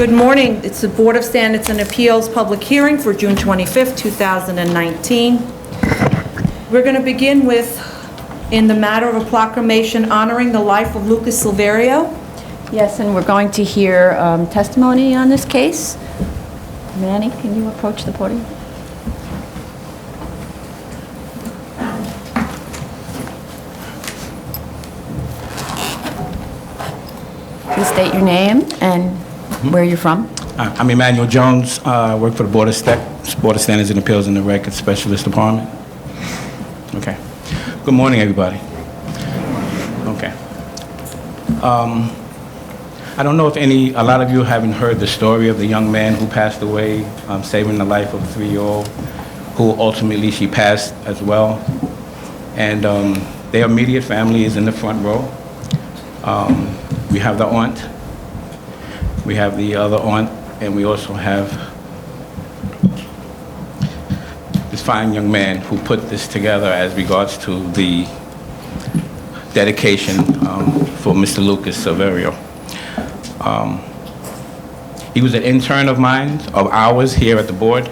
Good morning. It's the Board of Standards and Appeals public hearing for June 25th, 2019. We're going to begin with, in the matter of a proclamation honoring the life of Lucas Silverio. Yes, and we're going to hear testimony on this case. Manny, can you approach the podium? Please state your name and where you're from. I'm Emmanuel Jones. I work for the Board of Standards and Appeals in the Records Specialist Department. Okay. Good morning, everybody. Okay. I don't know if a lot of you haven't heard the story of the young man who passed away, saving the life of a 3-year-old, who ultimately she passed as well. And their immediate family is in the front row. We have the aunt, we have the other aunt, and we also have this fine young man who put this together as regards to the dedication for Mr. Lucas Silverio. He was an intern of ours here at the board.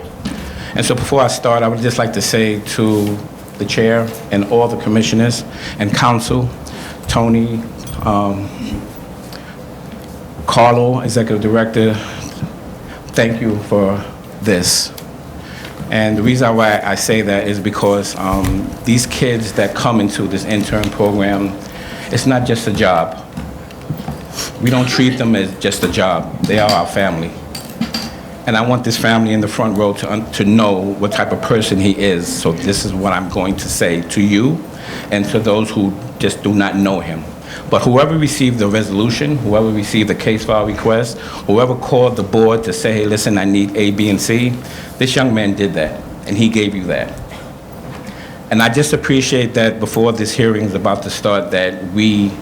And so before I start, I would just like to say to the chair and all the commissioners and council, Tony, Carlo, executive director, thank you for this. And the reason why I say that is because these kids that come into this intern program, it's not just a job. We don't treat them as just a job. They are our family. And I want this family in the front row to know what type of person he is. So this is what I'm going to say to you and to those who just do not know him. But whoever received the resolution, whoever received the case file request, whoever called the board to say, hey, listen, I need A, B, and C, this young man did that, and he gave you that. And I just appreciate that before this hearing is about to start, that we,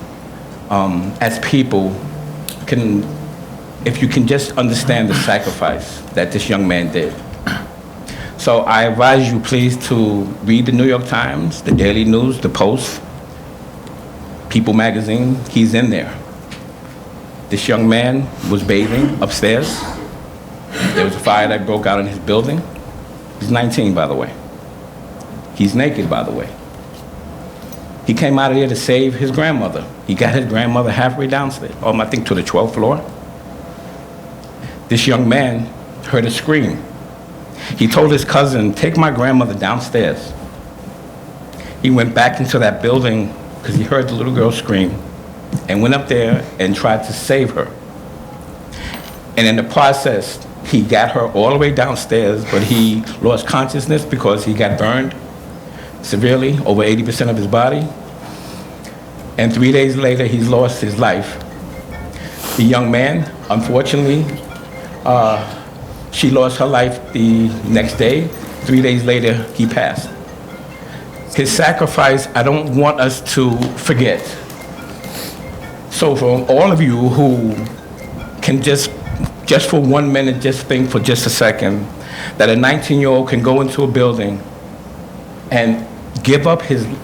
as people, if you can just understand the sacrifice that this young man did. So I advise you, please, to read the New York Times, the Daily News, the Post, People magazine. He's in there. This young man was bathing upstairs. There was a fire that broke out in his building. He's 19, by the way. He's naked, by the way. He came out of there to save his grandmother. He got his grandmother halfway downstairs, I think to the 12th floor. This young man heard a scream. He told his cousin, take my grandmother downstairs. He went back into that building because he heard the little girl scream and went up there and tried to save her. And in the process, he got her all the way downstairs, but he lost consciousness because he got burned severely, over 80% of his body. And 3 days later, he lost his life. The young man, unfortunately, she lost her life the next day. 3 days later, he passed. His sacrifice, I don't want us to forget. So for all of you who can just for 1 minute, just think for just a second that a 19-year-old can go into a building and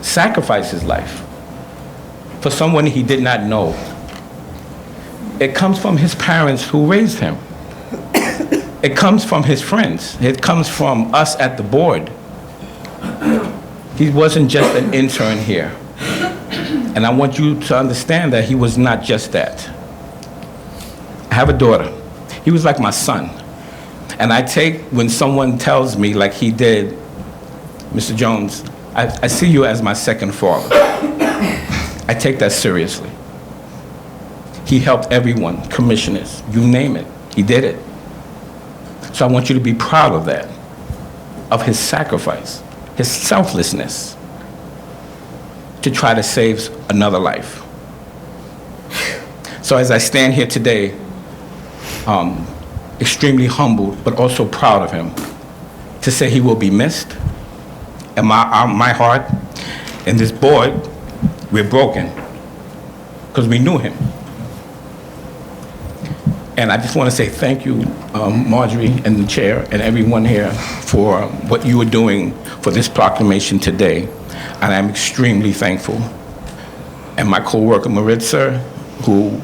sacrifice his life for someone he did not know. It comes from his parents who raised him. It comes from his friends. It comes from us at the board. He wasn't just an intern here. And I want you to understand that he was not just that. I have a daughter. He was like my son. And I take, when someone tells me, like he did, Mr. Jones, I see you as my second father. I take that seriously. He helped everyone, commissioners, you name it. He did it. So I want you to be proud of that, of his sacrifice, his selflessness to try to save another life. So as I stand here today, extremely humbled, but also proud of him, to say he will be missed. And my heart and this board, we're broken because we knew him. And I just want to say thank you, Marjorie and the chair and everyone here for what you are doing for this proclamation today. And I'm extremely thankful. And my co-worker Maritza, who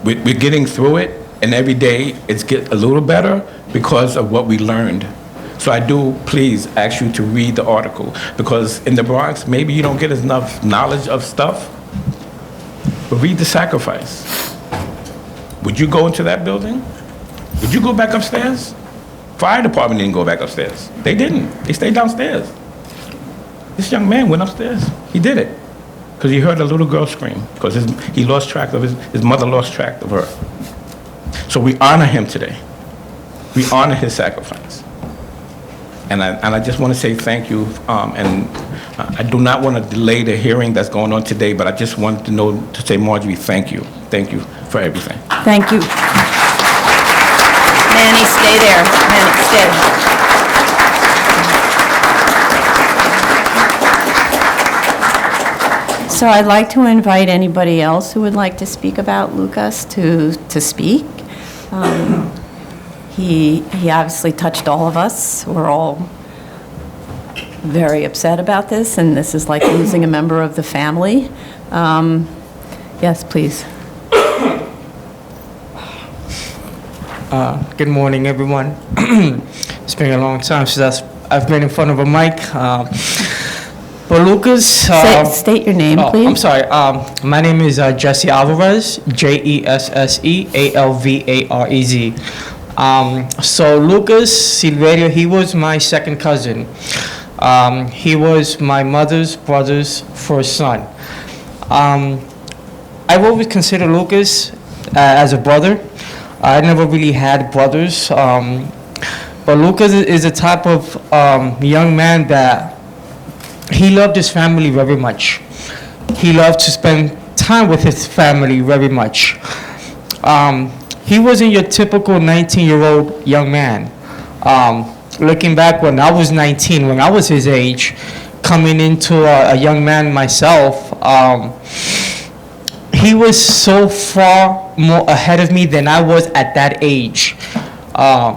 we're getting through it, And every day it's get a little better because of what we learned. So I do please ask you to read the article, because in the Bronx, maybe you don't get enough knowledge of stuff, but read The Sacrifice. Would you go into that building? Would you go back upstairs? Fire department didn't go back upstairs. They didn't. They stayed downstairs. This young man went upstairs. He did it because he heard a little girl scream, because he lost track of his mother lost track of her. So we honor him today. We honor his sacrifice. And I just want to say thank you. And I do not want to delay the hearing that's going on today, but I just want to say, Marjorie, thank you. Thank you for everything. Thank you. Manny, stay there. Manny, stay. So I'd like to invite anybody else who would like to speak about Lucas to speak. He obviously touched all of us. We're all very upset about this, and this is like losing a member of the family. Yes, please. Good morning, everyone. It's been a long time since I've been in front of a mic. But Lucas... State your name, oh, please. I'm sorry. My name is Jesse Alvarez, Jesse Alvarez. So Lucas Silverio, he was my second cousin. He was my mother's brother's first son. I've always considered Lucas as a brother. I never really had brothers. But Lucas is a type of young man that he loved his family very much. He loved to spend time with his family very much. He wasn't your typical 19-year-old young man. Looking back when I was 19, when I was his age, coming into a young man myself, he was so far more ahead of me than I was at that age. A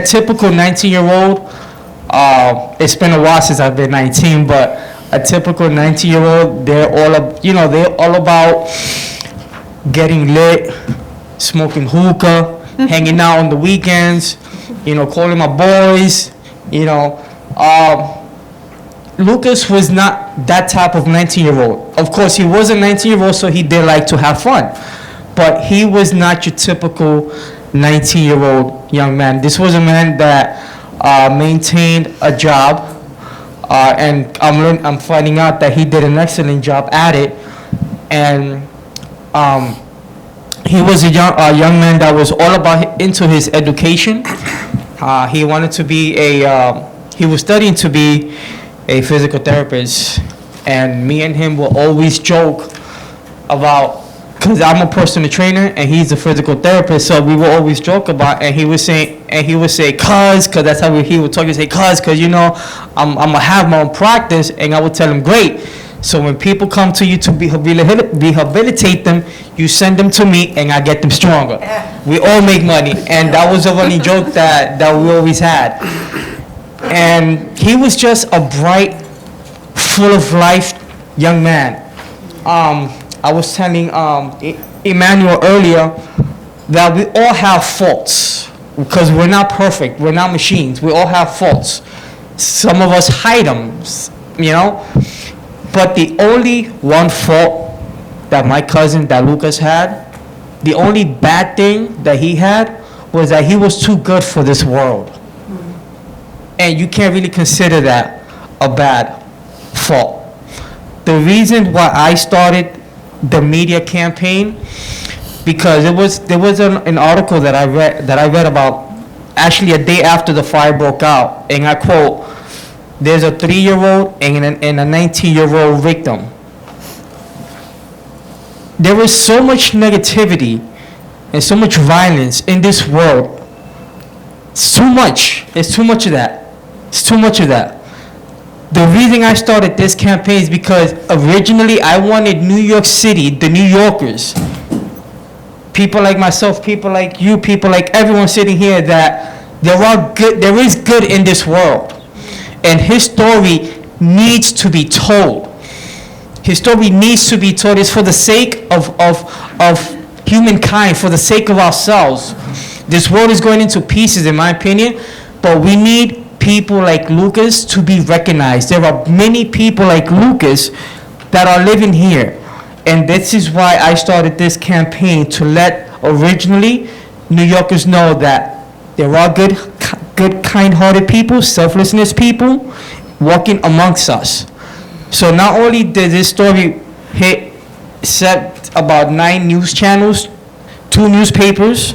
typical 19-year-old, it's been a while since I've been 19, but a typical 19-year-old, they're all about getting lit, smoking hookah, hanging out on the weekends, calling my boys, Lucas was not that type of 19-year-old. Of course, he was a 19-year-old, so he did like to have fun. But he was not your typical 19-year-old young man. This was a man that maintained a job, and I'm finding out that he did an excellent job at it. And he was a young man that was all about into his education. He wanted to be he was studying to be a physical therapist, and me and him will always joke about, because I'm a personal trainer and he's a physical therapist, so we will always joke about, and he would say, cause that's how he would talk, he'd say, cause I'm gonna have my own practice, and I would tell him, great. So when people come to you to rehabilitate them, you send them to me and I get them stronger. We all make money, and that was a funny joke that we always had. And he was just a bright, full of life young man. I was telling Emmanuel earlier that we all have faults, because we're not perfect, we're not machines, we all have faults. Some of us hide them, But the only one fault that my cousin, that Lucas had, the only bad thing that he had was that he was too good for this world. And you can't really consider that a bad fault. The reason why I started the media campaign, because there was an article that I read about actually a day after the fire broke out, and I quote, "There's a 3-year-old and a 19-year-old victim." There is so much negativity and so much violence in this world. It's too much. It's too much of that. It's too much of that. The reason I started this campaign is because originally I wanted New York City, the New Yorkers, people like myself, people like you, people like everyone sitting here, that there is good in this world. And his story needs to be told. His story needs to be told. It's for the sake of humankind, for the sake of ourselves. This world is going into pieces, in my opinion, but we need people like Lucas to be recognized. There are many people like Lucas that are living here. And this is why I started this campaign, to let originally New Yorkers know that there are good, kind-hearted people, selflessness people walking amongst us. So not only did this story set about 9 news channels, 2 newspapers,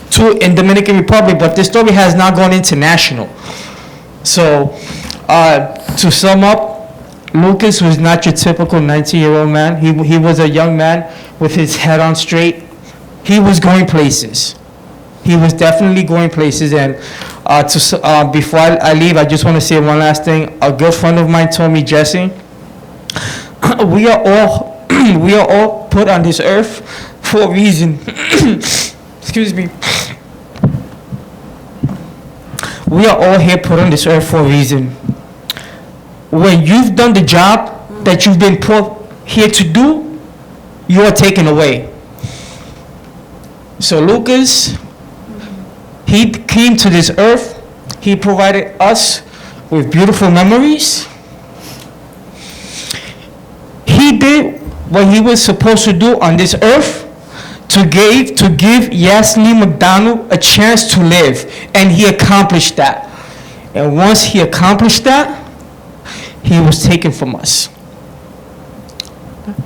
2 in Dominican Republic, but this story has now gone international. So to sum up, Lucas was not your typical 19-year-old man. He was a young man with his head on straight. He was going places. He was definitely going places. And before I leave, I just want to say one last thing. A good friend of mine told me, Jesse, we are all put on this earth for a reason. Excuse me. We are all here put on this earth for a reason. When you've done the job that you've been put here to do, you are taken away. So Lucas, he came to this earth. He provided us with beautiful memories. He did what he was supposed to do on this earth, to give Yasli McDonald a chance to live, and he accomplished that. And once he accomplished that, he was taken from us.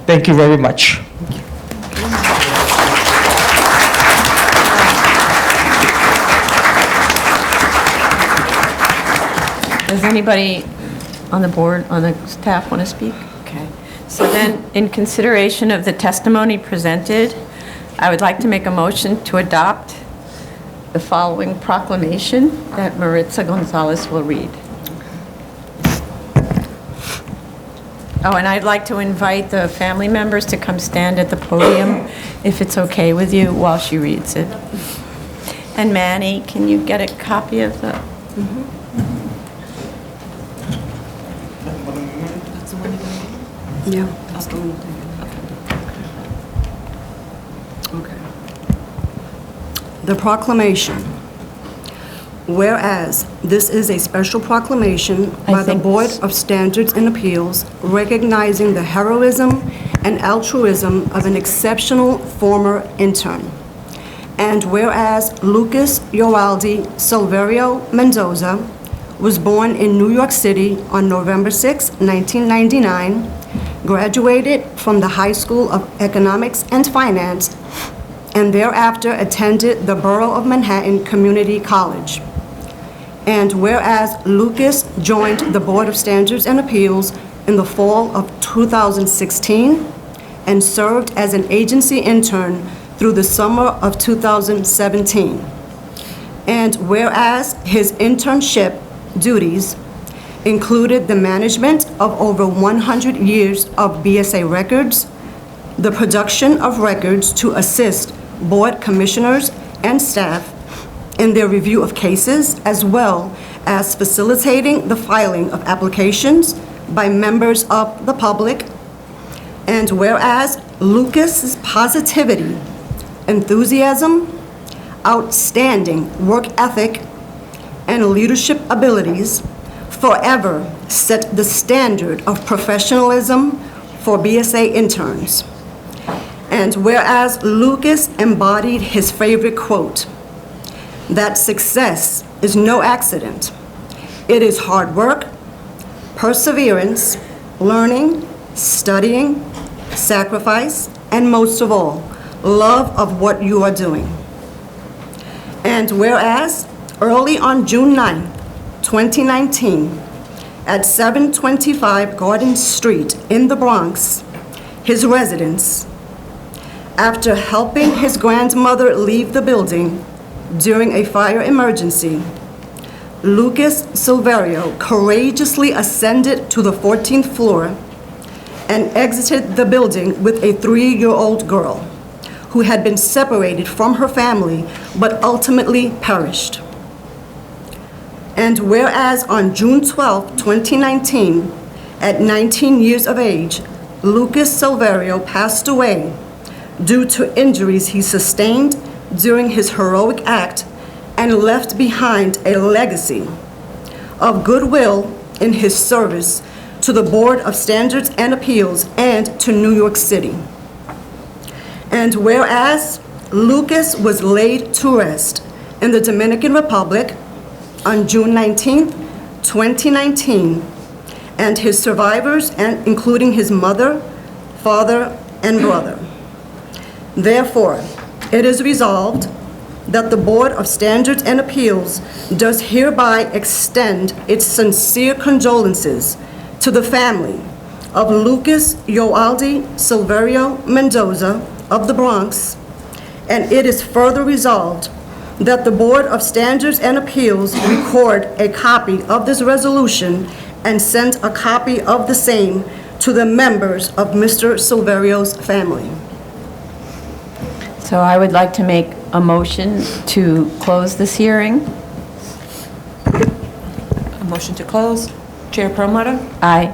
Thank you very much. Does anybody on the board, on the staff want to speak? Okay. So then, in consideration of the testimony presented, I would like to make a motion to adopt the following proclamation that Maritza Gonzalez will read. Oh, and I'd like to invite the family members to come stand at the podium, if it's okay with you, while she reads it. And Manny, can you get a copy of the... Yeah, that's the one thing. Okay. The proclamation. Whereas this is a special proclamation by the Board of Standards and Appeals recognizing the heroism and altruism of an exceptional former intern. And whereas Lucas Yoaldi Silverio Mendoza was born in New York City on November 6, 1999, graduated from the High School of Economics and Finance, and thereafter attended the Borough of Manhattan Community College. And whereas Lucas joined the Board of Standards and Appeals in the fall of 2016 and served as an agency intern through the summer of 2017. And whereas his internship duties included the management of over 100 years of BSA records, the production of records to assist board commissioners and staff in their review of cases, as well as facilitating the filing of applications by members of the public. And whereas Lucas's positivity, enthusiasm, outstanding work ethic, and leadership abilities forever set the standard of professionalism for BSA interns. And whereas Lucas embodied his favorite quote, that success is no accident. It is hard work, perseverance, learning, studying, sacrifice, and most of all, love of what you are doing. And whereas early on June 9, 2019, at 725 Garden Street in the Bronx, his residence, after helping his grandmother leave the building during a fire emergency, Lucas Silverio courageously ascended to the 14th floor and exited the building with a 3-year-old girl who had been separated from her family but ultimately perished. And whereas on June 12, 2019, at 19 years of age, Lucas Silverio passed away due to injuries he sustained during his heroic act and left behind a legacy of goodwill in his service to the Board of Standards and Appeals and to New York City. And whereas Lucas was laid to rest in the Dominican Republic on June 19, 2019, and his survivors, and including his mother, father, and brother. Therefore, it is resolved that the Board of Standards and Appeals does hereby extend its sincere condolences to the family of Lucas Yoaldi Silverio Mendoza of the Bronx, and it is further resolved that the Board of Standards and Appeals record a copy of this resolution and send a copy of the same to the members of Mr. Silverio's family. So I would like to make a motion to close this hearing. A motion to close. Chair Perlmutter? Aye.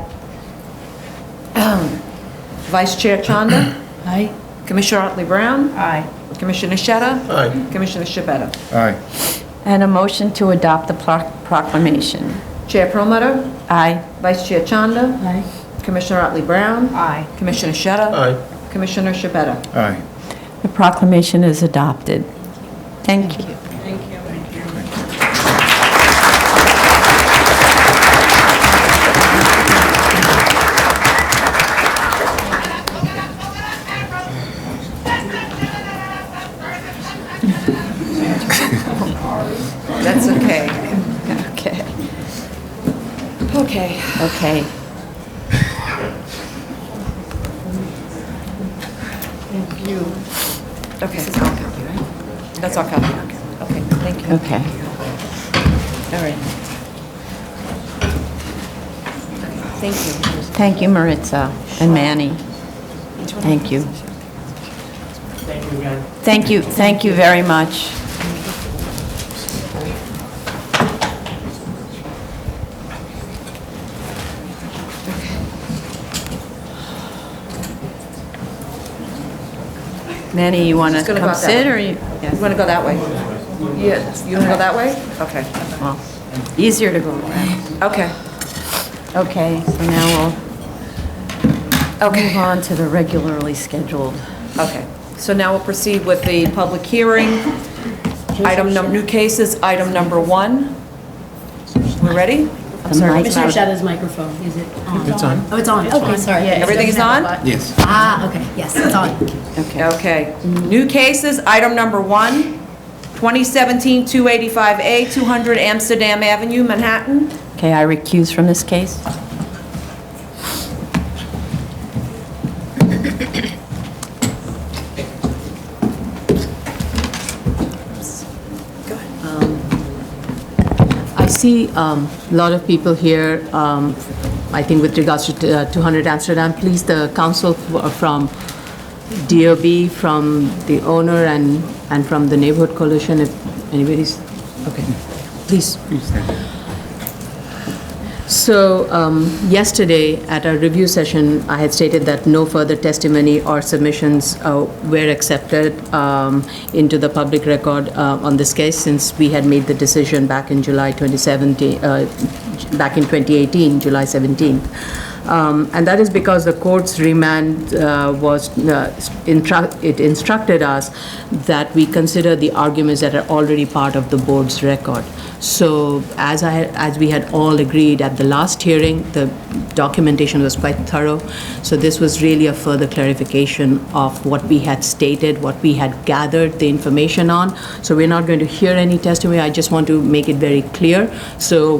Vice Chair Chanda? Aye. Commissioner Otley Brown? Aye. Commissioner Shetta? Aye. Commissioner Shabeta? Aye. And a motion to adopt the proclamation. Chair Perlmutter? Aye. Vice Chair Chanda? Aye. Commissioner Otley Brown? Aye. Commissioner Shetta? Aye. Commissioner Shabeta? Aye. The proclamation is adopted. Thank you. That's okay. Okay. Okay. Okay. Okay. That's our copy. Okay, thank you. Okay. All right. Thank you. Thank you, Maritza and Manny. Thank you. Thank you again. Thank you. Thank you very much. Manny, you want to Just gonna go come out that sit way. or you? You want to go that way? Yes. You want to go that way? Okay. Well, easier to go around. Okay. Okay, so now we'll move Okay. on to the regularly scheduled. Okay. So now we'll proceed with the public hearing. New cases, item number 1. We're ready? The mic- Commissioner Shadow's microphone, is it on? It's on. Oh, it's on, okay, sorry. Everything is on? Yes. Ah, okay, yes, it's on. Okay. Okay. New cases, item number 1, 2017-285A, 200 Amsterdam Avenue, Manhattan. Okay, I recuse from this case. I see a lot of people here, I think with regards to 200 Amsterdam. Please, the council from DOB, from the owner and from the neighborhood coalition, if anybody's, okay, please. So yesterday at our review session, I had stated that no further testimony or submissions were accepted into the public record on this case, since we had made the decision back in July 2017, back in 2018, July 17th. And that is because the court's remand it instructed us that we consider the arguments that are already part of the board's record. So as we had all agreed at the last hearing, the documentation was quite thorough. So this was really a further clarification of what we had stated, what we had gathered the information on. So we're not going to hear any testimony. I just want to make it very clear. So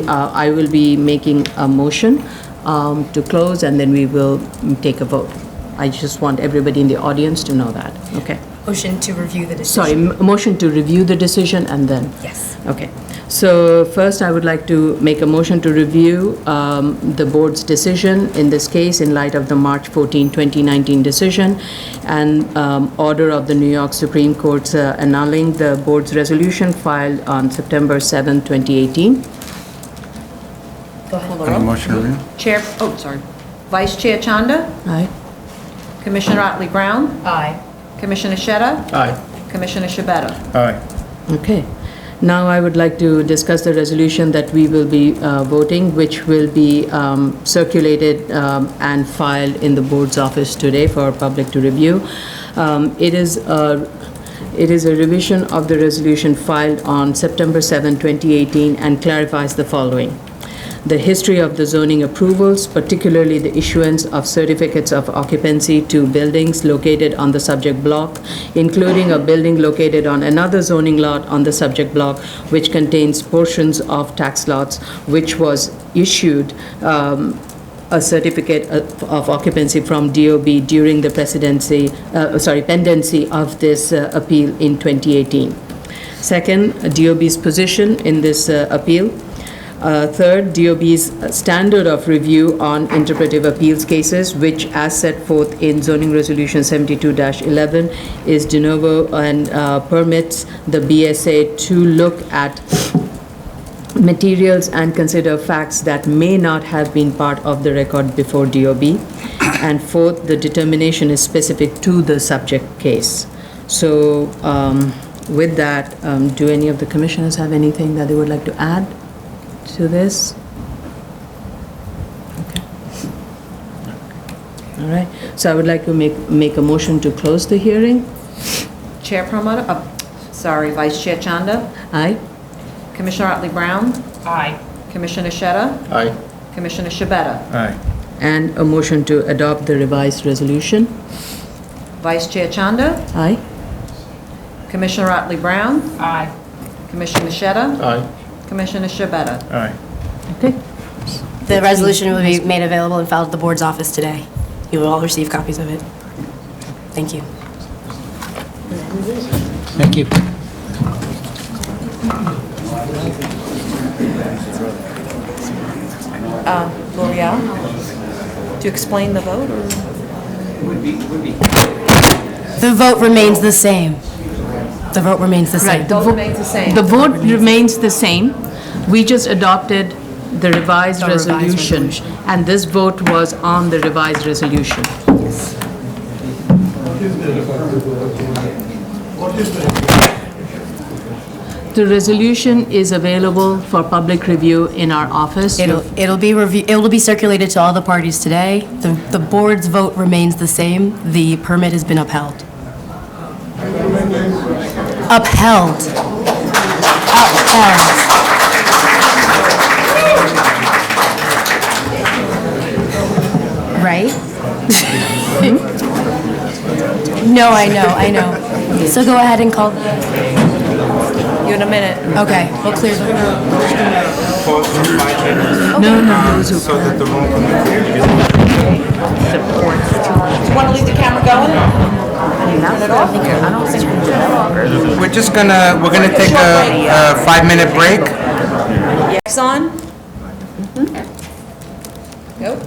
I will be making a motion to close, and then we will take a vote. I just want everybody in the audience to know that. Okay. Motion to review the Sorry, decision. motion to review the decision and then? Yes. Okay. So first, I would like to make a motion to review the board's decision in this case in light of the March 14, 2019 decision and order of the New York Supreme Court's annulling the board's resolution filed on September 7, 2018. On the motion to review? Chair, Vice Chair Chanda, Aye. Commissioner Otley Brown, Aye. Commissioner Sheta? Aye. Commissioner Shabeta? Aye. Okay. Now I would like to discuss the resolution that we will be voting, which will be circulated and filed in the board's office today for public to review. It is a revision of the resolution filed on September 7, 2018, and clarifies the following. The history of the zoning approvals, particularly the issuance of certificates of occupancy to buildings located on the subject block, including a building located on another zoning lot on the subject block, which contains portions of tax lots, which was issued a certificate of occupancy from DOB during the pendency of this appeal in 2018. Second, DOB's position in this appeal. Third, DOB's standard of review on interpretive appeals cases, which, as set forth in Zoning Resolution 72-11, is de novo and permits the BSA to look at materials and consider facts that may not have been part of the record before DOB. And fourth, the determination is specific to the subject case. So with that, do any of the commissioners have anything that they would like to add to this? Okay. All right. So I would like to make a motion to close the hearing. Chair Promoter, Vice Chair Chanda? Aye. Commissioner Otley Brown? Aye. Commissioner Sheta? Aye. Commissioner Shabeta? Aye. And a motion to adopt the revised resolution. Vice Chair Chanda? Aye. Commissioner Otley Brown? Aye. Commissioner Sheta? Aye. Commissioner Shabeta? Aye. Okay. The resolution will be made available and filed at the board's office today. You will all receive copies of it. Thank you. Thank you. L'Oreal? To explain the vote, or? The vote remains the same. The vote remains the same. Right. Vote remains the same. The vote remains the same. We just adopted the revised The revised resolution, resolution. and this vote was on the revised resolution. The resolution is available for public review in our office. It'll be circulated to all the parties today. The board's vote remains the same. The permit has been upheld. Upheld. Upheld. Right? No, I know. So go ahead and call. You in a minute. Okay, we'll clear the. So that the room can be clear. Want to leave the camera going? Turn it off? We're gonna take a 5-minute break. Yes, on? Nope.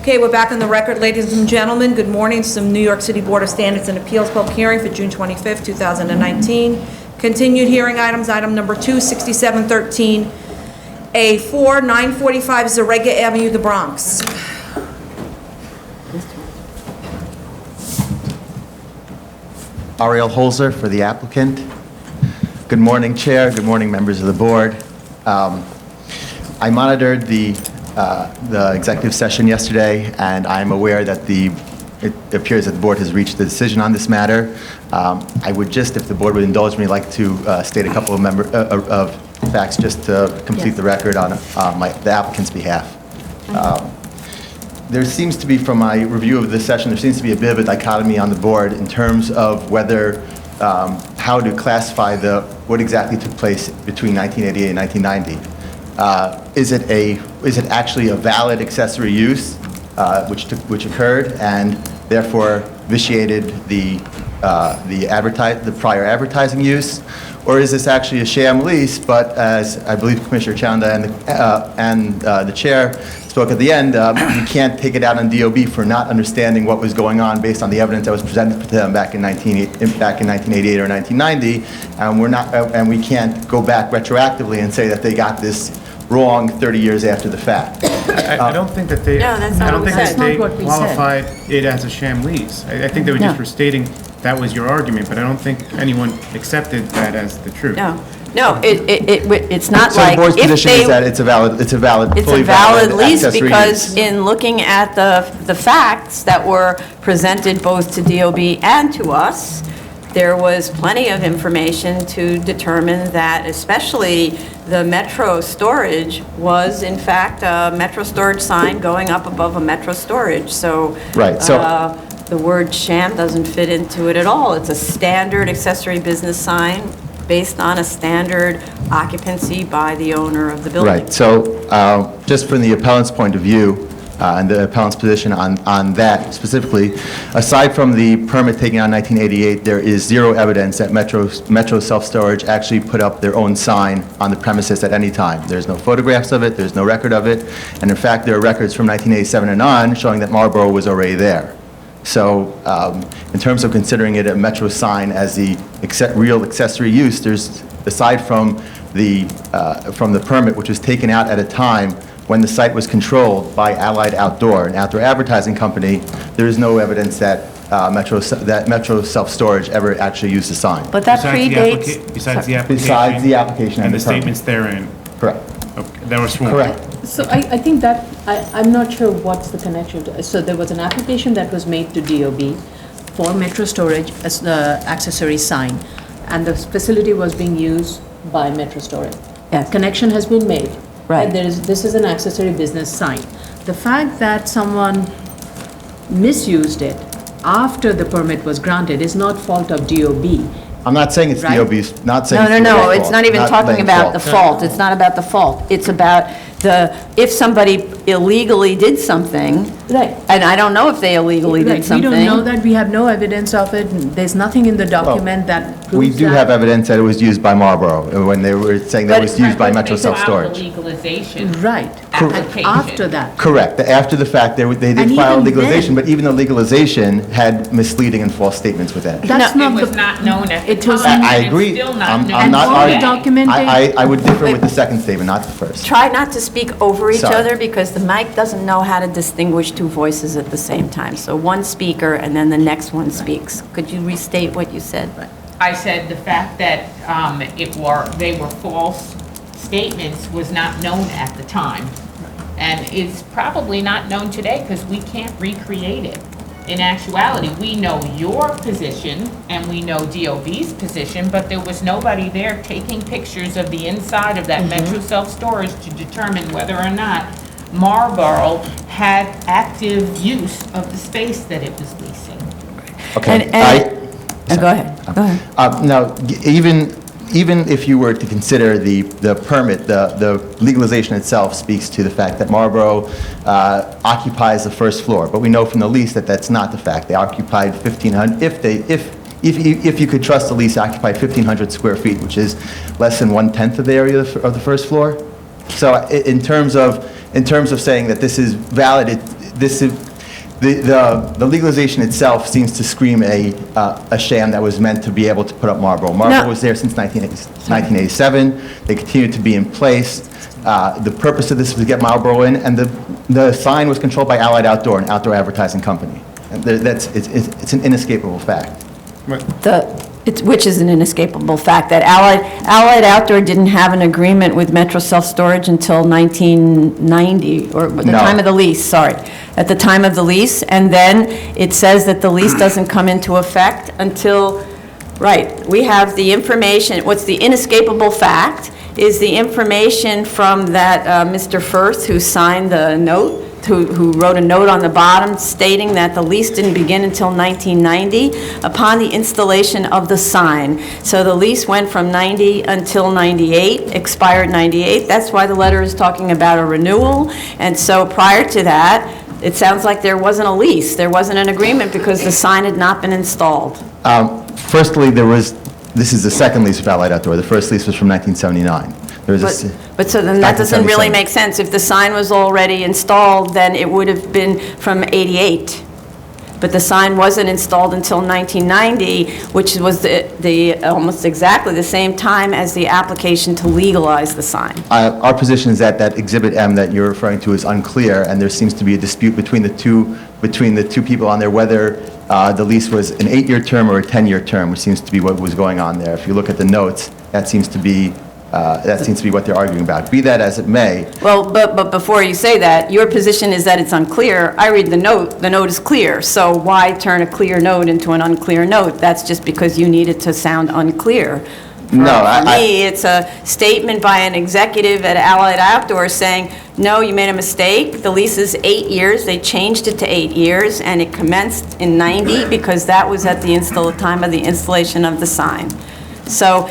Okay, we're back on the record, ladies and gentlemen. Good morning. Some New York City Board of Standards and Appeals public hearing for June 25th, 2019. Continued hearing items, item number 2, 6713A4, 945 Zarega Avenue, the Bronx. Ariel Holzer for the applicant. Good morning, Chair. Good morning, members of the board. I monitored the executive session yesterday, and I'm aware that it appears that the board has reached a decision on this matter. I would just, if the board would indulge me, like to state a couple of facts just to complete the record on the applicant's behalf. There seems to be, from my review of this session, there seems to be a bit of a dichotomy on the board in terms of whether, how to classify what exactly took place between 1988 and 1990. Is it actually a valid accessory use which occurred and therefore vitiated the prior advertising use, or is this actually a sham lease? But as I believe Commissioner Chanda and the chair spoke at the end, you can't take it out on DOB for not understanding what was going on based on the evidence that was presented to them back in 1988 or 1990, and we can't go back retroactively and say that they got this wrong 30 years after the fact. I don't think that they. No, that's not I don't what we think said. that they That's not what we said. qualified it as a sham lease. I think they were just No. restating that was your argument, but I don't think anyone accepted that as the truth. No, it's not So the like board's if position is that they, it's a valid, it's fully a valid lease accessory because use. in looking at the facts that were presented both to DOB and to us, there was plenty of information to determine that especially the Metro Storage was in fact a Metro Storage sign going up above a Metro Storage. So Right, so- the word sham doesn't fit into it at all. It's a standard accessory business sign based on a standard occupancy by the owner of the building. Right, so just from the appellant's point of view, and the appellant's position on that specifically, aside from the permit taken out in 1988, there is zero evidence that Metro Self-Storage actually put up their own sign on the premises at any time. There's no photographs of it, there's no record of it, and in fact, there are records from 1987 and on showing that Marlboro was already there. So in terms of considering it a Metro sign as the real accessory use, there's, aside from the permit, which was taken out at a time when the site was controlled by Allied Outdoor, an outdoor advertising company, there is no evidence that Metro Self-Storage ever actually used the sign. But that Besides the predates. Besides the application. Besides the application And and the the permit. statements therein. Correct. Okay, that was sworn. Correct. So I think that, I'm not sure what's the connection to, so there was an application that was made to DOB for Metro Storage as the accessory sign, and the facility was being used by Metro Storage. Yes. Connection has been made. Right. And this is an accessory business sign. The fact that someone misused it after the permit was granted is not fault of DOB. I'm not saying it's Right? DOB's, not saying No, it's no, no, DOB's it's fault. not even talking laying about the fault. It's not about the fault. It's about if somebody illegally did something, Right. and I don't know if they illegally Right, did something. We don't know that, we have no evidence of it, there's nothing in the document that proves We do that. have evidence that it was used by Marlboro, when they were saying that it was used by Metro They filed the Self-Storage. legalization Right, application. after that. Correct. After the fact, they did And file even legalization, then- but even the legalization had misleading and false statements within it. That's It not was the, not known at the it was- time. I and it's agree. still not I'm known I'm not all the arguing. documentation- I would differ with the second statement, not the first. Try not to speak over each Sorry. other because the mic doesn't know how to distinguish two voices at the same time. So one speaker and then the next one speaks. Could you restate what you said? I said the fact that they were false statements was not known at the time. And it's probably not known today because we can't recreate it. In actuality, we know your position and we know DOB's position, but there was nobody there taking pictures of the inside of that Metro Self-Storage to determine whether or not Marlboro had active use of the space that it was leasing. Okay. Go ahead, go ahead. Now, even if you were to consider the permit, the legalization itself speaks to the fact that Marlboro occupies the first floor, but we know from the lease that that's not the fact. They occupied 1,500, if you could trust the lease, they occupied 1,500 square feet, which is less than 1/10 of the area of the first floor. So in terms of saying that this is valid, the legalization itself seems to scream a sham that was meant to be able to put up Marlboro. Marlboro was there since 1987. They continued to be in place. The purpose of this was to get Marlboro in, and the sign was controlled by Allied Outdoor, an outdoor advertising company. And it's an inescapable fact. Which is an inescapable fact, that Allied Outdoor didn't have an agreement with Metro Self-Storage until 1990, or the No. time of the lease, sorry, at the time of the lease, and then it says that the lease doesn't come into effect until, right, we have the information, what's the inescapable fact is the information from that Mr. Firth who signed the note, who wrote a note on the bottom stating that the lease didn't begin until 1990 upon the installation of the sign. So the lease went from 90 until 98, expired 98. That's why the letter is talking about a renewal. And so prior to that, it sounds like there wasn't a lease. There wasn't an agreement because the sign had not been installed. Firstly, this is the second lease of Allied Outdoor. The first lease was from 1979. There was But so then that doesn't really 1977. make sense. If the sign was already installed, then it would have been from 88. but the sign wasn't installed until 1990, which was the almost exactly the same time as the application to legalize the sign. Our position is that that Exhibit M that you're referring to is unclear, and there seems to be a dispute between the two people on there whether the lease was an 8-year term or a 10-year term, which seems to be what was going on there. If you look at the notes, that seems to be what they're arguing about. Be that as it may. Well, but before you say that, your position is that it's unclear. I read the note is clear, so why turn a clear note into an unclear note? That's just because you need it to sound unclear. For me, it's a statement by an executive at Allied Outdoors saying, no, you made a mistake. The lease is 8 years. They changed it to 8 years, and it commenced in 90 because that was at the time of the installation of the sign. So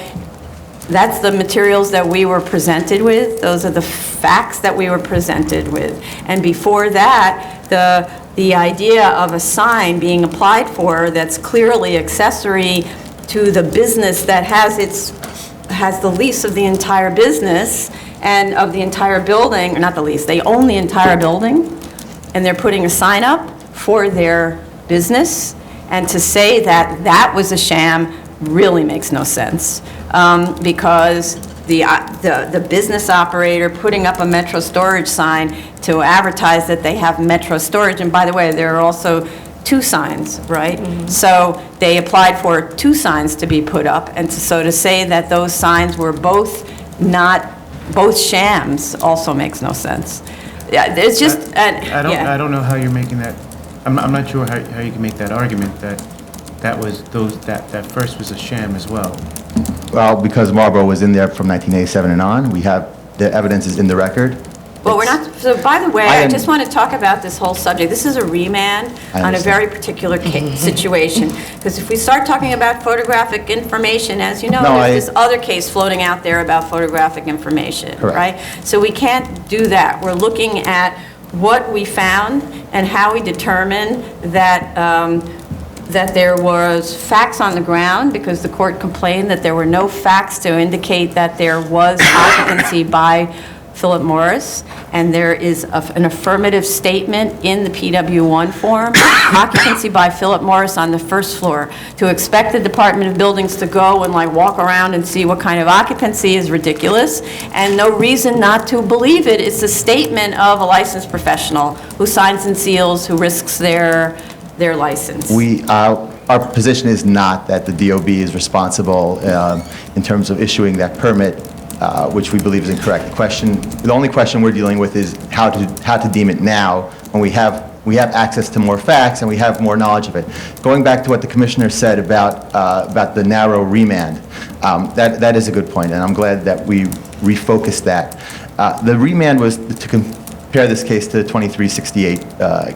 that's the materials that we were presented with. Those are the facts that we were presented with. And before that, the idea of a sign being applied for that's clearly accessory to the business that has the lease of the entire business and of the entire building, or not the lease, they own the entire building, and they're putting a sign up for their business, and to say that that was a sham really makes no sense, because the business operator putting up a Metro Storage sign to advertise that they have Metro Storage, and by the way, there are also 2 signs, right? Mm-hmm. So they applied for 2 signs to be put up, and so to say that those signs were both shams also makes no sense. Yeah, it's just. I don't know how you're making that. I'm not sure how you can make that argument that first was a sham as well. Well, because Marlboro was in there from 1987 and on, the evidence is in the record. Well, we're not, so by the way, I just want to talk about this whole subject. This is a remand on a very particular situation. Because if we start talking about photographic information, as you know, there's this other case floating out there about photographic information, right? So we can't do that. We're looking at what we found and how we determined that that there was facts on the ground, because the court complained that there were no facts to indicate that there was occupancy by Philip Morris, and there is an affirmative statement in the PW1 form, occupancy by Philip Morris on the first floor. To expect the Department of Buildings to go and walk around and see what kind of occupancy is ridiculous, and no reason not to believe it. It's a statement of a licensed professional who signs and seals, who risks their license. Our position is not that the DOB is responsible in terms of issuing that permit, which we believe is incorrect. The only question we're dealing with is how to deem it now when we have access to more facts and we have more knowledge of it. Going back to what the commissioner said about the narrow remand, that is a good point, and I'm glad that we refocused that. The remand was to compare this case to the 2368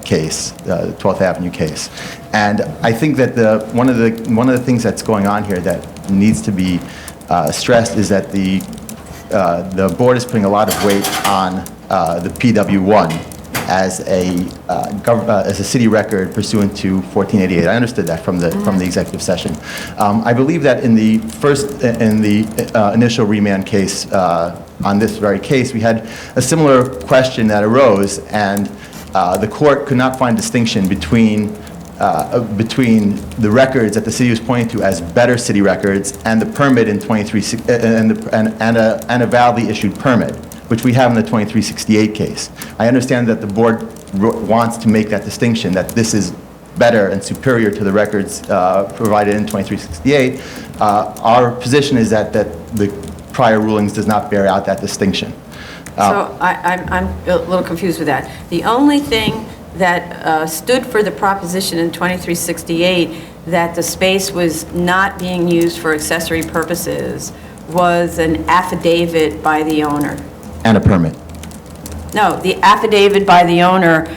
case, the 12th Avenue case, and I think that one of the things that's going on here that needs to be stressed is that the board is putting a lot of weight on the PW1 as a city record pursuant to 1488. I understood that from the executive session. I believe that in the initial remand case, on this very case, we had a similar question that arose, and the court could not find distinction between the records that the city was pointing to as better city records and the permit in and a validly issued permit, which we have in the 2368 case. I understand that the board wants to make that distinction, that this is better and superior to the records provided in 2368. Our position is that the prior rulings does not bear out that distinction. So I'm a little confused with that. The only thing that stood for the proposition in 2368 that the space was not being used for accessory purposes was an affidavit by the owner. And a permit. No, the affidavit by the owner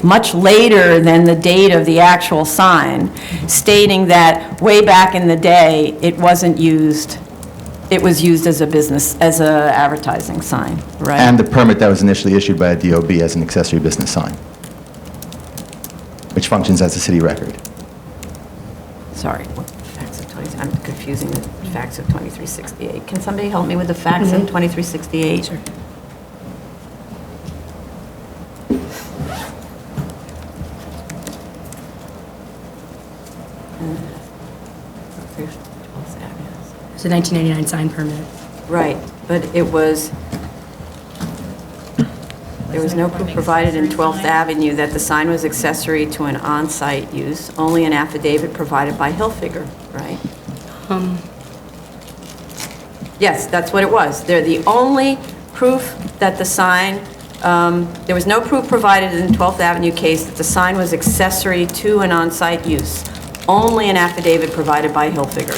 much later than the date of the actual sign, stating that way back in the day, it wasn't used. It was used as a advertising sign, right? And the permit that was initially issued by a DOB as an accessory business sign, which functions as a city record. Sorry, I'm confusing the facts of 2368. Can somebody help me with the facts of 2368? Sure. It's a 1999 sign permit. Right, but it was, there was no proof provided in 12th Avenue that the sign was accessory to an on-site use, only an affidavit provided by Hilfiger, right? Yes, that's what it was. They're the only proof that the sign, there was no proof provided in the 12th Avenue case that the sign was accessory to an on-site use, only an affidavit provided by Hilfiger,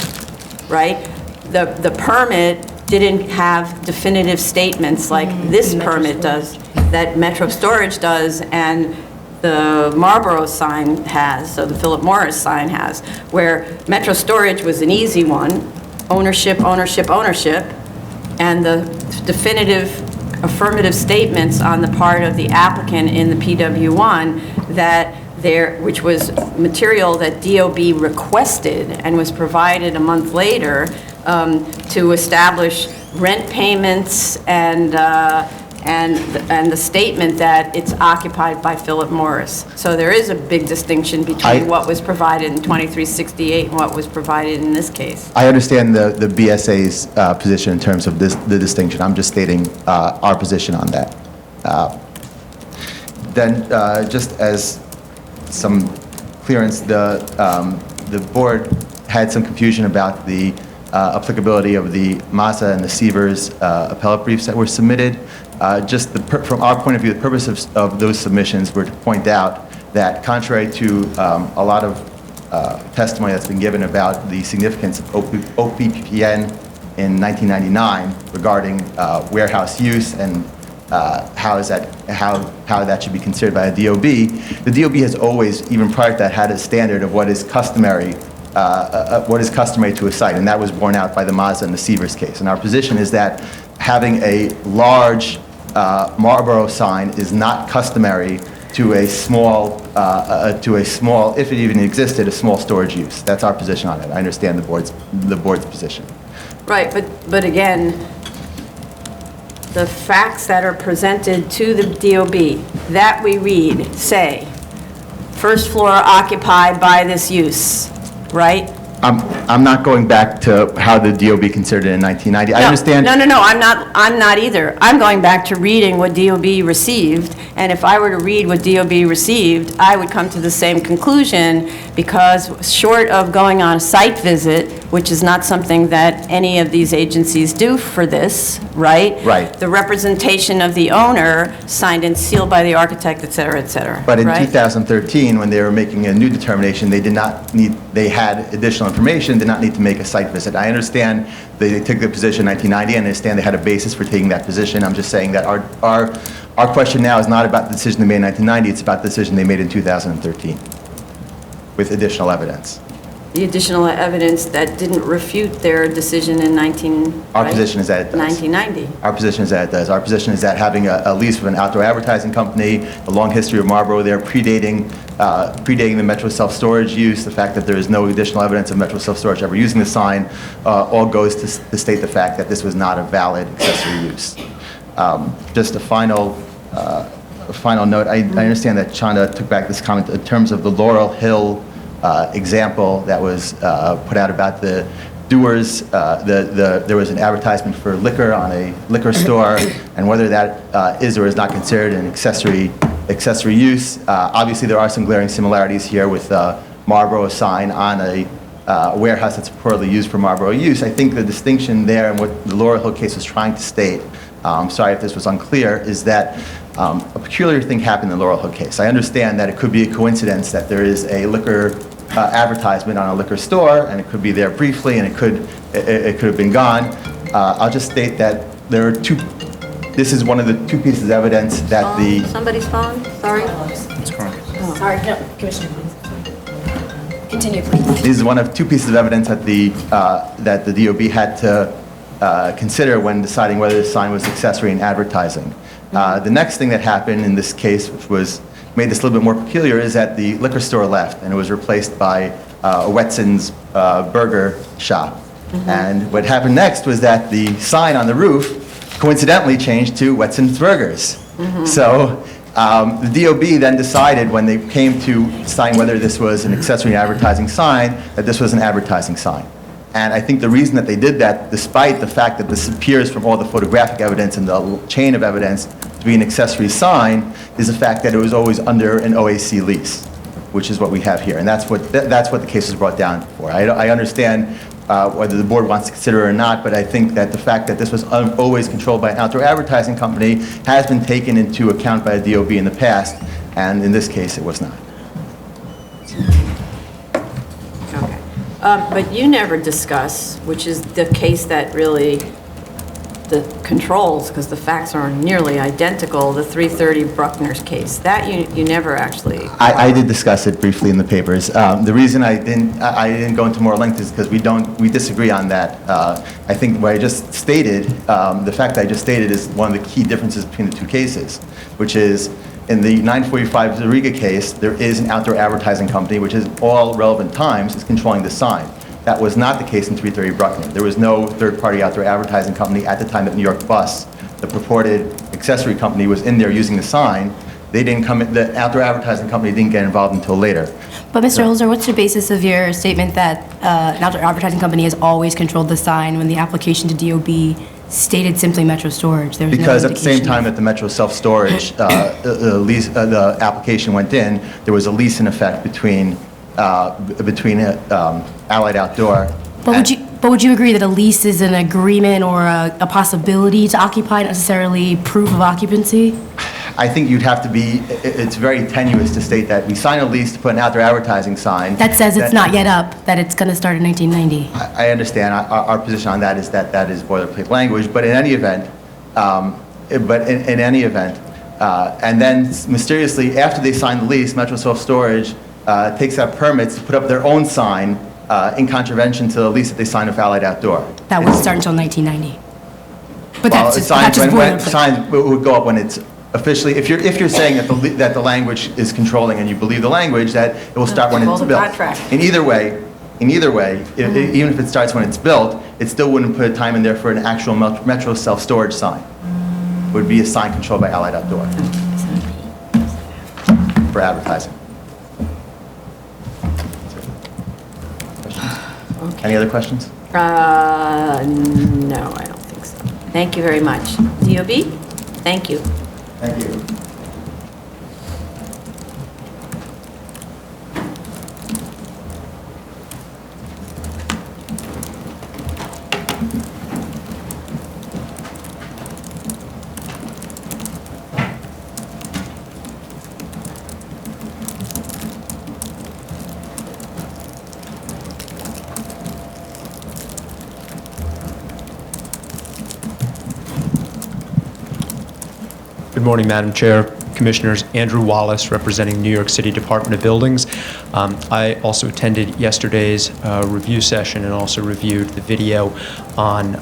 right? The permit didn't have definitive statements like this permit does, that Metro Storage does, and the Marlboro sign has, so the Philip Morris sign has, where Metro Storage was an easy one, ownership, ownership, ownership, and the definitive affirmative statements on the part of the applicant in the PW1 that there, which was material that DOB requested and was provided a month later to establish rent payments and the statement that it's occupied by Philip Morris. So there is a big distinction between what was provided in 2368 and what was provided in this case. I understand the BSA's position in terms of the distinction. I'm just stating our position on that. Then, just as some clearance, the board had some confusion about the applicability of the Mazda and the Sievers appellate briefs that were submitted. From our point of view, the purpose of those submissions were to point out that contrary to a lot of testimony that's been given about the significance of OPPN in 1999 regarding warehouse use and how that should be considered by the DOB has always, even prior to that, had a standard of what is customary to a site, and that was borne out by the Mazda and the Sievers case. And our position is that having a large Marlboro sign is not customary to a small, if it even existed, a small storage use. That's our position on it. I understand the board's position. Right, but again, the facts that are presented to the DOB that we read say, first floor occupied by this use, right? I'm not going back to how the DOB considered it in 1990. I understand. No, I'm not either. I'm going back to reading what DOB received, and if I were to read what DOB received, I would come to the same conclusion, because short of going on a site visit, which is not something that any of these agencies do for this, right? Right. The representation of the owner, signed and sealed by the architect, et cetera, et cetera. But in right? 2013, when they were making a new determination, they had additional information, did not need to make a site visit. I understand they took the position in 1990, and I understand they had a basis for taking that position. I'm just saying that our question now is not about the decision they made in 1990, it's about the decision they made in 2013 with additional evidence. The additional evidence that didn't refute their decision in Our position is that it does. 1990. Our position is that it does. Our position is that having a lease with an outdoor advertising company, a long history of Marlboro there, predating the Metro self-storage use, the fact that there is no additional evidence of Metro self-storage ever using the sign, all goes to state the fact that this was not a valid accessory use. Just a final note, I understand that Chanda took back this comment in terms of the Laurel Hill example that was put out about the doers. There was an advertisement for liquor on a liquor store, and whether that is or is not considered an accessory use. Obviously, there are some glaring similarities here with Marlboro sign on a warehouse that's purportedly used for Marlboro use. I think the distinction there and what the Laurel Hill case was trying to state, I'm sorry if this was unclear, is that a peculiar thing happened in the Laurel Hill case. I understand that it could be a coincidence that there is a liquor advertisement on a liquor store, and it could be there briefly, and it could have been gone. I'll just state that there are two. This is one of the two pieces of evidence that the. Somebody's phone? Sorry. Sorry, no, Commissioner, please. Continue, please. This is one of two pieces of evidence that the DOB had to consider when deciding whether the sign was accessory in advertising. The next thing that happened in this case, which made this a little bit more peculiar, is that the liquor store left and it was replaced by a Wetson's burger shop. And what happened next was that the sign on the roof coincidentally changed to Wetson's Burgers. So the DOB then decided, when they came to decide whether this was an accessory advertising sign, that this was an advertising sign. And I think the reason that they did that, despite the fact that this appears from all the photographic evidence and the chain of evidence to be an accessory sign, is the fact that it was always under an OAC lease, which is what we have here. And that's what the case was brought down for. I understand whether the board wants to consider it or not, but I think that the fact that this was always controlled by an outdoor advertising company has been taken into account by the DOB in the past, and in this case, it was not. Okay. But you never discuss, which is the case that really the controls, because the facts are nearly identical, the 330 Bruckner's case. That you never actually... I did discuss it briefly in the papers. The reason I didn't go into more length is because we disagree on that. I think what I just stated, the fact that I just stated is one of the key differences between the two cases, which is in the 945 Zariga case, there is an outdoor advertising company, which is all relevant times, is controlling the sign. That was not the case in 330 Bruckner. There was no third-party outdoor advertising company at the time that New York Bus, the purported accessory company, was in there using the sign. They didn't come in, the outdoor advertising company didn't get involved until later. But Mr. Holzer, what's the basis of your statement that an outdoor advertising company has always controlled the sign when the application to DOB stated simply Metro Storage? There was Because no at the same indication time that the Metro self-storage the application went in, there was a lease in effect between Allied Outdoor. But would you agree that a lease is an agreement or a possibility to occupy, not necessarily proof of occupancy? I think you'd have to be, it's very tenuous to state that we sign a lease to put an outdoor advertising sign. That says it's not yet up, that it's going to start in 1990. I understand. Our position on that is that is boilerplate language, but in any event, and then mysteriously, after they sign the lease, Metro Self-Storage takes out permits to put up their own sign in contravention to the lease that they signed with Allied Outdoor. That wouldn't start until 1990. But Well, that's just boilerplate. sign would go up when it's officially, if you're saying that the language is controlling and you believe the language, that it will start when it's Hold the built. contract. In either way, even if it starts when it's built, it still wouldn't put a time in there for an actual Metro self-storage sign. It would be a sign controlled by Allied Outdoor for advertising. Any other questions? No, I don't think so. Thank you very much. DOB? Thank you. Thank you. Good morning, Madam Chair, Commissioners. Andrew Wallace, representing New York City Department of Buildings. I also attended yesterday's review session and also reviewed the video on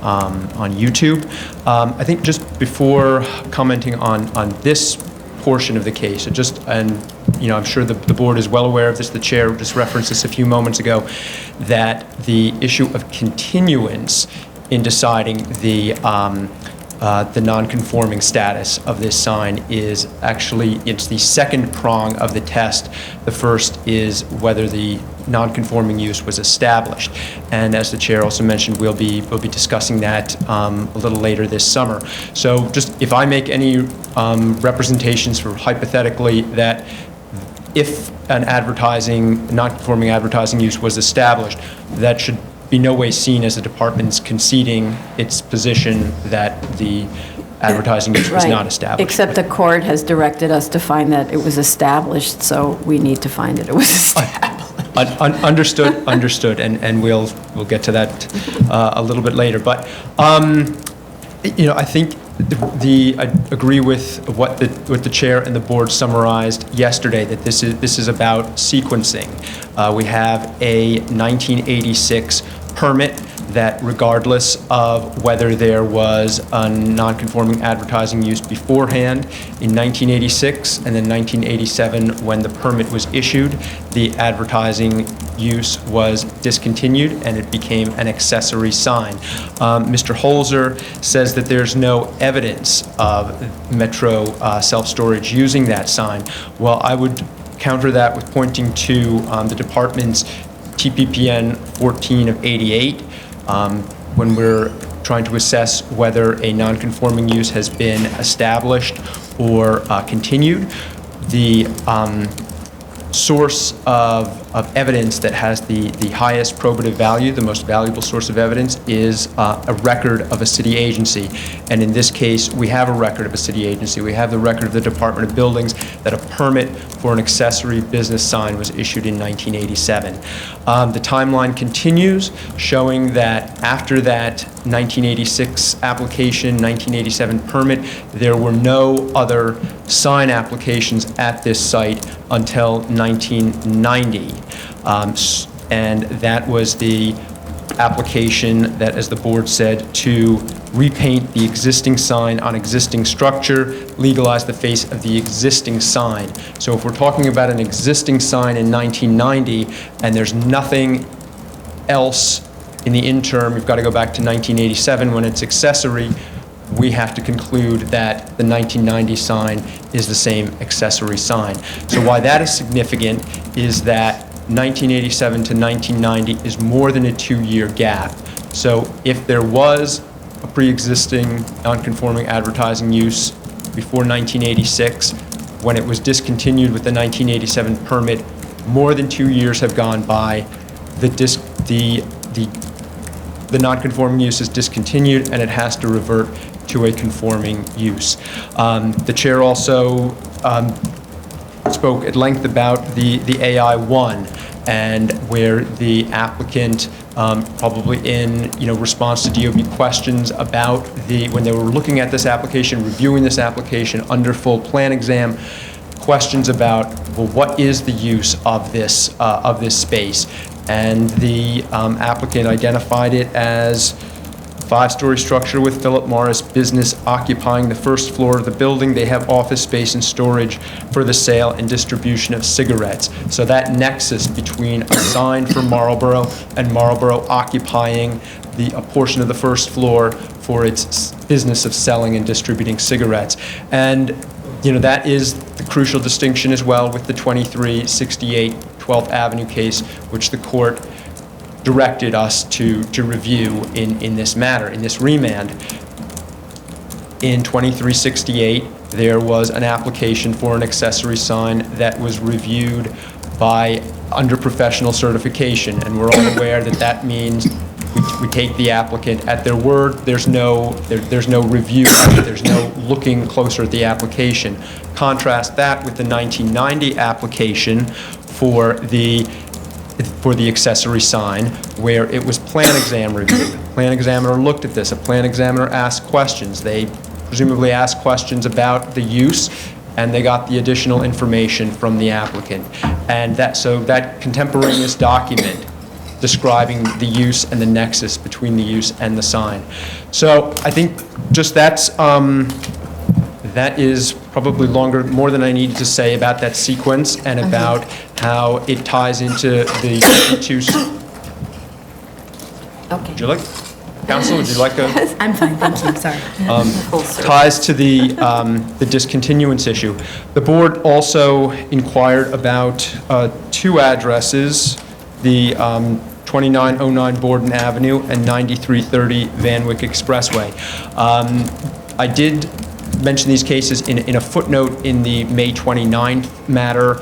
YouTube. I think just before commenting on this portion of the case, I'm sure the board is well aware of this. The chair just referenced this a few moments ago, that the issue of continuance in deciding the non-conforming status of this sign is actually, it's the second prong of the test. The first is whether the non-conforming use was established. And as the chair also mentioned, we'll be discussing that a little later this summer. So just if I make any representations for hypothetically that if an non-conforming advertising use was established, that should be no way seen as the department's conceding its position that the advertising use was not established. Except the court has directed us to find that it was established, so we need to find that it was established. Understood, and we'll get to that a little bit later. But I think I agree with what the chair and the board summarized yesterday, that this is about sequencing. We have a 1986 permit that, regardless of whether there was a non-conforming advertising use beforehand in 1986 and then 1987 when the permit was issued, the advertising use was discontinued and it became an accessory sign. Mr. Holzer says that there's no evidence of Metro self-storage using that sign. Well, I would counter that with pointing to the department's TPPN 14 of 88, when we're trying to assess whether a non-conforming use has been established or continued. The source of evidence that has the highest probative value, the most valuable source of evidence, is a record of a city agency. And in this case, we have a record of a city agency. We have the record of the Department of Buildings that a permit for an accessory business sign was issued in 1987. The timeline continues, showing that after that 1986 application, 1987 permit, there were no other sign applications at this site until 1990. And that was the application that, as the board said, to repaint the existing sign on existing structure, legalize the face of the existing sign. So if we're talking about an existing sign in 1990 and there's nothing else in the interim, we've got to go back to 1987 when it's accessory, we have to conclude that the 1990 sign is the same accessory sign. So why that is significant is that 1987 to 1990 is more than a 2-year gap. So if there was a pre-existing non-conforming advertising use before 1986, when it was discontinued with the 1987 permit, more than 2 years have gone by. The non-conforming use is discontinued and it has to revert to a conforming use. The chair also spoke at length about the AI1 and where the applicant, probably in response to DOB questions about when they were looking at this application, reviewing this application under full plan exam, questions about, well, what is the use of this space? And the applicant identified it as 5-story structure with Philip Morris business occupying the first floor of the building. They have office space and storage for the sale and distribution of cigarettes. So that nexus between a sign for Marlboro and Marlboro occupying a portion of the first floor for its business of selling and distributing cigarettes. And that is the crucial distinction as well with the 2368 12th Avenue case, which the court directed us to review in this matter, in this remand. In 2368, there was an application for an accessory sign that was reviewed under professional certification, and we're all aware that means we take the applicant at their word. There's no review, there's no looking closer at the application. Contrast that with the 1990 application for the accessory sign, where it was plan exam review. Plan examiner looked at this. A plan examiner asked questions. They presumably asked questions about the use, and they got the additional information from the applicant. And that contemporaneous document describing the use and the nexus between the use and the sign. So I think just that is probably more than I needed to say about that sequence and about how it ties into the two. Okay. Would you like, Counsel, would you like to? I'm fine, thank you, sorry. Ties to the discontinuance issue. The board also inquired about 2 addresses, the 2909 Borden Avenue and 9330 Van Wyck Expressway. I did mention these cases in a footnote in the May 29th matter,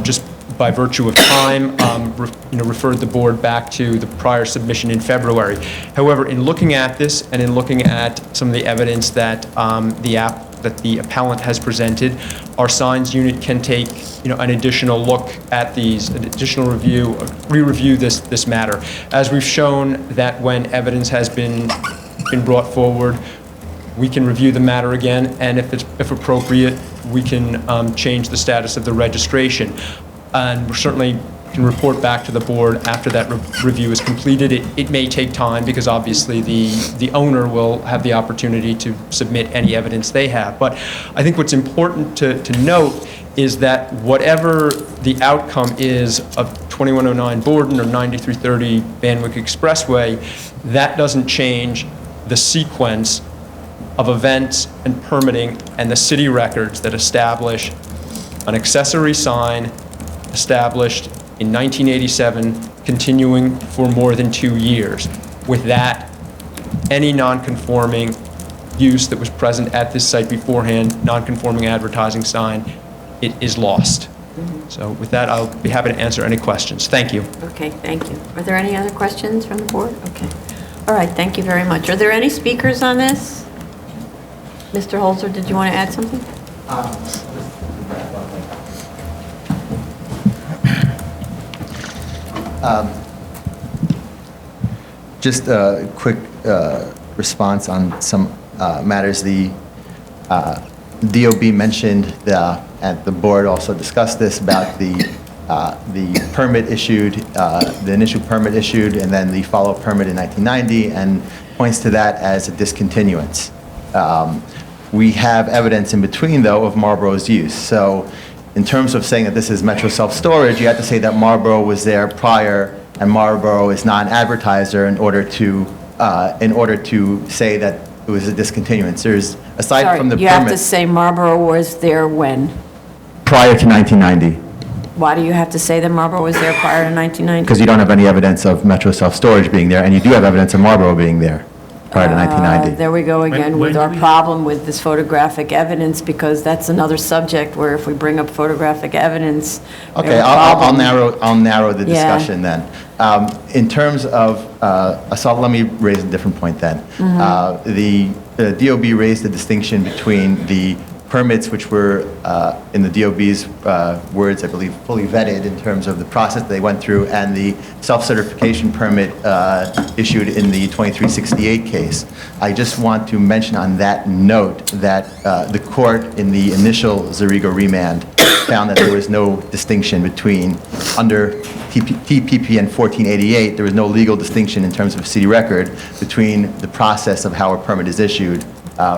just by virtue of time, referred the board back to the prior submission in February. However, in looking at this and in looking at some of the evidence that the appellant has presented, our signs unit can take an additional look at these, an additional review, re-review this matter. As we've shown that when evidence has been brought forward, we can review the matter again, and if appropriate, we can change the status of the registration. And we certainly can report back to the board after that review is completed. It may take time because obviously the owner will have the opportunity to submit any evidence they have. But I think what's important to note is that whatever the outcome is of 2109 Borden or 9330 Van Wyck Expressway, that doesn't change the sequence of events and permitting and the city records that establish an accessory sign established in 1987, continuing for more than 2 years. With that, any non-conforming use that was present at this site beforehand, non-conforming advertising sign, it is lost. So with that, I'll be happy to answer any questions. Thank you. Okay, thank you. Are there any other questions from the board? Okay. All right, thank you very much. Are there any speakers on this? Mr. Holzer, did you want to add something? Just a quick response on some matters. The DOB mentioned, and the board also discussed this, about the permit issued, the initial permit issued, and then the follow-up permit in 1990, and points to that as a discontinuance. We have evidence in between, though, of Marlboro's use. So in terms of saying that this is Metro Self-Storage, you have to say that Marlboro was there prior, and Marlboro is not an advertiser in order to say that it was a discontinuance. There's, aside from the Sorry, you have to permit, say Marlboro was there when? prior to 1990, Why do you have to say that Marlboro was there prior to 1990? because you don't have any evidence of Metro Self-Storage being there, and you do have evidence of Marlboro being there prior to 1990. There we go again When with do our we- problem with this photographic evidence, because that's another subject where if we bring up photographic evidence, we Okay, have a I'll problem. narrow the Yeah. discussion then. In terms of, so let me raise a different point then. Mm-hmm. The DOB raised the distinction between the permits, which were, in the DOB's words, I believe, fully vetted in terms of the process they went through, and the self-certification permit issued in the 2368 case. I just want to mention on that note that the court in the initial Zarigo remand found that there was no distinction between, under TPPN 1488, there was no legal distinction in terms of city record between the process of how a permit is issued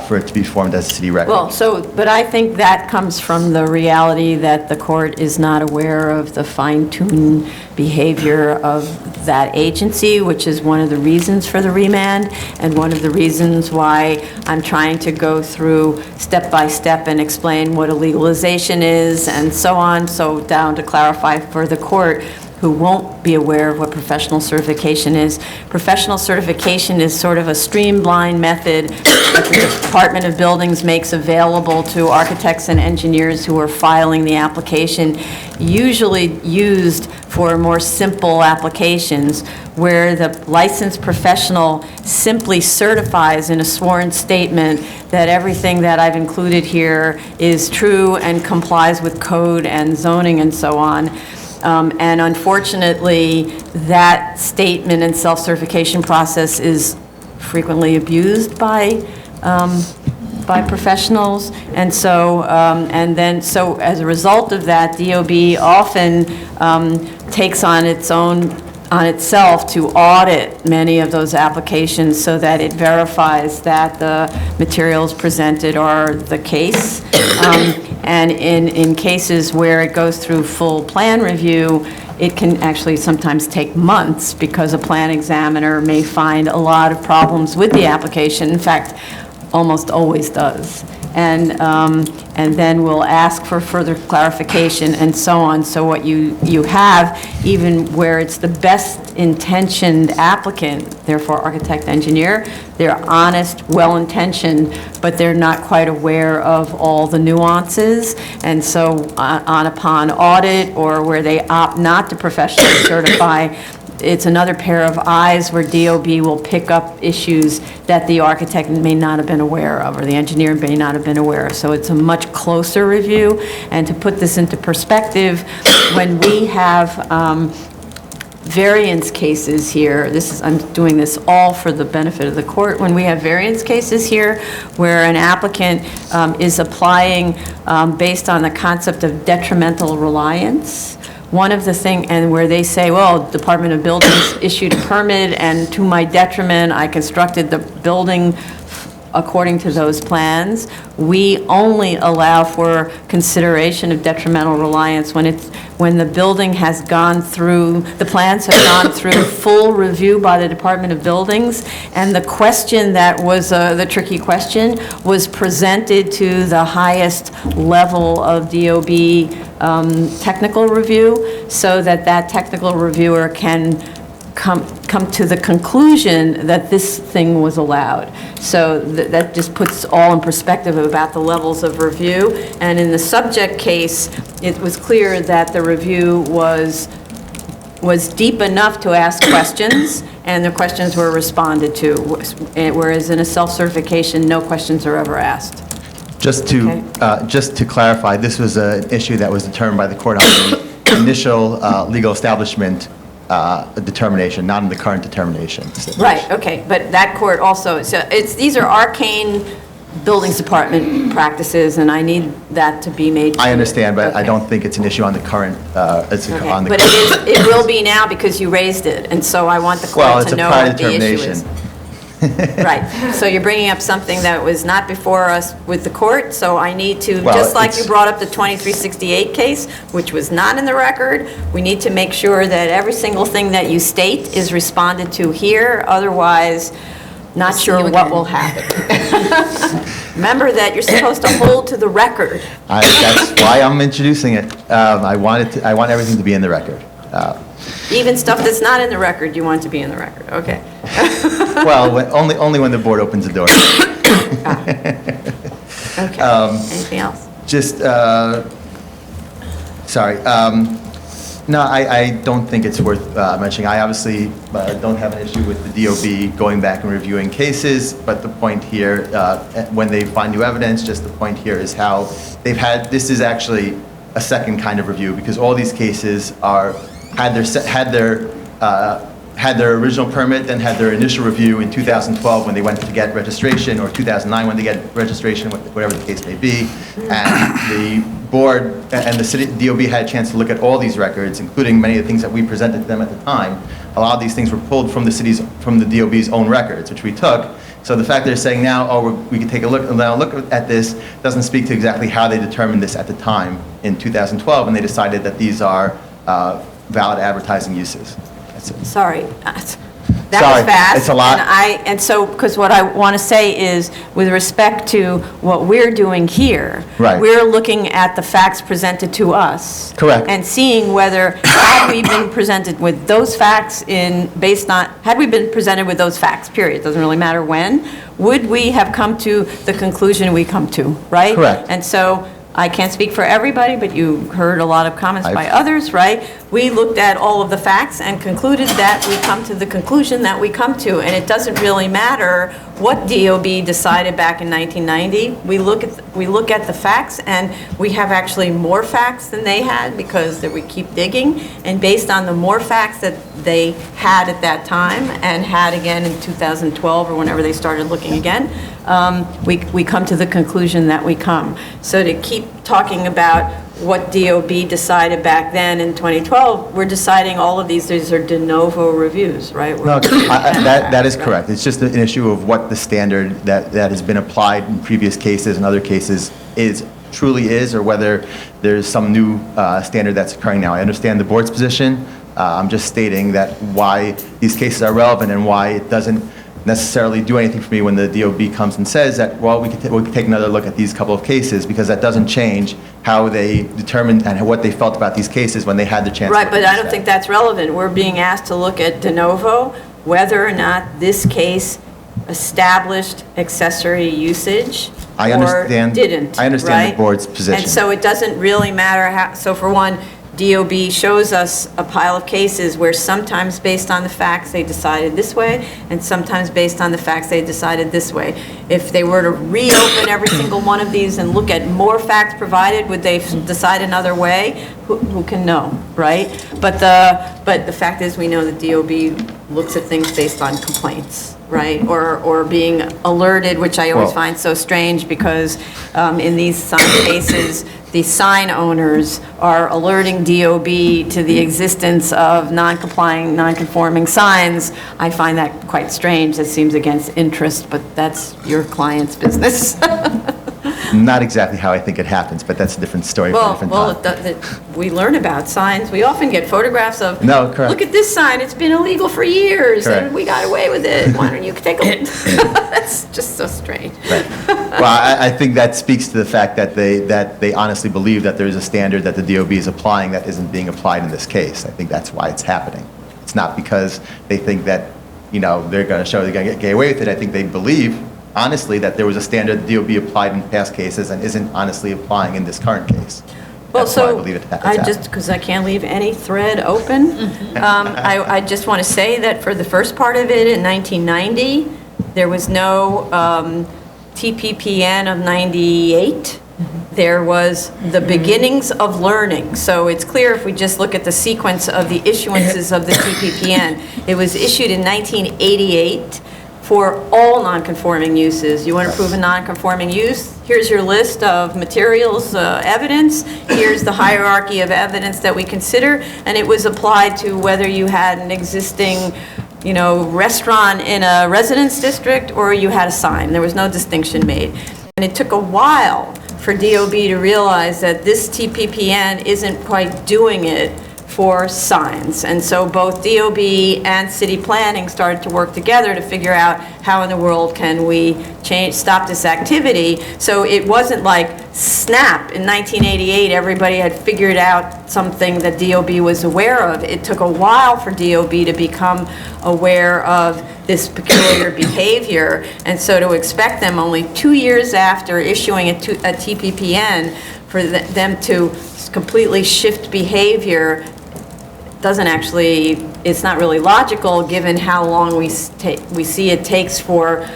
for it to be formed as a city record. Well, but I think that comes from the reality that the court is not aware of the fine-tuned behavior of that agency, which is one of the reasons for the remand, and one of the reasons why I'm trying to go through step by step and explain what a legalization is and so on, so down to clarify for the court who won't be aware of what professional certification is. Professional certification is sort of a streamlined method that the Department of Buildings makes available to architects and engineers who are filing the application, usually used for more simple applications, where the licensed professional simply certifies in a sworn statement that everything that I've included here is true and complies with code and zoning and so on. And unfortunately, that statement and self-certification process is frequently abused by professionals. And so, so as a result of that, DOB often takes on itself to audit many of those applications so that it verifies that the materials presented are the case. And in cases where it goes through full plan review, it can actually sometimes take months because a plan examiner may find a lot of problems with the application. In fact, almost always does. And then we'll ask for further clarification and so on. So what you have, even where it's the best intentioned applicant, therefore architect, engineer, they're honest, well-intentioned, but they're not quite aware of all the nuances. And so upon audit, or where they opt not to professionally certify, it's another pair of eyes where DOB will pick up issues that the architect may not have been aware of, or the engineer may not have been aware of. So it's a much closer review. And to put this into perspective, when we have variance cases here, I'm doing this all for the benefit of the court, when we have variance cases here where an applicant is applying based on the concept of detrimental reliance, one of the things, and where they say, well, Department of Buildings issued a permit, and to my detriment, I constructed the building according to those plans. We only allow for consideration of detrimental reliance when the building has gone through, the plans have gone through full review by the Department of Buildings, and the question that was the tricky question was presented to the highest level of DOB technical review, so that technical reviewer can come to the conclusion that this thing was allowed. So that just puts all in perspective about the levels of review. And in the subject case, it was clear that the review was deep enough to ask questions, and the questions were responded to, whereas in a self-certification, no questions are ever asked. Just to clarify, this was an issue that was determined by the court on the initial legal establishment determination, not in the current determination. Right, okay, but that court also, so these are arcane buildings department practices, and I need that to be made. I understand, but I Okay. don't think it's an issue on the current, Okay, on the. but it will be now because you raised it, and so I want the Well, court it's to a know prior what the issue is. determination. Right, so you're bringing up something that was not before us with the court, so I need to, Well, just like you it's- brought up the 2368 case, which was not in the record, we need to make sure that every single thing that you state is responded to here, otherwise, not sure what will happen. Remember that you're supposed to hold to the record. That's why I'm introducing it. I want everything to be in the record. Even stuff that's not in the record, you want to be in the record, okay. Well, only when the board opens the door. Okay, anything else? Just, sorry. No, I don't think it's worth mentioning. I obviously don't have an issue with the DOB going back and reviewing cases, but the point here, when they find new evidence, just the point here is how they've had, this is actually a second kind of review, because all these cases had their original permit, then had their initial review in 2012 when they went to get registration, or 2009 when they get registration, whatever the case may be. And the board and the city DOB had a chance to look at all these records, including many of the things that we presented to them at the time. A lot of these things were pulled from the DOB's own records, which we took. So the fact they're saying now, oh, we can take a look at this, doesn't speak to exactly how they determined this at the time in 2012, and they decided that these are valid advertising uses. That's it. Sorry. That Sorry, was fast. it's a lot. And so, because what I want to say is, with respect to what we're doing here, Right. we're looking at the facts presented to us. Correct. And seeing whether, had we been presented with those facts had we been presented with those facts, period, doesn't really matter when, would we have come to the conclusion we come to, right? Correct. And so, I can't speak for everybody, but you heard a lot of comments by others, right? We looked at all of the facts and concluded that we come to the conclusion that we come to, and it doesn't really matter what DOB decided back in 1990. We look at the facts, and we have actually more facts than they had because we keep digging, and based on the more facts that they had at that time and had again in 2012 or whenever they started looking again, we come to the conclusion that we come. So to keep talking about what DOB decided back then in 2012, we're deciding all of these are de novo reviews, right? No, that is correct. It's just an issue of what the standard that has been applied in previous cases and other cases truly is, or whether there's some new standard that's occurring now. I understand the board's position. I'm just stating that why these cases are relevant and why it doesn't necessarily do anything for me when the DOB comes and says that, well, we could take another look at these couple of cases, because that doesn't change how they determined and what they felt about these cases when they had the chance. Right, but I don't think that's relevant. We're being asked to look at de novo, whether or not this case established accessory usage I or understand- didn't, I understand the right? board's position. And so it doesn't really matter how, so for one, DOB shows us a pile of cases where sometimes based on the facts they decided this way, and sometimes based on the facts they decided this way. If they were to reopen every single one of these and look at more facts provided, would they decide another way? Who can know, right? But the fact is, we know that DOB looks at things based on complaints, right? Or being alerted, which I always Well- find so strange, because in these sign cases, the sign owners are alerting DOB to the existence of non-complying, non-conforming signs. I find that quite strange. It seems against interest, but that's your client's business. Not exactly how I think it happens, but that's a different story for a different time. We learn about signs. We often get photographs of, No, correct. look at this sign, it's been illegal for years, Correct. and we got away with it. Why don't you take a look? That's just so strange. Right. Well, I think that speaks to the fact that they honestly believe that there is a standard that the DOB is applying that isn't being applied in this case. I think that's why it's happening. It's not because they think that, you know, they're going to show they're going to get away with it. I think they believe, honestly, that there was a standard the DOB applied in past cases and isn't honestly applying in this current case. Well, That's why I so, believe it's I just, because I can't leave any thread open, I just want to say that for the first part of it in 1990, there was no TPPN of 98. There was the beginnings of learning. So it's clear if we just look at the sequence of the issuances of the TPPN. It was issued in 1988 for all non-conforming uses. You want to prove a non-conforming use? Here's your list of materials, evidence. Here's the hierarchy of evidence that we consider. And it was applied to whether you had an existing, you know, restaurant in a residence district or you had a sign. There was no distinction made. And it took a while for DOB to realize that this TPPN isn't quite doing it for signs. And so both DOB and city planning started to work together to figure out how in the world can we stop this activity. So it wasn't like snap, in 1988 everybody had figured out something that DOB was aware of. It took a while for DOB to become aware of this peculiar behavior, and so to expect them only 2 years after issuing a TPPN for them to completely shift behavior doesn't actually, it's not really logical given how long we see it takes for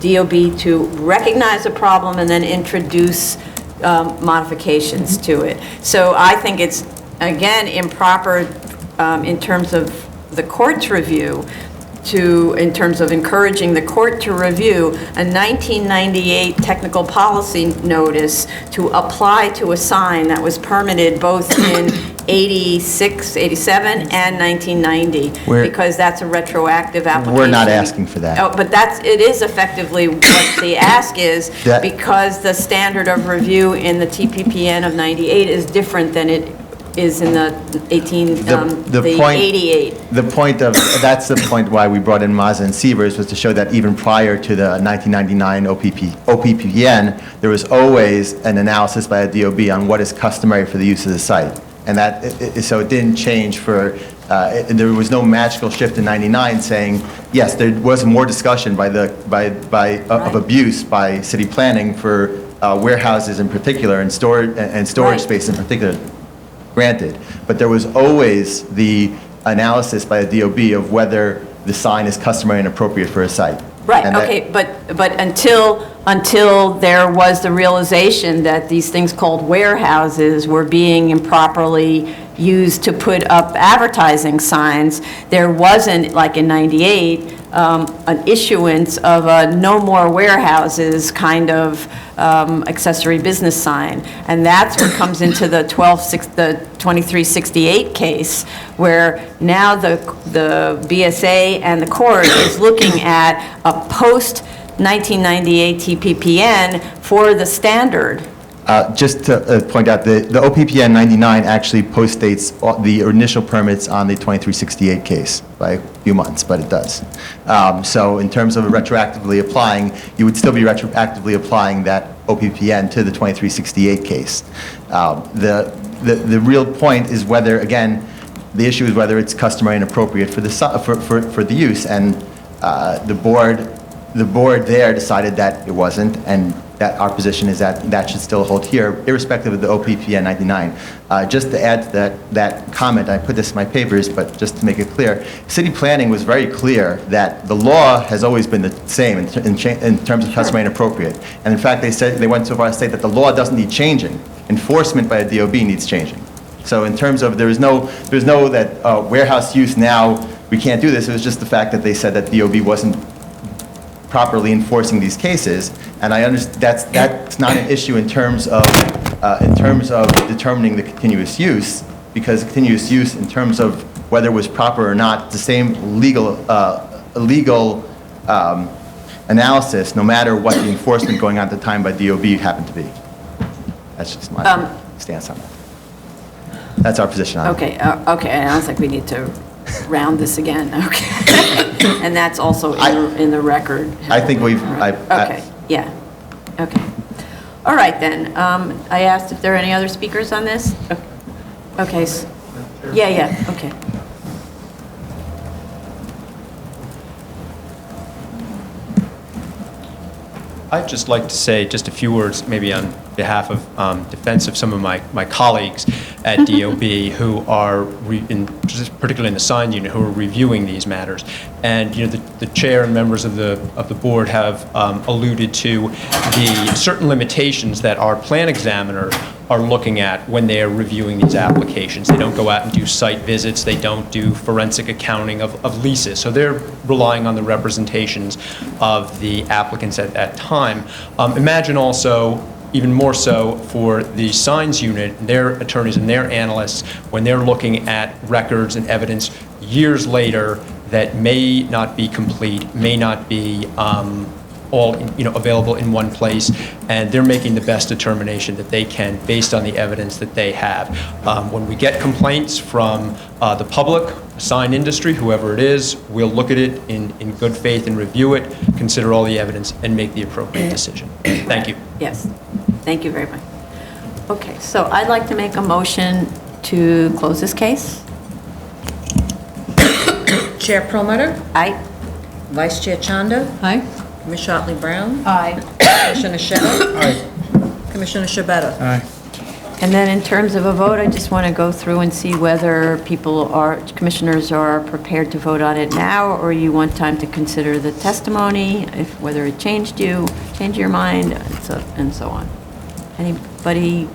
DOB to recognize a problem and then introduce modifications to it. So I think it's, again, improper in terms of the court's review in terms of encouraging the court to review a 1998 technical policy notice to apply to a sign that was permitted both in 86, 87, and 1990, because that's a retroactive application. We're not asking for that. Oh, but it is effectively what the ask is, because the standard of review in the TPPN of 98 is different than it is in the 88. That's the point why we brought in Mazza and Sievers, was to show that even prior to the 1999 OPPN, there was always an analysis by a DOB on what is customary for the use of the site. And so it didn't change there was no magical shift in 99 saying, yes, there was more discussion of abuse by city planning for warehouses in particular and storage space in particular. Granted, but there was always the analysis by the DOB of whether the sign is customary and appropriate for a site. Right, okay, but until there was the realization that these things called warehouses were being improperly used to put up advertising signs, there wasn't, like in 98, an issuance of a no more warehouses kind of accessory business sign. And that's what comes into the 2368 case, where now the BSA and the court is looking at a post-1998 TPPN for the standard. Just to point out, the OPPN 99 actually postdates the initial permits on the 2368 case by a few months, but it does. So in terms of retroactively applying, you would still be retroactively applying that OPPN to the 2368 case. The real point is whether, again, the issue is whether it's customary and appropriate for the use, and the board there decided that it wasn't, and that our position is that that should still hold here, irrespective of the OPPN 99. Just to add to that comment, I put this in my papers, but just to make it clear, city planning was very clear that the law has always been the same in terms of customary and appropriate. And in fact, they went so far as to state that the law doesn't need changing. Enforcement by a DOB needs changing. So in terms of there's no that warehouse use now, we can't do this. It was just the fact that they said that DOB wasn't properly enforcing these cases, and I understand that's not an issue in terms of determining the continuous use, because continuous use in terms of whether it was proper or not, the same legal analysis, no matter what the enforcement going on at the time by DOB happened to be. That's just my stance on that. That's our position on it. Okay, and I was like, we need to round this again, okay. And that's also in the record. I think we've, Okay, yeah, okay. All right, then, I asked if there are any other speakers on this? Okay, yeah, okay. I'd just like to say just a few words, maybe on behalf of defense of some of my colleagues at DOB who are, particularly in the sign unit, who are reviewing these matters. And the chair and members of the board have alluded to the certain limitations that our plan examiner are looking at when they are reviewing these applications. They don't go out and do site visits. They don't do forensic accounting of leases. So they're relying on the representations of the applicants at that time. Imagine also, even more so for the signs unit, their attorneys and their analysts, when they're looking at records and evidence years later that may not be complete, may not be all available in one place, and they're making the best determination that they can based on the evidence that they have. When we get complaints from the public, sign industry, whoever it is, we'll look at it in good faith and review it, consider all the evidence, and make the appropriate decision. Thank you. Yes, thank you very much. Okay, so I'd like to make a motion to close this case. Chair Promoter, Aye. Vice Chair Chanda, Aye? Commissioner Otley Brown, Aye. Commissioner Sheta, Commissioner Shabeta. Aye. And then in terms of a vote, I just want to go through and see whether commissioners are prepared to vote on it now, or you want time to consider the testimony, whether it changed your mind, and so on. Anybody?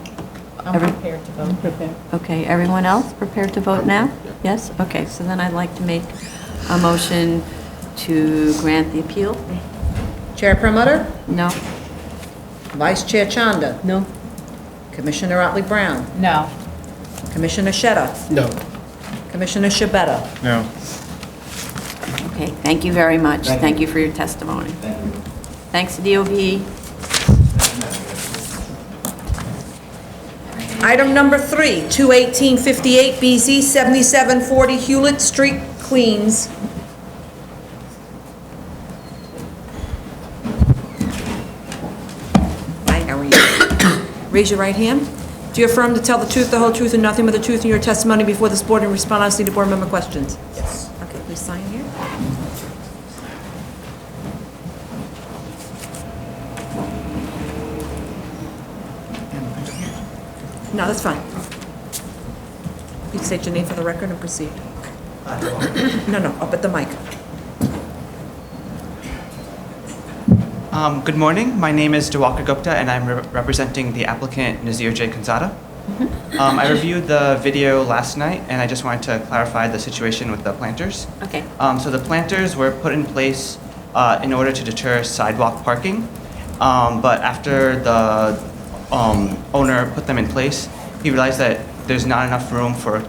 I'm prepared to vote. Prepared. Okay, everyone else prepared to vote now? Yes? Okay, so then I'd like to make a motion to grant the appeal. Chair Promoter, No? Vice Chair Chanda, No? Commissioner Otley Brown, No. Commissioner Sheta, No. Commissioner Shabeta. No. Okay, thank you very much. Thank you for your testimony. Thanks to DOB. Item number 3, 21858 BZ 7740 Hewlett Street, Queens. Hi, how are you? Raise your right hand. Do you affirm to tell the truth, the whole truth, and nothing but the truth in your testimony before this board and respond honestly to board member questions? Yes. Okay, please sign here. No, that's fine. Please state your name for the record and proceed. No, up at the mic. Good morning. My name is Diwakar Gupta, and I'm representing the applicant Nazir J. Kanzada. I reviewed the video last night, and I just wanted to clarify the situation with the planters. Okay. So the planters were put in place in order to deter sidewalk parking, but after the owner put them in place, he realized that there's not enough room for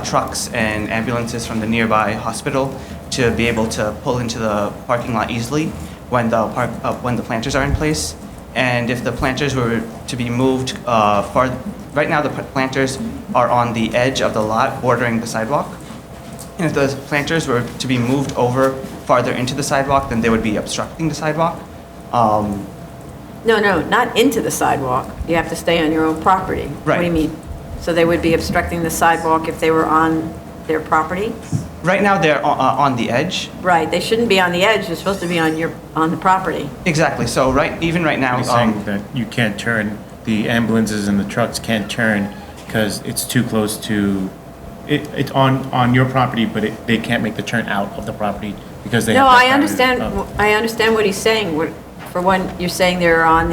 trucks and ambulances from the nearby hospital to be able to pull into the parking lot easily when the planters are in place. And if the planters were to be moved right now the planters are on the edge of the lot bordering the sidewalk. And if the planters were to be moved over farther into the sidewalk, then they would be obstructing the sidewalk. No, not into the sidewalk. You have to stay on your own property. What do you Right. mean? So they would be obstructing the sidewalk if they were on their property? Right now, they're on the edge. Right, they shouldn't be on the edge, they're supposed to be on the property. Exactly. So even right now, He's saying that you can't turn, the ambulances and the trucks can't turn because it's too close to, it's on your property, but they can't make the turn out of the property because they have No, that I understand, barrier. I understand what he's saying. For one, you're saying they're on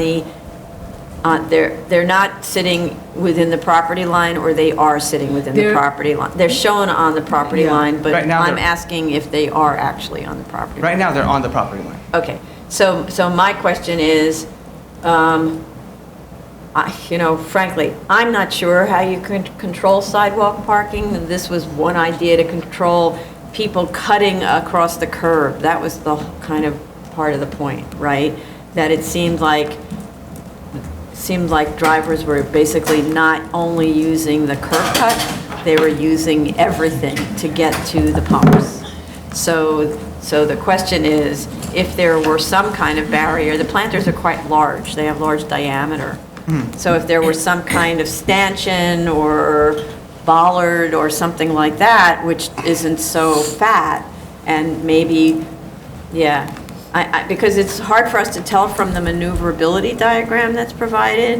they're not sitting within the property line, or they are sitting within the They're- property line? They're shown on the property Yeah. line, but Right now I'm they're- asking if they are actually on the property. right now they're on the property line. Okay, so my question is, frankly, I'm not sure how you can control sidewalk parking. This was one idea, to control people cutting across the curb. That was the kind of part of the point, right? That it seemed like drivers were basically not only using the curb cut, they were using everything to get to the pumps. So the question is, if there were some kind of barrier, the planters are quite large, they have large diameter. So if there were some kind of stanchion or bollard or something like that, which isn't so fat, and maybe, because it's hard for us to tell from the maneuverability diagram that's provided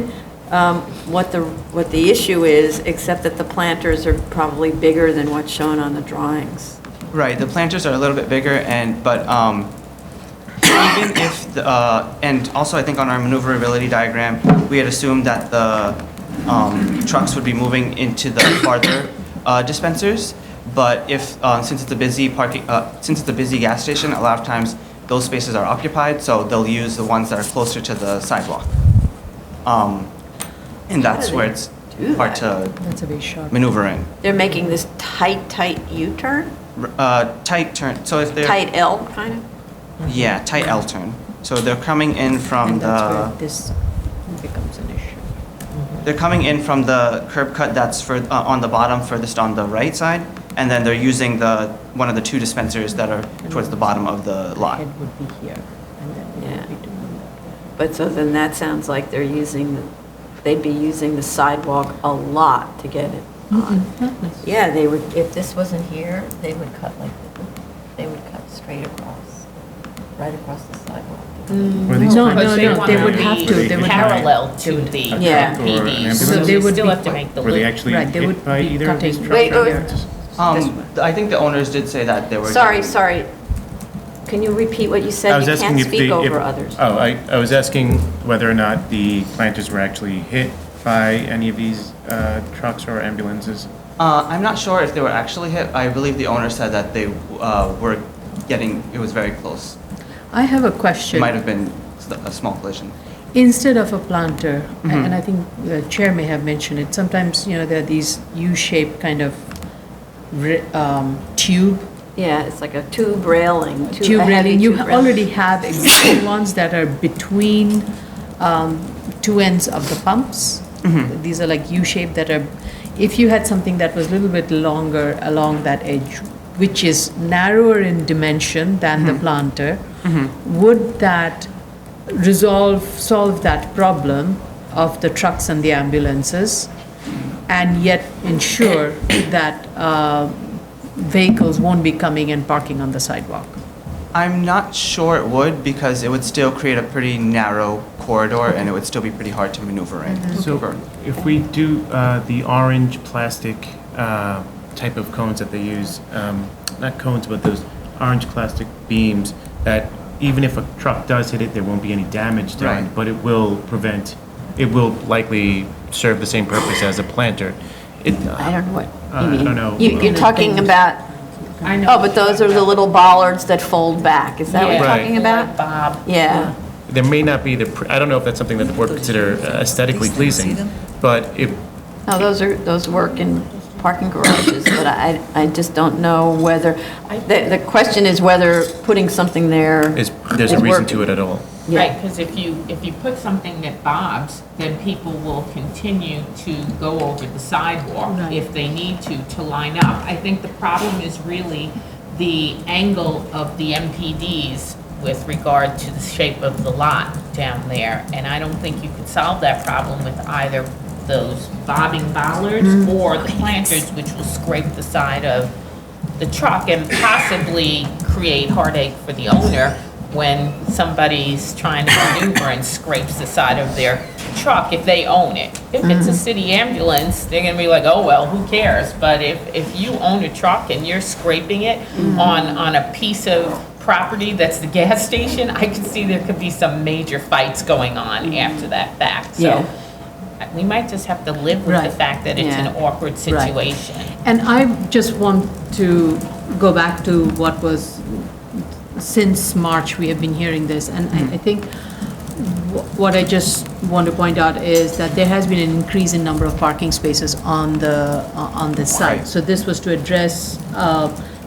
what the issue is, except that the planters are probably bigger than what's shown on the drawings. Right, the planters are a little bit bigger, but even if and also I think on our maneuverability diagram, we had assumed that the trucks would be moving into the farther dispensers. But if since it's a busy gas station, a lot of times those spaces are occupied, so they'll use the ones that are closer to the sidewalk. And that's where it's hard to maneuver in. They're making this tight U-turn? Tight turn, so if they're... Tight L, kind of? Yeah, tight L turn. So they're coming in from This becomes an issue. They're coming in from the curb cut that's on the bottom, furthest on the right side, and then they're using one of the two dispensers that are towards the bottom of the lot. Head would be here, and then we would be doing that. But so then that sounds like they'd be using the sidewalk a lot to get it on. Yeah, they would, if this wasn't here, they would cut they would cut straight across, right across the sidewalk. No, they would have to, they would have to. Parallel to the Yeah. MPDs, So so they they would still be- have to make the Were they loop. actually Right, they hit would by be either of these cutting- trucks? Wait, I think the owners did say that they were... Sorry. Can you repeat what you I said? was You asking can't if speak the... over others. Oh, I was asking whether or not the planters were actually hit by any of these trucks or ambulances. I'm not sure if they were actually hit. I believe the owner said that they were getting... It was very close. I have a It question. might have been a small collision. Instead of a planter, and I think the chair may have mentioned it, sometimes, there are these U-shaped kind of tube Yeah, it's like a tube railing. tube a heavy railing. You tube railing. already have existing ones that are between two ends of the pumps. These are like U-shaped that are, if you had something that was a little bit longer along that edge, which is narrower in dimension than the planter, would that solve that problem of the trucks and the ambulances, and yet ensure that vehicles won't be coming and parking on the sidewalk? I'm not sure it would, because it would still create a pretty narrow corridor, and it would still be pretty hard to maneuver in. So if we do the orange plastic type of cones that they use, not cones, but those orange plastic beams, that even if a truck does hit it, there won't be any damage done, Right. but it will likely serve the same purpose as a planter. I don't know what I you mean. don't know. You're talking about, I know. oh, but those are the little bollards that fold back. Is that what you're Right. talking about? Bob. Yeah. There may not be I don't know if that's something that the board would consider aesthetically pleasing, but if, No, those work in parking garages, but I just don't know whether, the question is whether putting something there there's a is reason to working. it at all. Yeah. Right, because if you put something that bobs, then people will continue to go over the sidewalk if they need to line up. I think the problem is really the angle of the MPDs with regard to the shape of the lot down there. And I don't think you could solve that problem with either those bobbing bollards or the planters, which will scrape the side of the truck and possibly create heartache for the owner when somebody's trying to maneuver and scrapes the side of their truck if they own it. If it's a city ambulance, they're gonna be like, oh, well, who cares? But if you own a truck and you're scraping it on a piece of property that's the gas station, I could see there could be some major fights going on after that fact. So we might just have to live with the fact that it's an awkward situation. And I just want to go back to what was, since March, we have been hearing this, and I think what I just want to point out is that there has been an increase in number of parking spaces on the site. Right. So this was to address,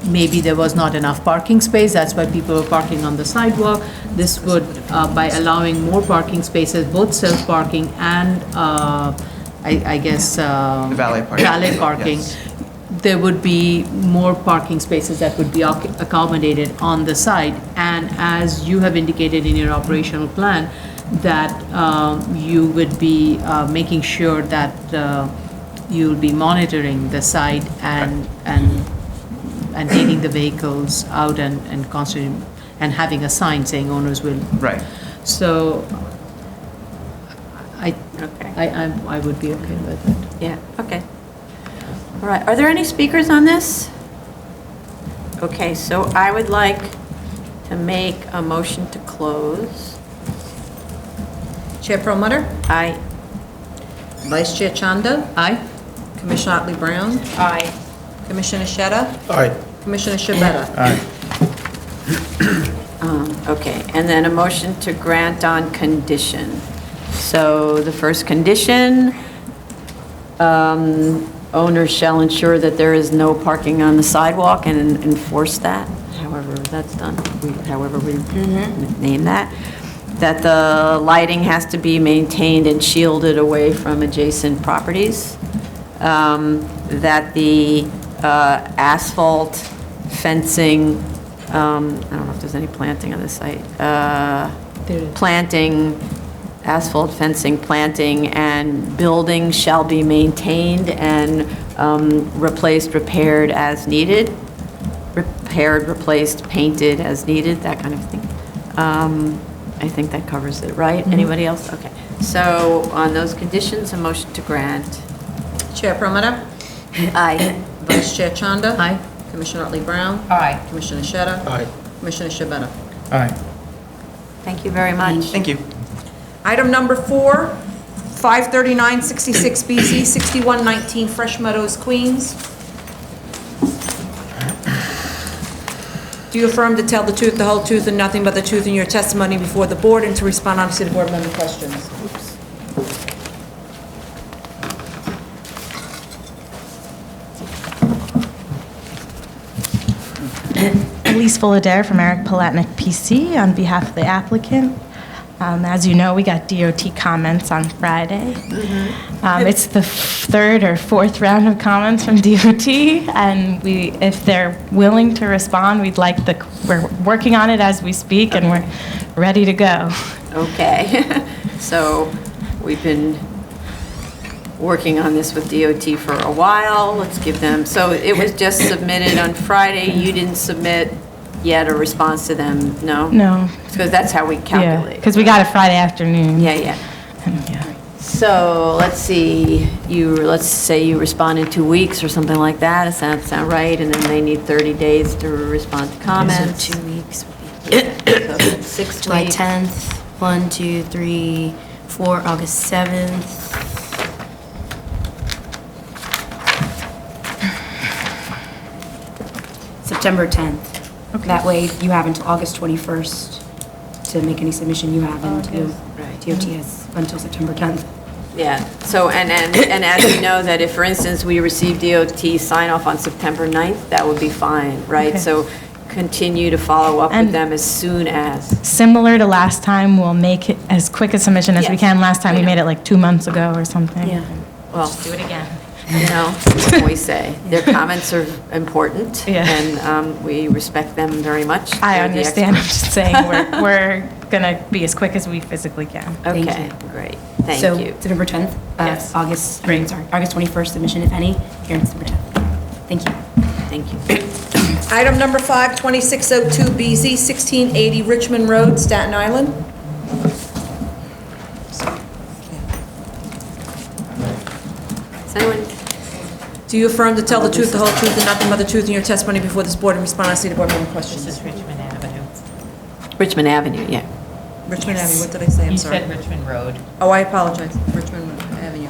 maybe there was not enough parking space, that's why people were parking on the sidewalk. This would, by allowing more parking spaces, both self-parking and, I guess, Valet parking. valet parking, Yes. there would be more parking spaces that would be accommodated on the site. And as you have indicated in your operational plan, that you would be making sure that you'll be monitoring the site and taking the vehicles out and constantly and having a sign saying owners will. Right. So Okay. I would be okay with it. Yeah, okay. All right, are there any speakers on this? Okay, so I would like to make a motion to close. Chair Perlmutter? Aye. Vice Chair Chanda? Aye? Commissioner Otley Brown? Aye. Commissioner Shetta? Aye. Commissioner Shabeta? Okay, and then a motion to grant on condition. So the first condition, owners shall ensure that there is no parking on the sidewalk and enforce that, however that's done, however we name that. That the lighting has to be maintained and shielded away from adjacent properties. That the asphalt fencing, I don't know if there's any planting on this site. There is. Planting, asphalt fencing, planting, and buildings shall be maintained and replaced, repaired as needed. Repaired, replaced, painted as needed, that kind of thing. I think that covers it, right? Anybody else? Okay. So on those conditions, a motion to grant. Chair Perlmutter? Aye. Vice Chair Chanda? Aye? Commissioner Otley Brown? Aye. Commissioner Shetta? Aye. Commissioner Shabeta? Aye. Thank you very much. Thank you. Item number 4, 53966 BZ, 6119 Fresh Meadows, Queens. Do you affirm to tell the truth, the whole truth, and nothing but the truth in your testimony before the board and to respond honestly to board member questions? Oops. Elise Fullader from Eric Palatnik PC on behalf of the applicant. As you know, we got DOT comments on Friday. It's the third or fourth round of comments from DOT, and if they're willing to respond, we're working on it as we speak, and we're ready to go. Okay. So we've been working on this with DOT for a while. Let's give them, so it was just submitted on Friday. You didn't submit yet a response to them, no? No. Because that's how we Yeah, calculate. because we got it Friday afternoon. Yeah. And, yeah. So let's see, let's say you respond in 2 weeks or something like that. Does that sound right? And then they need 30 days to respond to comments. So 2 weeks would So that's 6 July weeks. 10th, 1, 2, 3, 4, August 7th. September 10th. Okay. That way you have until August 21st to make any submission you have until Right. DOT has until September 10th. Yeah, so, and as you know, that if, for instance, we receive DOT sign-off on September 9th, that would be fine, right? Okay. So continue to follow up with And- them as soon as. Similar to last time, we'll make it as quick a submission as we Yes, can. Last time, I we know. made it like 2 months ago or something. Yeah. Well, Do it again. you know, what we say, their comments are important, Yeah. and we respect them very much. I They're the understand. I'm experts. just saying we're going to be as quick as we physically can. Thank Okay, you. great, thank So you. September 10th, Yes. August 21st submission, if any, here on September 10th. Thank you. Thank you. Item number 5, 2602 BZ, 1680 Richmond Road, Staten Island. Is anyone, Do you affirm to tell the truth, the whole truth, and nothing but the truth in your testimony before this board and respond honestly to board member questions? This is Richmond Avenue. Richmond Avenue, yeah. Richmond Avenue, what did I say? I'm You sorry. said Richmond Road. Oh, I apologize. Richmond Avenue.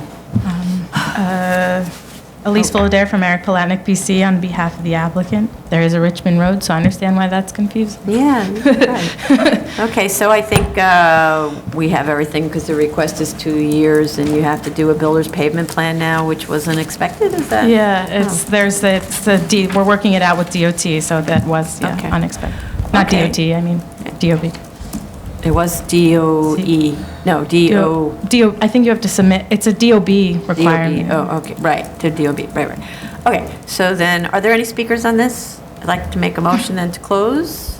Elise Fullader from Eric Palatnik PC on behalf of the applicant. There is a Richmond Road, so I understand why that's confusing. Yeah, right. Okay, so I think we have everything, because the request is 2 years, and you have to do a builder's pavement plan now, which wasn't expected, is that? Yeah, we're working it out with DOT, so that was, Okay. unexpected. Not Okay. DOT, I mean, DOB. It was DOE, no, DO. I think you have to submit, it's a DOB requirement. DOB, oh, okay, right, to DOB, right. Okay, so then, are there any speakers on this? I'd like to make a motion then to close.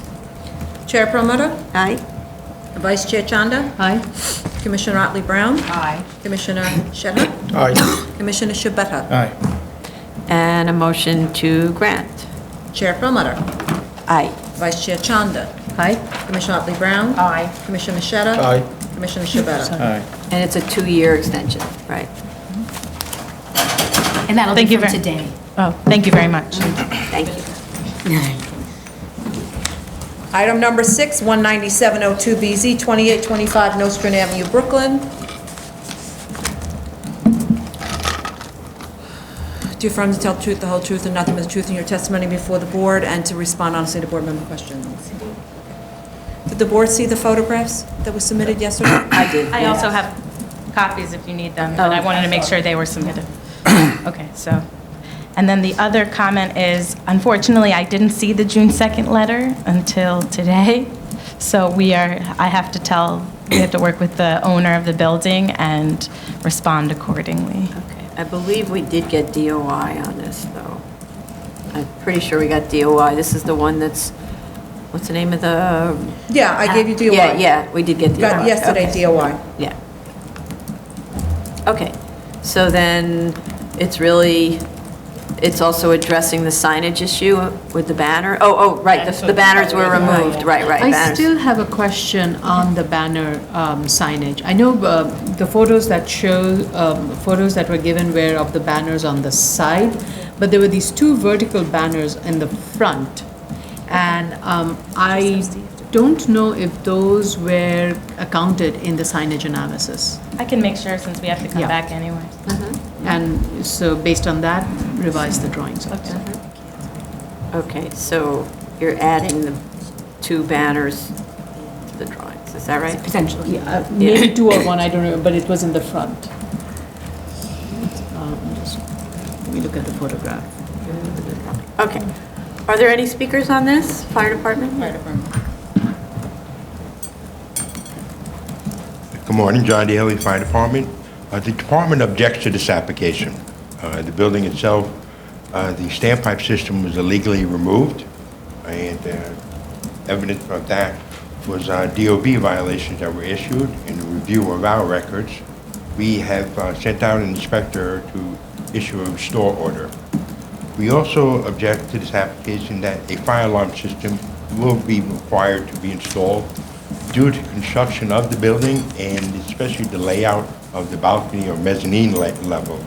Chair Perlmutter? Aye? Vice Chair Chanda? Aye? Commissioner Otley Brown? Aye. Commissioner Shetta? Aye. Commissioner Shabeta? Aye. And a motion to grant. Chair Perlmutter? Aye. Vice Chair Chanda? Aye. Commissioner Otley Brown? Aye. Commissioner Machetta? Aye. Commissioner Shabeta? And it's a 2-year extension, right? And that'll Thank be you from very- today. Oh, thank you very much. Thank you. Item number 6, 19702BZ, 2825 Nostrand Avenue, Brooklyn. Do you affirm to tell the truth, the whole truth, and nothing but the truth in your testimony before the board, and to respond honestly to board member questions? Did the board see the photographs that were submitted yesterday? I did. I also have copies if you need them, but I wanted to make sure they were submitted. Okay, so, and then the other comment is, unfortunately, I didn't see the June 2nd letter until today, so we have to work with the owner of the building and respond accordingly. Okay, I believe we did get DOI on this, though. I'm pretty sure we got DOI. This is the one that's, what's the name of the? Yeah, I gave you DOI. Yeah, we did get DOI. Got yesterday Okay. DOI. Yeah. Okay, so then it's also addressing the signage issue with the banner? Right, the banners were removed, right, I banners. still have a question on the banner signage. I know the photos that photos that were given were of the banners on the side, but there were these 2 vertical banners in the front. And I don't know if those were accounted in the signage analysis. I can make sure since we have to come Yeah. back anyway. And so based on that, revise the drawings also. Okay, so you're adding the 2 banners to the drawings, is that right? Potentially. Yeah, maybe 2 or 1, I don't know, but it was in the front. Let me look at the photograph. Okay. Are there any speakers on this? Fire department? Good morning, John Daly, Fire Department. The department objects to this application. The building itself, the standpipe system was illegally removed, and evidence of that was DOB violations that were issued in the review of our records. We have sent out an inspector to issue a restore order. We also object to this application that a fire alarm system will be required to be installed due to construction of the building and especially the layout of the balcony or mezzanine level.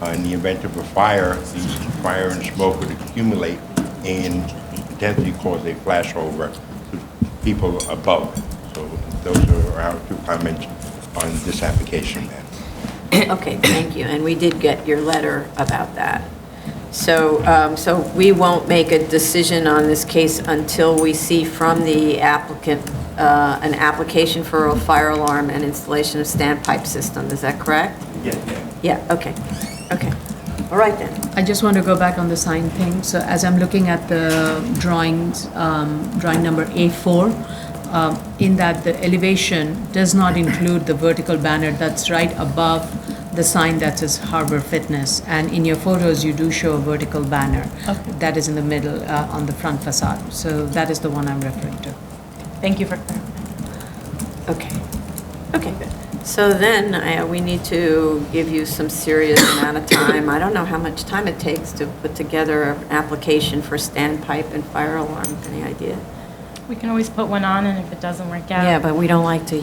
In the event of a fire, the fire and smoke would accumulate and potentially cause a flashover to people above. So those are our 2 comments on this application. Okay, thank you, and we did get your letter about that. So we won't make a decision on this case until we see from the applicant an application for a fire alarm and installation of standpipe system, is that correct? Yeah, okay, all right then. I just want to go back on the sign thing. So as I'm looking at the drawings, drawing number A4, in that the elevation does not include the vertical banner that's right above the sign that says Harbor Fitness. And in your photos, you do show a vertical banner that is in the middle on the front facade. So that is the one I'm referring to. Thank you for clarifying. Okay. So then we need to give you some serious amount of time. I don't know how much time it takes to put together an application for standpipe and fire alarm. Any idea? We can always put one on, and if it doesn't work out. Yeah, but we don't like to I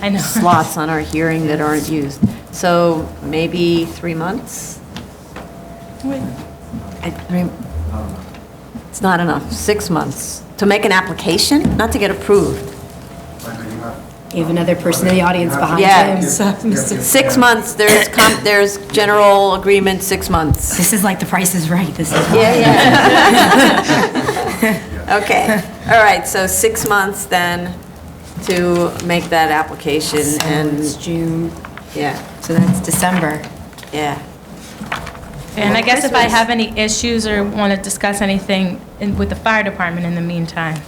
know. have slots on our hearing that aren't used. So maybe 3 months? It's not enough, 6 months. To make an application, not to get approved. You have another person in the audience behind Yeah, him. 6 months, there's general agreement, 6 months. This is like The Price is Right. This is. Okay, all right, so 6 months then to make that application and, It's June, yeah, so that's December. yeah. And I guess if I have any issues or want to discuss anything with the fire department in the meantime,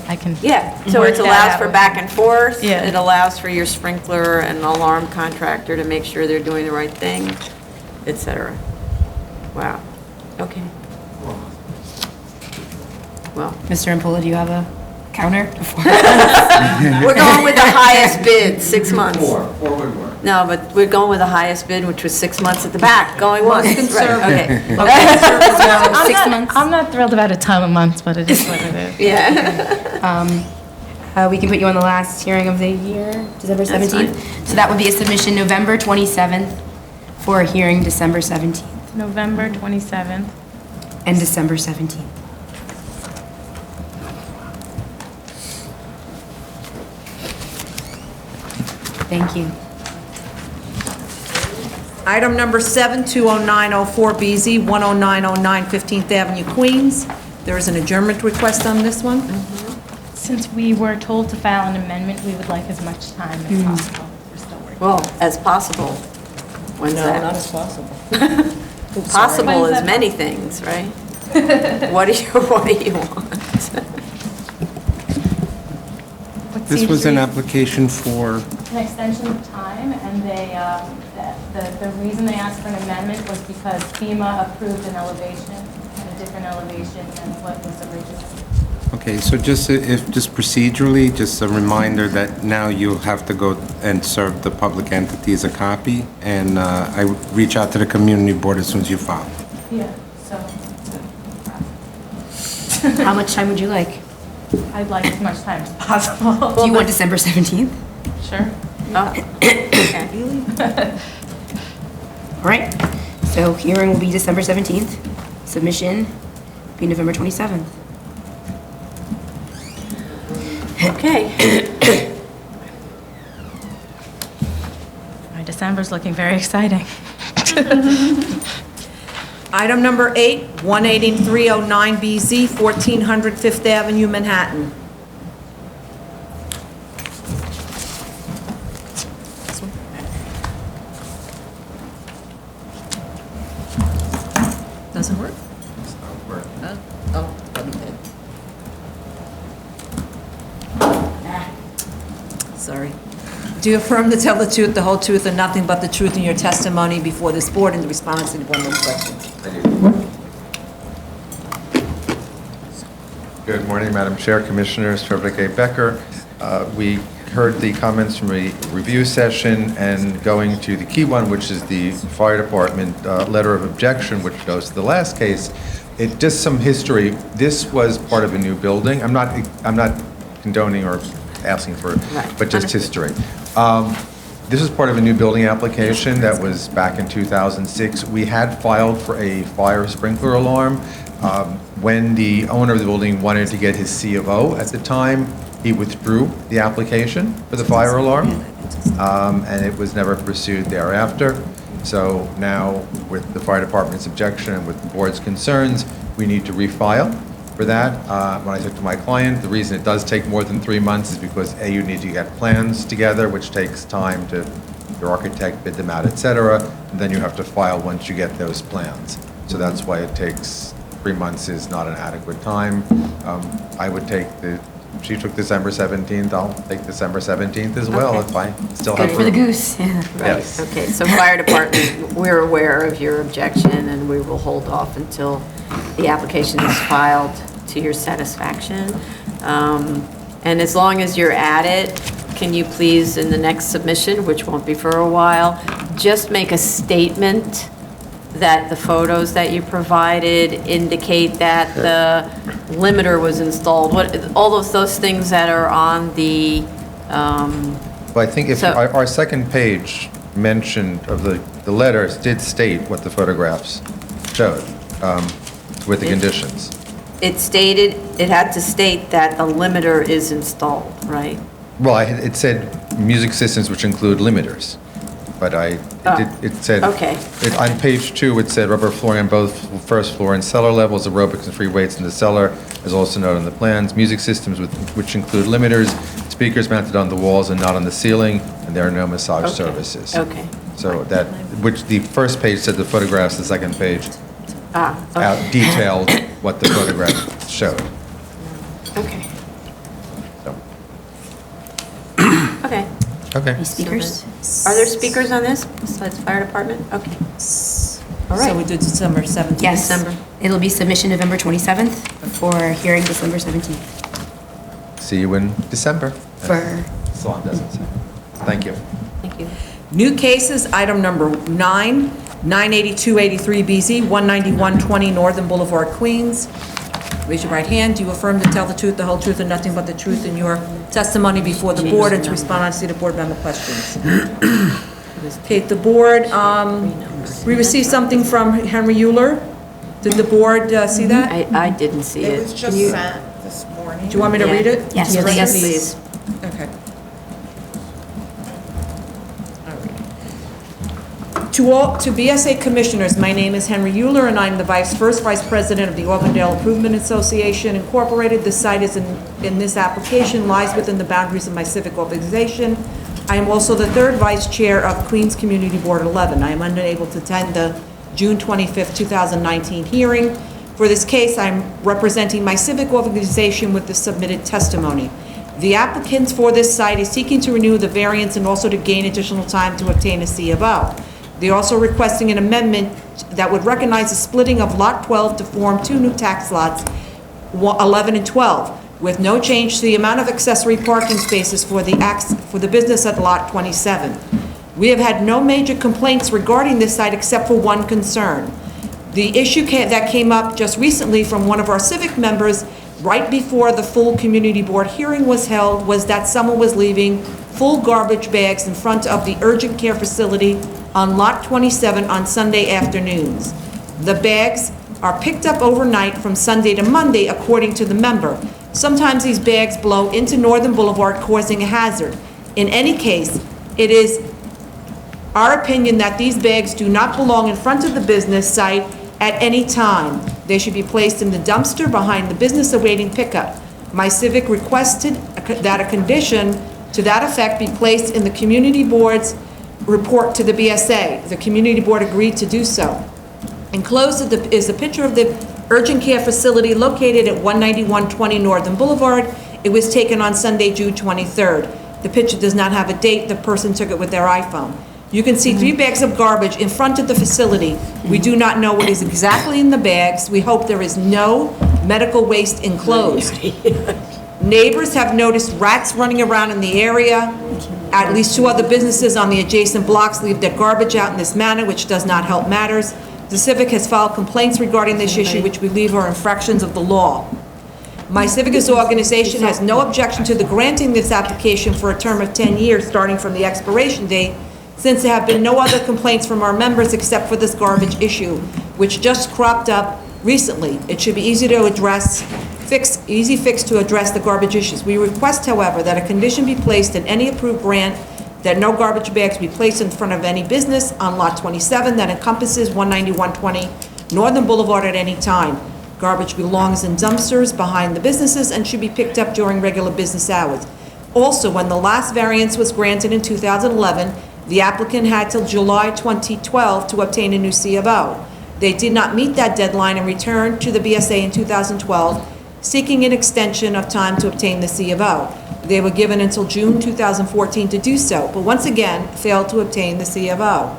I can. Yeah, so work it that allows out for with- back and forth. Yeah. It allows for your sprinkler and alarm contractor to make sure they're doing the right thing, et cetera. Wow, okay. Well, Mr. Impola, do you have a counter? we're going with the highest bid, 6 months. Four would work. No, but we're going with the highest bid, which was 6 months at the back, going once. Right, conservative. okay. So 6 months? I'm not thrilled about a time of months, but it is what it is. Yeah. We can put you on the last hearing of the year, December That's 17th. So that would be a submission November 27th for a hearing December 17th November 27th. and December 17th. Thank you. Item number 7, 20904BZ, 10909 15th Avenue, Queens. There is an adjournment request on this one. Since we were told to file an amendment, we would like as much time as possible. We're still working. Well, as possible. When's No, that? not as possible. Possible When's is that many things, right? What do you want? What This seems was to an be application for, an extension of time, and they, the reason they asked for an amendment was because FEMA approved an elevation, and a different elevation than what was originally. okay, so just procedurally, just a reminder that now you'll have to go and serve the public entities a copy, and I would reach out to the community board as soon as you file. Yeah, so How much time would you like? I'd like as much time as possible. Do you want December 17th? Sure. All right. So hearing will be December 17th. Submission be November 27th. Okay. My December's looking very exciting. Item number 8, 18309BZ, 1400 Fifth Avenue, Manhattan. Doesn't work? Oh, okay. Sorry. Do you affirm to tell the truth, the whole truth, and nothing but the truth in your testimony before this board in response to the board's questions? Good morning, Madam Chair, Commissioners, Frederick A. Becker. We heard the comments from a review session, and going to the key one, which is the fire department letter of objection, which goes to the last case. Just some history. This was part of a new building. I'm not condoning or asking for, but just history. This is part of a new building application that was back in 2006. We had filed for a fire sprinkler alarm. When the owner of the building wanted to get his C of O at the time, he withdrew the application for the fire alarm, and it was never pursued thereafter. So now, with the fire department's objection and with the board's concerns, we need to refile for that. When I talked to my client, the reason it does take more than 3 months is because A, you need to get plans together, which takes time to, your architect bid them out, et cetera, and then you have to file once you get those plans. So that's why it takes 3 months is not an adequate time. I would take she took December 17th, I'll take December 17th as well if I still have Good for the room. goose. Yeah. Yes. Okay, so fire department, we're aware of your objection, and we will hold off until the application is filed to your satisfaction. And as long as you're at it, can you please, in the next submission, which won't be for a while, just make a statement that the photos that you provided indicate that the limiter was installed, all those things that are on the, But I think if So- our second page mentioned of the letters did state what the photographs showed with the conditions. it stated, it had to state that the limiter is installed, right? Well, it said music systems which include limiters, but it said. Okay. On page 2, it said rubber flooring on both first floor and cellar levels, aerobics and free weights in the cellar, as also noted on the plans. Music systems which include limiters, speakers mounted on the walls and not on the ceiling, and there are no massage Okay. services. Okay. So that, which the first page said the photographs, the second page Okay. detailed what the photograph showed. Okay. So, Okay. Okay. Any speakers? Are there speakers on this besides fire department? Okay. All right. So we do December 17th? Yes. December. It'll be submission November 27th for hearing December 17th. See you in December. For Salon doesn't say. Thank you. Thank you. New cases, item number 9, 98283BZ, 19120 Northern Boulevard, Queens. Raise your right hand. Do you affirm to tell the truth, the whole truth, and nothing but the truth in your testimony before the board and to respond honestly to board member questions? Okay, the board, we received something from Henry Euler. Did the board see that? I didn't see it. It was just sent this morning. Do you want me to read it? Yes, please. Okay. To BSA Commissioners, my name is Henry Euler, and I'm the first Vice President of the Auburndale Improvement Association Incorporated. The site is in this application lies within the boundaries of my civic organization. I am also the third Vice Chair of Queens Community Board 11. I am unable to attend the June 25th, 2019 hearing. For this case, I'm representing my civic organization with the submitted testimony. The applicants for this site is seeking to renew the variance and also to gain additional time to obtain a C of O. They're also requesting an amendment that would recognize the splitting of Lot 12 to form 2 new tax lots, 11 and 12, with no change to the amount of accessory parking spaces for the business at Lot 27. We have had no major complaints regarding this site except for one concern. The issue that came up just recently from one of our civic members right before the full community board hearing was held was that someone was leaving full garbage bags in front of the urgent care facility on Lot 27 on Sunday afternoons. The bags are picked up overnight from Sunday to Monday, according to the member. Sometimes these bags blow into Northern Boulevard, causing a hazard. In any case, it is our opinion that these bags do not belong in front of the business site at any time. They should be placed in the dumpster behind the business awaiting pickup. My civic requested that a condition to that effect be placed in the community board's report to the BSA. The community board agreed to do so. Enclosed is a picture of the urgent care facility located at 19120 Northern Boulevard. It was taken on Sunday, June 23rd. The picture does not have a date. The person took it with their iPhone. You can see 3 bags of garbage in front of the facility. We do not know what is exactly in the bags. We hope there is no medical waste enclosed. Neighbors have noticed rats running around in the area. At least 2 other businesses on the adjacent blocks leave their garbage out in this manner, which does not help matters. The civic has filed complaints regarding this issue, which we believe are infractions of the law. My civic organization has no objection to the granting this application for a term of 10 years, starting from the expiration date, since there have been no other complaints from our members except for this garbage issue, which just cropped up recently. It should be easy to address, easy fix to address the garbage issues. We request, however, that a condition be placed in any approved grant that no garbage bags be placed in front of any business on Lot 27 that encompasses 19120 Northern Boulevard at any time. Garbage belongs in dumpsters behind the businesses and should be picked up during regular business hours. Also, when the last variance was granted in 2011, the applicant had till July 2012 to obtain a new C of O. They did not meet that deadline and returned to the BSA in 2012, seeking an extension of time to obtain the C of O. They were given until June 2014 to do so, but once again failed to obtain the C of O.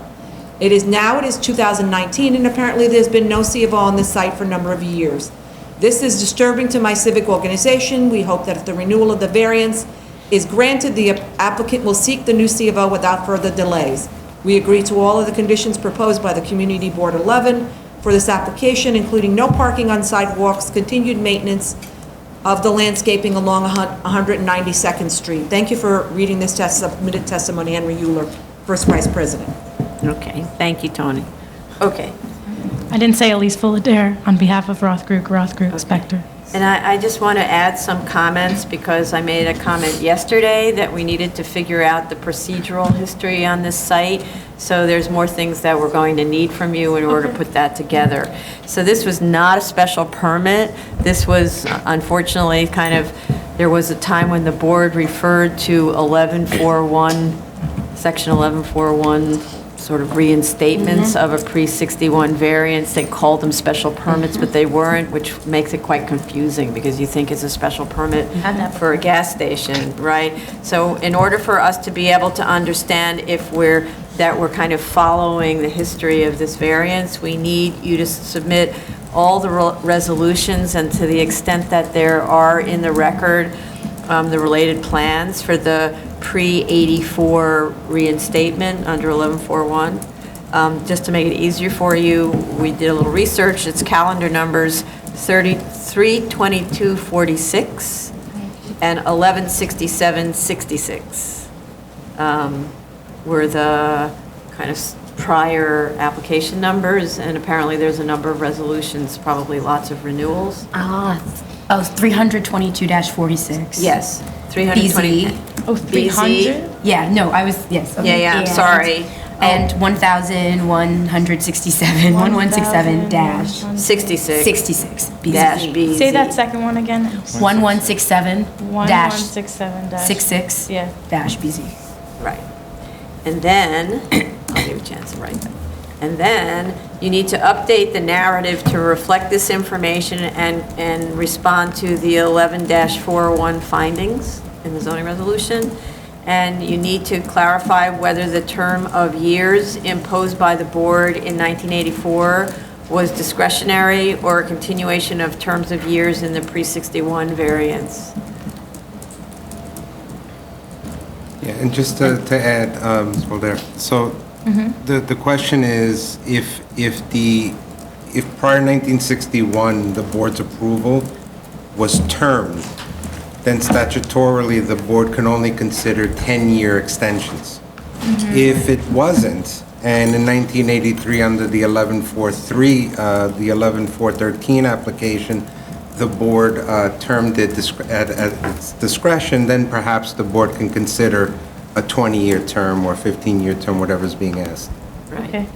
It is 2019, and apparently there's been no C of O on this site for a number of years. This is disturbing to my civic organization. We hope that if the renewal of the variance is granted, the applicant will seek the new C of O without further delays. We agree to all of the conditions proposed by the Community Board 11 for this application, including no parking on sidewalks, continued maintenance of the landscaping along 192nd Street. Thank you for reading this submitted testimony, Henry Euler, First Vice President. Okay, thank you, Tony. Okay. I didn't say Elise Fullader on behalf of Roth Group, Spector. And I just want to add some comments because I made a comment yesterday that we needed to figure out the procedural history on this site. So there's more things that we're going to need from you in order to put that together. So this was not a special permit. This was unfortunately there was a time when the board referred to 1141, section 1141, sort of reinstatements of a pre-61 variance. They called them special permits, but they weren't, which makes it quite confusing because you think it's a special permit for a gas station, right? So in order for us to be able to understand if we're kind of following the history of this variance, we need you to submit all the resolutions, and to the extent that there are in the record, the related plans for the pre-84 reinstatement under 1141. Just to make it easier for you, we did a little research. It's calendar numbers 332246 and 116766 were the kind of prior application numbers, and apparently there's a number of resolutions, probably lots of renewals. Oh, 322-46. Yes, 320. BZ. Oh, 300? Yeah, no, I was, yes. Yeah, I'm sorry. And 1,167, 1167 dash 66. 66. BZ. Dash BZ. Say that second one again. 1167 dash 1167 dash 66 Yeah. dash BZ. Right. And then, I'll give you a chance to write that. And then you need to update the narrative to reflect this information and respond to the 11-401 findings in the zoning resolution. And you need to clarify whether the term of years imposed by the board in 1984 was discretionary or a continuation of terms of years in the pre-61 variance. Yeah, and just to add, Ms. Bolder, so the question is, if prior 1961, the board's approval was termed, then statutorily, the board can only consider 10-year extensions. If it wasn't, and in 1983, under the 1143, the 11413 application, the board termed it at its discretion, then perhaps the board can consider a 20-year term or 15-year term, whatever's being asked. Right. Okay.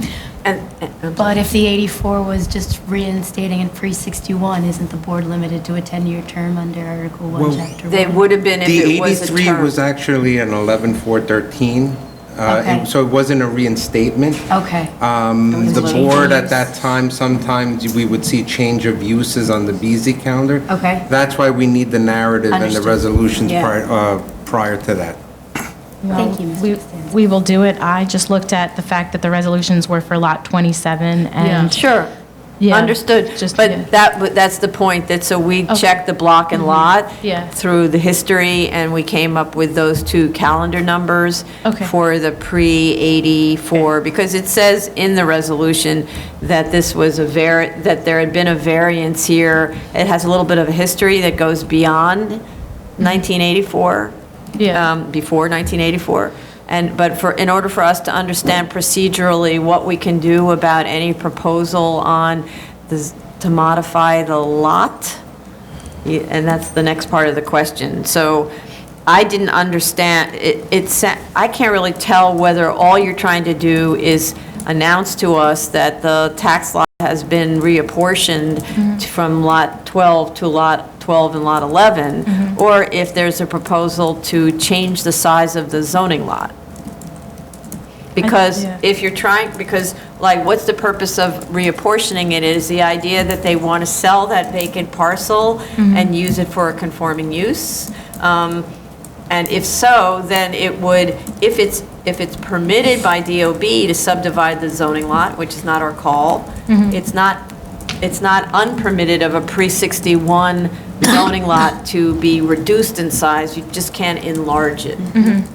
But if the 84 was just reinstating in pre-61, isn't the board limited to a 10-year term under Article 1, Well, Chapter 1? They would have been if The it was a 83 term. was actually an 11413, Okay. so it wasn't a reinstatement. Okay. The Change of board at use. that time, sometimes we would see change of uses on the BZ calendar. Okay. That's why we need the narrative and the Understood. resolutions Yeah. prior to that. Thank you, Ms. We will do it. I just looked at the fact that the resolutions were for Lot 27 and. Sure. Yeah, Understood. just- yeah. But that's the point, that so we checked the block and lot Yeah. through the history, and we came up with those two calendar numbers Okay. for the pre-84, because it says in the resolution that this was that there had been a variance here. It has a little bit of a history that goes beyond 1984. Yeah. Before 1984. But in order for us to understand procedurally what we can do about any proposal to modify the lot, and that's the next part of the question. So I didn't understand, I can't really tell whether all you're trying to do is announce to us that the tax lot has been reapportioned from Lot 12 to Lot 12 and Lot 11, or if there's a proposal to change the size of the zoning lot. Because Yeah. if you're because, like, what's the purpose of reapportioning it? Is the idea that they want to sell that vacant parcel and use it for a conforming use? And if so, then it would, if it's permitted by DOB to subdivide the zoning lot, which is not our call, it's not unpermitted of a pre-61 zoning lot to be reduced in size. You just can't enlarge it,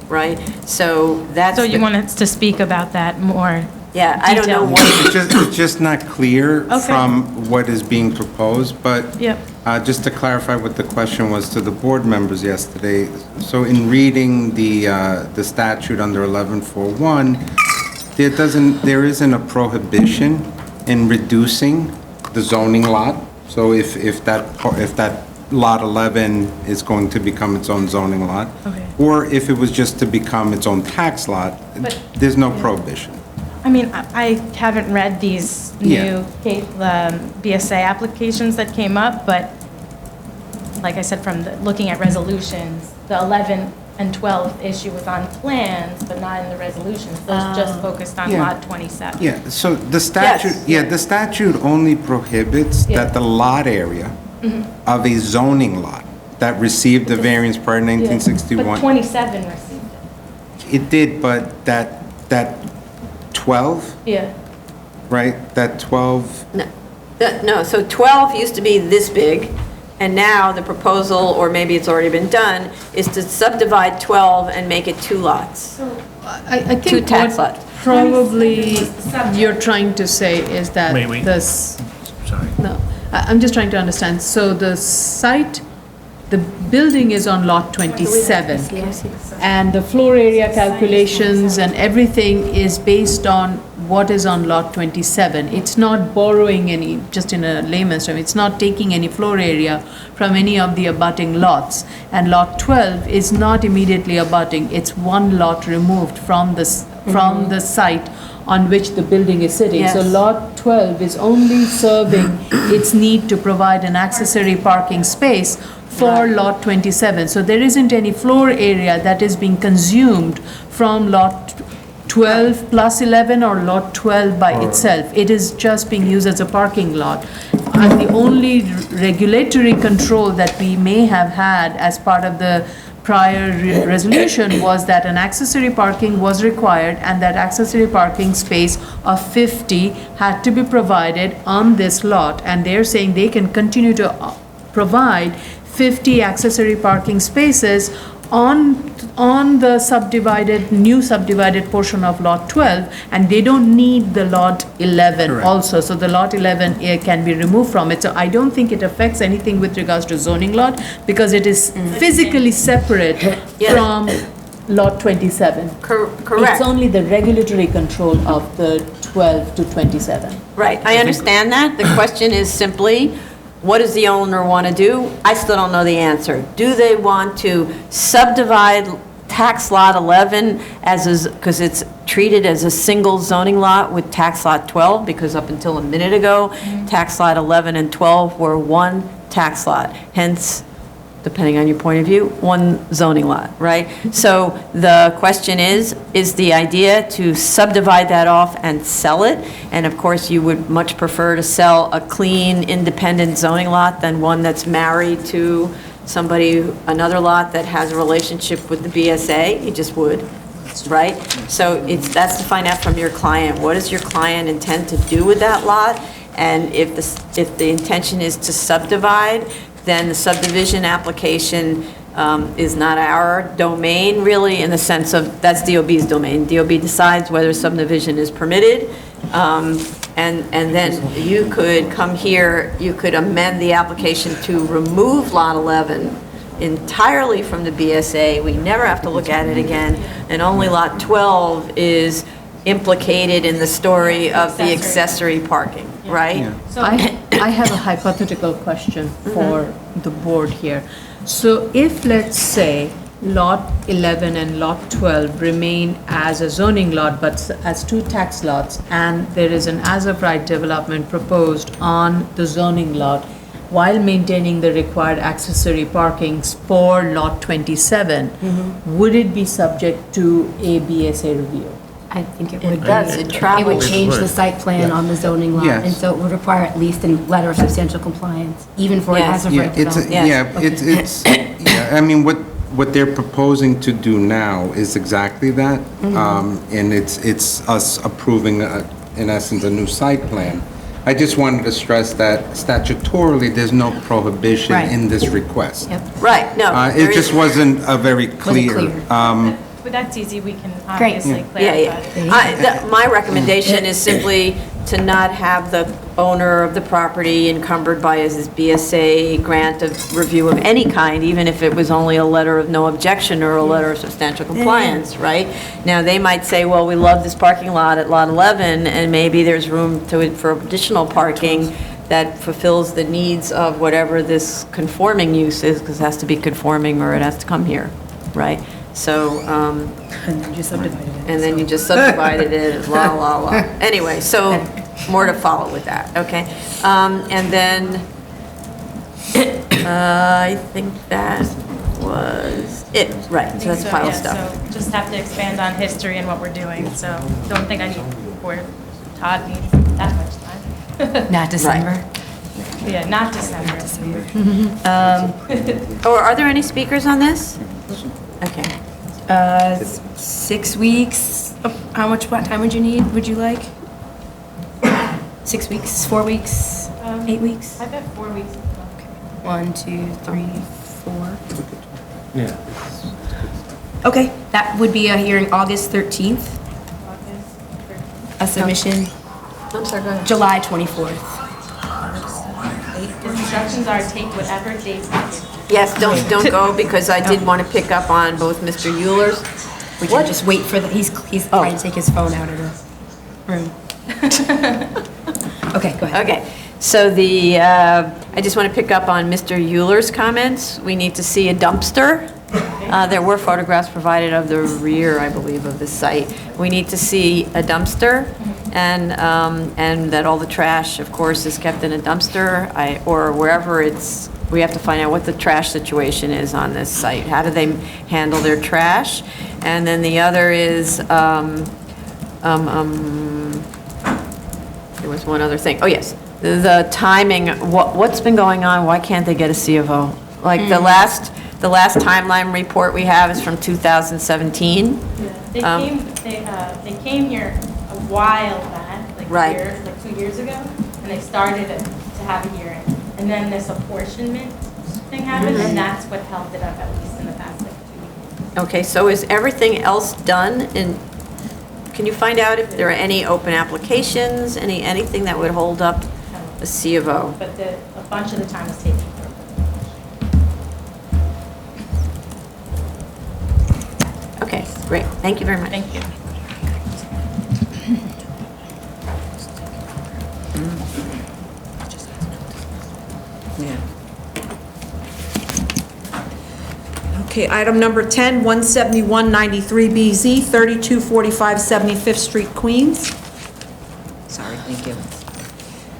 right? So that's. So you want us to speak about that more? Yeah, I don't know detailed? what. It's just not clear Okay. from what is being proposed, but Yep. just to clarify what the question was to the board members yesterday, so in reading the statute under 1141, there isn't a prohibition in reducing the zoning lot. So if that lot 11 is going to become its own zoning lot, Okay. or if it was just to become its own tax lot, But- there's no prohibition. I mean, I haven't read these new BSA applications that came up, but like I said, from looking at resolutions, the 11 and 12 issue was on plans, but not in the resolutions. Those just focused on Yeah. Lot 27. Yeah, so the statute, the statute only prohibits Yeah. that the lot area of a zoning lot that received the variance prior to Yeah. 1961. But 27 received It did, but that 12, it. Yeah. right, that 12, No, so 12 used to be this big, And now the proposal, or maybe it's already been done, is to subdivide 12 and make it 2 lots. I Two think tax what lots. probably you're trying to say is that Wait. this, Sorry. no, I'm just trying to understand. So the site, the building is on lot 27. And the floor area calculations and everything is based on what is on lot 27. It's not borrowing any, just in a layman's term, it's not taking any floor area from any of the abutting lots. And lot 12 is not immediately abutting, it's one lot removed from the site on which the building is sitting. So Yes. lot 12 is only serving its need to provide an accessory parking space for lot 27. So there isn't any floor area that is being consumed from lot 12 plus 11 or lot 12 by itself. It is just being used as a parking lot. And the only regulatory control that we may have had as part of the prior resolution was that an accessory parking was required, and that accessory parking space of 50 had to be provided on this lot. And they're saying they can continue to provide 50 accessory parking spaces on the new subdivided portion of lot 12, and they don't need the lot 11 also. So the lot 11 can be removed from it. So I don't think it affects anything with regards to zoning lot, because it is physically separate from lot 27. Correct. It's only the regulatory control of the 12 to 27. Right, I understand that. The question is simply, what does the owner want to do? I still don't know the answer. Do they want to subdivide tax lot 11 because it's treated as a single zoning lot with tax lot 12? Because up until a minute ago, tax lot 11 and 12 were one tax lot. Hence, depending on your point of view, one zoning lot, right? So the question is the idea to subdivide that off and sell it? And of course, you would much prefer to sell a clean, independent zoning lot than one that's married to somebody, another lot that has a relationship with the BSA? You just would, right? So that's to find out from your client. What does your client intend to do with that lot? And if the intention is to subdivide, then the subdivision application is not our domain, really, in the sense of, that's DOB's domain. DOB decides whether subdivision is permitted, and then you could come here, you could amend the application to remove lot 11 entirely from the BSA. We never have to look at it again, and only lot 12 is implicated in the story of the accessory parking, right? I have a hypothetical question for the board here. So if, let's say, lot 11 and lot 12 remain as a zoning lot, but as 2 tax lots, and there is an as-of-right development proposed on the zoning lot, while maintaining the required accessory parkings for lot 27, would it be subject to a BSA review? I think it would. It does, it travels. It would change the site plan on the zoning lot, Yes. and so it would require at least a letter of substantial compliance, even for an Yes. as-of-right development. I mean, what they're proposing to do now is exactly that. And it's us approving, in essence, a new site plan. I just wanted to stress that statutorily, there's no prohibition Right. in this request. Right, no. there It just is- wasn't a very clear. But that's easy, we can Great. obviously Yeah, clarify. yeah. My recommendation is simply to not have the owner of the property encumbered by his BSA grant of review of any kind, even if it was only a letter of no objection or a letter of substantial compliance, right? Now, they might say, well, we love this parking lot at lot 11, and maybe there's room for additional parking that fulfills the needs of whatever this conforming use is, because it has to be conforming or it has to come here, right? So, And then you subdivided it. and then you just subdivided it, la, la, la. Anyway, so more to follow with that, okay? And then, I think that was it, right, so that's pile of stuff. So just have to expand on history and what we're doing, so don't think I need, or Todd needs that much time. Not December. Yeah, not December. Or are there any speakers on this? Okay. 6 weeks. What time would you like? 6 weeks, 4 weeks, 8 weeks? I've got 4 weeks. 1, 2, 3, 4. Yeah. Okay, that would be a hearing August 13th. A submission I'm sorry, go ahead. July 24th. Instructions are take whatever dates. Yes, don't go, because I did want to pick up on both Mr. Euler's. We can just wait for the, he's trying to take his phone out of the room. Okay, go ahead. Okay, so I just want to pick up on Mr. Euler's comments. We need to see a dumpster. There were photographs provided of the rear, I believe, of the site. We need to see a dumpster, and that all the trash, of course, is kept in a dumpster, or wherever it's, we have to find out what the trash situation is on this site. How do they handle their trash? And then the other is, there was one other thing. Oh, yes, the timing, what's been going on? Why can't they get a C of O? Like, the last timeline report we have is from 2017. They came here a while back, Right. like 2 years ago, and they started to have a hearing. And then this apportionment thing happened, and that's what held it up, at least in the past 2 weeks. Okay, so is everything else done? And can you find out if there are any open applications, anything that would hold up a C of O? But a bunch of the time was taken for. Okay, great. Thank you very much. Thank you. Okay, item number 10, 17193BZ, 3245 75th Street, Queens. Sorry, thank you.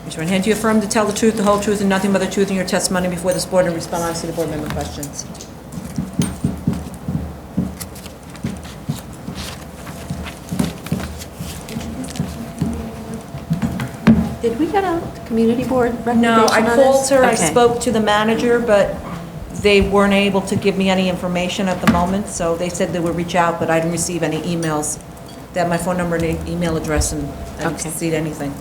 Raise your hand. Do you affirm to tell the truth, the whole truth, and nothing but the truth in your testimony before this board, and respond honestly to board member questions? Did we get a community board recommendation No, I on this? called her, I Okay. spoke to the manager, but they weren't able to give me any information at the moment, so they said they would reach out, but I didn't receive any emails. They have my phone number and email address, and I didn't see anything.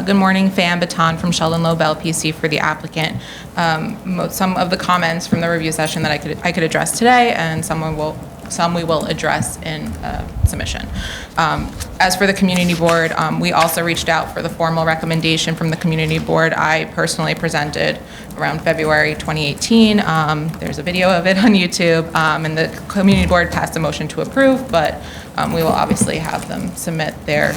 Good morning, Fan Baton from Sheldon Lobel PC for the applicant. Some of the comments from the review session that I could address today, and some we will address in submission. As for the community board, we also reached out for the formal recommendation from the community board. I personally presented around February 2018. There's a video of it on YouTube, and the community board passed a motion to approve, but we will obviously have them submit their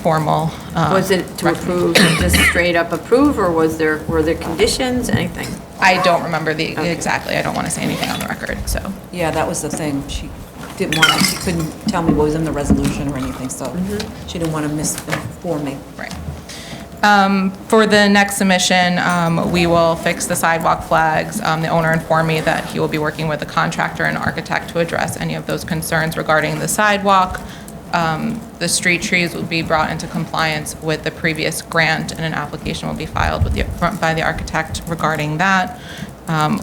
formal. Was it to approve, just straight up approve, or were there conditions, anything? I don't remember exactly. I don't want to say anything on the record, so. Yeah, that was the thing. She didn't want to, she couldn't tell me what was in the resolution or anything, so she didn't want to misinform me. Right. For the next submission, we will fix the sidewalk flags. The owner informed me that he will be working with a contractor and architect to address any of those concerns regarding the sidewalk. The street trees will be brought into compliance with the previous grant, and an application will be filed by the architect regarding that.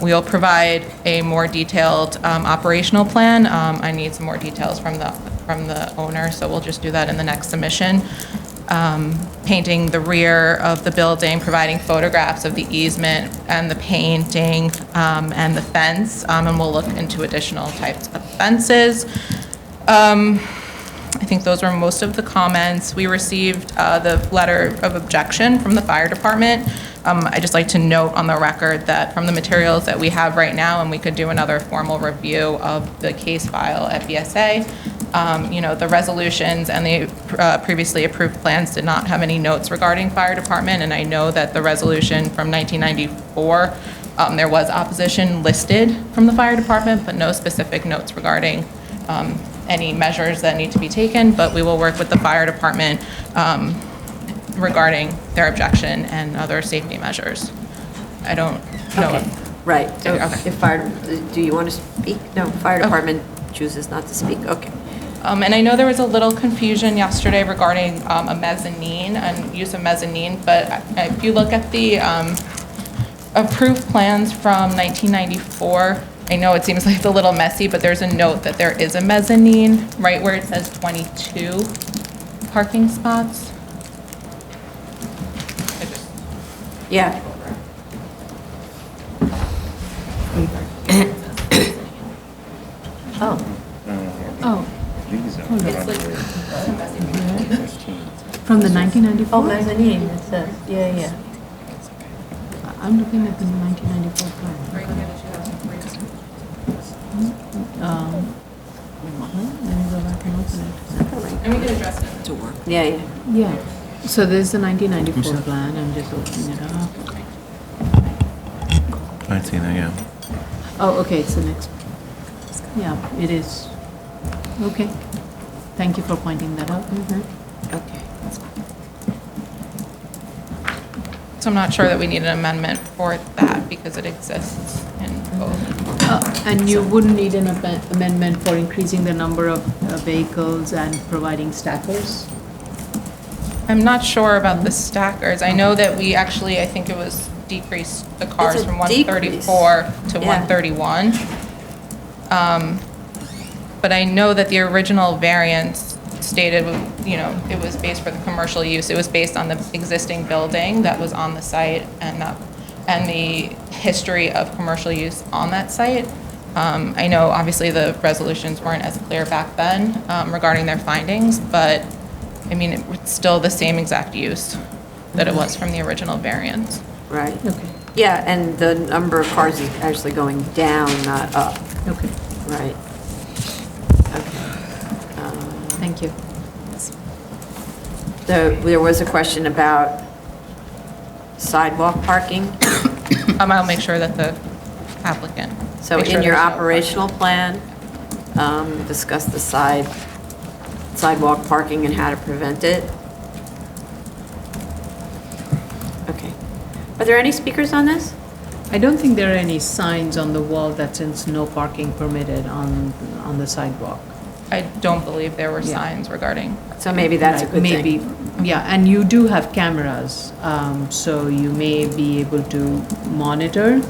We will provide a more detailed operational plan. I need some more details from the owner, so we'll just do that in the next submission. Painting the rear of the building, providing photographs of the easement and the painting and the fence, and we'll look into additional types of fences. I think those were most of the comments. We received the letter of objection from the fire department. I'd just like to note on the record that from the materials that we have right now, and we could do another formal review of the case file at BSA, the resolutions and the previously approved plans did not have any notes regarding fire department, and I know that the resolution from 1994, there was opposition listed from the fire department, but no specific notes regarding any measures that need to be taken, but we will work with the fire department regarding their objection and other safety measures. I don't know. Okay, right. So Okay. if do you want to speak? No, fire department chooses not to speak. Okay. And I know there was a little confusion yesterday regarding a mezzanine and use of mezzanine, but if you look at the approved plans from 1994, I know it seems like it's a little messy, but there's a note that there is a mezzanine right where it says 22 parking spots. Yeah. From the 1994? Oh, mezzanine, it says, yeah. I'm looking at the 1994 plan. Let me go back and open it. And we can address it. To work. Yeah. Yeah. So there's the 1994 plan. I'm just opening it up. I see that, yeah. Oh, okay, it's the next. Yeah, it is. Okay. Thank you for pointing that out. Okay. So I'm not sure that we need an amendment for that because it exists in both. And you wouldn't need an amendment for increasing the number of vehicles and providing stackers? I'm not sure about the stackers. I know that we actually, I think it was decreased the cars It's a from 134 to Yeah. 131. But I know that the original variance stated, you know, it was based for the commercial use. It was based on the existing building that was on the site and the history of commercial use on that site. I know obviously the resolutions weren't as clear back then regarding their findings, but I mean, it's still the same exact use that it was from the original variance. Right. Okay. Yeah, and the number of cars is actually going down, not up. Okay. Right. Thank you. There was a question about sidewalk parking. I'll make sure that the applicant. So make sure in your there's no operational plan, discuss the sidewalk parking and how to prevent it. Okay. Are there any speakers on this? I don't think there are any signs on the wall that says no parking permitted on the sidewalk. I don't believe there were Yeah. signs regarding. So maybe that's a Right, good thing. maybe, yeah, and you do have cameras, so you may be able to monitor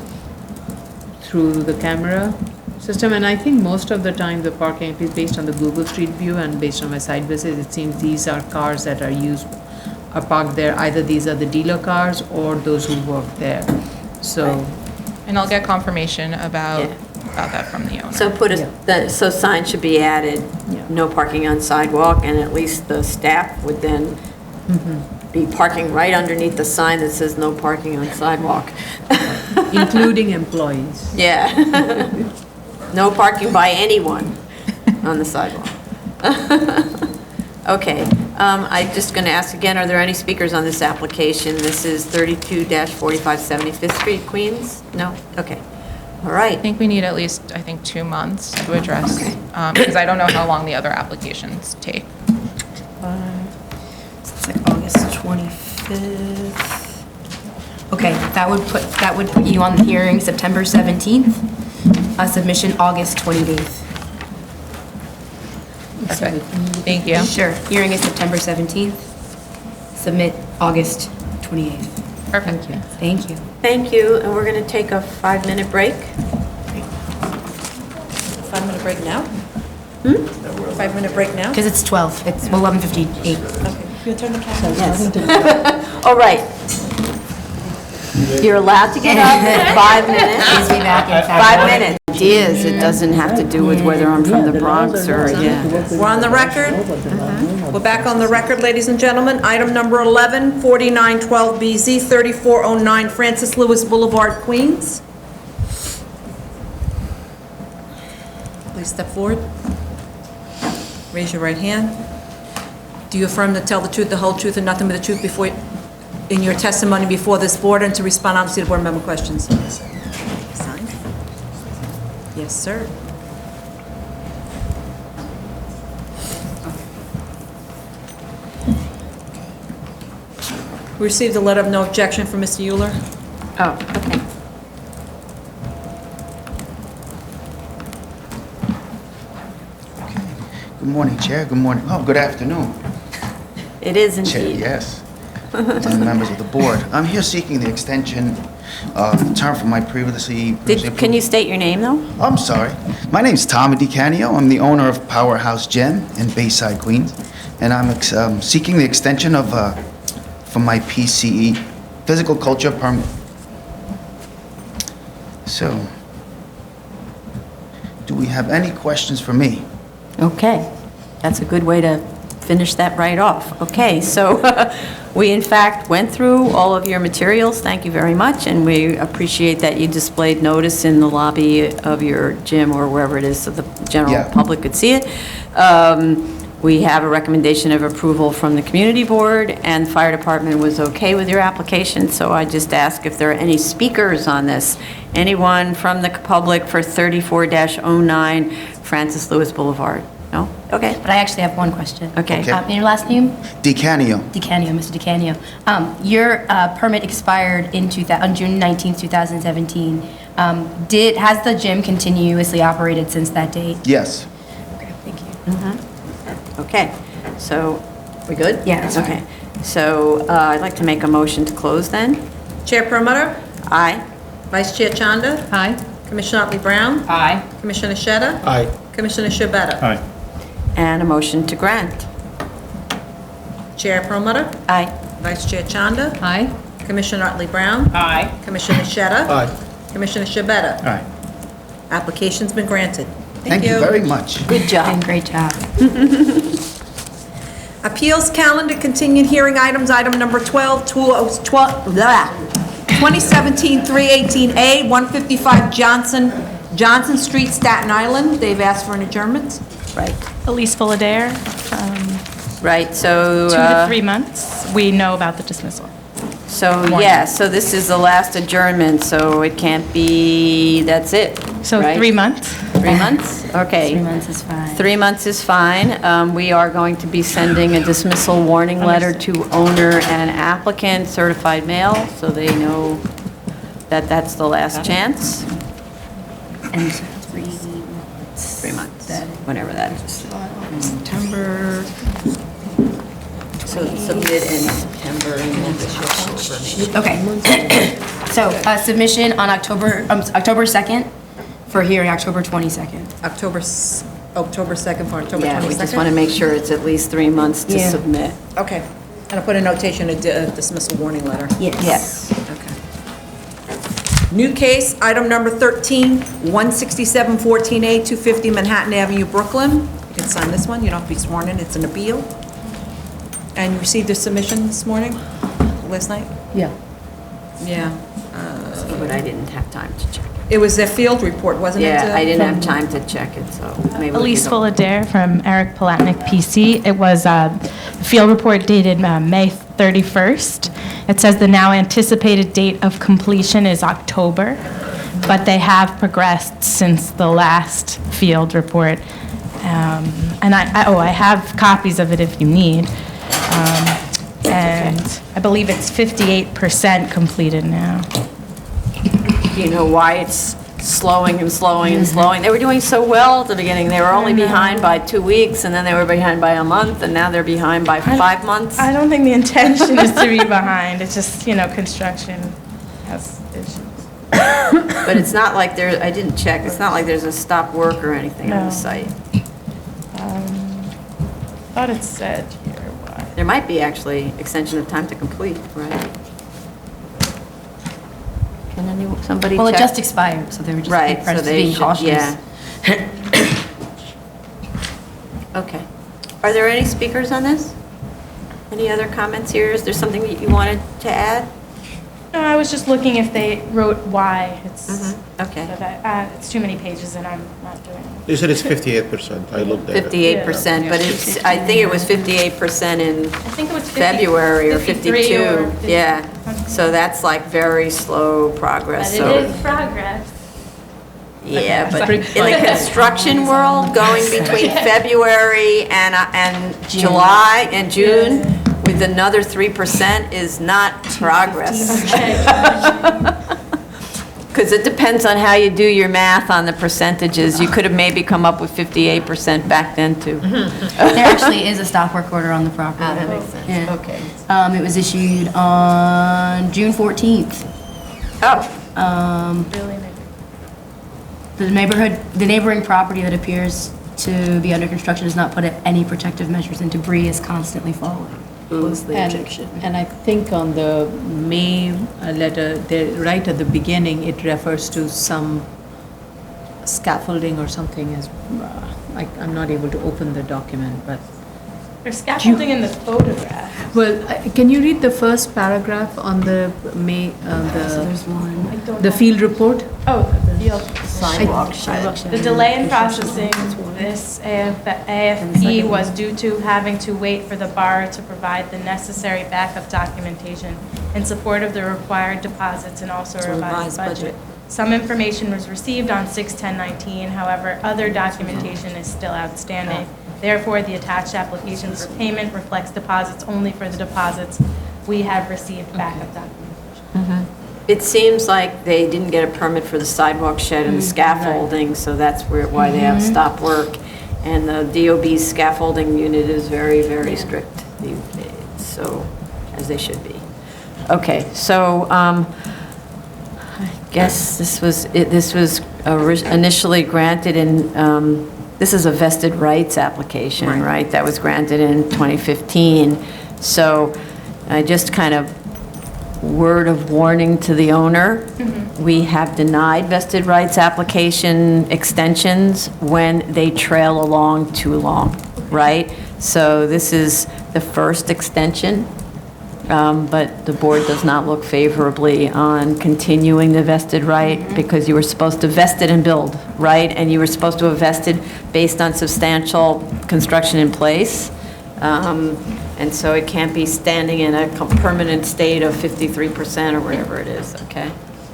through the camera system. And I think most of the time the parking is based on the Google Street View and based on my site visits, it seems these are cars that are parked there. Either these are the dealer cars or those who work there. So, And I'll get confirmation about that from the owner. So so signs should be added, no parking on sidewalk, and at least the staff would then be parking right underneath the sign that says no parking on sidewalk. including employees. Yeah. No parking by anyone on the sidewalk. Okay, I'm just going to ask again, are there any speakers on this application? This is 32-45 75th Street, Queens? No? Okay. All right. I think we need at least, 2 months to address, because I don't know how long the other applications take. It's like August 25th. Okay, that would put you on the hearing September 17th, submission August 28th. Perfect. Thank you. Sure, hearing is September 17th, submit August 28th. Perfect. Thank you. Thank you, and we're going to take a 5-minute break. 5-minute break now? 5-minute break now? Because it's 12, it's 11:58. Okay, you turn the camera? Yes. All right. You're allowed to get up in 5 minutes. Please be back in 5 minutes. Ideas, it doesn't have to do with whether I'm from the Bronx or, We're on the record? We're back on the record, ladies and gentlemen. Item number 11, 4912BZ, 3409 Francis Lewis Boulevard, Queens. Please step forward. Raise your right hand. Do you affirm to tell the truth, the whole truth, and nothing but the truth before, in your testimony before this board, and to respond honestly to board member questions? Signed? Yes, sir. We received a letter of no objection from Mr. Euler. Oh, okay. Good morning, Chair. Good morning. Oh, good afternoon. It is Chair, indeed. yes. And members of the board. I'm here seeking the extension of the term for my previously... Can you state your name, though? I'm sorry. My name's Tommy DiCanio. I'm the owner of Powerhouse Gym in Bayside, Queens. And I'm seeking the extension of for my PCE, physical culture permit. So, do we have any questions for me? Okay. That's a good way to finish that right off. Okay, so we in fact went through all of your materials. Thank you very much, and we appreciate that you displayed notice in the lobby of your gym or wherever it is so the general Yeah. public could see it. We have a recommendation of approval from the community board, and the fire department was okay with your application, so I just ask if there are any speakers on this. Anyone from the public for 34-09 Francis Lewis Boulevard? No? Okay. But I actually have one question. Okay. Okay. Your last name? DeCanio. DeCanio, Mr. DeCanio. Your permit expired on June 19th, 2017. Has the gym continuously operated since that date? Yes. Okay, thank you. Okay, so, we good? Yeah, that's fine. Okay, so I'd like to make a motion to close then. Chair Promoter, Aye. Vice Chair Chanda, Aye. Commissioner Otley Brown, Aye. Commissioner Sheta, Aye. Commissioner Shabeta. Aye. And a motion to grant. Chair Promoter, Aye. Vice Chair Chanda, Aye. Commissioner Otley Brown, Aye. Commissioner Sheta, Aye. Commissioner Shabeta. Aye. Application's been granted. Thank you very much. Good job. Great job. Appeals calendar, continued hearing items, item number 2017-318A, 155 Johnson Street, Staten Island. They've asked for an adjournment. Right, Elise Fullader, right, so... 2 to 3 months. We know about the dismissal. So, yeah, so this is the last adjournment, so it can't be, that's it, So right? 3 months. 3 months? Okay. 3 months is fine. 3 months is fine. We are going to be sending a dismissal warning letter to owner and applicant, certified mail, so they know that that's the last chance. And 3 months, whenever that is. September. So submit in September and then October. Okay. So, submission on October 2nd for hearing October 22nd. October 2nd for October 22nd? Yeah, we just want to make sure it's at least 3 months to Yeah. submit. Okay. And I'll put a notation, a dismissal warning letter. Yes. Okay. New case, item number 13, 16714A, 250 Manhattan Avenue, Brooklyn. You can sign this one, you don't have to be sworn in, it's an appeal. And you received a submission this morning, last night? Yeah. Yeah. But I didn't have time to check. It was a field report, wasn't it? Yeah, I didn't have time to check it, so maybe we Elise could go- Fullader from Eric Palatnik PC. It was a field report dated May 31st. It says the now anticipated date of completion is October, but they have progressed since the last field report. And I have copies of it if you need. And I believe it's 58% completed now. You know why it's slowing and slowing and slowing? They were doing so well at the beginning. They were only behind by 2 weeks, and then they were behind by a month, and now they're behind by 5 months. I don't think the intention is to be behind. It's just, construction has issues. But it's not like there, I didn't check, it's not like there's a stop work or anything on No. the site. Thought it said here why. There might be actually extension of time to complete, right? Can somebody check? Well, it just expired, so they were just Right, so they being should, cautious. yeah. Okay. Are there any speakers on this? Any other comments here? Is there something that you wanted to add? No, I was just looking if they wrote why. It's Okay. it's too many pages and I'm not doing it. You said it's 58%. I looked at it. 58%, but it's, I think it was 58% in think it was February or 53 52. or 50. Yeah, so that's like very slow progress, But so. it is progress. Yeah, but Sorry. in the construction world, going between February and July and June with another 3% is not progress. Because it depends on how you do your math on the percentages. You could have maybe come up with 58% back then, too. There actually is a stop work order on the property. That makes sense. Yeah. Okay. It was issued on June 14th. Oh. The neighboring property that appears to be under construction has not put any protective measures and debris is constantly falling. Was the objection. And I think on the May letter, right at the beginning, it refers to some scaffolding or something as I'm not able to open the document, but. There's scaffolding in the photograph. Well, can you read the first paragraph on the the field report? Oh, the field. Sidewalk The delay in processing this AFP was due to having to wait for the borrower to provide the necessary backup documentation in support of the required deposits and also a revised budget. Some information was received on 6/10/19, however, other documentation is still outstanding. Therefore, the attached application for payment reflects deposits only for the deposits we have received backup documentation. It seems like they didn't get a permit for the sidewalk shed and the scaffolding, so that's why they have stop work. And the DOB's scaffolding unit is very, very strict these days, so, as they should be. Okay, so, I guess this was initially granted in, this is a vested rights application, right? That was granted in 2015. So I just kind of word of warning to the owner. We have denied vested rights application extensions when they trail along too long, right? So this is the first extension, but the board does not look favorably on continuing the vested right because you were supposed to vest it and build, right? And you were supposed to have vested based on substantial construction in place. And so it can't be standing in a permanent state of 53% or whatever it is, okay?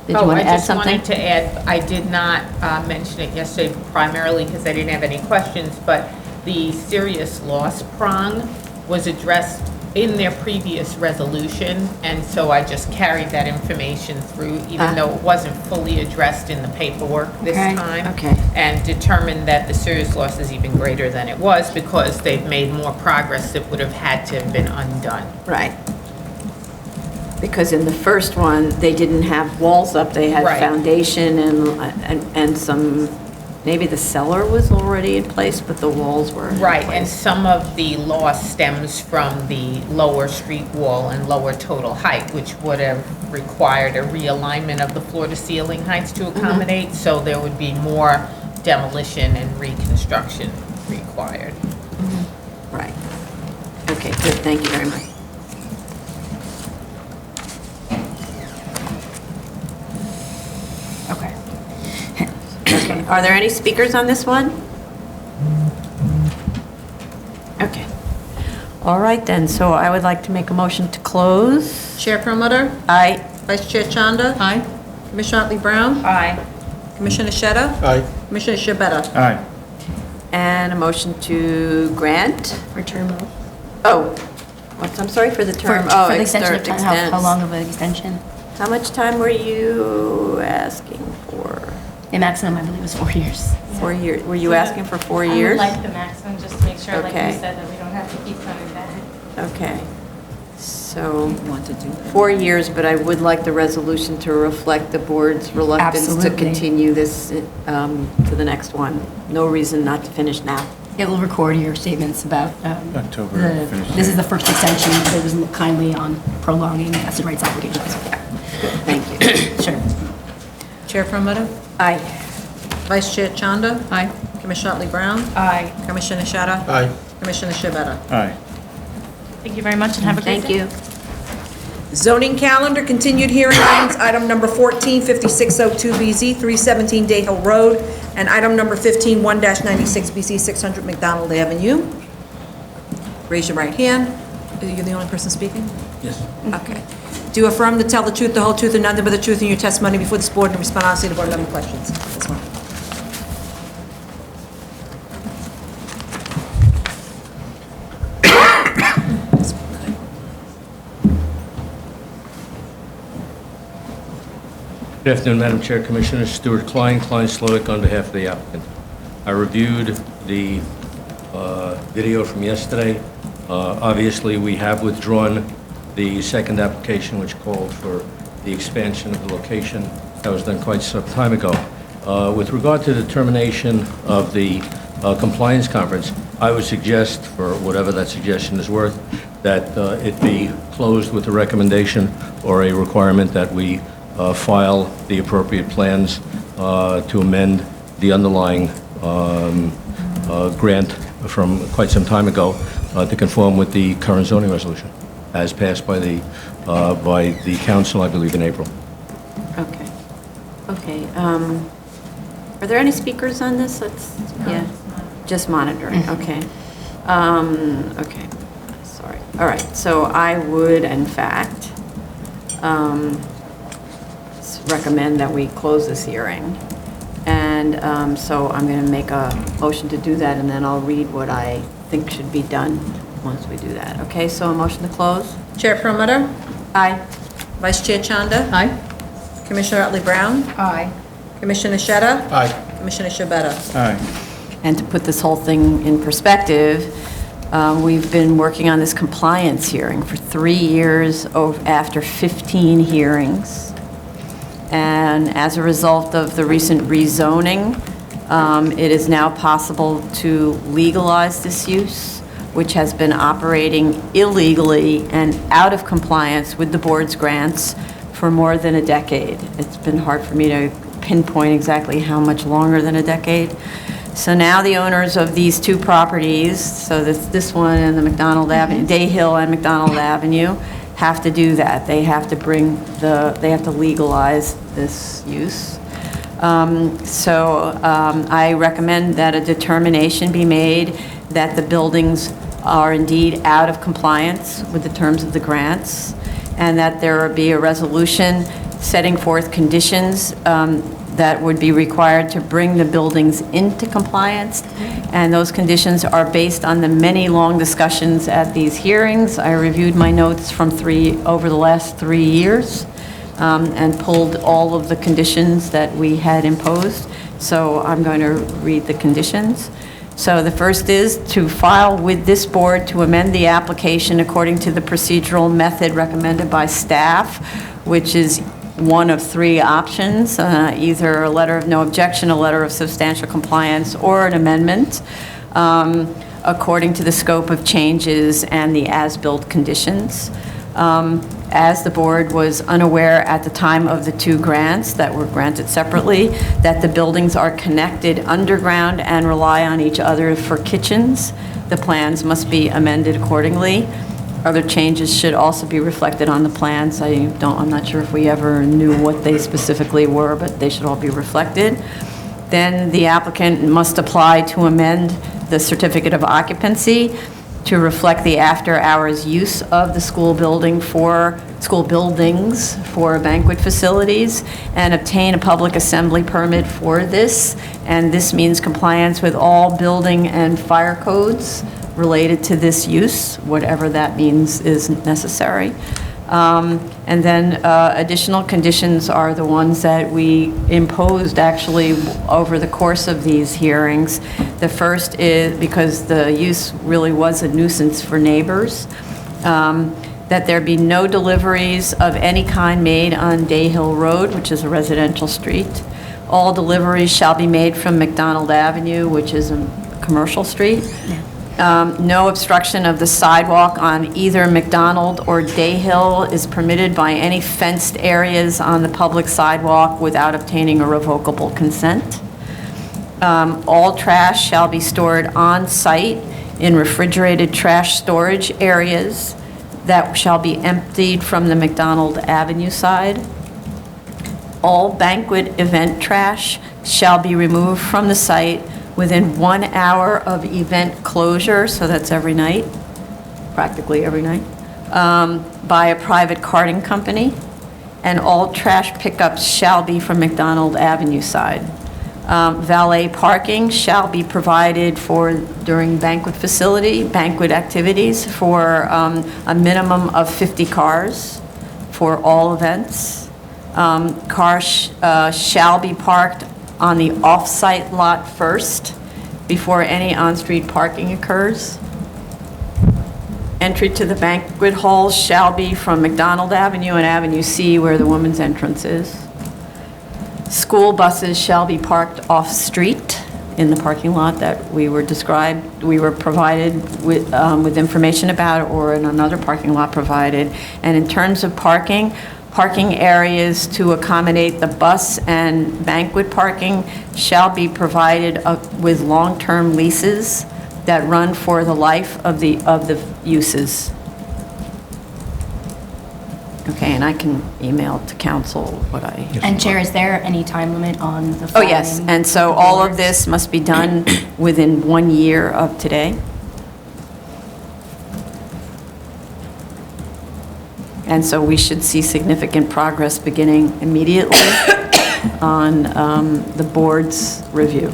Did you want to add something? I just wanted to add, I did not mention it yesterday primarily because I didn't have any questions, but the serious loss prong was addressed in their previous resolution, and so I just carried that information through, even though it wasn't fully addressed in the paperwork this time. Okay. And determined that the serious loss is even greater than it was because they've made more progress that would have had to have been undone. Right. Because in the first one, they didn't have walls up, they had Right. foundation and some, maybe the cellar was already in place, but the walls were in Right, place. and some of the loss stems from the lower street wall and lower total height, which would have required a realignment of the floor-to-ceiling heights to accommodate, so there would be more demolition and reconstruction required. Right. Okay, good, thank you very much. Okay. Okay, are there any speakers on this one? Okay. All right then, so I would like to make a motion to close. Chair Perlmutter? Aye. Vice Chair Chanda? Aye. Commissioner Otley Brown? Aye. Commissioner Sheta? Aye. Commissioner Shabeta? Aye. And a motion to grant? For term of. Oh, I'm sorry, for the term. For the extension of extend- time, how extends. long of an extension? How much time were you asking for? The maximum, I believe, is 4 years. 4 years. Were you asking for 4 I would years? like the maximum, just to make sure, like Okay. you said, that we don't have to keep coming back. Okay. So, 4 years, but I would like the resolution to reflect the board's reluctance to Absolutely. continue this to the next one. No reason not to finish now. It will record your statements about, October finish this is date. the first extension, it was kindly on prolonging vested rights applications. Thank you. Sure. Chair Perlmutter? Aye. Vice Chair Chanda? Aye. Commissioner Otley Brown? Aye. Commissioner Sheta? Aye. Commissioner Shabeta? Aye. Thank you very much and have a great Thank day. you. Zoning calendar, continued hearing items, item number 14, 5602BZ, 317 Day Hill Road, and item number 15, 1-96BZ, 600 McDonald Avenue. Raise your right hand. You're the only person speaking? Yes. Okay. Do you affirm to tell the truth, the whole truth, and nothing but the truth in your testimony before this board and respond honestly to board 11 questions? This one. Good afternoon, Madam Chair, Commissioners. Stuart Klein, Slowick, on behalf of the applicant. I reviewed the video from yesterday. Obviously, we have withdrawn the second application, which called for the expansion of the location. That was done quite some time ago. With regard to the termination of the compliance conference, I would suggest, for whatever that suggestion is worth, that it be closed with a recommendation or a requirement that we file the appropriate plans to amend the underlying grant from quite some time ago to conform with the current zoning resolution, as passed by the council, I believe, in April. Okay. Okay. Are there any speakers on this? Yeah, just monitoring, okay. Okay, sorry. All right, so I would, in fact, recommend that we close this hearing. And so I'm going to make a motion to do that, and then I'll read what I think should be done once we do that. Okay, so a motion to close? Chair Promoter? Aye. Vice Chair Chanda? Aye. Commissioner Otley Brown? Aye. Commissioner Sheta? Aye. Commissioner Shabeta? Aye. And to put this whole thing in perspective, we've been working on this compliance hearing for 3 years after 15 hearings. And as a result of the recent rezoning, it is now possible to legalize this use, which has been operating illegally and out of compliance with the board's grants for more than a decade. It's been hard for me to pinpoint exactly how much longer than a decade. So now the owners of these two properties, so this one and the McDonald Avenue, Day Hill and McDonald Avenue, have to do that. They have to they have to legalize this use. I recommend that a determination be made that the buildings are indeed out of compliance with the terms of the grants, and that there be a resolution setting forth conditions that would be required to bring the buildings into compliance. And those conditions are based on the many long discussions at these hearings. I reviewed my notes from over the last 3 years and pulled all of the conditions that we had imposed. So I'm going to read the conditions. So the first is to file with this board to amend the application according to the procedural method recommended by staff, which is one of 3 options, either a letter of no objection, a letter of substantial compliance, or an amendment, according to the scope of changes and the as-built conditions. As the board was unaware at the time of the 2 grants that were granted separately, that the buildings are connected underground and rely on each other for kitchens, the plans must be amended accordingly. Other changes should also be reflected on the plans. I'm not sure if we ever knew what they specifically were, but they should all be reflected. Then the applicant must apply to amend the certificate of occupancy to reflect the after-hours use of the school buildings for banquet facilities, and obtain a public assembly permit for this. And this means compliance with all building and fire codes related to this use, whatever that means is necessary. And then additional conditions are the ones that we imposed actually over the course of these hearings. The first is, because the use really was a nuisance for neighbors, that there be no deliveries of any kind made on Day Hill Road, which is a residential street. All deliveries shall be made from McDonald Avenue, which is a commercial street. No obstruction of the sidewalk on either McDonald or Day Hill is permitted by any fenced areas on the public sidewalk without obtaining a revocable consent. All trash shall be stored on-site in refrigerated trash storage areas that shall be emptied from the McDonald Avenue side. All banquet event trash shall be removed from the site within 1 hour of event closure, so that's every night, practically every night, by a private carting company, and all trash pickups shall be from McDonald Avenue side. Valet parking shall be provided during banquet activities for a minimum of 50 cars for all events. Cars shall be parked on the off-site lot first before any on-street parking occurs. Entry to the banquet hall shall be from McDonald Avenue and Avenue C, where the women's entrance is. School buses shall be parked off-street in the parking lot that we were provided with information about, or in another parking lot provided. And in terms of parking, parking areas to accommodate the bus and banquet parking shall be provided with long-term leases that run for the life of the uses. Okay, and I can email to council what I... And Chair, is there any time limit on the Oh, yes, filing and so of all of boards? this must be done within 1 year of today. And so we should see significant progress beginning immediately on the board's review.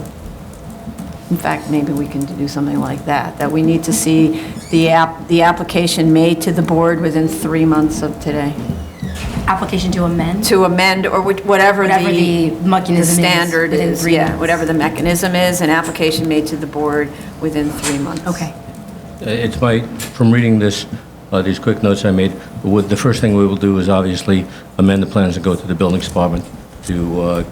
In fact, maybe we can do something like that we need to see the application made to the board within 3 months of today. Application to amend? To amend, or whatever the mechanism is standard within is, 3 yeah, months. whatever the mechanism is, an application made to the board within 3 months. Okay. It's from reading this, these quick notes I made, the first thing we will do is obviously amend the plans and go to the building department to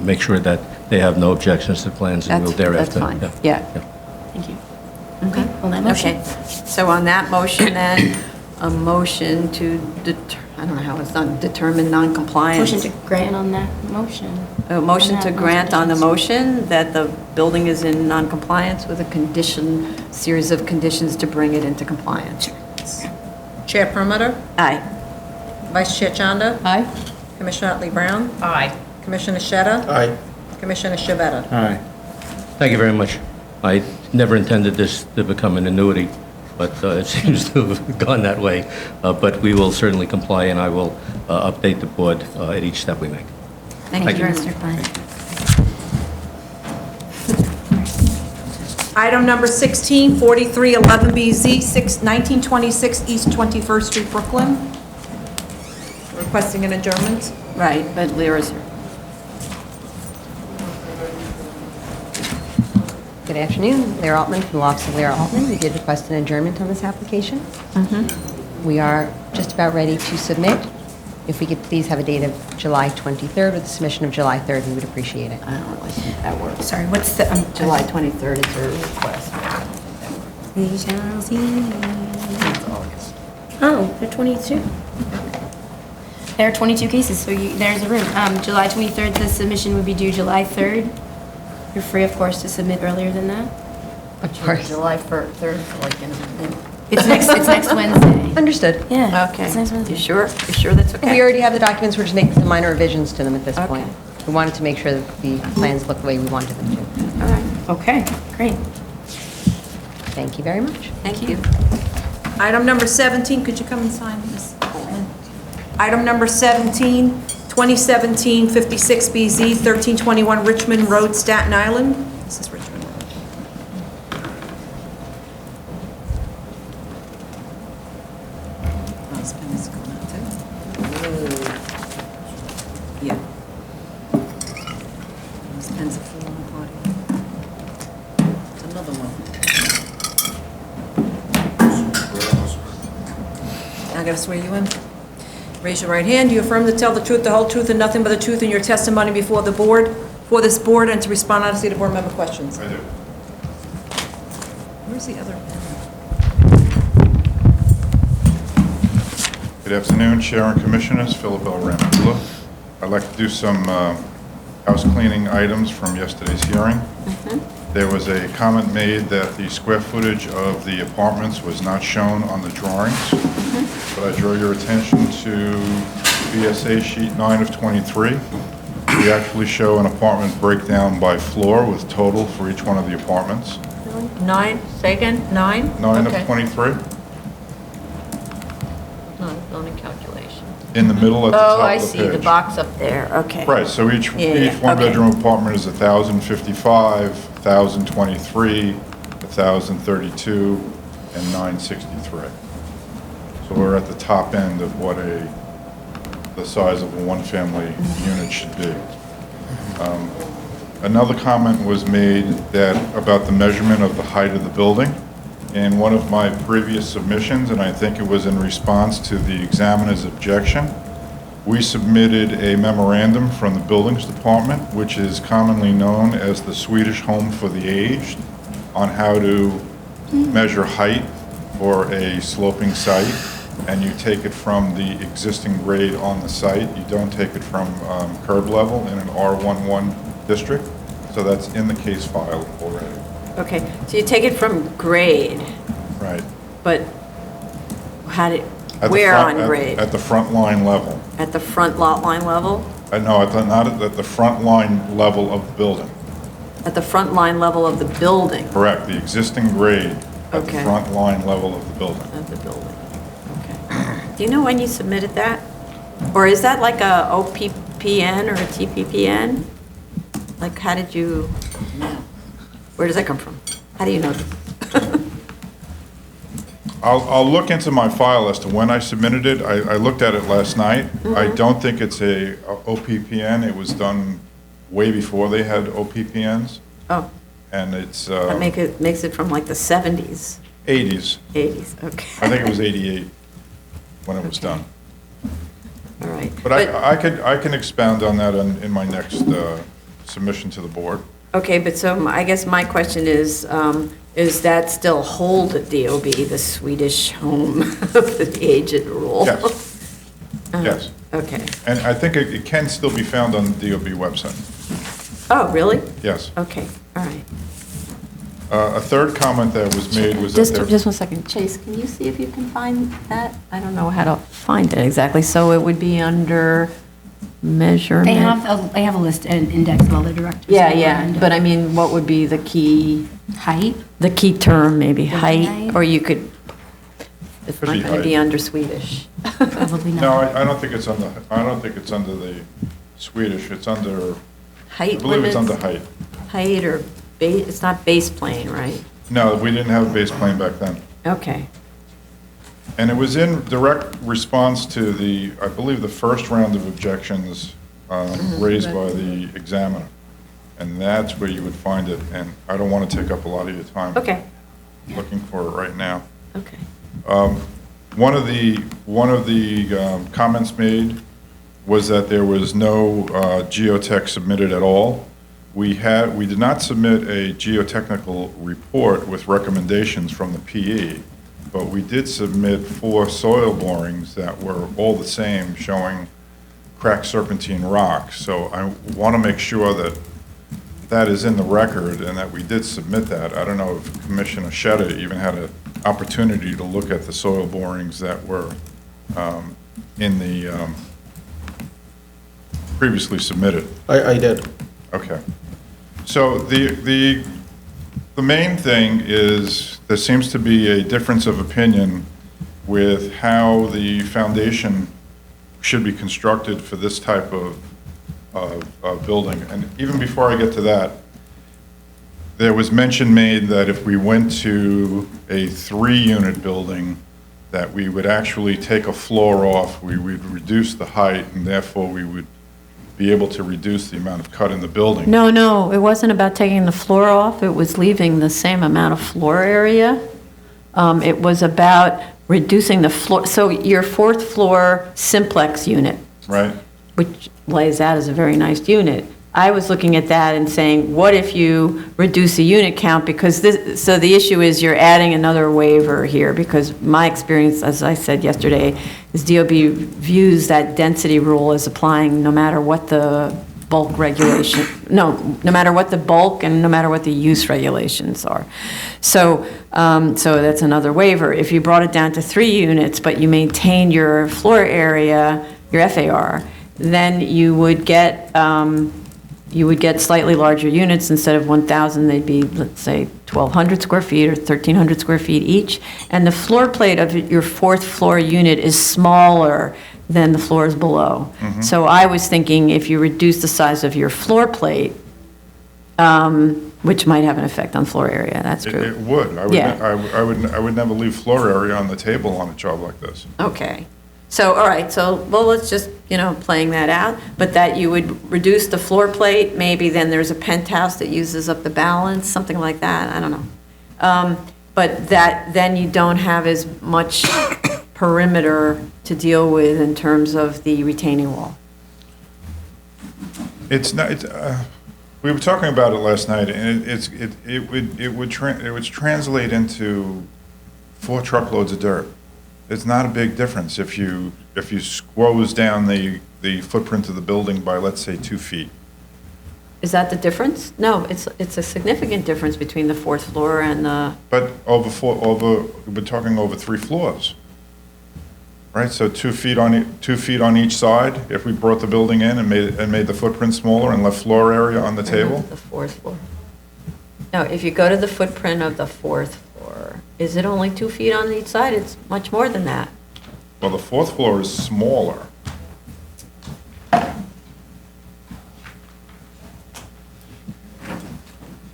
make sure that they have no objections to the plans, and we'll thereafter. That's fine, yeah. Thank you. Okay, well, that motion. Okay, so on that motion then, a motion to, I don't know how it's done, determine non-compliance. Motion to grant on that motion. A motion On to that grant on the motion. motion that the building is in non-compliance with a series of conditions to bring it into compliance. Chair Perimeter? Aye. Vice Chair Chanda? Aye. Commissioner Otley Brown? Aye. Commissioner Sheta? Aye. Commissioner Shavetta? Aye. Thank you very much. I never intended this to become an annuity, but it seems to have gone that way. But we will certainly comply, and I will update the board at each step we make. Thank you very much. Mr. Klein. Item number 16, 4311BZ, 1926 East 21st Street, Brooklyn. Requesting an adjournment. Right, but Lyra's here. Good afternoon, Lyra Altman from the Office of Lyra Altman. We did request an adjournment on this application. We are just about ready to submit. If we could please have a date of July 23rd with the submission of July 3rd, we would appreciate it. I don't really think that works. Sorry, what's the, July 23rd is her request. We shall see. Oh, there are 22. There are 22 cases, so there's a room. July 23rd, the submission would be due July 3rd. You're free, of course, to submit earlier than that. Of course. July 3rd, like in It's next Wednesday. Understood. Yeah. Okay. It's next Wednesday. You sure? You sure that's okay? We already have the documents, we're just making some minor revisions to them at this point. We wanted to make sure that the plans look the way we wanted them to. All right. Okay, great. Thank you very much. Thank you. Item number 17, could you come and sign this? Item number 17, 2017 56BZ, 1321 Richmond Road, Staten Island. This is Richmond Road. Oh, this pen is going out too. Yeah. This pen's a falling apart. It's another one. I gotta swear you in. Raise your right hand. Do you affirm to tell the truth, the whole truth, and nothing but the truth in your testimony before the board, for this board, and to respond honestly to board member questions? I do. Where's the other pen? Good afternoon, Chair and Commissioners. Philip L. Ramapula. I'd like to do some house cleaning items from yesterday's hearing. There was a comment made that the square footage of the apartments was not shown on the drawings. But I draw your attention to BSA sheet 9 of 23. We actually show an apartment breakdown by floor with total for each one of the apartments. 9, say again, 9? 9 Okay. of 23, Zoning calculation. in the middle at the top Oh, I of the see, the page. box up there, okay. Right, so each Yeah, yeah, okay. one-bedroom apartment is 1,055, 1,023, 1,032, and 963. So we're at the top end of what the size of a one-family unit should be. Another comment was made about the measurement of the height of the building. In one of my previous submissions, and I think it was in response to the examiner's objection, we submitted a memorandum from the Buildings Department, which is commonly known as the Swedish Home for the Aged, on how to measure height for a sloping site. and you take it from the existing grade on the site. You don't take it from curb level in an R11 district. So that's in the case file already. Okay, so you take it from grade, Right. but At the where front- on grade? At the front line level. At the front lot line level? No, not at the front line level of the building. At the front line level of the building? Correct, the existing grade at the Okay. front line level of the building. Of the building, okay. Do you know when you submitted that? Or is that like a OPPN or a TPPN? Like, how did you, where does that come from? How do you know? I'll look into my file as to when I submitted it. I looked at it last night. I don't think it's a OPPN. It was done way before they had OPPNs. Oh, And it's that makes it from like the 70s, 80s. 80s, okay. I think it was 88 when it was done. All right. But I can expound on that in my next submission to the board. Okay, but so I guess my question is that still hold at DOB, the Swedish home of the aged rule? Yes. Yes. Okay. And I think it can still be found on the DOB website. Oh, really? Yes. Okay, all right. A third comment that was made was that Just one second. Chase, can you see if you can find that? I don't know how to find it exactly. So it would be under measurement? They have a list and index of all the directors. Yeah, but I mean, what would be the key? Height? The key term, maybe, Building height, height? or you could, it's Could not be going to be height. under Swedish. Probably No, I don't think it's under, the Swedish, it's under, I Height believe it's limits? under height. Height or base, it's not base plane, right? No, we didn't have a base plane back then. Okay, And it was in direct response to I believe the first round of objections raised by the examiner. And that's where you would find it, and I don't want to take up a lot of your time. okay, Looking for it right now. okay. One of the comments made was that there was no geotech submitted at all. We did not submit a geotechnical report with recommendations from the PE, but we did submit 4 soil borings that were all the same, showing cracked serpentine rock. So I want to make sure that that is in the record and that we did submit that. I don't know if Commissioner Sheta even had an opportunity to look at the soil borings that were in the previously submitted. I did. Okay. So the main thing is there seems to be a difference of opinion with how the foundation should be constructed for this type of building. And even before I get to that, there was mention made that if we went to a 3-unit building, that we would actually take a floor off, we would reduce the height, and therefore we would be able to reduce the amount of cut in the building. No, it wasn't about taking the floor off, it was leaving the same amount of floor area. It was about reducing the floor, so your 4th floor simplex unit, Right? which lays out as a very nice unit. I was looking at that and saying, what if you reduce the unit count? Because so the issue is you're adding another waiver here, because my experience, as I said yesterday, is DOB views that density rule as applying no matter what the bulk regulation, no matter what the bulk and no matter what the use regulations are. So that's another waiver. If you brought it down to 3 units, but you maintained your floor area, your FAR, then you would get slightly larger units. Instead of 1,000, they'd be, let's say, 1,200 square feet or 1,300 square feet each. And the floor plate of your 4th floor unit is smaller than the floors below. So I was thinking if you reduce the size of your floor plate, which might have an effect on floor area, that's true. It would. I would never leave floor area on the table on a job like this. Okay. So, all right, so, well, let's just, playing that out, but that you would reduce the floor plate, maybe then there's a penthouse that uses up the balance, something like that, I don't know. But that, then you don't have as much perimeter to deal with in terms of the retaining wall. It's not, we were talking about it last night, and it would translate into 4 truckloads of dirt. It's not a big difference if you squoze down the footprint of the building by, let's say, 2 feet. Is that the difference? No, it's a significant difference between the fourth floor and the, But we're talking over 3 floors. Right, so 2 feet on each side, if we brought the building in and made the footprint smaller and left floor area on the table? the fourth floor. No, if you go to the footprint of the fourth floor, is it only 2 feet on each side? It's much more than that. Well, the 4th floor is smaller.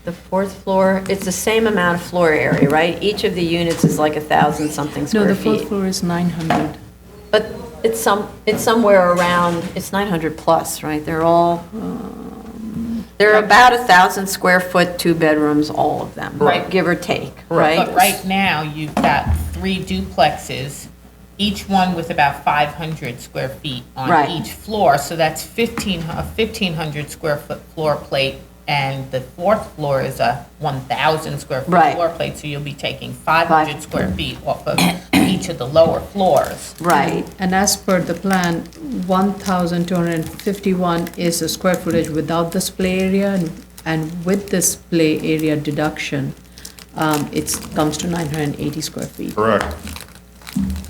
The fourth floor, it's the same amount of floor area, right? Each of the units is like 1,000 something No, square the feet. fourth floor is 900. But it's somewhere around, it's 900 plus, right? They're all, they're about 1,000 square foot, 2 bedrooms, all of them, Right. give or take, right? But right now, you've got 3 duplexes, each one with about 500 square feet Right. on each floor, so that's 1,500 square foot floor plate, and the 4th floor is a 1,000 square foot Right. floor plate, so you'll be taking 500 square feet off of each of the lower floors. Right. And as per the plan, 1,251 is the square footage without the display area, and with this display area deduction, it comes to 980 square feet. Correct.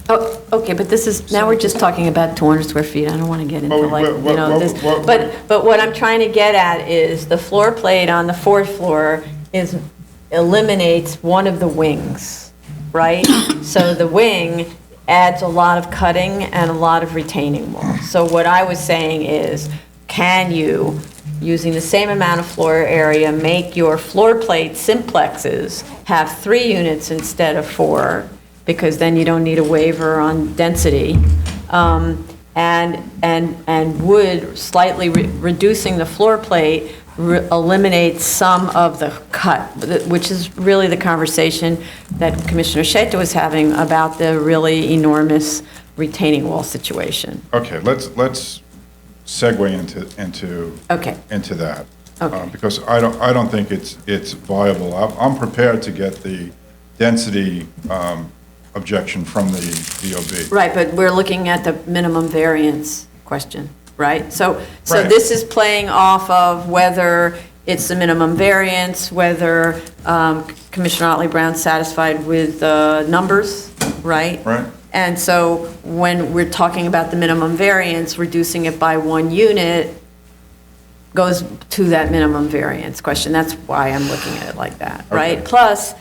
Oh, okay, but this is, now we're just talking about 200 square feet, I don't want to get into like, you know, this. But what I'm trying to get at is the floor plate on the fourth floor eliminates one of the wings, right? So the wing adds a lot of cutting and a lot of retaining wall. So what I was saying is, can you, using the same amount of floor area, make your floor plate simplexes have 3 units instead of 4? Because then you don't need a waiver on density, and would slightly reducing the floor plate eliminate some of the cut, which is really the conversation that Commissioner Sheto was having about the really enormous retaining wall situation. Okay, let's segue into that. Okay. Because I don't think it's viable. I'm prepared to get the density objection from the DOB. Right, but we're looking at the minimum variance question, right? So Right. this is playing off of whether it's the minimum variance, whether Commissioner Otley Brown's satisfied with the numbers, right? Right. And so when we're talking about the minimum variance, reducing it by 1 unit goes to that minimum variance question. That's why I'm looking at it like that, right? Okay. Plus,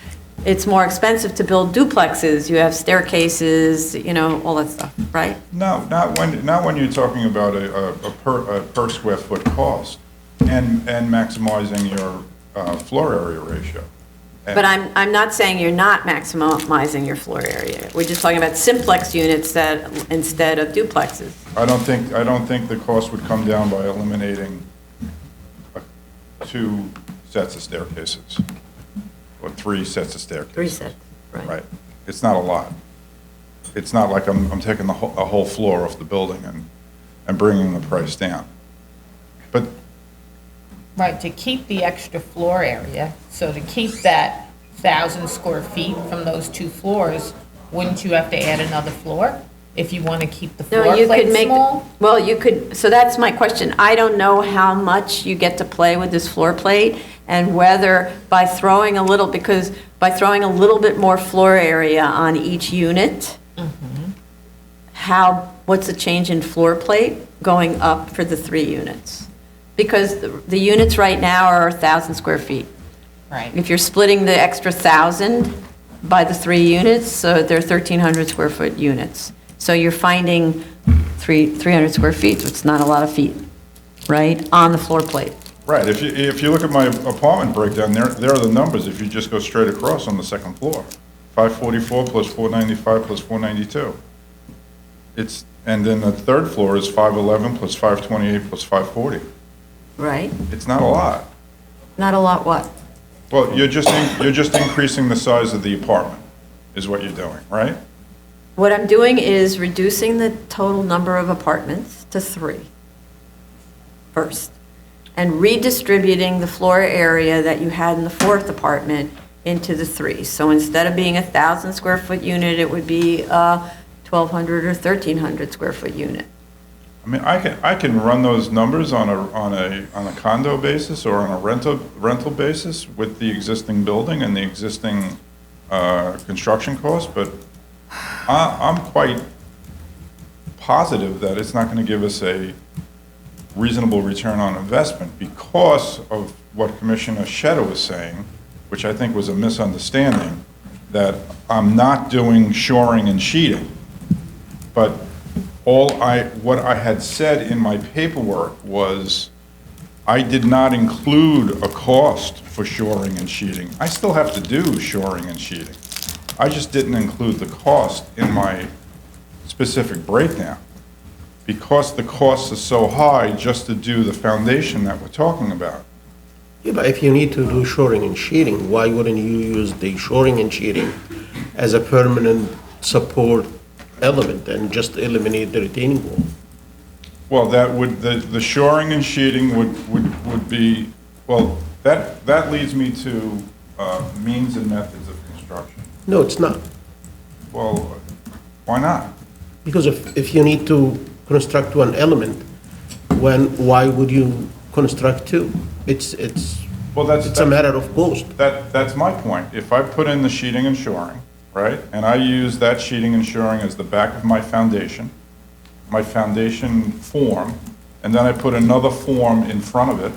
it's more expensive to build duplexes. You have staircases, you know, all that stuff, right? No, not when you're talking about a per square foot cost and maximizing your floor area ratio. But I'm not saying you're not maximizing your floor area. We're just talking about simplex units that, instead of duplexes. I don't think the cost would come down by eliminating 2 sets of staircases, or 3 sets of staircases. 3 sets, right. Right. It's not a lot. It's not like I'm taking a whole floor off the building and bringing the price down. But Right, to keep the extra floor area, so to keep that 1,000 square feet from those 2 floors, wouldn't you have to add another floor if you want to keep the floor No, you could plate make, small? well, you could, so that's my question. I don't know how much you get to play with this floor plate and whether by throwing a little, because by throwing a little bit more floor area on each unit, what's the change in floor plate going up for the 3 units? Because the units right now are 1,000 square feet. Right. If you're splitting the extra 1,000 by the 3 units, so they're 1,300 square foot units. So you're finding 300 square feet, so it's not a lot of feet, right, on the floor plate. right, if you look at my apartment breakdown, there are the numbers if you just go straight across on the second floor. 544 plus 495 plus 492. And then the third floor is 511 plus 528 plus 540. Right? It's not a lot. Not a lot what? Well, you're just increasing the size of the apartment, is what you're doing, right? What I'm doing is reducing the total number of apartments to 3 first, and redistributing the floor area that you had in the 4th apartment into the 3. So instead of being 1,000 square foot unit, it would be 1,200 or 1,300 square foot unit. I mean, I can run those numbers on a condo basis or on a rental basis with the existing building and the existing construction costs, but I'm quite positive that it's not going to give us a reasonable return on investment because of what Commissioner Shetta was saying, which I think was a misunderstanding, that I'm not doing shoring and sheeting. But what I had said in my paperwork was I did not include a cost for shoring and sheeting. I still have to do shoring and sheeting. I just didn't include the cost in my specific breakdown because the costs are so high just to do the foundation that we're talking about. Yeah, but if you need to do shoring and sheeting, why wouldn't you use the shoring and sheeting as a permanent support element and just eliminate the retaining wall? Well, that would, the shoring and sheeting would be, well, that leads me to means and methods of construction. No, it's not. Well, why not? Because if you need to construct one element, why would you construct two? It's a matter of cost. That's my point. If I put in the sheeting and shoring, right, and I use that sheeting and shoring as the back of my foundation form, and then I put another form in front of it,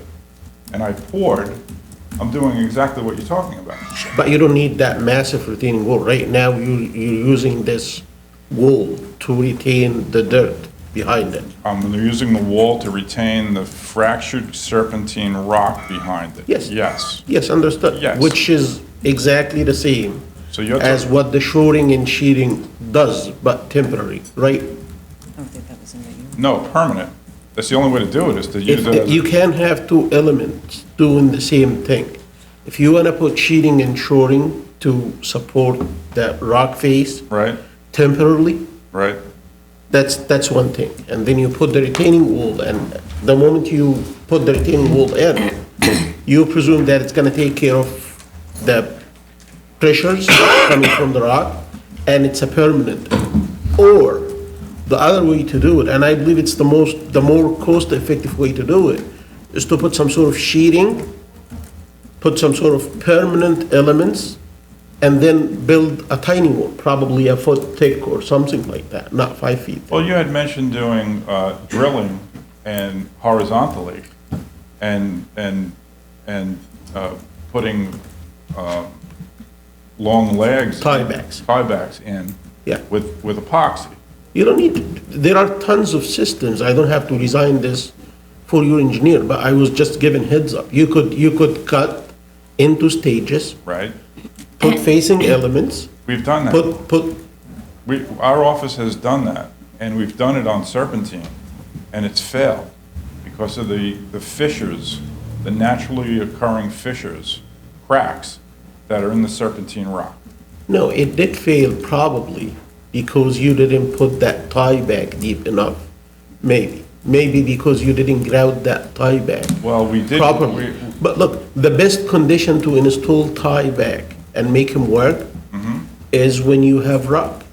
and I poured, I'm doing exactly what you're talking about. But you don't need that massive retaining wall. Right now, you're using this wall to retain the dirt behind it. I'm using the wall to retain the fractured serpentine rock behind it. Yes. Yes. Yes, understood. Yes. Which is exactly the same So you're as what the shoring and sheeting does, but temporary, right? No, permanent. That's the only way to do it, is to use it as. You can't have two elements doing the same thing. If you want to put sheeting and shoring to support that rock face. Right. Temporarily. Right. That's one thing. And then you put the retaining wall, and the moment you put the retaining wall in, you presume that it's going to take care of the pressures coming from the rock, and it's a permanent. Or the other way to do it, and I believe it's the more cost-effective way to do it, is to put some sort of sheeting, put some sort of permanent elements, and then build a tiny wall, probably a foot thick or something like that, not 5 feet. Well, you had mentioned doing drilling and horizontally, and putting long legs. Tiebacks in. Yeah. With epoxy. You don't need, there are tons of systems. I don't have to design this for your engineer, but I was just given heads up. You could cut into stages. Right. Put facing elements. We've done that. Our office has done that, and we've done it on serpentine, and it's failed because of the fissures, the naturally occurring fissures, cracks that are in the serpentine rock. No, it did fail probably because you didn't put that tie back deep enough, maybe. Maybe because you didn't grout that tie back. Well, we did. Properly. But look, the best condition to install tie back and make them work is when you have rock.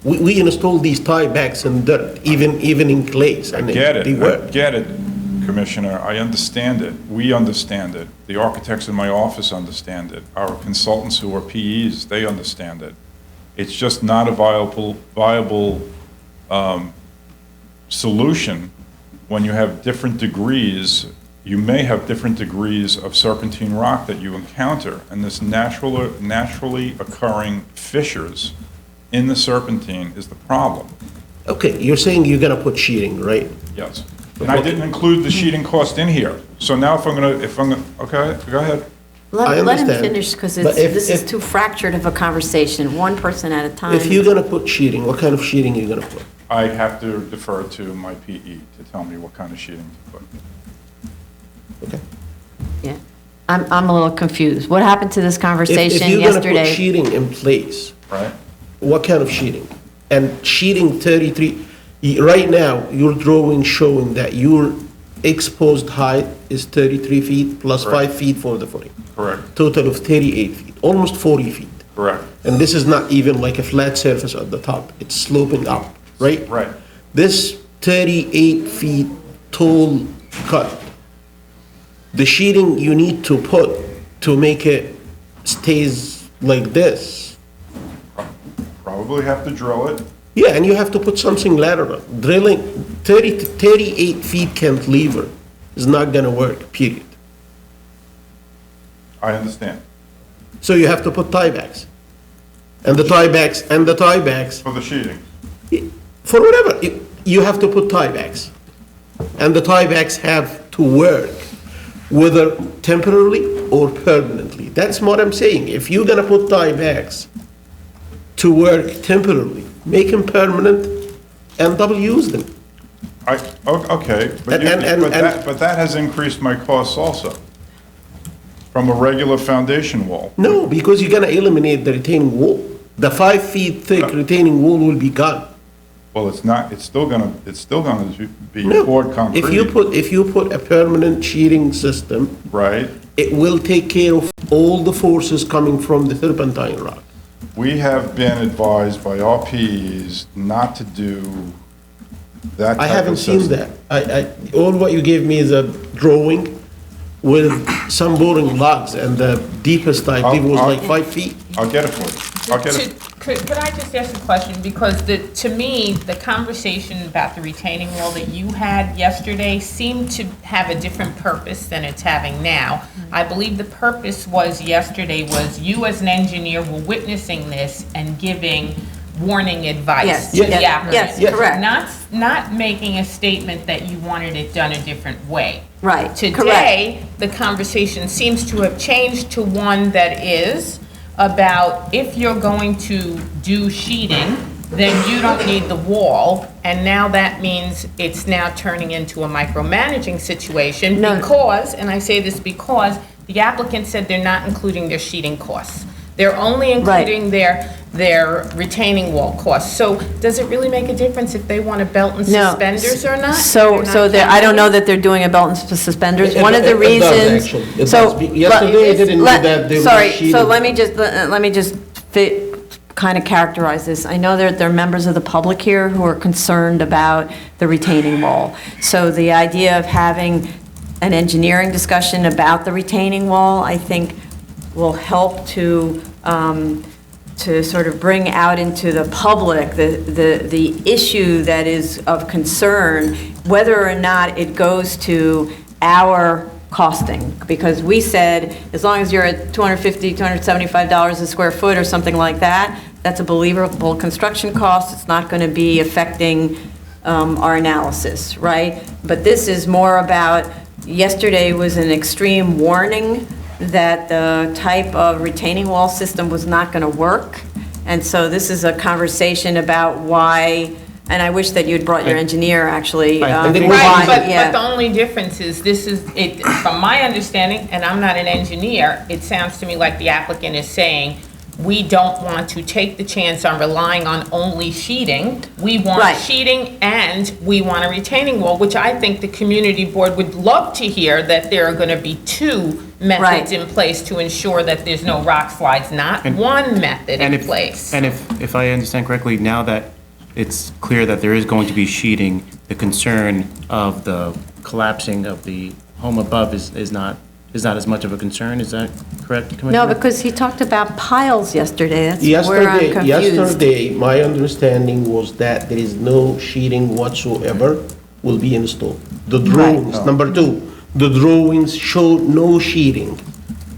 We install these tie backs in dirt, even in clays, and they work. I get it, Commissioner. I understand it. We understand it. The architects in my office understand it. Our consultants who are PEs, they understand it. It's just not a viable solution when you have different degrees. You may have different degrees of serpentine rock that you encounter, and this naturally occurring fissures in the serpentine is the problem. Okay, you're saying you're gonna put sheeting, right? Yes. And I didn't include the sheeting cost in here. So now if I'm gonna, okay, go ahead. Let him finish, because this is too fractured of a conversation, one person at a time. If you're gonna put sheeting, what kind of sheeting are you gonna put? I have to defer to my PE to tell me what kind of sheeting to put. Okay. Yeah, I'm a little confused. What happened to this conversation yesterday? If you're gonna put sheeting in place. Right. What kind of sheeting? And sheeting 33, right now, your drawing showing that your exposed height is 33 feet plus Correct. 5 feet for the footing. Correct. Total of 38 feet, almost 40 feet. Correct. And this is not even like a flat surface at the top, it's sloping up, right? Right. This 38 feet tall cut, the sheeting you need to put to make it stays like this. Probably have to drill it. Yeah, and you have to put something lateral. Drilling 30 to 38 feet cantilever is not gonna work, period. I understand. So you have to put tiebacks. And the tiebacks, For the sheeting. for whatever, you have to put tiebacks. And the tiebacks have to work, whether temporarily or permanently. That's what I'm saying. If you're gonna put tiebacks to work temporarily, make them permanent and double use them. Okay, but that has increased my costs also. From a regular foundation wall. No, because you're gonna eliminate the retaining wall. The 5 feet thick retaining wall will be gone. Well, it's not, it's still gonna be No. poured concrete. If you put a permanent shearing system, Right. it will take care of all the forces coming from the serpentine rock. We have been advised by our PEs not to do that I type haven't of seen system. that. All what you gave me is a drawing with some boring logs, and the deepest I believe was like 5 feet. I'll get it for you. I'll get it. Could I just ask a question? Because to me, the conversation about the retaining wall that you had yesterday seemed to have a different purpose than it's having now. I believe the purpose was yesterday was you as an engineer were witnessing this and giving warning advice Yes, to the yes, applicant. yes, correct. Not making a statement that you wanted it done a different way. Right, Today, the conversation seems to have changed to one that is about if you're going to do sheeting, then you don't need the wall, and now that means it's now turning into a micromanaging situation because, and I say this because, the applicant said they're not including their sheeting costs. They're only including their retaining wall costs. So does it really make a difference if they want a belt and No. suspenders or not? So I don't know that they're doing a belt and suspenders. One of the It does, reasons. actually. It So does. Yesterday, I didn't know that they were Sorry, so sheeting. let me just kind of characterize this. I know that there are members of the public here who are concerned about the retaining wall. So the idea of having an engineering discussion about the retaining wall, I think, will help to sort of bring out into the public the issue that is of concern, whether or not it goes to our costing. Because we said, as long as you're at $250, $275 a square foot or something like that, that's a believable construction cost. It's not going to be affecting our analysis, right? But this is more about, yesterday was an extreme warning that the type of retaining wall system was not going to work. And so this is a conversation about why, and I wish that you'd brought your engineer, actually. Right, why- but yeah. the only difference is from my understanding, and I'm not an engineer, it sounds to me like the applicant is saying, we don't want to take the chance on relying on only sheeting. We want Right. sheeting and we want a retaining wall, which I think the community board would love to hear that there are going to be two methods in place to ensure that there's no rock slides, not one method in place. And if I understand correctly, now that it's clear that there is going to be sheeting, the concern of the collapsing of the home above is not as much of a concern, is that correct, Commissioner? No, because he talked about piles yesterday. That's where I'm confused. Yesterday, my understanding was that there is no sheeting whatsoever will be installed. The drawings, number two, the drawings show no sheeting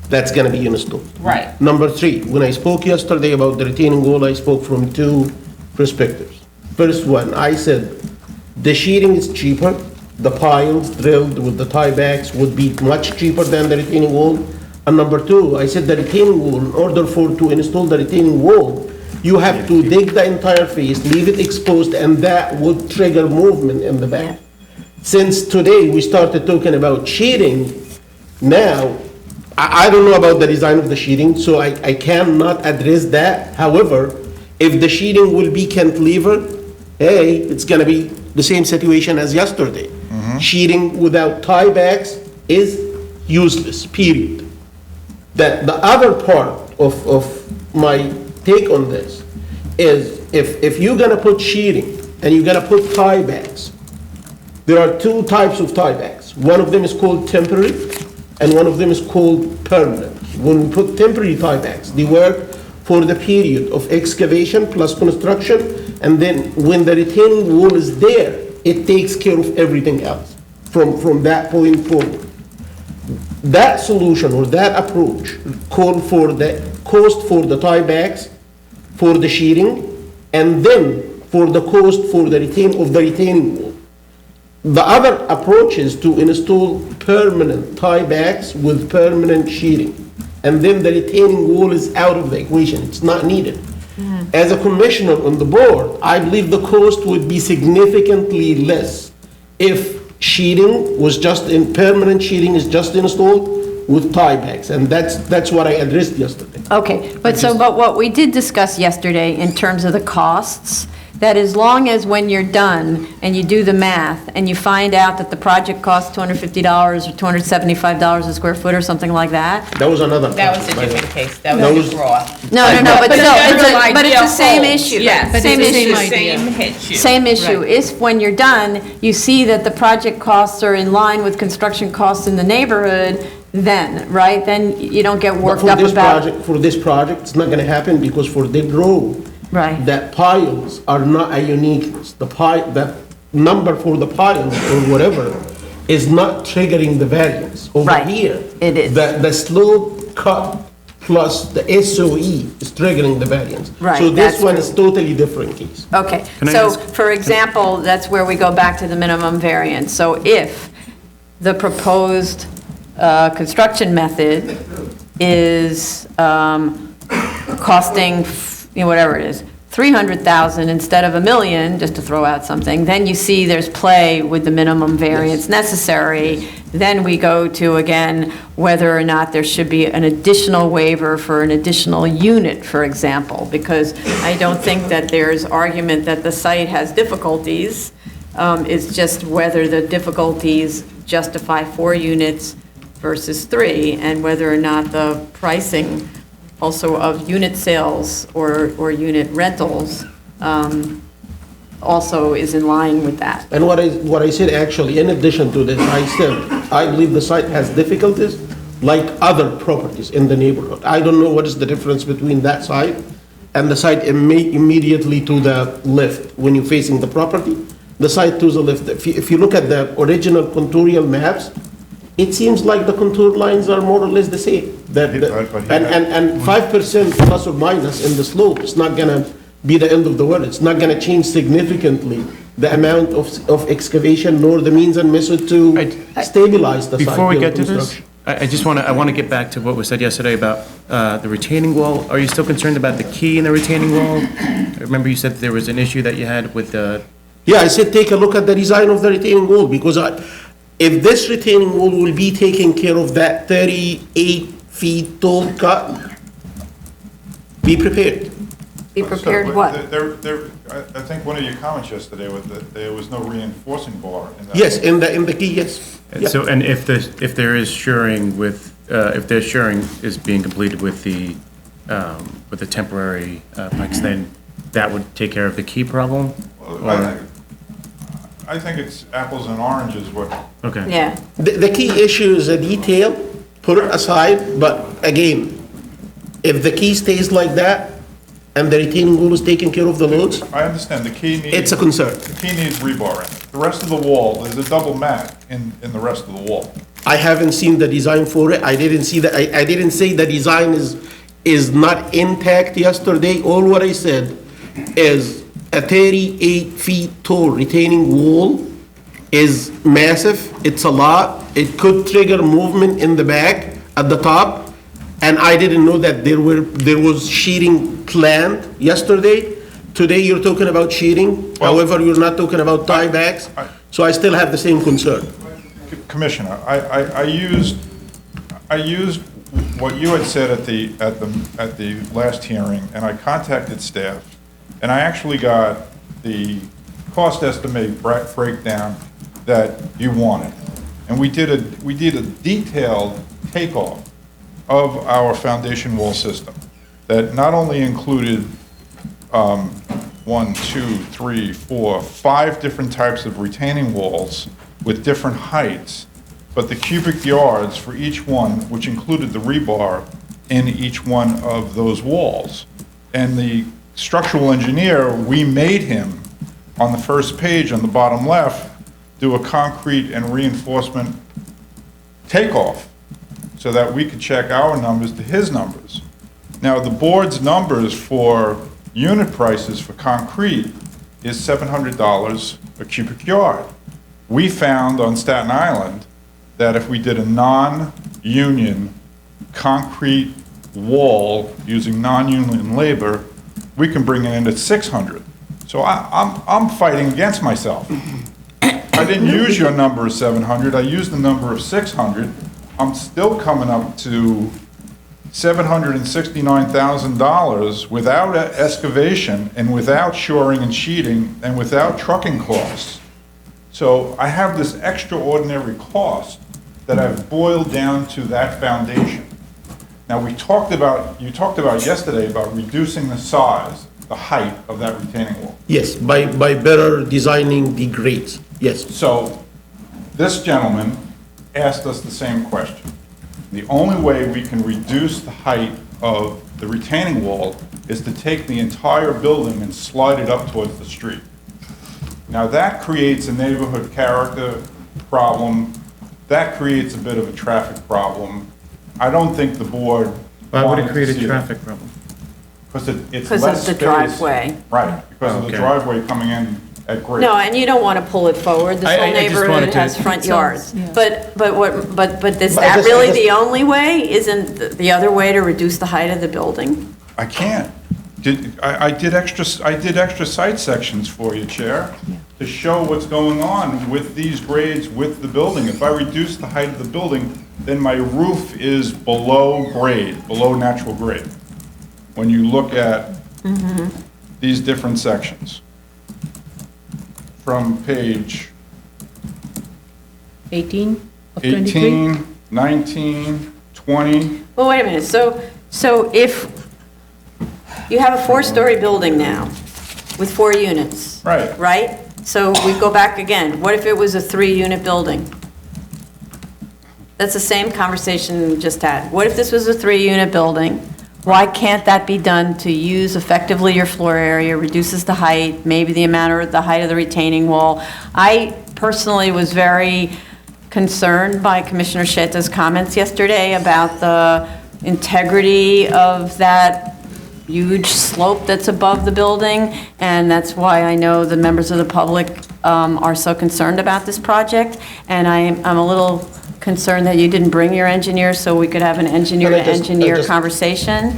that's gonna be installed. Right. Number three, when I spoke yesterday about the retaining wall, I spoke from two perspectives. First one, I said, the sheeting is cheaper, the piles drilled with the tiebacks would be much cheaper than the retaining wall. And number two, I said the retaining wall, in order to install the retaining wall, you have to dig the entire face, leave it exposed, and that would trigger movement in the back. Since today we started talking about sheeting, now, I don't know about the design of the sheeting, so I cannot address that. However, if the sheeting will be cantilever, hey, it's gonna be the same situation as yesterday. Sheeting without tiebacks is useless, period. That the other part of my take on this is if you're gonna put sheeting and you're gonna put tiebacks, there are two types of tiebacks. One of them is called temporary and one of them is called permanent. When we put temporary tiebacks, they work for the period of excavation plus construction, and then when the retaining wall is there, it takes care of everything else from that point forward. That solution or that approach called for the cost for the tiebacks, for the shearing, and then for the cost for the retaining wall. The other approach is to install permanent tiebacks with permanent shearing, and then the retaining wall is out of the equation. It's not needed. As a commissioner on the board, I believe the cost would be significantly less if sheeting was just in, permanent sheeting is just installed with tiebacks, and that's what I addressed yesterday. Okay, but what we did discuss yesterday in terms of the costs, that as long as when you're done and you do the math and you find out that the project costs $250 or $275 a square foot or something like that. That was another. That was a different case. That was raw. No, but still, but it's the same issue. Yes, Same issue. Same issue. Same issue. If, when you're done, you see that the project costs are in line with construction costs in the neighborhood, then, right, then you don't get worked up about. For this project, it's not gonna happen because for the road, that piles are not a uniqueness. The number for the piles or whatever is not triggering the variance. Over here, it is. The slope cut plus the SOE is triggering the variance. Right, So this that's one true. is totally different case. Okay, Can I so ask- for example, that's where we go back to the minimum variance. So if the proposed construction method is costing, whatever it is, 300,000 instead of $1 million, just to throw out something, then you see there's play with the minimum variance necessary. Then we go to, again, whether or not there should be an additional waiver for an additional unit, for example, because I don't think that there's argument that the site has difficulties. It's just whether the difficulties justify 4 units versus 3, and whether or not the pricing also of unit sales or unit rentals also is in line with that. And what I said actually, in addition to this, I said, I believe the site has difficulties like other properties in the neighborhood. I don't know what is the difference between that site and the site immediately to the left when you're facing the property. The site to the left, if you look at the original contoural maps, it seems like the contour lines are more or less the same. And 5% plus or minus in the slope is not gonna be the end of the world. It's not gonna change significantly the amount of excavation nor the means and method to stabilize the site. Before we during get to this, construction. I want to get back to what was said yesterday about the retaining wall. Are you still concerned about the key in the retaining wall? I remember you said there was an issue that you had with the... Yeah, I said take a look at the design of the retaining wall, because if this retaining wall will be taking care of that 38 feet tall cut, be prepared. Be prepared what? I think one of your comments yesterday was that there was no reinforcing bar in that. Yes, in the key, yes. And so, and if there is shoring with, if there's shoring is being completed with the temporary pikes, then that would take care of the key problem? I think it's apples and oranges what. Okay. Yeah. The key issue is a detail, put it aside, but again, if the key stays like that and the retaining wall is taking care of the loads, I understand, the key needs. it's a concern. The key needs rebar in it. The rest of the wall, there's a double mat in the rest of the wall. I haven't seen the design for it. I didn't see that. I didn't say the design is not intact yesterday. All what I said is a 38 feet tall retaining wall is massive. It's a lot. It could trigger movement in the back at the top. And I didn't know that there was sheeting planned yesterday. Today you're talking about sheeting. However, you're not talking about tiebacks. So I still have the same concern. Commissioner, I used what you had said at the last hearing, and I contacted staff, and I actually got the cost estimate breakdown that you wanted, and we did a detailed takeoff of our foundation wall system. that not only included 1, 2, 3, 4, 5 different types of retaining walls with different heights, but the cubic yards for each one, which included the rebar in each one of those walls. And the structural engineer, we made him, on the first page on the bottom left, do a concrete and reinforcement takeoff so that we could check our numbers to his numbers. Now, the board's numbers for unit prices for concrete is $700 a cubic yard. We found on Staten Island that if we did a non-union concrete wall using non-union labor, we can bring it in at 600. So I'm fighting against myself. I didn't use your number of 700, I used the number of 600. I'm still coming up to $769,000 without excavation and without shoring and sheeting and without trucking costs. So I have this extraordinary cost that I've boiled down to that foundation. Now, you talked about yesterday about reducing the size, the height of that retaining wall. Yes, by better designing the grades, yes. So this gentleman asked us the same question. The only way we can reduce the height of the retaining wall is to take the entire building and slide it up towards the street. Now, that creates a neighborhood character problem. That creates a bit of a traffic problem. I don't think the board Why would wanted it create to a see traffic that. problem? Because it's Because less of the space. driveway. Right, because of the Okay. driveway coming in at grade. No, and you don't want to pull it forward. This I whole just neighborhood wanted to- has front It yards. sounds- yeah. But is But that just- really just- the only way? Isn't the other way to reduce the height of the building? I can't. I did extra site sections for you, Chair, to show what's going on with these grades with the building. If I reduce the height of the building, then my roof is below grade, below natural grade. When you look at these different sections. From page 18 of 23? 18, 19, 20, Well, wait a minute. So if you have a 4-story building now with 4 units. Right. Right? So we go back again. What if it was a 3-unit building? That's the same conversation we just had. What if this was a 3-unit building? Why can't that be done to use effectively your floor area, reduces the height, maybe the amount or the height of the retaining wall? I personally was very concerned by Commissioner Sheta's comments yesterday about the integrity of that huge slope that's above the building, and that's why I know the members of the public are so concerned about this project, and I'm a little concerned that you didn't bring your engineer so we could have an engineer-to-engineer conversation.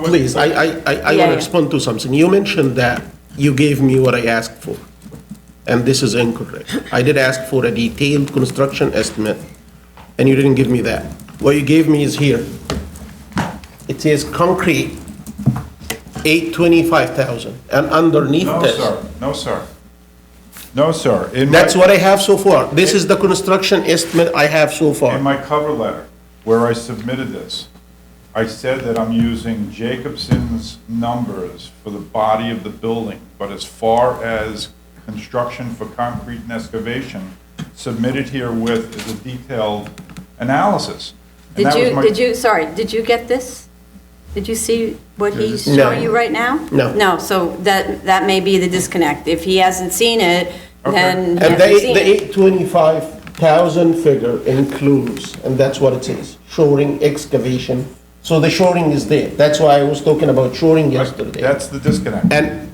Please, I want Yeah. to respond to something. You mentioned that you gave me what I asked for, and this is incorrect. I did ask for a detailed construction estimate, and you didn't give me that. What you gave me is here. It says concrete, 825,000, and underneath no, this. sir, no, sir. No, sir. That's what I have so far. This is the construction estimate I have so far. In my cover letter, where I submitted this, I said that I'm using Jacobson's numbers for the body of the building, but as far as construction for concrete and excavation, submitted here with is a detailed analysis. And that was my- Did you get this? Did you see what he's No. showing you right now? No. No, so that may be the disconnect. If he hasn't seen it, then he And hasn't seen the it. 825,000 figure includes, and that's what it says, shoring, excavation. So the shoring is there. That's why I was talking about shoring yesterday. That's the disconnect. And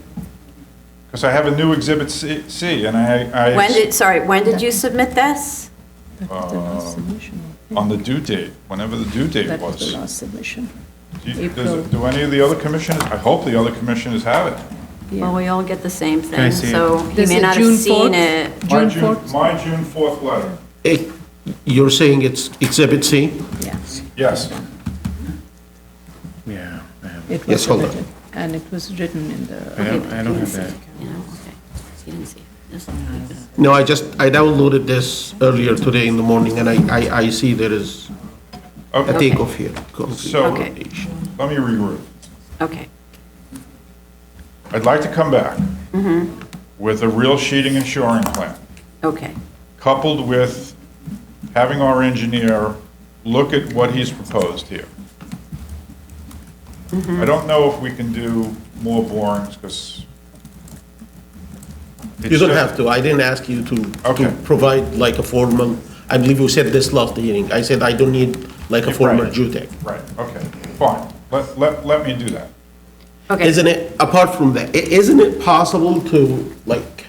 Because I have a new Exhibit C, and I... When did you submit this? On the due date, whenever the due date That was was. the last submission. Do any of the other commissioners, I hope the other commissioners have it. Well, we all get the same I thing, see it? so he There's may a not June have seen 4th. it. My June 4th letter. you're saying it's Exhibit C? Yes. Yes. Yeah. It Yes, was hold on. submitted, and it was written in the... I don't have that. He didn't see it. No, I downloaded this earlier today in the morning, and I see there is a Okay. takeoff here. So, let me regroup. Okay. I'd like to come back with a real sheeting and shoring plan, Okay. coupled with having our engineer look at what he's proposed here. I don't know if we can do more borings, because... You don't have to. I didn't ask you to provide like a formal, I believe you said this last hearing. I said I don't need like a formal geotech. Right, okay, fine. Let me do that. Okay. Isn't it, apart from that, isn't it possible to, like,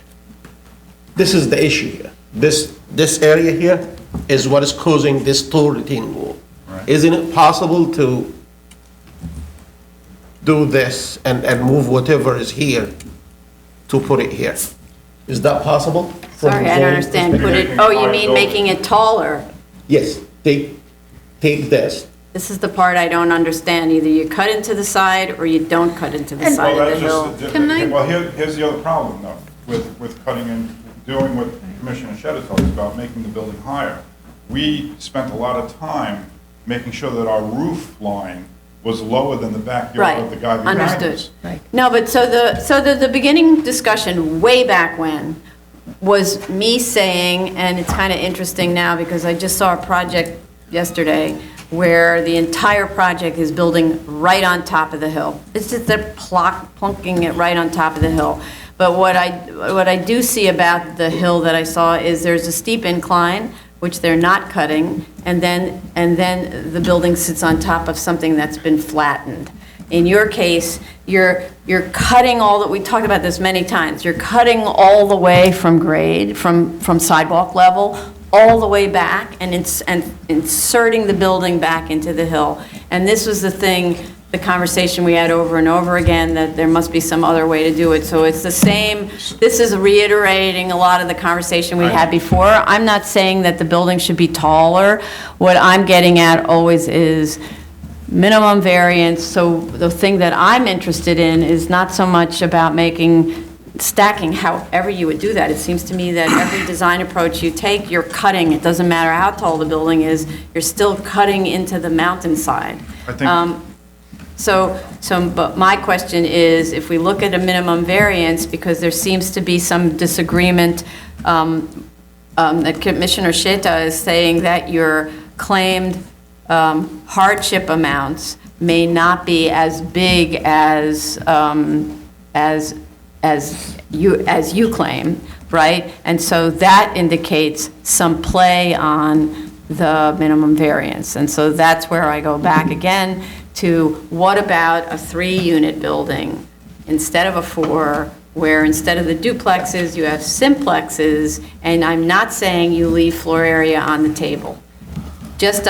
this is the issue here. This area here is what is causing this tall retaining wall. Isn't it possible to do this and move whatever is here to put it here? Is that possible? from Sorry, the I don't zoning understand. perspective? Oh, you mean making it taller? Yes, take this. This is the part I don't understand. Either you cut into the side or you don't cut into the side of the hill. Well, here's the other problem, though, with cutting and doing what Commissioner Shedda talks about, making the building higher. We spent a lot of time making sure that our roof line was lower than the backyard of the guy behind us. Understood. No, but so the beginning discussion way back when was me saying, and it's kind of interesting now because I just saw a project yesterday where the entire project is building right on top of the hill. It's just they're plunking it right on top of the hill. But what I do see about the hill that I saw is there's a steep incline, which they're not cutting, and then the building sits on top of something that's been flattened. In your case, you're cutting all that, we talked about this many times, you're cutting all the way from grade, from sidewalk level, all the way back and inserting the building back into the hill. And this was the conversation we had over and over again, that there must be some other way to do it. So it's the same, this is reiterating a lot of the conversation we had before. I'm not saying that the building should be taller. What I'm getting at always is minimum variance. So the thing that I'm interested in is not so much about stacking, however you would do that. It seems to me that every design approach you take, you're cutting. It doesn't matter how tall the building is, you're still cutting into the mountainside. I think But my question is, if we look at a minimum variance, because there seems to be some disagreement, that Commissioner Sheta is saying that your claimed hardship amounts may not be as big as you claim, right? And so that indicates some play on the minimum variance. And so that's where I go back again to, what about a 3-unit building instead of a 4, where instead of the duplexes, you have simplexes, and I'm not saying you leave floor area on the table. Just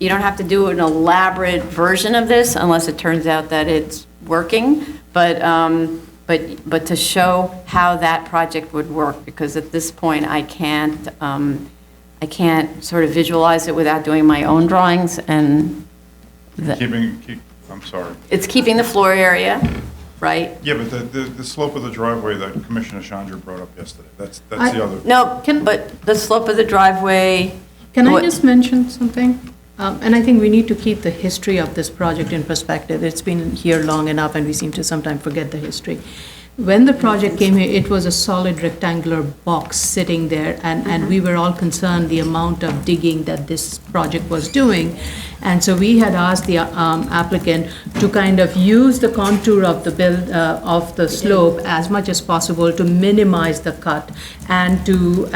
you don't have to do an elaborate version of this unless it turns out that it's working, but to show how that project would work, because at this point I can't sort of visualize it without doing my own drawings, and I'm sorry. It's keeping the floor area, right? Yeah, but the slope of the driveway that Commissioner Chandra brought up yesterday, that's the other. No, but the slope of the driveway. Can I just mention something? And I think we need to keep the history of this project in perspective. It's been here long enough, and we seem to sometimes forget the history. When the project came here, it was a solid rectangular box sitting there, and we were all concerned the amount of digging that this project was doing. And so we had asked the applicant to kind of use the contour of the slope as much as possible to minimize the cut, and to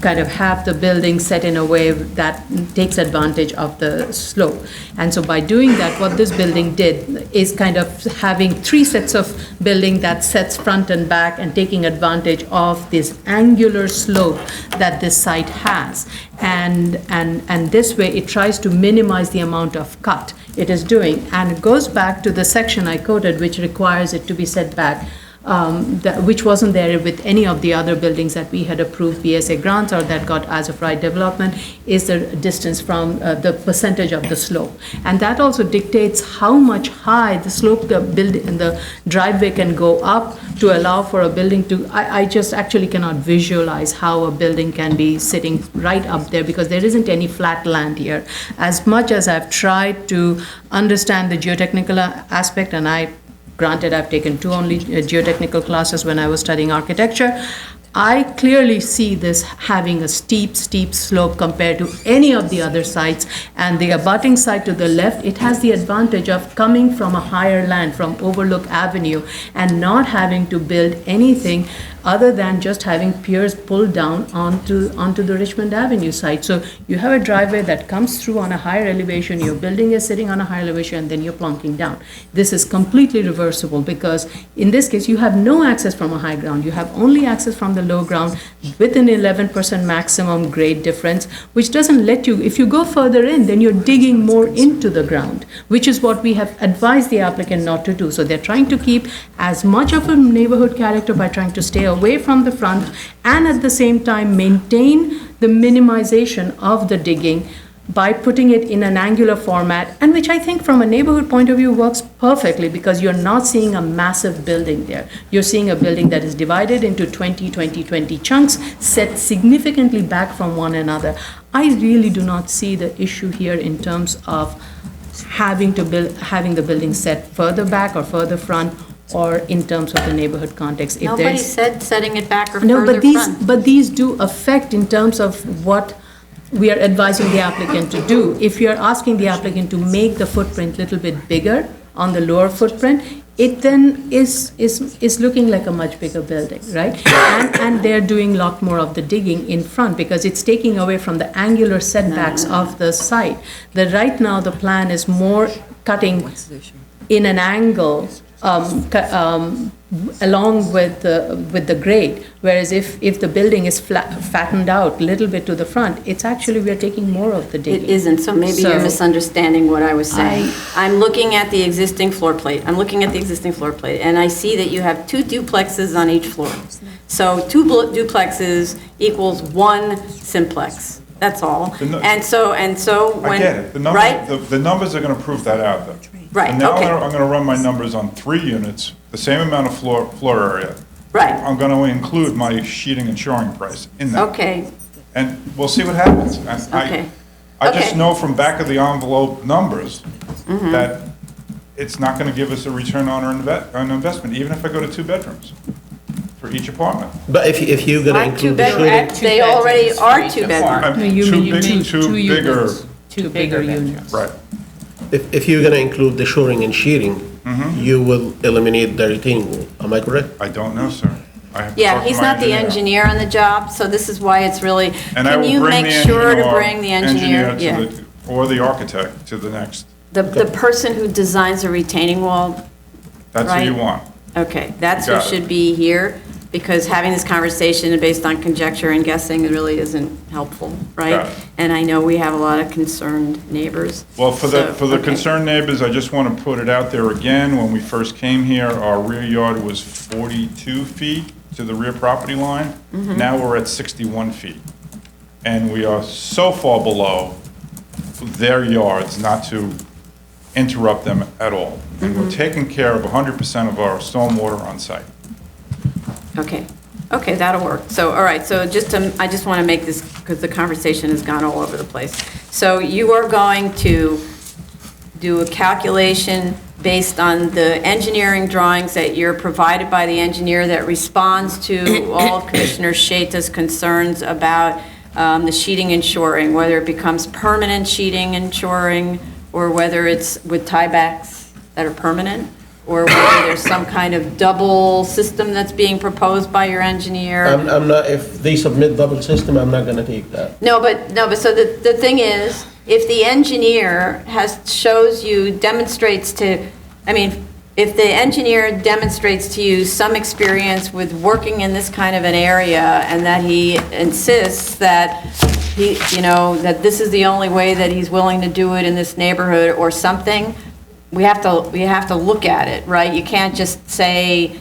kind of have the building set in a way that takes advantage of the slope. And so by doing that, what this building did is kind of having 3 sets of building that sets front and back and taking advantage of this angular slope that this site has. And this way it tries to minimize the amount of cut it is doing. And it goes back to the section I quoted, which requires it to be set back which wasn't there with any of the other buildings that we had approved BSA grants or that got as of right development, is the distance from the percentage of the slope. And that also dictates how much high the slope the driveway can go up to allow for a building to, I just actually cannot visualize how a building can be sitting right up there because there isn't any flat land here. As much as I've tried to understand the geotechnical aspect, and granted, I've taken 2 only geotechnical classes when I was studying architecture, I clearly see this having a steep slope compared to any of the other sites. And the abutting site to the left, it has the advantage of coming from a higher land, from Overlook Avenue, and not having to build anything other than just having piers pulled down onto the Richmond Avenue site. So you have a driveway that comes through on a higher elevation, your building is sitting on a higher elevation, and then you're plunking down. This is completely reversible because in this case, you have no access from a high ground. You have only access from the low ground with an 11% maximum grade difference, which doesn't let you, if you go further in, then you're digging more into the ground, which is what we have advised the applicant not to do. So they're trying to keep as much of a neighborhood character by trying to stay away from the front and at the same time maintain the minimization of the digging by putting it in an angular format, and which I think from a neighborhood point of view works perfectly because you're not seeing a massive building there. You're seeing a building that is divided into 20 chunks set significantly back from one another. I really do not see the issue here in terms of having the building set further back or further front, or in terms of the neighborhood context. Nobody said setting it back or no, further front. But these do affect in terms of what we are advising the applicant to do. If you're asking the applicant to make the footprint a little bit bigger on the lower footprint, it then is looking like a much bigger building, right? And they're doing a lot more of the digging in front because it's taking away from the angular setbacks of the site. Right now, the plan is more cutting in an angle along with the grade, whereas if the building is fattened out a little bit to the front, it's actually we're taking more of the digging. It isn't, so maybe you're misunderstanding what I was saying. I'm looking at the existing floor plate. And I see that you have 2 duplexes on each floor. So 2 duplexes equals 1 simplex. That's all. And so when I get it. The numbers are going to prove that out, though. Right, And now okay. I'm going to run my numbers on 3 units, the same amount of floor area. Right. I'm going to include my sheeting and shoring price in that. Okay. And we'll see what happens. Okay. I just Okay. know from back of the envelope numbers Mhm. that it's not going to give us a return on our investment, even if I go to 2 bedrooms for each apartment. But if you're gonna include the shooting, They already are 2 bedrooms. Two bigger. Two bigger units. Right. if you're gonna include the shoring and shearing, Mm-hmm. you will eliminate the retaining wall. Am I correct? I don't know, sir. I have to Yeah, talk to he's my not the engineer on the job, so this is why it's really, And I can will you bring make the sure to bring the engineer? to Yeah. or the architect to the next. The person who designs a retaining wall, That's what you Right. want. okay, that's who Got it. should be here, because having this conversation based on conjecture and guessing really isn't helpful, right? Got it. And I know we have a lot of concerned neighbors. Well, for So, the okay. concerned neighbors, I just want to put it out there again. When we first came here, our rear yard was 42 feet to the rear property line. Mhm. Now we're at 61 feet. And we are so far below their yards not to interrupt them at all. And we're Mhm. taking care of 100% of our stormwater on site. Okay, okay, that'll work. So, all right, so I just want to make this, because the conversation has gone all over the place. So you are going to do a calculation based on the engineering drawings that you're provided by the engineer that responds to all Commissioner Shaita's concerns about the sheeting and shoring, whether it becomes permanent sheeting and shoring, or whether it's with tiebacks that are permanent, or whether there's some kind of double system that's being proposed by your engineer. I'm not, if they submit double system, I'm not gonna take that. No, but so the thing is, if the engineer if the engineer demonstrates to you some experience with working in this kind of an area, and that he insists that that this is the only way that he's willing to do it in this neighborhood or something, we have to look at it, right? You can't just say,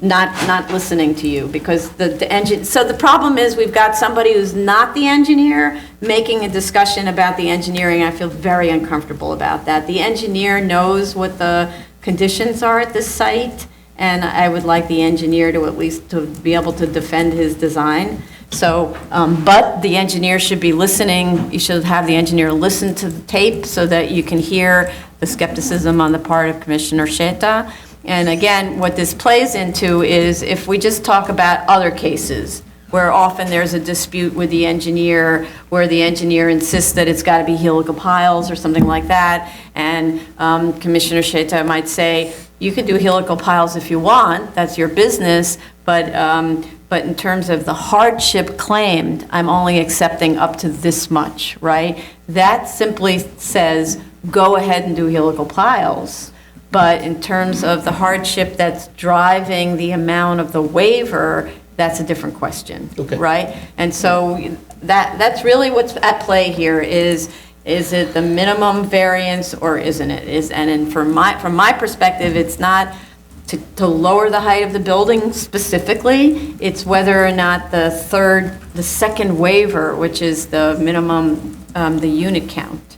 not listening to you, because the engine, so the problem is we've got somebody who's not the engineer making a discussion about the engineering. I feel very uncomfortable about that. The engineer knows what the conditions are at this site, and I would like the engineer to at least to be able to defend his design. So, but the engineer should be listening, you should have the engineer listen to the tape so that you can hear the skepticism on the part of Commissioner Sheta. And again, what this plays into is if we just talk about other cases where often there's a dispute with the engineer, where the engineer insists that it's got to be helical piles or something like that, and Commissioner Sheta might say, you can do helical piles if you want, that's your business, but in terms of the hardship claimed, I'm only accepting up to this much, right? That simply says, go ahead and do helical piles. But in terms of the hardship that's driving the amount of the waiver, that's a different question, right? And so that's really what's at play here is it the minimum variance or isn't it? And from my perspective, it's not to lower the height of the building specifically, it's whether or not the second waiver, which is the minimum, the unit count,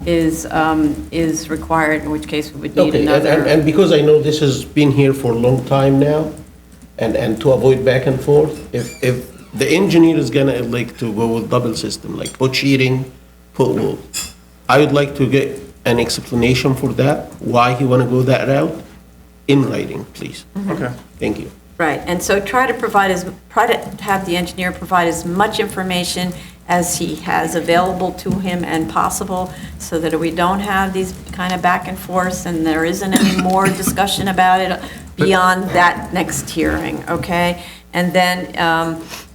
is required, in which case we would need another. And because I know this has been here for a long time now, and to avoid back and forth, if the engineer is gonna like to go with double system, like put sheeting, put wool, I would like to get an explanation for that, why he wanna go that route, in writing, please. Okay. Thank you. Right, and so try to have the engineer provide as much information as he has available to him and possible, so that we don't have these kind of back and forths and there isn't any more discussion about it beyond that next hearing, okay? And then,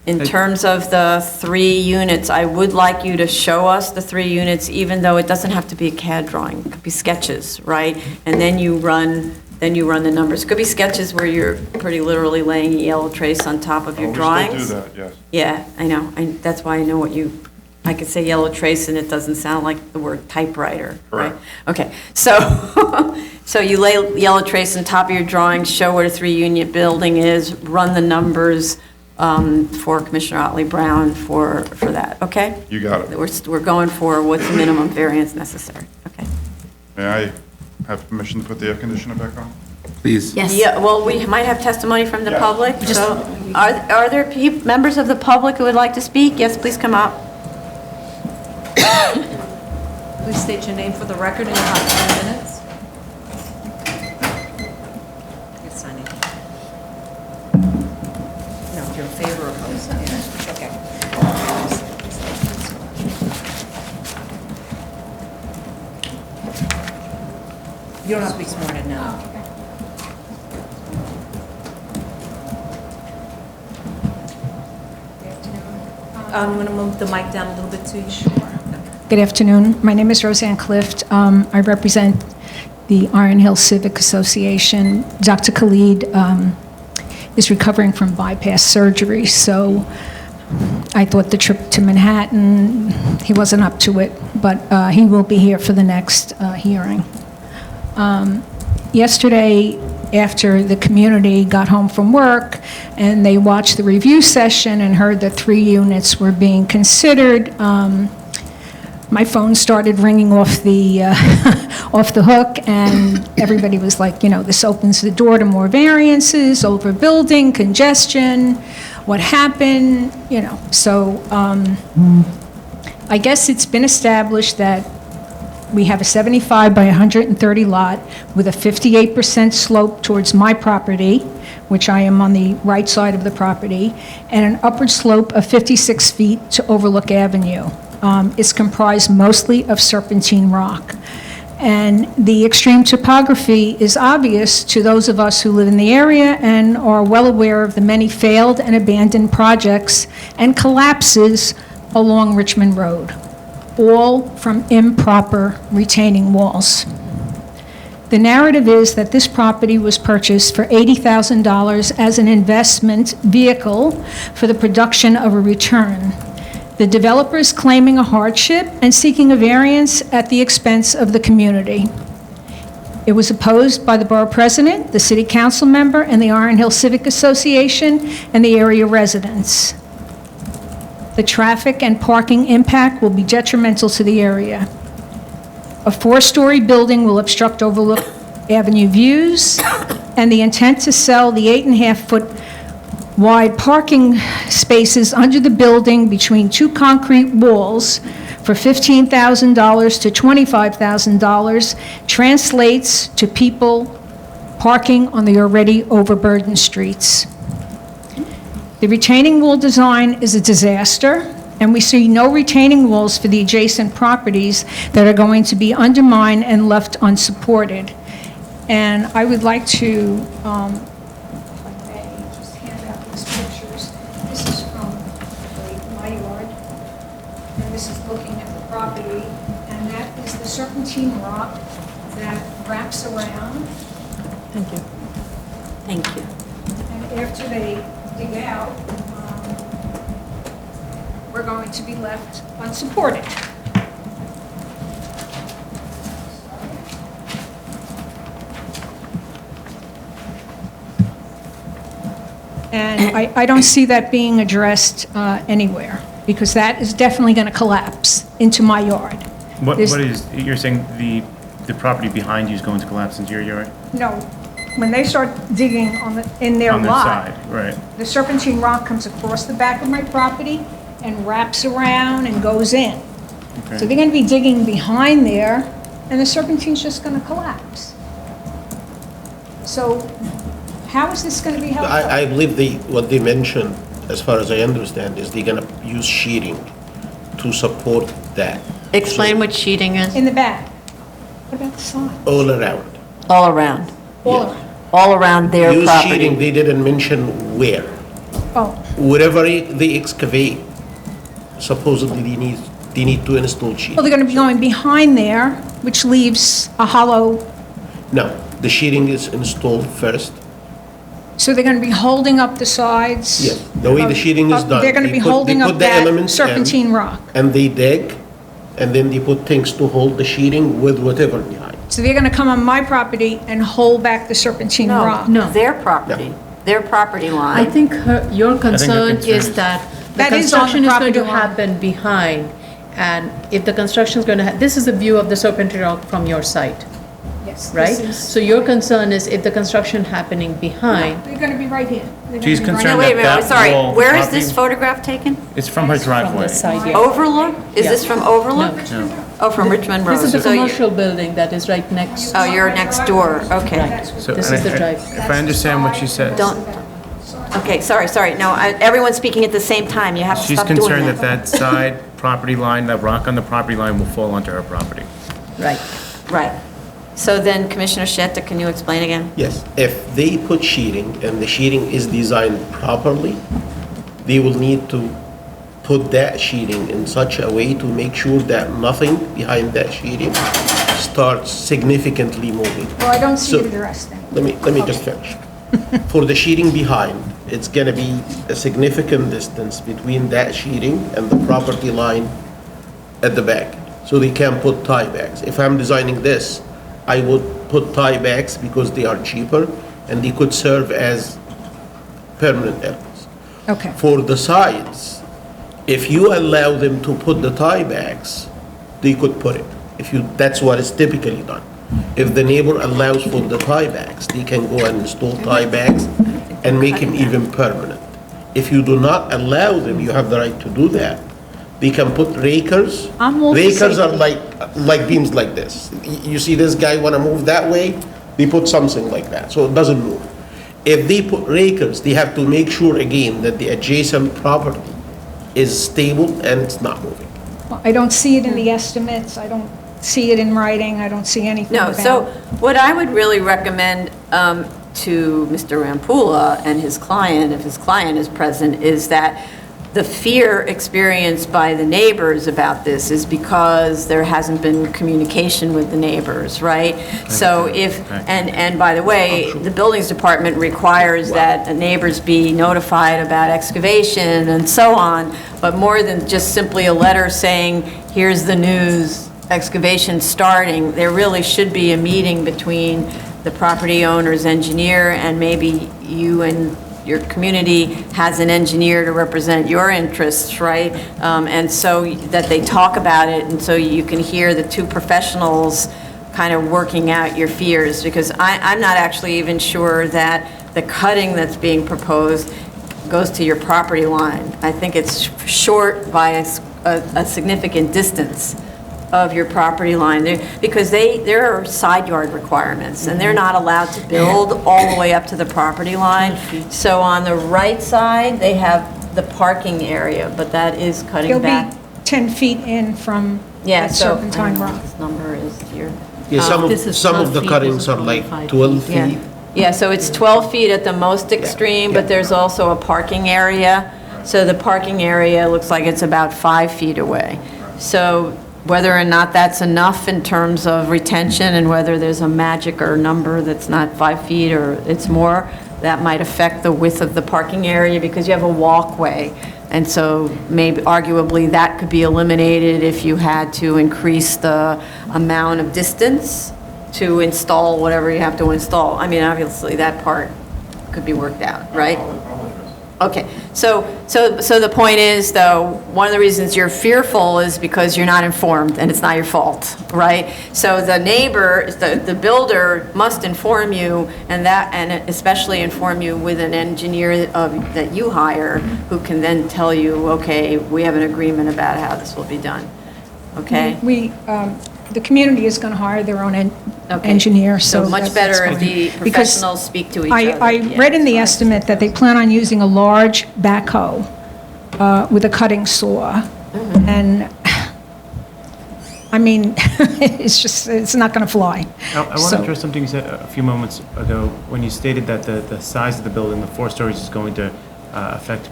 in terms of the 3 units, I would like you to show us the 3 units, even though it doesn't have to be a CAD drawing, it could be sketches, right? And then you run the numbers. It could be sketches where you're pretty literally laying a yellow trace on top of your drawings. We still do that, yes. Yeah, I know. That's why I know I could say yellow trace and it doesn't sound like the word typewriter, right? Okay, so, so you lay yellow trace on top of your drawings, show what a 3-unit building is, run the numbers for Commissioner Otley Brown for that, okay? You got it. We're going for what's the minimum variance necessary, okay? May I have permission to put the air conditioner back on? Please. Yes. Yeah, well, we might have testimony from the public, so are there members of the public who would like to speak? Yes, please come up. Please state your name for the record and you'll have 10 minutes. You're signing. No, if you're in favor or opposed. Yeah, okay. You don't have to be sworn in now. You want to move the mic down a little bit too? Sure. Good afternoon. My name is Roseanne Clift. I represent the Iron Hill Civic Association. Dr. Khalid is recovering from bypass surgery, so I thought the trip to Manhattan, he wasn't up to it, but he will be here for the next hearing. Yesterday, after the community got home from work and they watched the review session and heard that 3 units were being considered, my phone started ringing off the off the hook, and everybody was like, you know, this opens the door to more variances, overbuilding, congestion, what happened, you know. So I guess it's been established that we have a 75 by 130 lot with a 58% slope towards my property, which I am on the right side of the property, and an upward slope of 56 feet to Overlook Avenue. It's comprised mostly of serpentine rock. And the extreme topography is obvious to those of us who live in the area and are well aware of the many failed and abandoned projects and collapses along Richmond Road, all from improper retaining walls. The narrative is that this property was purchased for $80,000 as an investment vehicle for the production of a return. The developer is claiming a hardship and seeking a variance at the expense of the community. It was opposed by the Borough President, the City Council member, and the Iron Hill Civic Association, and the area residents. The traffic and parking impact will be detrimental to the area. A 4-story building will obstruct Overlook Avenue views, and the intent to sell the 8.5-foot wide parking spaces under the building between 2 concrete walls for $15,000 to $25,000 translates to people parking on the already overburdened streets. The retaining wall design is a disaster, and we see no retaining walls for the adjacent properties that are going to be undermined and left unsupported. And I would like to, if I may, just hand out these pictures. This is from my yard, and this is looking at the property, and that is the serpentine rock that wraps around. Thank you. Thank you. And after they dig out, we're going to be left unsupported. And I don't see that being addressed anywhere, because that is definitely going to collapse into my yard. What There's- is, you're saying the property behind you is going to collapse into your yard? No, when they start digging in their On the lot, side, right. the serpentine rock comes across the back of my property and wraps around and goes in. So they're going to be digging behind there, and the serpentine's just going to collapse. So how is this going to be helpful? I believe what they mentioned, as far as I understand, is they're gonna use sheeting to support that. Explain what sheeting is. In the back. What about the side? All around. All around. All around. All around their Use property. sheeting, they didn't mention where. Oh, Wherever they excavate, supposedly they need to install sheeting. well, they're going to be going behind there, which leaves a hollow, No, the sheeting is installed first. so they're going to be holding up the sides. Yes, the way the sheeting is done. They're going to they be put- holding they up put the that elements in, serpentine rock. And they dig, and then they put things to hold the sheeting with whatever behind. So they're going to come on my property and hold back the serpentine rock. No, their property, their property line. I think your concern concern is is- that the That is on the construction is going to property line. happen behind, and if the construction is going to, this is a view of the Serpentine Rock from your site, Yes. right? this is- So your concern is if the construction happening behind, They're going to be right here. They're gonna She's be right concerned No, wait a minute, that sorry, wall where is property- this photograph taken? It's from her driveway. side here. Overlook? Is this from Overlook? No. Oh, from Richmond Road. This is the So you- commercial building that is right next. Oh, you're next door, okay. So, This and is the I- drive. If I understand what she said, Don't, okay, sorry, no, everyone's speaking at the same time, you have to she's stop doing concerned that. that side property line, that rock on the property line will fall onto her property. Right. Right. So then, Commissioner Shetta, can you explain again? Yes, if they put sheeting and the sheeting is designed properly, they will need to put that sheeting in such a way to make sure that nothing behind that sheeting starts significantly moving. Well, I don't see So- it addressed then. Let me just finish. For the sheeting behind, it's gonna be a significant distance between that sheeting and the property line at the back, so they can put tie backs. If I'm designing this, I would put tie backs because they are cheaper and they could serve as permanent elements. Okay. For the sides, if you allow them to put the tie backs, they could put it. That's what is typically done. If the neighbor allows for the tie backs, they can go and install tie backs and make them even permanent. If you do not allow them, you have the right to do that. They can put rakers. I'm all for Rakers are safety. like beams like this. You see this guy wanna move that way, they put something like that, so it doesn't move. If they put rakers, they have to make sure again that the adjacent property is stable and it's not moving. Well, I don't see it in the estimates, I don't see it in writing, I don't see anything No, about so what I would really recommend to Mr. Rampula and his client, if his client is present, is that the fear experienced by the neighbors about this is because there hasn't been communication with the neighbors, right? So if, and by the way, the buildings department requires that the neighbors be notified about excavation and so on, but more than just simply a letter saying, here's the news, excavation starting, there really should be a meeting between the property owner's engineer and maybe you and your community has an engineer to represent your interests, right? And so that they talk about it, and so you can hear the two professionals kind of working out your fears, because I'm not actually even sure that the cutting that's being proposed goes to your property line. I think it's short by a significant distance of your property line, because there are side yard requirements, and they're not allowed to build all the way up to the property line. So on the right side, they have the parking area, but that is cutting back. They'll be 10 feet in from that serpentine I don't know rock. what this number is here. Yeah, some of the cuttings are like 12 feet. Yeah, so it's 12 feet at the most extreme, but there's also a parking area. So the parking area looks like it's about 5 feet away. So whether or not that's enough in terms of retention, and whether there's a magic or number that's not 5 feet or it's more, that might affect the width of the parking area, because you have a walkway. And so maybe arguably that could be eliminated if you had to increase the amount of distance to install whatever you have to install. I mean, obviously that part could be worked out, right? Okay, so the point is, though, one of the reasons you're fearful is because you're not informed, and it's not your fault, right? So the neighbor, the builder must inform you, and especially inform you with an engineer that you hire, who can then tell you, okay, we have an agreement about how this will be done, okay? The community is going to hire their own engineer, so much better if the professionals speak to each other. I read in the estimate that they plan on using a large backhoe with a cutting saw, and, I mean, it's not going to fly. I want to address something you said a few moments ago, when you stated that the size of the building, the 4 stories, is going to affect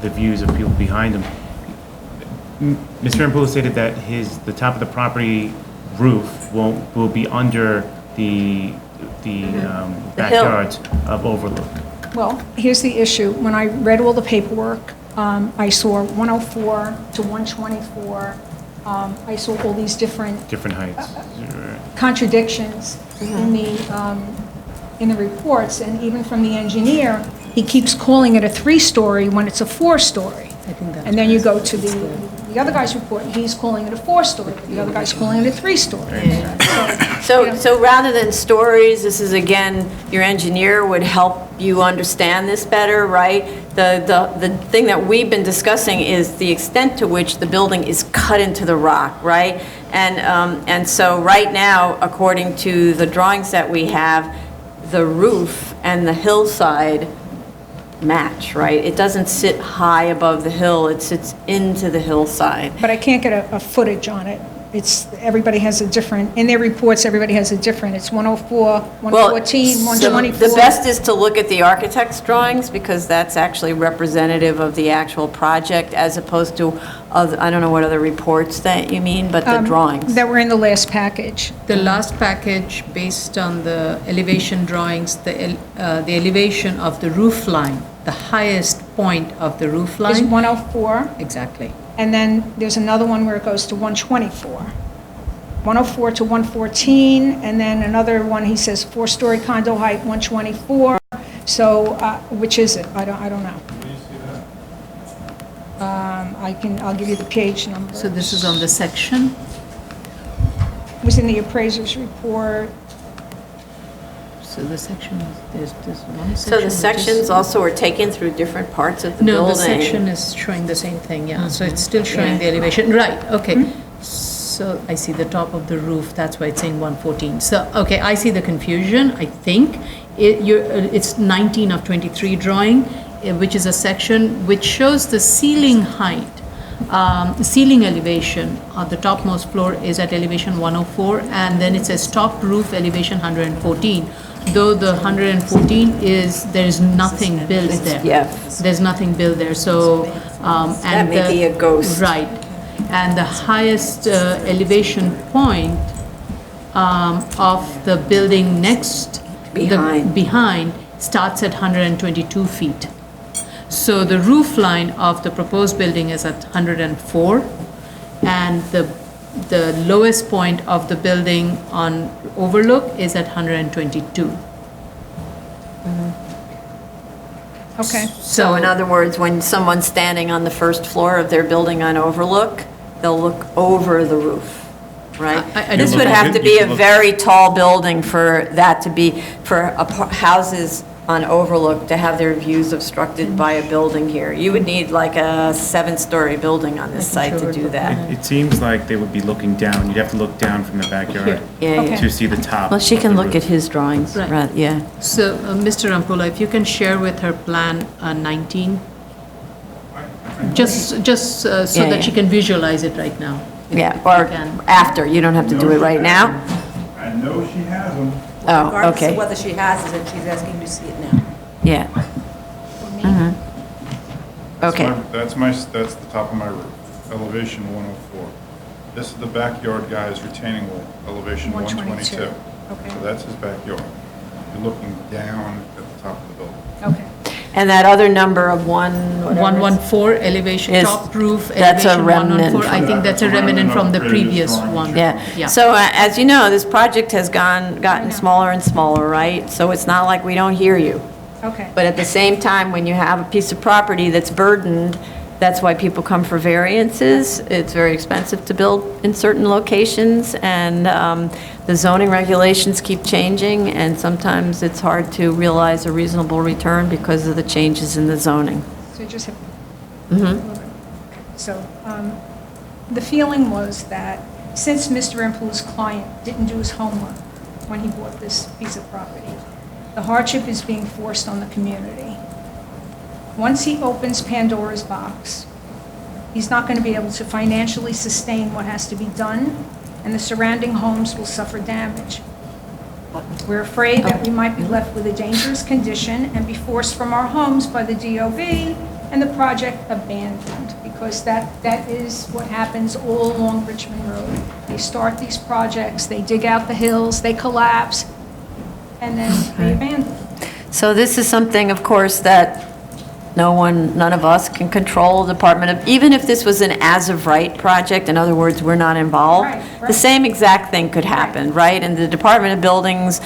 the views of people behind them. Ms. Rampoula stated that the top of the property roof will be under the backyards of overlook. Well, here's the issue. When I read all the paperwork, I saw 104 to 124. I saw all these different heights. Contradictions in the reports, and even from the engineer, he keeps calling it a 3-story when it's a 4-story. And then you go to the other guy's report, and he's calling it a 4-story, but the other guy's calling it a 3-story. So rather than stories, this is, again, your engineer would help you understand this better, right? The thing that we've been discussing is the extent to which the building is cut into the rock, right? And so right now, according to the drawings that we have, the roof and the hillside match, right? It doesn't sit high above the hill, it sits into the hillside. But I can't get a footage on it. Everybody has a different, in their reports, everybody has a different, it's 104, 114, 124. The best is to look at the architect's drawings, because that's actually representative of the actual project, as opposed to, I don't know what other reports that you mean, but the drawings. That were in the last package. The last package, based on the elevation drawings, the elevation of the roof line, the highest point of the roof line. Is 104. Exactly. And then there's another one where it goes to 124. 104 to 114, and then another one, he says 4-story condo height, 124. So, which is it? I don't know. I'll give you the page number. So this is on the section? It was in the appraiser's report. So the section, there's one section. So the sections also are taken through different parts of the building? No, the section is showing the same thing, yeah. So it's still showing the elevation. Right, okay. So I see the top of the roof, that's why it's saying 114. So, okay, I see the confusion, I think. It's 19 of 23 drawing, which is a section which shows the ceiling height. Ceiling elevation on the topmost floor is at elevation 104, and then it says top roof elevation 114. Though the 114 there is nothing built there. Yes. There's nothing built there, so. That may be a ghost. Right. And the highest elevation point of the building next. Behind starts at 122 feet. So the roof line of the proposed building is at 104, and the the lowest point of the building on overlook is at 122. Okay. So in other words, when someone's standing on the first floor of their building on overlook, they'll look over the roof, right? I This don't would know. have to be You a can look- very tall building for that to be, for houses on overlook to have their views obstructed by a building here. You would need like a 7-story building on this site to do that. It seems like they would be looking down. You'd have to look down from the backyard Yeah, yeah. to see the top. Well, she of can the look roof. at his drawings, Right. right, yeah. So, Mr. Rampula, if you can share with her plan 19, just so Yeah, that yeah. she can visualize it right now. Yeah, or can. after, you don't have to do it right now. I know she has them. Oh, Regardless okay. of whether she has it, she's asking you to see it now. Yeah. Mhm. Okay. That's the top of my roof, elevation 104. This is the backyard guy's retaining wall, elevation 122. Okay. So that's his backyard. You're looking down at the top of the building. Okay. And that other number of whatever it's- 114 elevation, Is- top roof, that's a elevation remnant 114. I think that's a remnant from the previous one. Yeah. So as you know, this project has gotten smaller and smaller, right? So it's not like we don't hear you. Okay. But at the same time, when you have a piece of property that's burdened, that's why people come for variances. It's very expensive to build in certain locations, and the zoning regulations keep changing, and sometimes it's hard to realize a reasonable return because of the changes in the zoning. So just have. Mhm. So the feeling was that since Mr. Implu's client didn't do his homework when he bought this piece of property, the hardship is being forced on the community. Once he opens Pandora's box, he's not going to be able to financially sustain what has to be done, and the surrounding homes will suffer damage. We're afraid that we might be left with a dangerous condition and be forced from our homes by the DOB and the project abandoned, because that is what happens all along Richmond Road. They start these projects, they dig out the hills, they collapse, and then they abandon. So this is something, of course, that none of us can control. Even if this was an as-of-right project, in other words, we're not involved, the same exact thing could happen, right? And the Department of Buildings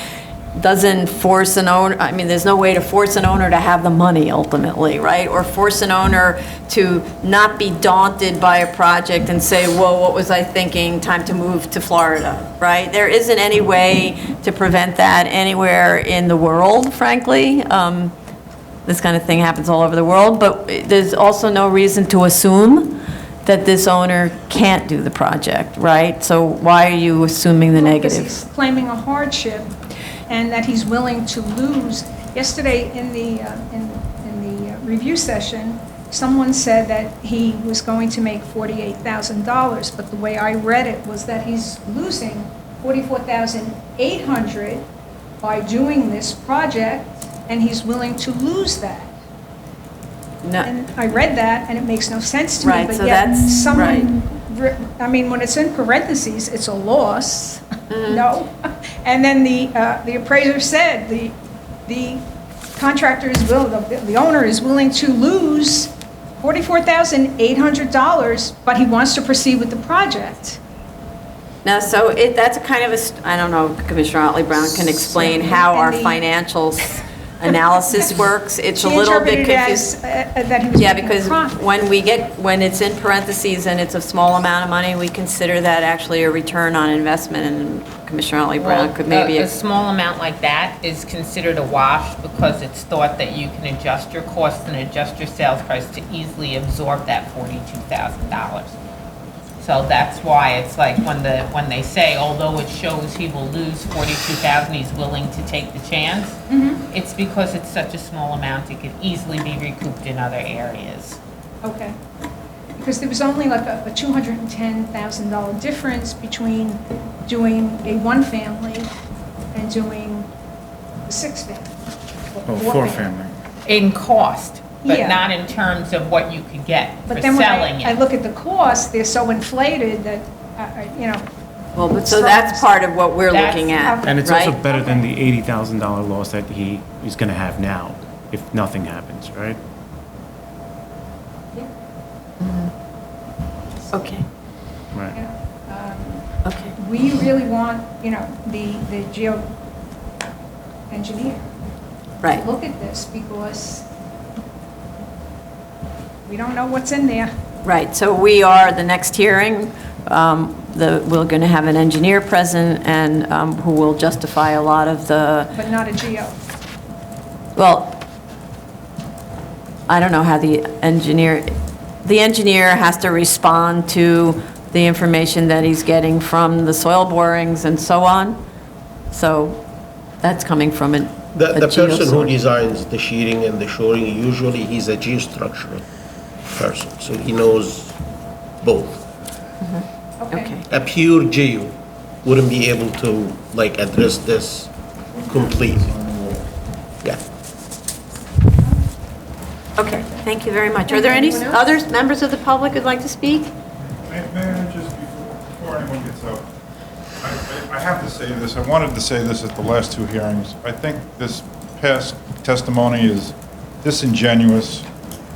doesn't force an owner, I mean, there's no way to force an owner to have the money ultimately, right? Or force an owner to not be daunted by a project and say, whoa, what was I thinking? Time to move to Florida, right? There isn't any way to prevent that anywhere in the world, frankly. This kind of thing happens all over the world, but there's also no reason to assume that this owner can't do the project, right? So why are you assuming the Because negative? he's claiming a hardship and that he's willing to lose. Yesterday in the review session, someone said that he was going to make $48,000, but the way I read it was that he's losing $44,800 by doing this project, and he's willing to lose that. No. And I read that, and it makes no sense to me, Right, but so yet that's- someone, I mean, when it's in parentheses, it's a loss, Mm-hmm. no? And then the appraiser said, the contractor is the owner is willing to lose $44,800, but he wants to proceed with the project. Now, so that's a kind of I don't know, Commissioner Otley Brown can explain how our financials analysis works. It's a She little bit interpreted it confused. as, that he was Yeah, making a because profit. when it's in parentheses and it's a small amount of money, we consider that actually a return on investment, and Commissioner Otley Brown could maybe. A small amount like that is considered a wash because it's thought that you can adjust your costs and adjust your sales price to easily absorb that $42,000. So that's why it's like when they say, although it shows he will lose $42,000, he's willing to take the chance. It's because it's such a small amount, it could easily be recouped in other areas. Okay. Because there was only like a $210,000 difference between doing a one-family and doing a six-family. Oh, four-family. In cost, but Yeah. not in terms of what you could get for But then when selling I it. look at the costs, they're so inflated that, you know. Well, but so that's part of what we're looking at, And it's right? also better than the $80,000 loss that he's going to have now if nothing happens, right? Okay. Right. Okay. We really want, the geo engineer Right. to look at this because we don't know what's in there. Right, so we are, the next hearing, we're going to have an engineer present and who will justify a lot of the, But not a geo. well, I don't know how the engineer has to respond to the information that he's getting from the soil borings and so on. So that's coming from a The person who geosource. designs the shearing and the shoring, usually he's a geostructural person, so he knows both. Okay. A pure geo wouldn't be able to address this completely. Yeah. Okay, thank you very much. Are there any other members of the public who'd like to speak? May I just, before anyone gets up, I have to say this, I wanted to say this at the last two hearings. I think this past testimony is disingenuous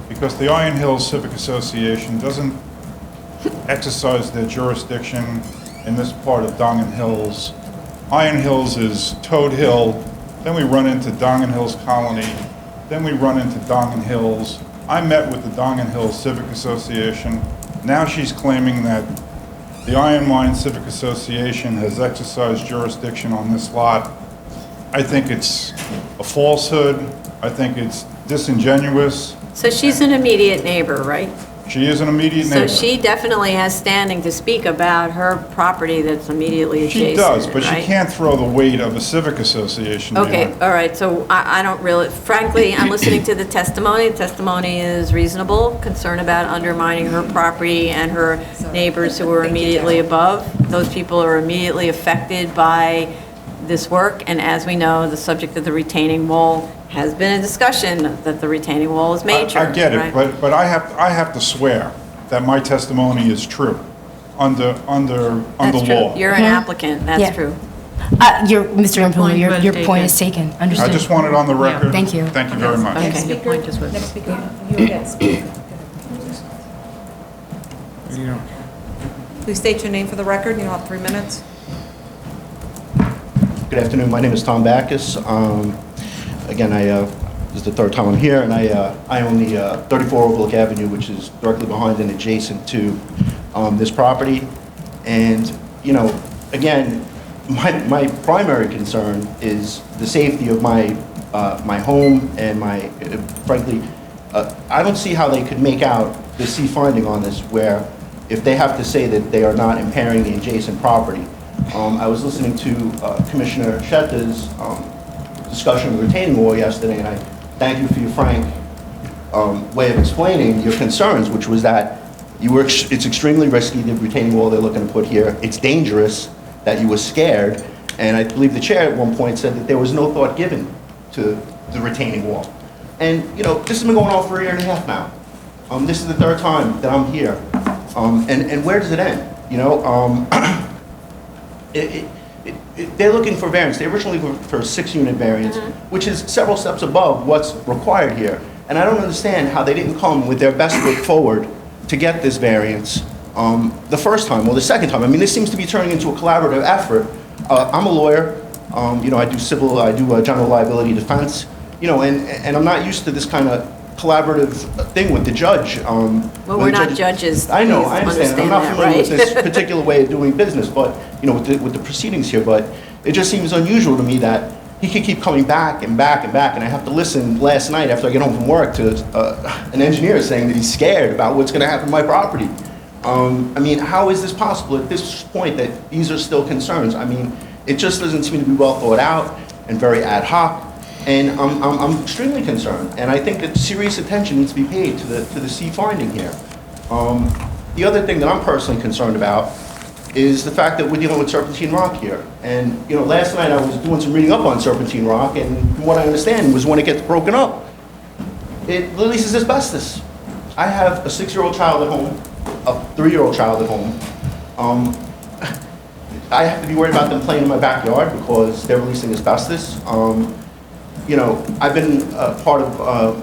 because the Iron Hills Civic Association doesn't exercise their jurisdiction in this part of Dongan Hills. Iron Hills is Toad Hill, then we run into Dongan Hills Colony, then we run into Dongan Hills. I met with the Dongan Hills Civic Association. Now she's claiming that the Iron Mine Civic Association has exercised jurisdiction on this lot. I think it's a falsehood. I think it's disingenuous. So she's an immediate neighbor, right? She is an immediate So neighbor. she definitely has standing to speak about her property that's immediately adjacent, She does, but she right? can't throw the weight of a civic association Okay, behind. all right, so I don't really, frankly, I'm listening to the testimony. The testimony is reasonable, concern about undermining her property and her neighbors who are immediately above. Those people are immediately affected by this work, and as we know, the subject of the retaining wall has been a discussion that the retaining wall is major. I get it, right? but I have to swear that my testimony is true under That's true. law. You're an applicant, that's Yeah. true. Mr. Impel, your point is taken. I Understood. just want it on the record. Thank you. Thank you very much. Okay. Next speaker, next speaker, you again. Please state your name for the record, you'll have 3 minutes. Good afternoon, my name is Tom Backus. Again, this is the third time I'm here, and I own the 34 Overlook Avenue, which is directly behind and adjacent to this property. And, again, my primary concern is the safety of my home and frankly, I don't see how they could make out the C finding on this, where if they have to say that they are not impairing the adjacent property. I was listening to Commissioner Shetta's discussion of the retaining wall yesterday, and I thank you for your frank way of explaining your concerns, which was that it's extremely risky, the retaining wall they're looking to put here. It's dangerous, that you were scared, and I believe the chair at one point said that there was no thought given to the retaining wall. And, this has been going on for 1.5 years now. This is the third time that I'm here. And where does it end? They're looking for variance. They originally were for a 6-unit variance, which is several steps above what's required here. And I don't understand how they didn't come with their best foot forward to get this variance the first time or the second time. I mean, this seems to be turning into a collaborative effort. I'm a lawyer. I do general liability defense. And I'm not used to this kind of collaborative thing with the judge. Well, we're not judges. I know, Please I understand. I'm not familiar with this particular way of doing business, but, with the proceedings here, but it just seems unusual to me that he could keep coming back and back and back, and I have to listen last night after I get home from work to an engineer saying that he's scared about what's gonna happen to my property. I mean, how is this possible at this point that these are still concerns? I mean, it just doesn't seem to be well thought out and very ad hoc. And I'm extremely concerned, and I think that serious attention needs to be paid to the C finding here. The other thing that I'm personally concerned about is the fact that we're dealing with serpentine rock here. And last night I was doing some reading up on serpentine rock, and from what I understand was when it gets broken up, it releases asbestos. I have a 6-year-old child at home, a 3-year-old child at home. I have to be worried about them playing in my backyard because they're releasing asbestos. I've been part of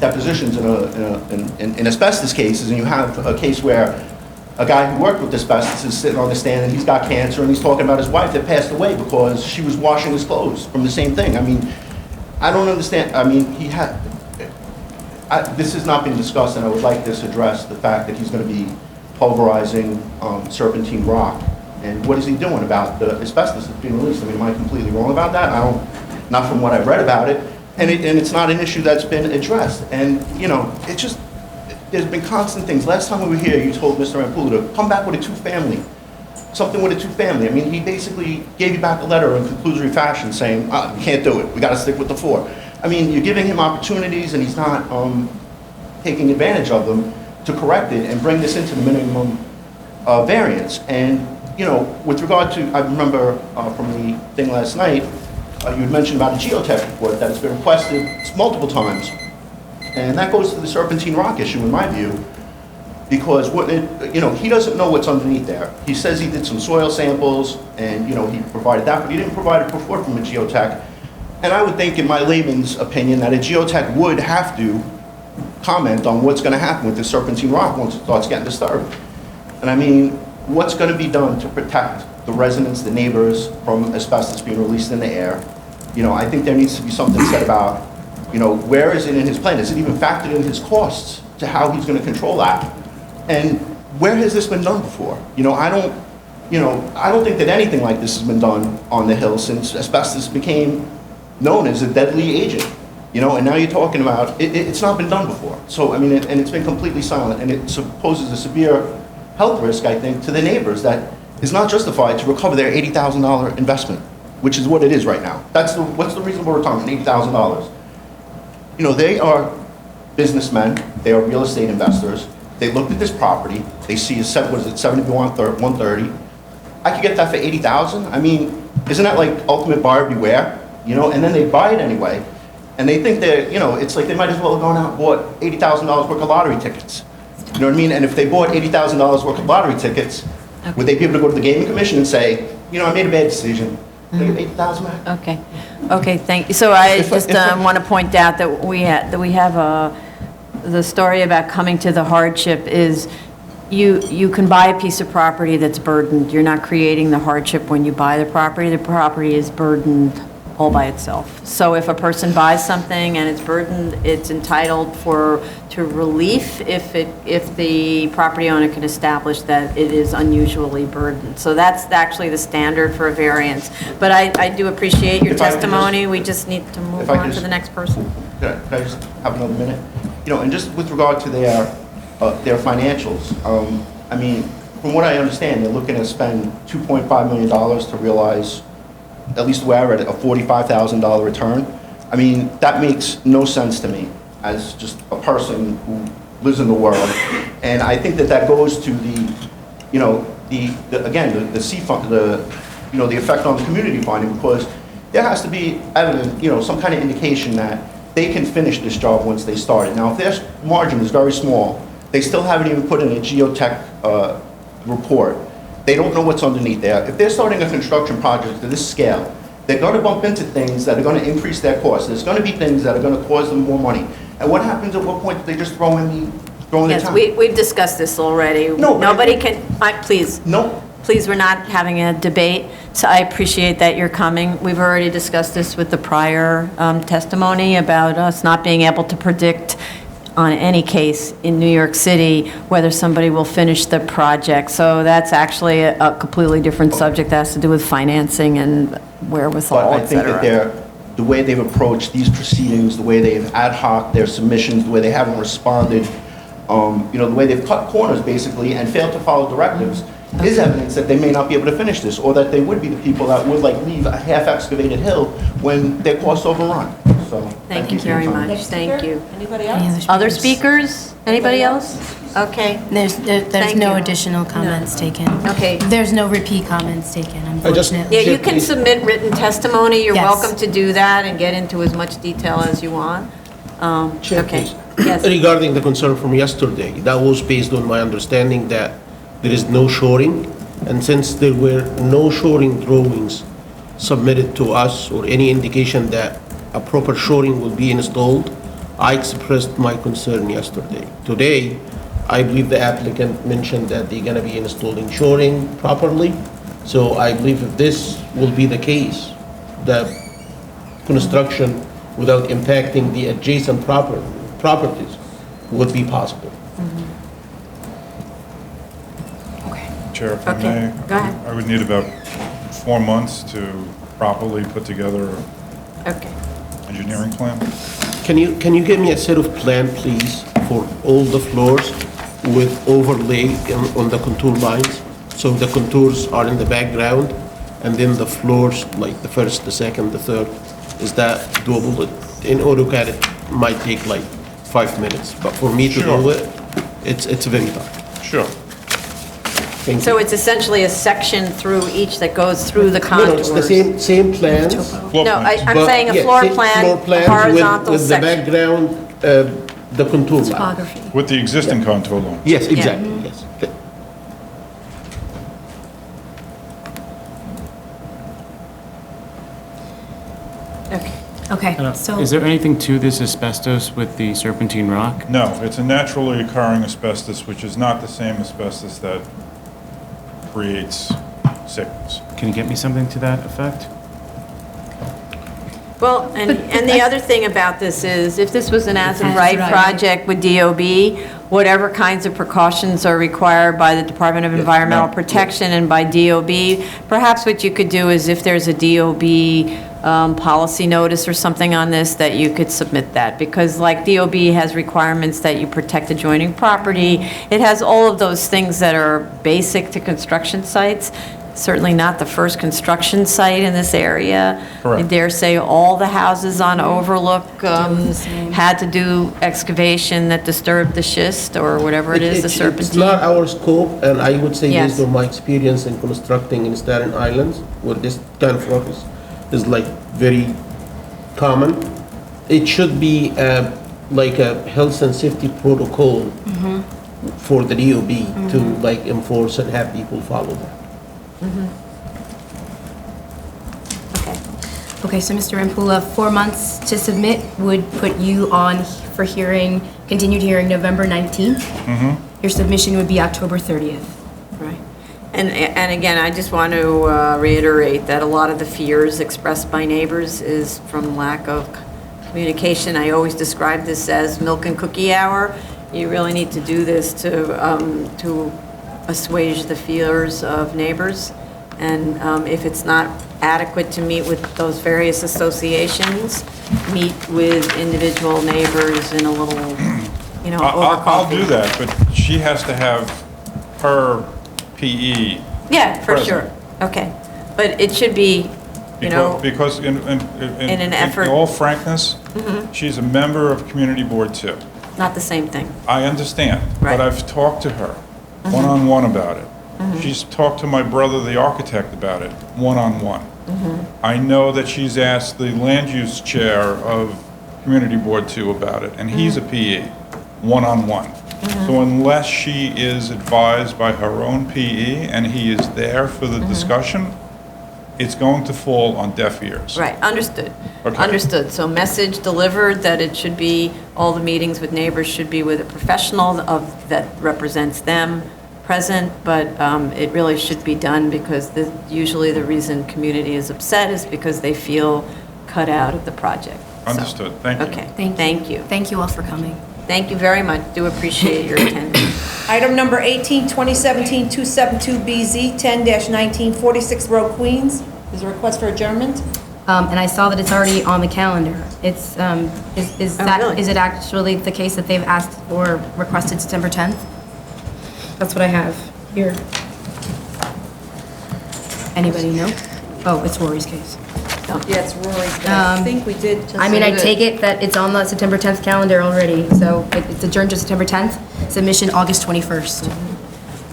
depositions in asbestos cases, and you have a case where a guy who worked with asbestos is sitting on the stand and he's got cancer and he's talking about his wife that passed away because she was washing his clothes from the same thing. I mean, I don't understand. I mean, this has not been discussed, and I would like this addressed, the fact that he's going to be pulverizing serpentine rock. And what is he doing about the asbestos that's being released? I mean, am I completely wrong about that? Not from what I've read about it. And it's not an issue that's been addressed. And, you know, it just, there's been constant things. Last time we were here, you told Mr. Rampulla to come back with a two-family, something with a two-family. I mean, he basically gave you back a letter in conclusory fashion saying, we can't do it. We got to stick with the 4. I mean, you're giving him opportunities and he's not taking advantage of them to correct it and bring this into the minimum variance. And, you know, with regard to, I remember from the thing last night, you had mentioned about a geotech report that has been requested multiple times. And that goes to the serpentine rock issue, in my view, because you know, he doesn't know what's underneath there. He says he did some soil samples, and you know, he provided that, but he didn't provide a report from a geotech. And I would think, in my layman's opinion, that a geotech would have to comment on what's going to happen with the serpentine rock once it starts getting disturbed. And I mean, what's going to be done to protect the residents, the neighbors, from asbestos being released in the air? You know, I think there needs to be something said about, you know, where is it in his plan? Is it even factored in his costs to how he's going to control that? And where has this been done before? You know, I don't think that anything like this has been done on the Hill since asbestos became known as a deadly agent. You know, and now you're talking about, it's not been done before. So, I mean, and it's been completely silent, and it poses a severe health risk, I think, to the neighbors that is not justified to recover their $80,000 investment, which is what it is right now. What's the reasonable return? $80,000. You know, they are businessmen, they are real estate investors. They looked at this property, they see, what is it, 130. I could get that for $80,000. I mean, isn't that like ultimate buyer beware? You know, and then they buy it anyway. And they think they're, you know, it's like they might as well have gone out and bought $80,000 worth of lottery tickets. You know what I mean? And if they bought $80,000 worth of lottery tickets, would they be able to go to the gaming commission and say, you know, I made a bad decision? They get $80,000 back? Okay. Okay, thank you. So I just want to point out that we have the story about coming to the hardship is you can buy a piece of property that's burdened. You're not creating the hardship when you buy the property. The property is burdened all by itself. So if a person buys something and it's burdened, it's entitled to relief if the property owner can establish that it is unusually burdened. So that's actually the standard for a variance. But I do appreciate your testimony. We just need to move on to the next person. Can I just have another minute? You know, and just with regard to their financials, I mean, from what I understand, they're looking to spend $2.5 million to realize, at least the way I read it, a $45,000 return. I mean, that makes no sense to me as just a person who lives in the world. And I think that goes to the, you know, the C fund, you know, the effect on the community funding, because there has to be evidence, you know, some kind of indication that they can finish this job once they start it. Now, if their margin is very small, they still haven't even put in a geotech report. They don't know what's underneath there. If they're starting a construction project to this scale, they're going to bump into things that are going to increase their costs. There's going to be things that are going to cause them more money. And what happens at what point do they just throw in the Yes, time? we've discussed this already. No, Nobody can, please. No. Please, we're not having a debate, so I appreciate that you're coming. We've already discussed this with the prior testimony about us not being able to predict on any case in New York City whether somebody will finish the project. So that's actually a completely different subject that has to do with financing and wherewithal, But I et think cetera. that the way they've approached these proceedings, the way they've ad hoc their submissions, the way they haven't responded, you know, the way they've cut corners basically and failed to follow directives is evidence that they may not be able to finish this, or that they would be the people that would like leave a half-excavated hill when their costs overrun. So Thank you for your very time. much. Thank you. Anybody else? Other speakers? Anybody else? Okay. There's Thank no you. additional comments taken. Okay. There's no repeat comments taken, unfortunately. Yeah, you can submit written testimony. You're Yes. welcome to do that and get into as much detail as you want. Chair, Okay. please. Yes. Regarding the concern from yesterday, that was based on my understanding that there is no shoring, and since there were no shoring drawings submitted to us or any indication that a proper shoring will be installed, I expressed my concern yesterday. Today, I believe the applicant mentioned that they're gonna be installing shoring properly. So I believe if this will be the case, the construction without impacting the adjacent properties would be possible. Chair, if I Okay, may. go ahead. I would need about 4 months to properly put together Okay. an engineering plan. Can you get me a set of plan, please, for all the floors with overlay on the contour lines? So the contours are in the background, and then the floors, like the first, the second, the third, is that doable? In AutoCAD, it might take like 5 minutes, but for me to do it, it's very tough. Sure. Thank So you. it's essentially a section through each that goes through the No, contours? it's the same plans. No, I'm but, saying a yeah, floor same plan, floor plans horizontal with the section. background, the contour line. With the existing contour line. Yes, exactly, yes. Okay, And, so. Is there anything to this asbestos with the serpentine rock? No, it's a naturally occurring asbestos, which is not the same asbestos that creates sickness. Can you get me something to that effect? Well, and the other thing about this is, if this was an as-of-right As-of-right. project with DOB, whatever kinds of precautions are required by the Department of Environmental Protection and by DOB, perhaps what you could do is if there's a DOB policy notice or something on this, that you could submit that, because like DOB has requirements that you protect adjoining property. It has all of those things that are basic to construction sites. Certainly not the first construction site in this area. Correct. I dare say all the houses on Overlook had to do excavation that disturbed the schist or whatever it is, the It's serpentine. not our scope, and I would say Yes. based on my experience in constructing in Staten Island, where this kind of rock is like very common, it should be like a health and safety protocol for the DOB to like enforce and have people follow that. Okay, so Mr. Impula, 4 months to submit would put you on for hearing, continued hearing November 19th. Your submission would be October 30th. Right. And again, I just want to reiterate that a lot of the fears expressed by neighbors is from lack of communication. I always describe this as milk and cookie hour. You really need to do this to assuage the fears of neighbors. And if it's not adequate to meet with those various associations, meet with individual neighbors in a little, over I'll coffee. do that, but she has to have her PE. Yeah, for present. sure. Okay. But it should be, Because in an effort- in all frankness, Mhm. she's a member of Community Board 2. not the same thing. I understand, Right. but I've talked to her Mhm. one-on-one about it. Mhm. She's talked to my brother, the architect, about it, one-on-one. Mhm. I know that she's asked the land use chair of Community Board 2 about it, and he's a PE, one-on-one. So unless she is advised by her own PE and he is there for the discussion, it's going to fall on deaf ears. Right, understood. Okay. Understood. So message delivered that it should be, all the meetings with neighbors should be with a professional that represents them present, but it really should be done because usually the reason community is upset is because they feel cut out of the project. So, Understood, thank you. Okay, Thank you. thank you. Thank you all for coming. Thank you very much. Do appreciate your attendance. Item number 18, 2017-272BZ, 10-1946 Road, Queens. There's a request for adjournment. And I saw that it's already on the calendar. It's, is that, really? is it actually the case that they've asked or requested September 10th? That's what I have here. Anybody know? Oh, it's Rory's case. Yeah, it's Rory's, but I think we did. I mean, I take it that it's on the September 10th calendar already, so it's adjourned to September 10th, submission August 21st.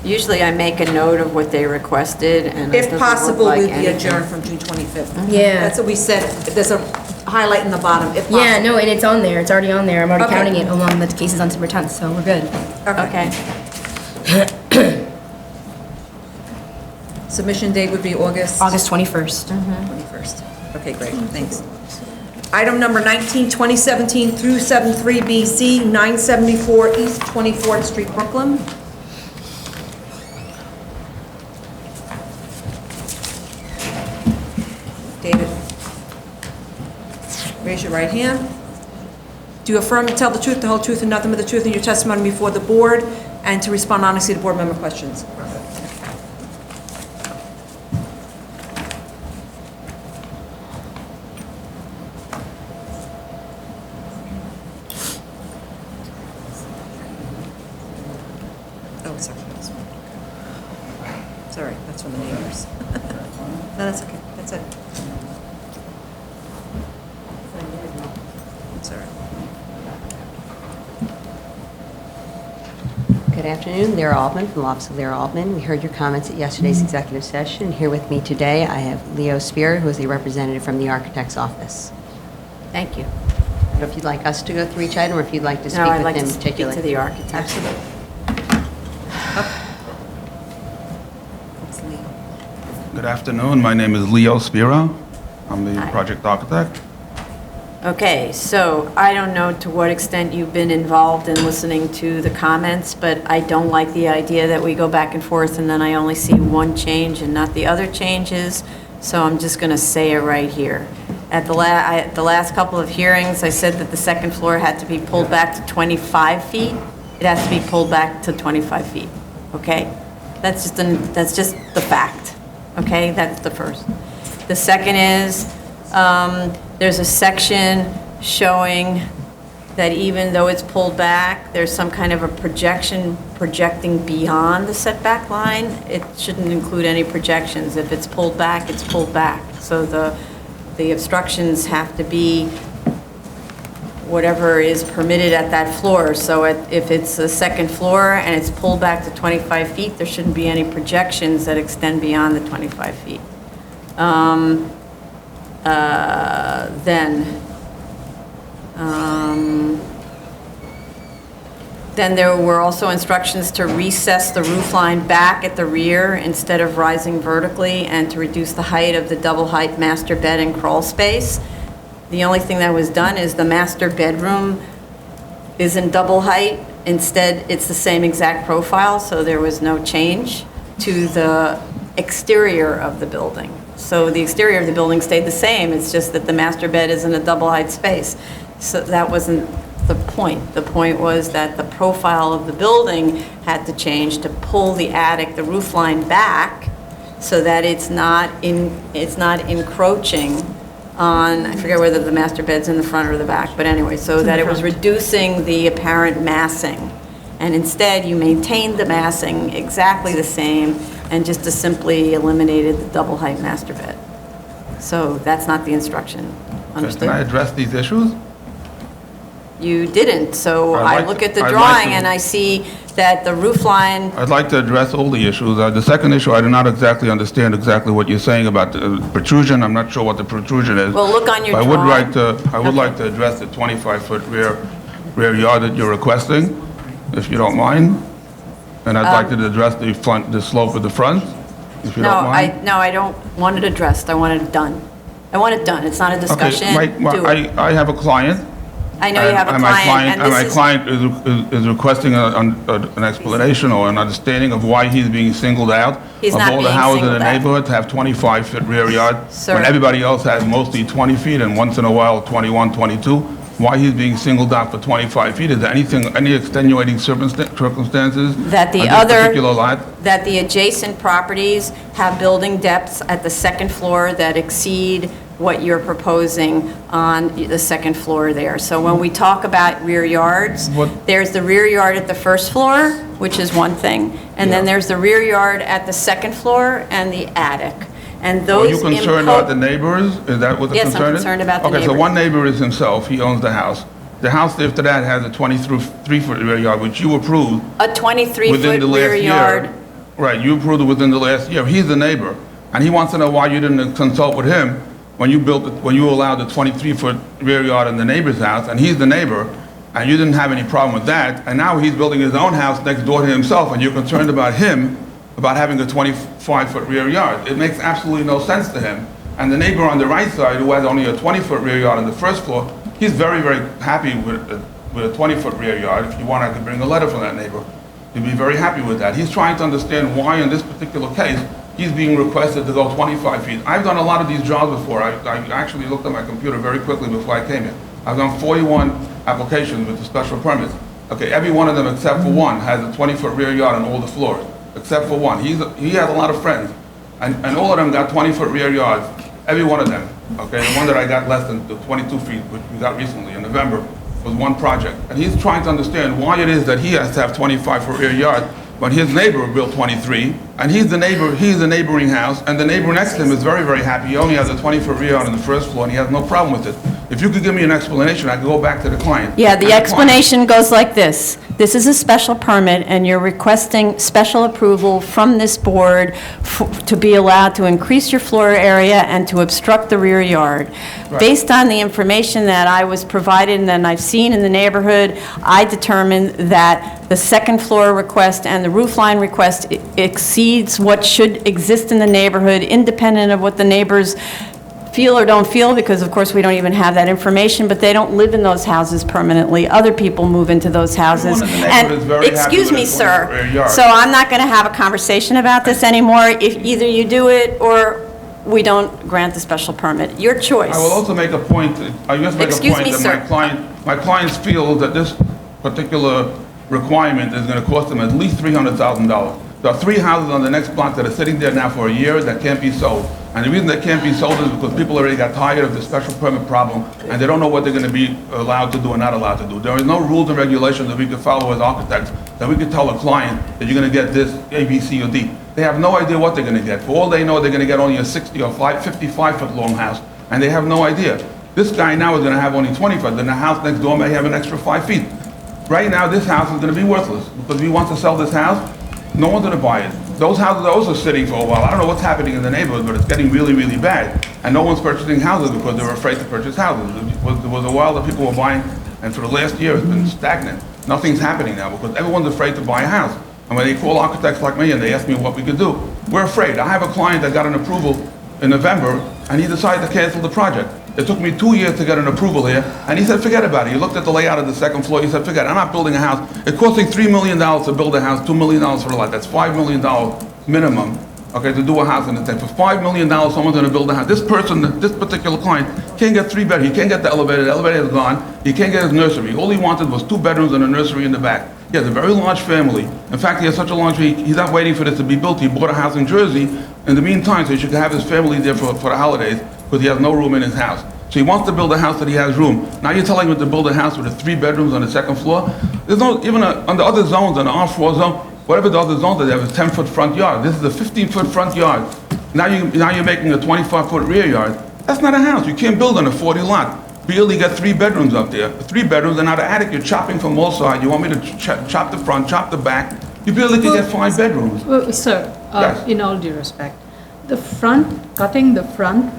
Usually I make a note of what they requested and it If doesn't look possible, like we'd be anything. adjourned from June 25th. Yeah. That's what we said. There's a highlight in the bottom, if possible. Yeah, no, and it's on there, it's already on there, I'm already Okay. counting it along the cases on September 10th, so we're good. Okay. Submission date would be August? August 21st. 21st. Okay, great, thanks. Item number 19, 2017 through 73 BC, 974 East 24th Street, Brooklyn. David, raise your right hand. Do you affirm to tell the truth, the whole truth, and nothing but the truth in your testimony before the board, and to respond honestly to board member questions? Oh, sorry. Sorry, that's from the neighbors. No, that's okay. That's it. Sorry. Good afternoon, Lyra Altman from the Office of Lyra Altman. We heard your comments at yesterday's executive session. Here with me today, I have Leo Spear, who is the representative from the architect's office. Thank you. I don't know if you'd like us to go through each item, or if you'd like to speak No, I'd with like him to speak particularly. to the architect. Absolutely. Good afternoon. My name is Leo Spira. I'm the Hi. project architect. Okay, so I don't know to what extent you've been involved in listening to the comments, but I don't like the idea that we go back and forth and then I only see one change and not the other changes, so I'm just going to say it right here. At the last couple of hearings, I said that the second floor had to be pulled back to 25 feet. It has to be pulled back to 25 feet, okay? That's just the fact, okay? That's the first. The second is, there's a section showing that even though it's pulled back, there's some kind of a projection projecting beyond the setback line. It shouldn't include any projections. If it's pulled back, it's pulled back. So the obstructions have to be whatever is permitted at that floor. So if it's the second floor and it's pulled back to 25 feet, there shouldn't be any projections that extend beyond the 25 feet. Then there were also instructions to recess the roof line back at the rear instead of rising vertically, and to reduce the height of the double height master bed and crawl space. The only thing that was done is the master bedroom isn't double height. Instead, it's the same exact profile, so there was no change to the exterior of the building. So the exterior of the building stayed the same, it's just that the master bed is in a double height space. So that wasn't the point. The point was that the profile of the building had to change to pull the attic, the roof line back, so that it's not encroaching on, I forget whether the master bed's in the front or the back, but anyway, so that it was reducing the apparent massing. And instead, you maintained the massing exactly the same, and just simply eliminated the double height master bed. So that's not the instruction. Understood? Can I address these issues? You didn't, so I'd I like look to- at the I'd like drawing to- and I see that the roof line, I'd like to address all the issues. The second issue, I do not exactly understand exactly what you're saying about the protrusion. I'm not sure what the protrusion is. well, look on your But drawing. I would like to address the 25-foot rear yard that you're requesting, if you don't mind. And I'd like to address the slope of the front, if you No, don't mind. I don't want it addressed, I want it done. I want it done, it's not a discussion, do it. I have a client. I know you have a client, and my this is, client is requesting an explanation or an understanding of why he's being singled out He's of not all the being houses in the singled out. neighborhood to have 25-foot rear yard, Sir. when everybody else has mostly 20 feet and once in a while 21, 22. Why he's being singled out for 25 feet? Is there any extenuating circumstances That the on this other- particular lot? that the adjacent properties have building depths at the second floor that exceed what you're proposing on the second floor there. So when we talk about rear yards, there's the rear yard at the first floor, which is one thing, and then there's the rear yard at the second floor and the attic. And Are those you concerned about the neighbors? Is that what the Yes, I'm concern is? concerned about the Okay, so neighbors. one neighbor is himself, he owns the house. The house after that has a 23-foot rear yard, which you approved A within 23-foot the rear last yard. year. Right, you approved it within the last year. He's the neighbor, and he wants to know why you didn't consult with him when you allowed the 23-foot rear yard in the neighbor's house, and he's the neighbor, and you didn't have any problem with that, and now he's building his own house next door to himself, and you're concerned about him, about having a 25-foot rear yard. It makes absolutely no sense to him And the neighbor on the right side, who has only a 20-foot rear yard on the first floor, he's very, very happy with a 20-foot rear yard. If you want, I could bring a letter from that neighbor. He'd be very happy with that. He's trying to understand why in this particular case, he's being requested to go 25 feet. I've done a lot of these jobs before. I actually looked at my computer very quickly before I came here. I've done 41 applications with the special permits. Okay, every one of them except for one has a 20-foot rear yard on all the floors, except for one. He has a lot of friends, and all of them got 20-foot rear yards, every one of them. Okay, the one that I got less than the 22 feet, which we got recently in November, was one project. And he's trying to understand why it is that he has to have 25-foot rear yard when his neighbor built 23, and he's the neighboring house, and the neighbor next to him is very, very happy. He only has a 20-foot rear yard on the first floor, and he has no problem with it. If you could give me an explanation, I could go back to the client. Yeah, the explanation goes like this. This is a special permit, and you're requesting special approval from this board to be allowed to increase your floor area and to obstruct the rear yard. Right. Based on the information that I was provided and I've seen in the neighborhood, I determined that the second floor request and the roof line request exceeds what should exist in the neighborhood, independent of what the neighbors feel or don't feel, because of course we don't even have that information, but they don't live in those houses permanently. Other people move into those houses. And, excuse me, sir, so I'm not going to have a conversation about this anymore. If either you do it or we don't grant the special permit. Your choice. I will also make a point, I just make Excuse a point me, that sir. my clients feel that this particular requirement is going to cost them at least $300,000. There are 3 houses on the next block that are sitting there now for a year that can't be sold. And the reason they can't be sold is because people already got tired of the special permit problem, and they don't know what they're going to be allowed to do or not allowed to do. There is no rules and regulations that we could follow as architects that we could tell a client that you're going to get this A, B, C, or D. They have no idea what they're going to get. For all they know, they're going to get only a 60 or 55-foot long house, and they have no idea. This guy now is going to have only 20 foot, then the house next door may have an extra 5 feet. Right now, this house is going to be worthless, because if he wants to sell this house, no one's going to buy it. Those houses are also sitting for a while. I don't know what's happening in the neighborhood, but it's getting really, really bad. And no one's purchasing houses because they're afraid to purchase houses. There was a while that people were buying, and for the last year, it's been stagnant. Nothing's happening now because everyone's afraid to buy a house. And when they call architects like me and they ask me what we could do, we're afraid. I have a client that got an approval in November, and he decided to cancel the project. It took me 2 years to get an approval here, and he said, forget about it. He looked at the layout of the second floor, he said, forget it, I'm not building a house. It's costing $3 million to build a house, $2 million for a lot. That's $5 million minimum, okay, to do a house in the thing. For $5 million, someone's gonna build a house. This person, this particular client, can't get 3 bedrooms. He can't get the elevator is gone. He can't get his nursery. All he wanted was 2 bedrooms and a nursery in the back. He has a very large family. In fact, he has such a large family, he's not waiting for this to be built. He bought a house in Jersey in the meantime, so he should have his family there for the holidays, because he has no room in his house. So he wants to build a house that he has room. Now you're telling him to build a house with 3 bedrooms on the second floor? There's no, even on the other zones, on the R4 zone, whatever the other zones they have is 10-foot front yard. This is a 15-foot front yard. Now you're making a 25-foot rear yard. That's not a house. You can't build on a 40 lot. Barely got 3 bedrooms up there. 3 bedrooms, and now the attic, you're chopping from all sides. You want me to chop the front, chop the back? You barely can get 5 bedrooms. Well, sir, Yes. in all due respect, cutting the front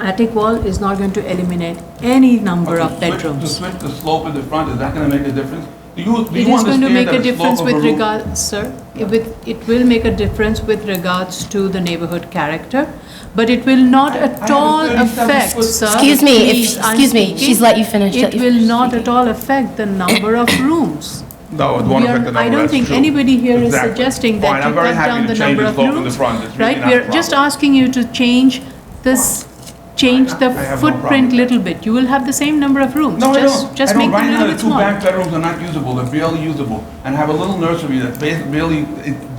attic wall is not going to eliminate any number of bedrooms. To switch the slope in the front, is that going to make a difference? Do It you is going to understand make that a the difference slope of with a roof- regards, sir, it will make a difference with regards to the neighborhood character, but it will not at all affect, sir. Excuse me, please, I'm excuse me, speaking. she's let you finish. It will not at all affect the number of rooms. No, it won't We are- affect the number, I don't that's think true. anybody here is Exactly. suggesting Fine, that I'm you very cut happy down to the change number the of slope in the rooms. front. It's really Right, not a we are just problem. asking you to change the I have no footprint problem. little bit. You will have the same number of rooms. No, I Just don't. Just I don't. make them Right a now, little the bit 2 smaller. back bedrooms are not usable, they're barely usable. And have a little nursery that's barely,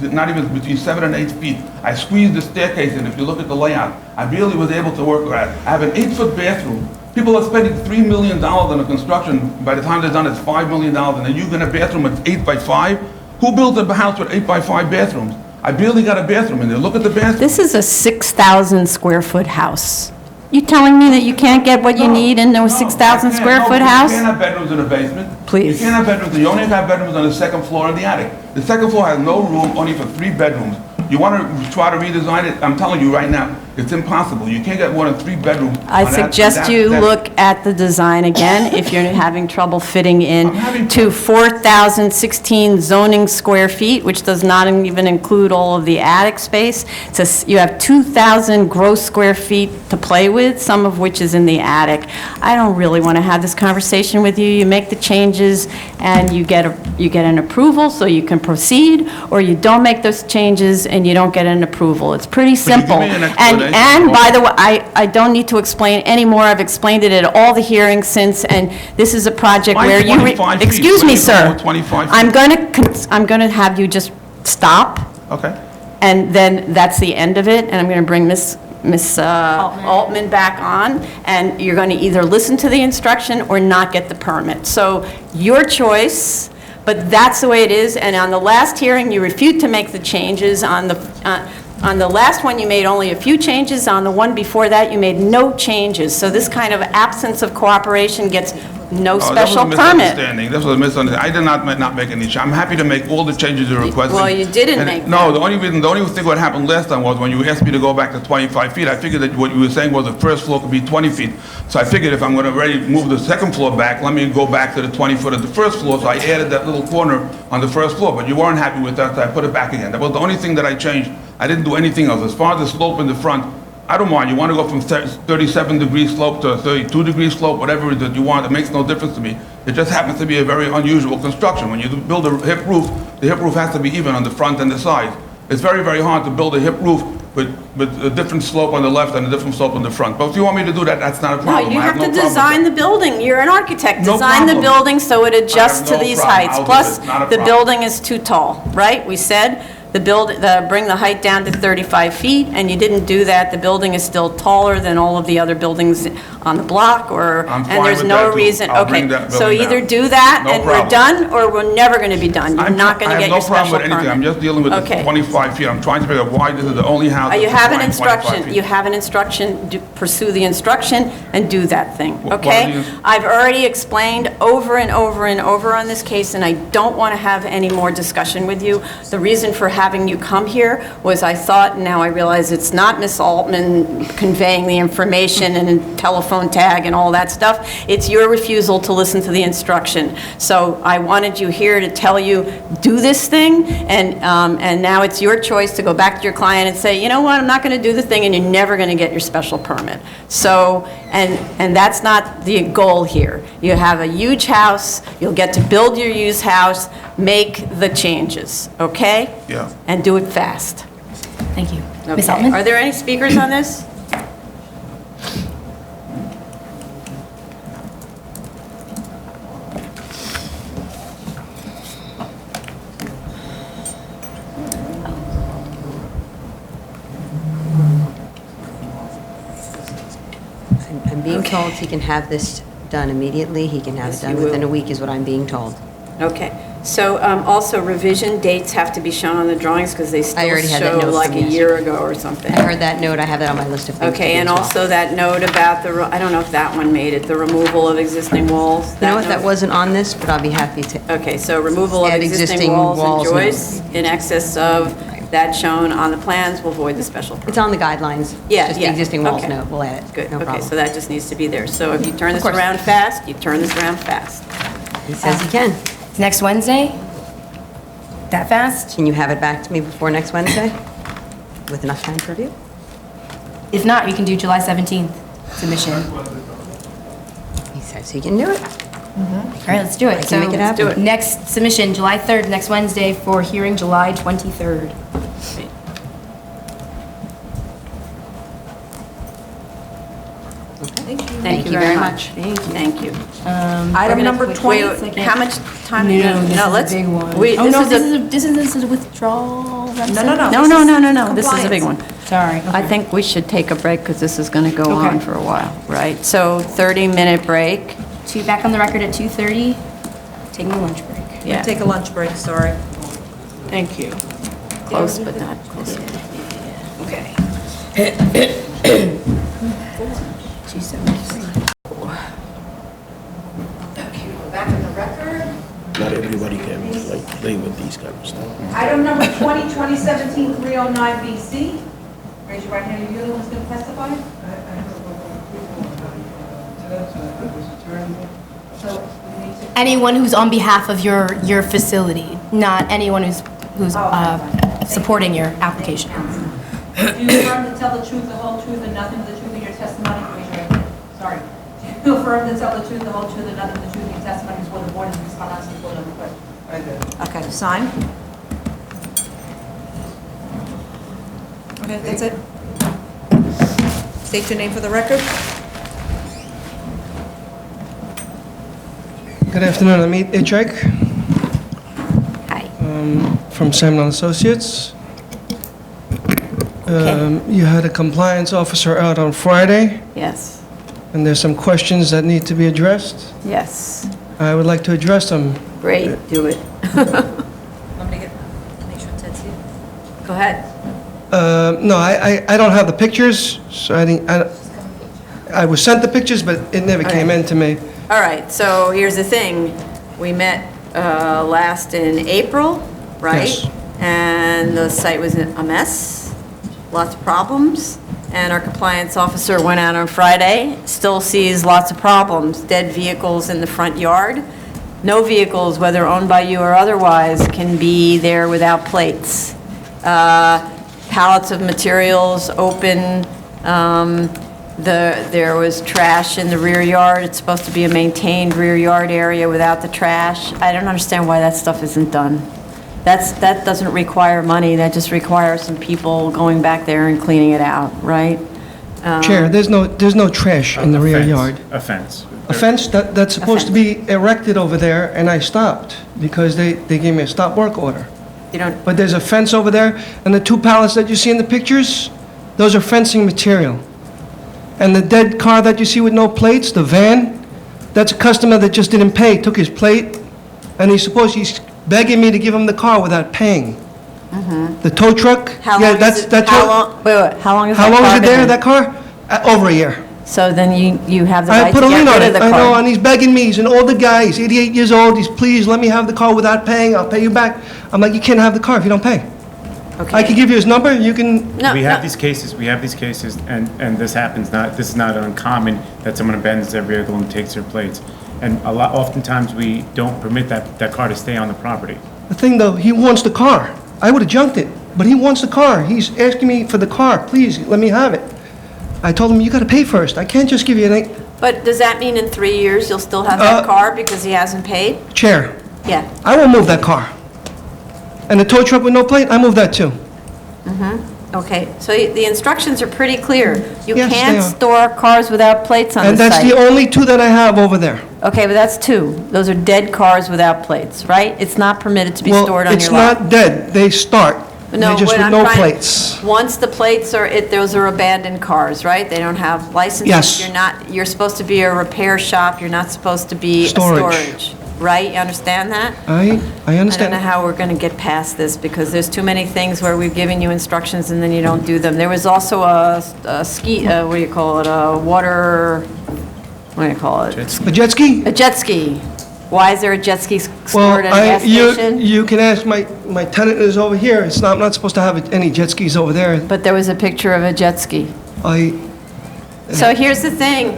not even between 7 and 8 feet. I squeezed the staircase in, if you look at the layout. I barely was able to work with that. I have an 8-foot bathroom. People are spending $3 million on the construction. By the time they're done, it's $5 million. And then you get a bathroom that's 8 by 5? Who built a house with 8 by 5 bathrooms? I barely got a bathroom in there. Look at the bathroom. This is a 6,000 square foot house. You telling me that you can't get what you need in a 6,000 square foot house? You can't have bedrooms in a basement. Please. You can't have bedrooms, you only have bedrooms on the second floor in the attic. The second floor has no room, only for 3 bedrooms. You want to try to redesign it? I'm telling you right now, It's impossible. You can't get more than 3 bedrooms. I suggest you look at the design again if you're having trouble fitting in to 4,016 zoning square feet, which does not even include all of the attic space. You have 2,000 gross square feet to play with, some of which is in the attic. I don't really want to have this conversation with you. You make the changes and you get an approval so you can proceed, or you don't make those changes and you don't get an approval. It's pretty simple. And by the way, I don't need to explain anymore. I've explained it at all the hearings since, and this is a project Why where you... 25 feet? Excuse Where me, you sir. going with 25 feet? I'm going to have you just stop, Okay. and then that's the end of it, and I'm going to bring Miss Altman back on, and you're going to either listen to the instruction or not get the permit. So your choice, but that's the way it is. And on the last hearing, you refused to make the changes. On the last one, you made only a few changes. On the one before that, you made no changes. So this kind of absence of cooperation gets no special permit. This was a misunderstanding. I did not make any change. I'm happy to make all the changes you're requesting. Well, you didn't make No, the only thing what happened last time was when you asked me to go back to 25 feet, I figured that what you were saying was the first floor could be 20 feet. So I figured if I'm going to already move the second floor back, let me go back to the 20 foot of the first floor. So I added that little corner on the first floor, but you weren't happy with that, so I put it back again. That was the only thing that I changed. I didn't do anything else. As far as the slope in the front, I don't mind. You want to go from 37-degree slope to a 32-degree slope, whatever it is that you want, it makes no difference to me. It just happens to be a very unusual construction. When you build a hip roof, the hip roof has to be even on the front and the sides. It's very, very hard to build a hip roof with a different slope on the left and a different slope on the front. But if you want me to do that, that's not a problem. No, you I have no to problem with design that. the building. You're an architect. No Design the problem. building so it adjusts to no these problem. heights. I'll do Plus, it. Not a the problem. building is too tall, right? We said bring the height down to 35 feet, and you didn't do that. The building is still taller than all of the other buildings on the block, I'm and fine there's with no that, too. reason. I'll Okay, bring that so building either down. do that No and we're problem. done, or we're never going to be done. You're not going to get your special I have no problem with anything. I'm permit. just dealing with the Okay. 25 feet. I'm trying to figure out why this is the only house. You that's have an requiring 25 instruction, feet. you have an instruction, pursue the instruction and do that thing, What are okay? these? I've already explained over and over and over on this case, and I don't want to have any more discussion with you. The reason for having you come here was I thought, and now I realize it's not Miss Altman conveying the information and telephone tag and all that stuff. It's your refusal to listen to the instruction. So I wanted you here to tell you, do this thing, and now it's your choice to go back to your client and say, you know what, I'm not going to do the thing, and you're never going to get your special permit. So, and that's not the goal here. You have a huge house, you'll get to build your used house, make the changes, okay? Yeah. And do it fast. Thank you. Ms. Okay. Altman? Are there any speakers on this? I'm being told he can have this done immediately. He can have it done you within will. a week, is what I'm being told. Okay. So also revision dates have to be shown on the drawings because they still already had that show note like from a yesterday. year ago or something. I heard that note. I have that on my list of things to Okay, do and as well. also that note about I don't know if that one made it, the removal of existing walls. You know what, that note? wasn't on this, but I'll be happy to. Okay, so removal of Add existing existing walls walls, and no. joists in excess of that shown on the plans will void the special permit. It's on the guidelines. Yeah, Just yeah. the existing walls, Okay. no, we'll add it. Good, No okay, problem. so that just needs to be there. So if you turn this course. around fast, you turn this around fast. He says he can. Next Wednesday? That fast? Can you have it back to me before next Wednesday? With enough time to review? If not, you can do July 17th submission. He says he can do it. All right, let's do it. I can make it happen. Let's do it. Next submission, July 3rd, next Wednesday, for hearing July 23rd. Thank you very much. Thank you. Item number 20. Wait, how much time do you have? No, let's. this is a big one. Wait, Oh, no, this this is a withdrawal. No, this is a big one. Sorry. I think we should take a break because this is going to go Okay. on for a while, right? So 30-minute break. Back on the record at 2:30, taking a lunch break. Yeah. Take a lunch break, sorry. Thank you. Close but not close. Okay. 273. Back on the record. Not everybody can like play with these kind of stuff. Item number 20, 2017-309 BC. Raise your right hand. Are you the one who's going to testify? So you need to... Anyone who's on behalf of your facility, not anyone who's supporting your application. Do you affirm to tell the truth, the whole truth, and nothing but the truth in your testimony? Raise your right hand. Sorry. Do you affirm to tell the truth, the whole truth, and nothing but the truth in your testimony before the board is responsive to the board of the question? I do. Okay, sign. Okay, that's it. State your name for the record. Good afternoon, I'm Itrek. Hi. From Samuel Associates. You had a compliance officer out on Friday, Yes, and there's some questions that need to be addressed. yes. I would like to address them. Great, do it. Want me to make sure Ted's here? Go ahead. No, I don't have the pictures, so I was sent the pictures, but it never came in to me. All right, so here's the thing. We met last in April, right? Yes. And the site was a mess, lots of problems. And our compliance officer went out on Friday, still sees lots of problems. Dead vehicles in the front yard. No vehicles, whether owned by you or otherwise, can be there without plates. Pallets of materials open. There was trash in the rear yard. It's supposed to be a maintained rear yard area without the trash. I don't understand why that stuff isn't done. That doesn't require money, that just requires some people going back there and cleaning it out, right? Chair, there's no trash in the rear yard. A fence. A fence that's supposed to be erected over there, and I stopped because they gave me a stop work order. You don't, But there's a fence over there, and the 2 pallets that you see in the pictures, those are fencing material. And the dead car that you see with no plates, the van, that's a customer that just didn't pay, took his plate, and he's begging me to give him the car without paying. The tow truck, how yeah, long that's, is it, that how tow- long, wait, how long is How that long car is it there, been? that car? Over a year. So then you have the I right put to a get lien on rid of it, the I know, car. and he's begging me, he's an older guy, he's 88 years old, he's, please, let me have the car without paying, I'll pay you back. I'm like, you can't have the car if you don't pay. I can give you his number, you can... We have these cases, and this happens, this is not uncommon, that someone abandons their vehicle and takes their plates. And oftentimes, we don't permit that car to stay on the property. The thing though, he wants the car. I would've junked it, but he wants the car. He's asking me for the car, please, let me have it. I told him, you gotta pay first, I can't just give you an... But does that mean in 3 years you'll still have that car because he hasn't paid? Chair, Yeah. I will move that car. And the tow truck with no plate, I move that too. Okay, so the instructions are pretty clear. You Yes, they can't are. store cars without plates on the And site. that's the only 2 that I have over there. Okay, but that's 2. Those are dead cars without plates, right? It's not permitted to be stored on Well, it's your lot. not dead, they start. They're just what with I'm no trying- plates. Once the plates are, those are abandoned cars, right? They don't have licenses. Yes. You're supposed to be a repair shop, you're not supposed to be a storage, right? You understand that? I I don't understand. know how we're going to get past this, because there's too many things where we've given you instructions and then you don't do them. There was also a ski, what do you call it, a water, what do you call it? A jet ski? A jet ski. Why is there a jet ski Well, stored at a gas station? you can ask, my tenant is over here, I'm not supposed to have any jet skis over there. But there was a picture of a jet ski. I, So here's the thing.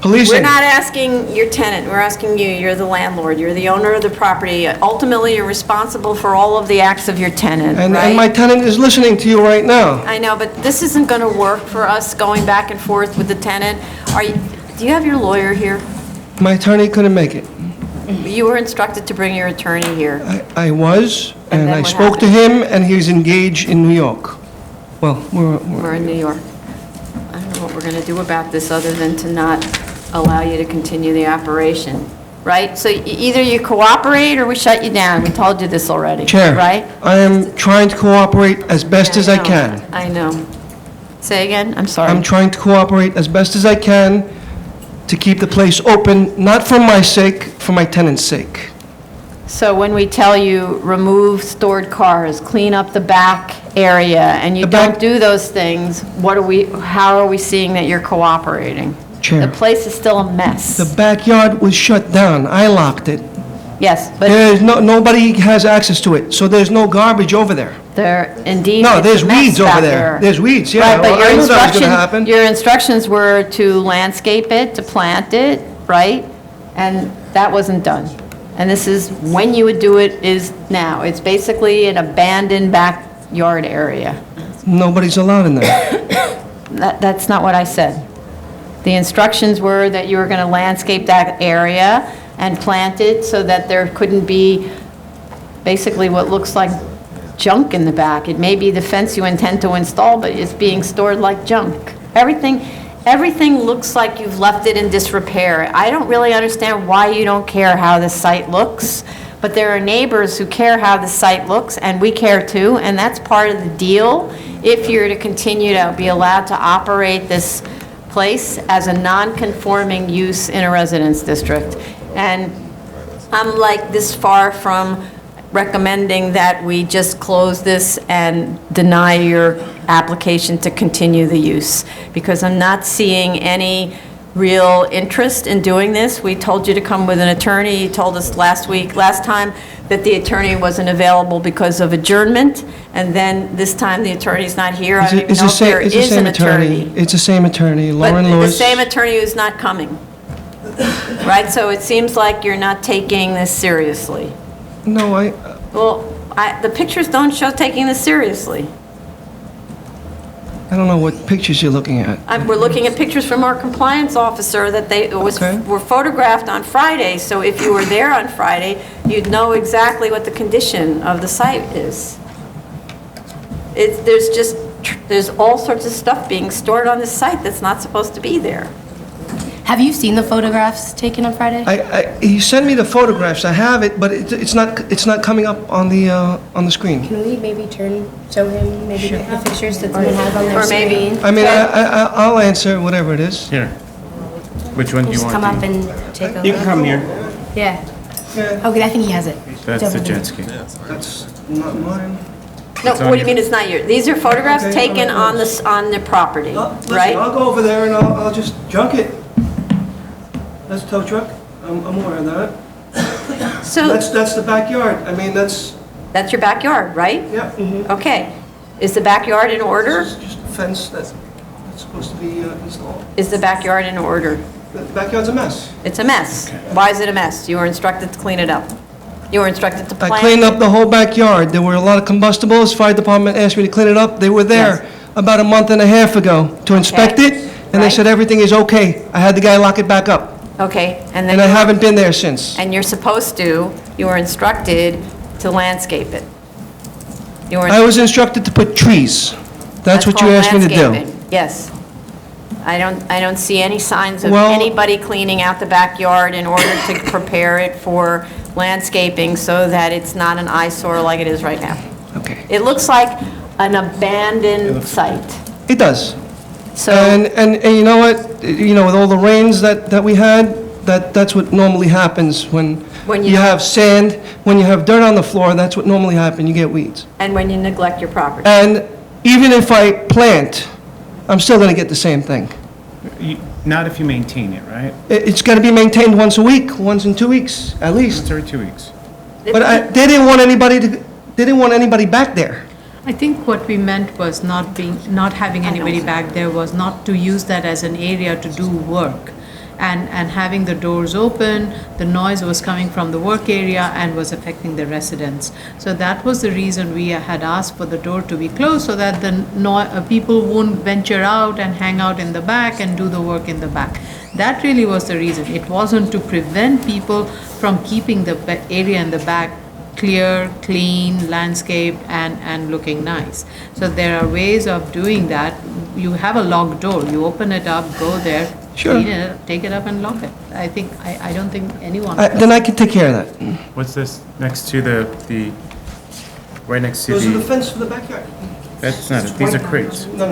policing. We're not asking your tenant, we're asking you, you're the landlord, you're the owner of the property. Ultimately, you're responsible for all of the acts of your tenant, And right? my tenant is listening to you right now. I know, but this isn't going to work for us going back and forth with the tenant. Do you have your lawyer here? My attorney couldn't make it. You were instructed to bring your attorney here. I was, and then I what spoke to him, and he's engaged in New York. Well, We're in New York. I don't know what we're going to do about this other than to not allow you to continue the operation, right? So either you cooperate or we shut you down. We told you this already, Chair, right? I am trying to cooperate as best as I can. I know. Say again? I'm sorry. I'm trying to cooperate as best as I can to keep the place open, not for my sake, for my tenant's sake. So when we tell you remove stored cars, clean up the back area, and you don't do those things, how are we seeing that you're cooperating? Chair. The place is still a mess. The backyard was shut down. I locked it. Yes, but Nobody has access to it, so there's no garbage over there. there, indeed. No, it's a there's mess weeds over back there. There's weeds, yeah. Right, but Well, your I knew that was gonna instruction, happen. your instructions were to landscape it, to plant it, right? And that wasn't done. And this is, when you would do it is now. It's basically an abandoned backyard area. Nobody's allowed in there. That's not what I said. The instructions were that you were going to landscape that area and plant it so that there couldn't be basically what looks like junk in the back. It may be the fence you intend to install, but it's being stored like junk. Everything looks like you've left it in disrepair. I don't really understand why you don't care how the site looks, but there are neighbors who care how the site looks, and we care too, and that's part of the deal if you're to continue to be allowed to operate this place as a non-conforming use in a residence district. And I'm like this far from recommending that we just close this and deny your application to continue the use, because I'm not seeing any real interest in doing this. We told you to come with an attorney. You told us last time, that the attorney wasn't available because of adjournment, and then this time the attorney's not here. I don't even know if there is an attorney. It's the same attorney, But Lauren the Lewis. same attorney who's not coming. Right, so it seems like you're not taking this seriously. No, Well, the pictures don't show taking this seriously. I don't know what pictures you're looking at. We're looking at pictures from our compliance officer that were photographed on Friday, so if you were there on Friday, you'd know exactly what the condition of the site is. There's all sorts of stuff being stored on this site that's not supposed to be there. Have you seen the photographs taken on Friday? He sent me the photographs, I have it, but it's not coming up on the screen. Can we maybe show him maybe the pictures that someone has on their Or maybe- screen? I mean, I'll answer whatever it is. Here. Which one do you Just want? come up and take a look. You can come here. Yeah. Okay, I think he has it. That's It's the over there. jet ski. That's not mine. No, It's on what do you your- mean it's not yours? These are photographs Okay, taken all right, on the property, Listen, right? I'll go over there and I'll just junk it. That's a tow truck. I'm aware of that. So That's the backyard. I mean, that's your backyard, right? yeah. Okay. Is the backyard in order? It's just a fence that's supposed to be installed. Is the backyard in order? The backyard's a mess. It's a mess. Why is it a mess? You were instructed to clean it up. You were instructed to plant. I cleaned up the whole backyard. There were a lot of combustibles. Fire department asked me to clean it up. They were there about a month and a half ago to inspect it, and they Right. said everything is okay. I had the guy lock it back up, Okay, and and I then, haven't been there since. and you're supposed to, you were instructed to landscape it. You were I was instructed to put trees. That's what you called asked me to do. landscaping. Yes. I don't see any signs of Well- anybody cleaning out the backyard in order to prepare it for landscaping so that it's not an eyesore like it is right now. Okay. It looks like an abandoned site. It does. So, And you know what? You know, with all the rains that we had, that's what normally happens when When you you- have sand, when you have dirt on the floor, that's what normally happens. You get weeds. and when you neglect your property. And even if I plant, I'm still going to get the same thing. Not if you maintain it, right? It's got to be maintained once a week, once in 2 weeks, at least. Once every 2 weeks. But they didn't want anybody back there. I think what we meant was not having anybody back there was not to use that as an area to do work. And having the doors open, the noise was coming from the work area and was affecting the residents. So that was the reason we had asked for the door to be closed, so that the people wouldn't venture out and hang out in the back and do the work in the back. That really was the reason. It wasn't to prevent people from keeping the area in the back clear, clean, landscaped, and looking nice. So there are ways of doing that. You have a locked door, you open it up, go there, Sure. clean it up, take it up and lock it. I don't think anyone. Then I can take care of that. What's this next to the right next to Those are the the, fence for the backyard. that's not it, these are crates. No.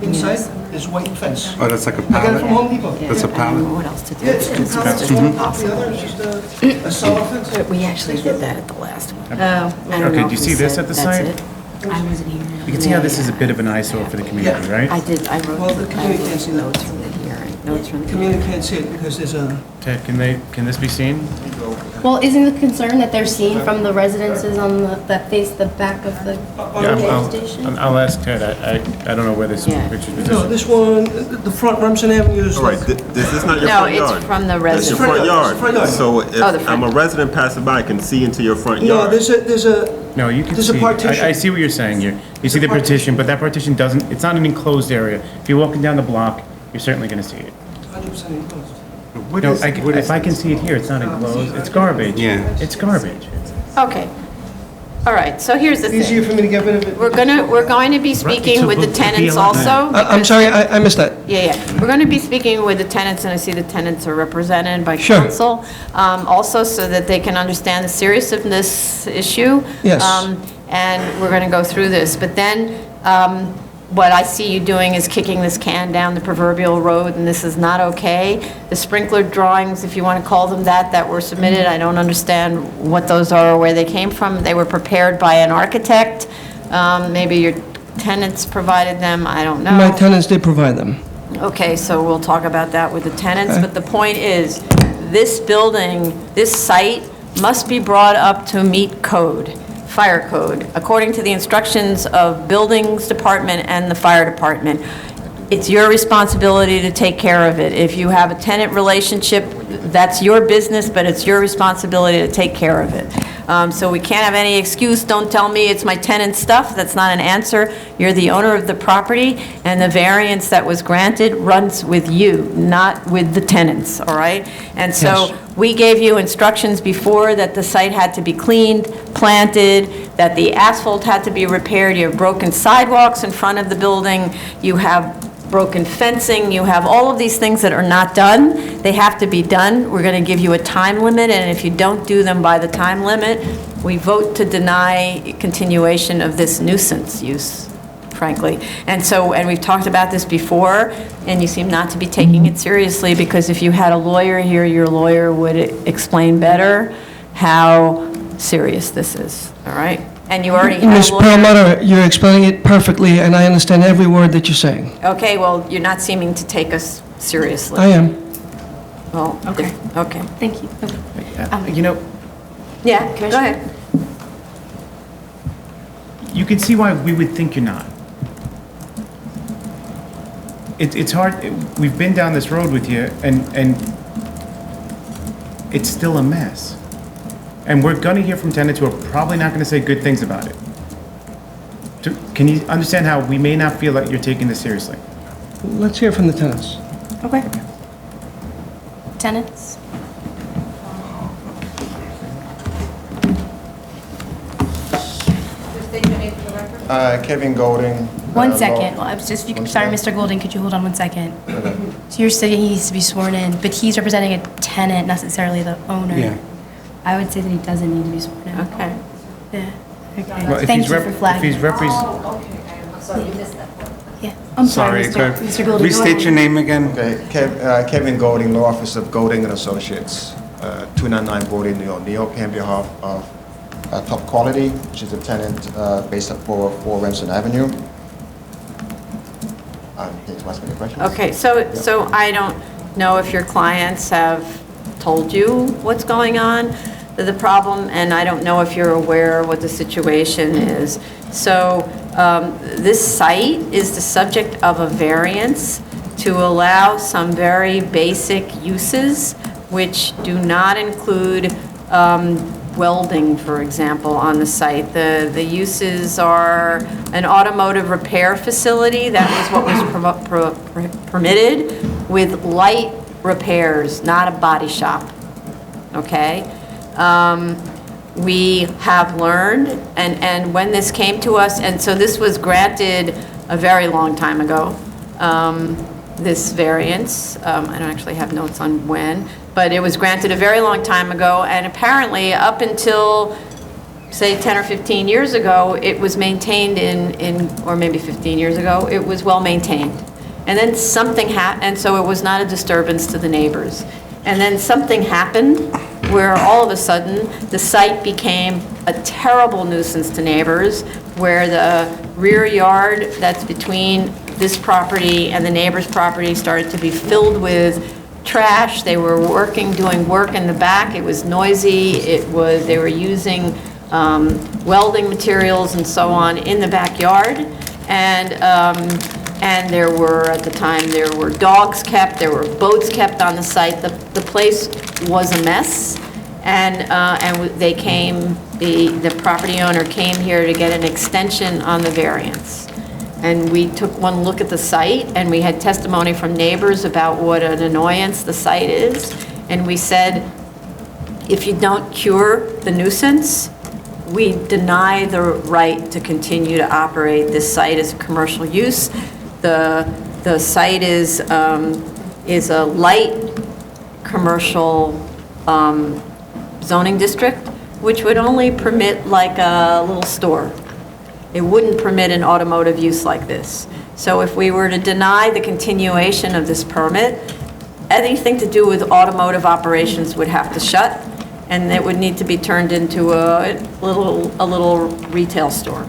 Inside is white fence. Oh, that's like a I got it pallet? from Home Depot. That's a pallet? What else to do? Yeah, it's two It's pallets, just one on top of impossible. the other, it's just a solid fence. We actually did that at the last one. Okay. I don't Okay, know do you if we see this said at the that's site? it. I wasn't here. You can see how this is a bit of an eyesore for the community, right? I Well, wrote the community can't see that. notes from the hearing, notes from the. Community can't see it because there's a, Ted, can this be seen? Well, isn't the concern that they're seeing from the residences on that face the back of the gas station? I'll ask Ted, I don't know where this picture is. No, this one, the front Remsen Avenue is... All right, this is not your No, front yard. it's from the That's your resident. front yard. Front yard. So Oh, the if front. I'm a resident passing by, I can see into your front No, yard. there's a... No, you can There's a see, partition. I see what you're saying here. You see the partition, but that partition doesn't, it's not an enclosed area. If you're walking down the block, you're certainly gonna see it. 100% enclosed. No, if I can see it here, it's not enclosed, it's garbage. Yeah. It's garbage. Okay. All right, so here's the Easier thing. for me to get rid of it. We're going to be speaking so with the it could be tenants a lot also. I'm sorry, I missed that. Yeah. We're going to be speaking with the tenants, and I see the tenants are represented by Sure. council. Also, so that they can understand the seriousness of this issue. Yes. And we're going to go through this. But then, what I see you doing is kicking this can down the proverbial road, and this is not okay. The sprinkler drawings, if you want to call them that were submitted, I don't understand what those are or where they came from. They were prepared by an architect. Maybe your tenants provided them, I don't know. My tenants did provide them. Okay, so we'll talk about that with the tenants, but the point is, this building, this site must be brought up to meet code, fire code, according to the instructions of Buildings Department and the Fire Department. It's your responsibility to take care of it. If you have a tenant relationship, that's your business, but it's your responsibility to take care of it. So we can't have any excuse, don't tell me it's my tenant's stuff, that's not an answer. You're the owner of the property, and the variance that was granted runs with you, not with the tenants, all right? And so Yes. we gave you instructions before that the site had to be cleaned, planted, that the asphalt had to be repaired, you have broken sidewalks in front of the building, you have broken fencing, you have all of these things that are not done. They have to be done. We're going to give you a time limit, and if you don't do them by the time limit, we vote to deny continuation of this nuisance use, frankly. And so, and we've talked about this before, and you seem not to be taking it seriously, because if you had a lawyer here, your lawyer would explain better how serious this is, all right? And you already have Ms. a lawyer. Perlmutter, you're explaining it perfectly, and I understand every word that you're saying. Okay, well, you're not seeming to take us seriously. I am. Well, Okay. Okay. Thank you. You know, Yeah, go ahead. you can see why we would think you're not. It's hard, we've been down this road with you, and it's still a mess. And we're gonna hear from tenants who are probably not gonna say good things about it. Can you understand how we may not feel like you're taking this seriously? Let's hear from the tenants. Okay. Tenants? Kevin Golding. One second. Well, I was just, sorry, Mr. Golden, could you hold on one second? So you're saying he needs to be sworn in, but he's representing a tenant, not necessarily the owner. Yeah. I would say that he doesn't need to be sworn in. Okay. Yeah. Well, Okay. if Thank he's you rep- for if flagging. he's repres- Yeah. I'm sorry, Mr. Golden. Go Restate ahead. your name again. Okay, Kevin Golding, Law Office of Golding and Associates, 299 Borden, New York. New York, on behalf of Top Quality, which is a tenant based at 404 Remsen Avenue. Can you ask me any questions? Okay, so I don't know if your clients have told you what's going on, the problem, and I don't know if you're aware what the situation is. So this site is the subject of a variance to allow some very basic uses, which do not include welding, for example, on the site. The uses are an automotive repair facility, that was what was permitted, with light repairs, not a body shop, okay? We have learned, and when this came to us, and so this was granted a very long time ago, this variance. I don't actually have notes on when, but it was granted a very long time ago, and apparently up until, say, 10 or 15 years ago, it was maintained or maybe 15 years ago, it was well maintained. And then something happened, and so it was not a disturbance to the neighbors. And then something happened where all of a sudden the site became a terrible nuisance to neighbors, where the rear yard that's between this property and the neighbor's property started to be filled with trash, they were doing work in the back, it was noisy, they were using welding materials and so on in the backyard. And there were, at the time, there were dogs kept, there were boats kept on the site. The place was a mess. And they came, the property owner came here to get an extension on the variance. And we took one look at the site, and we had testimony from neighbors about what an annoyance the site is. And we said, if you don't cure the nuisance, we deny the right to continue to operate this site as a commercial use. The site is a light commercial zoning district, which would only permit like a little store. It wouldn't permit an automotive use like this. So if we were to deny the continuation of this permit, anything to do with automotive operations would have to shut, and it would need to be turned into a little retail store,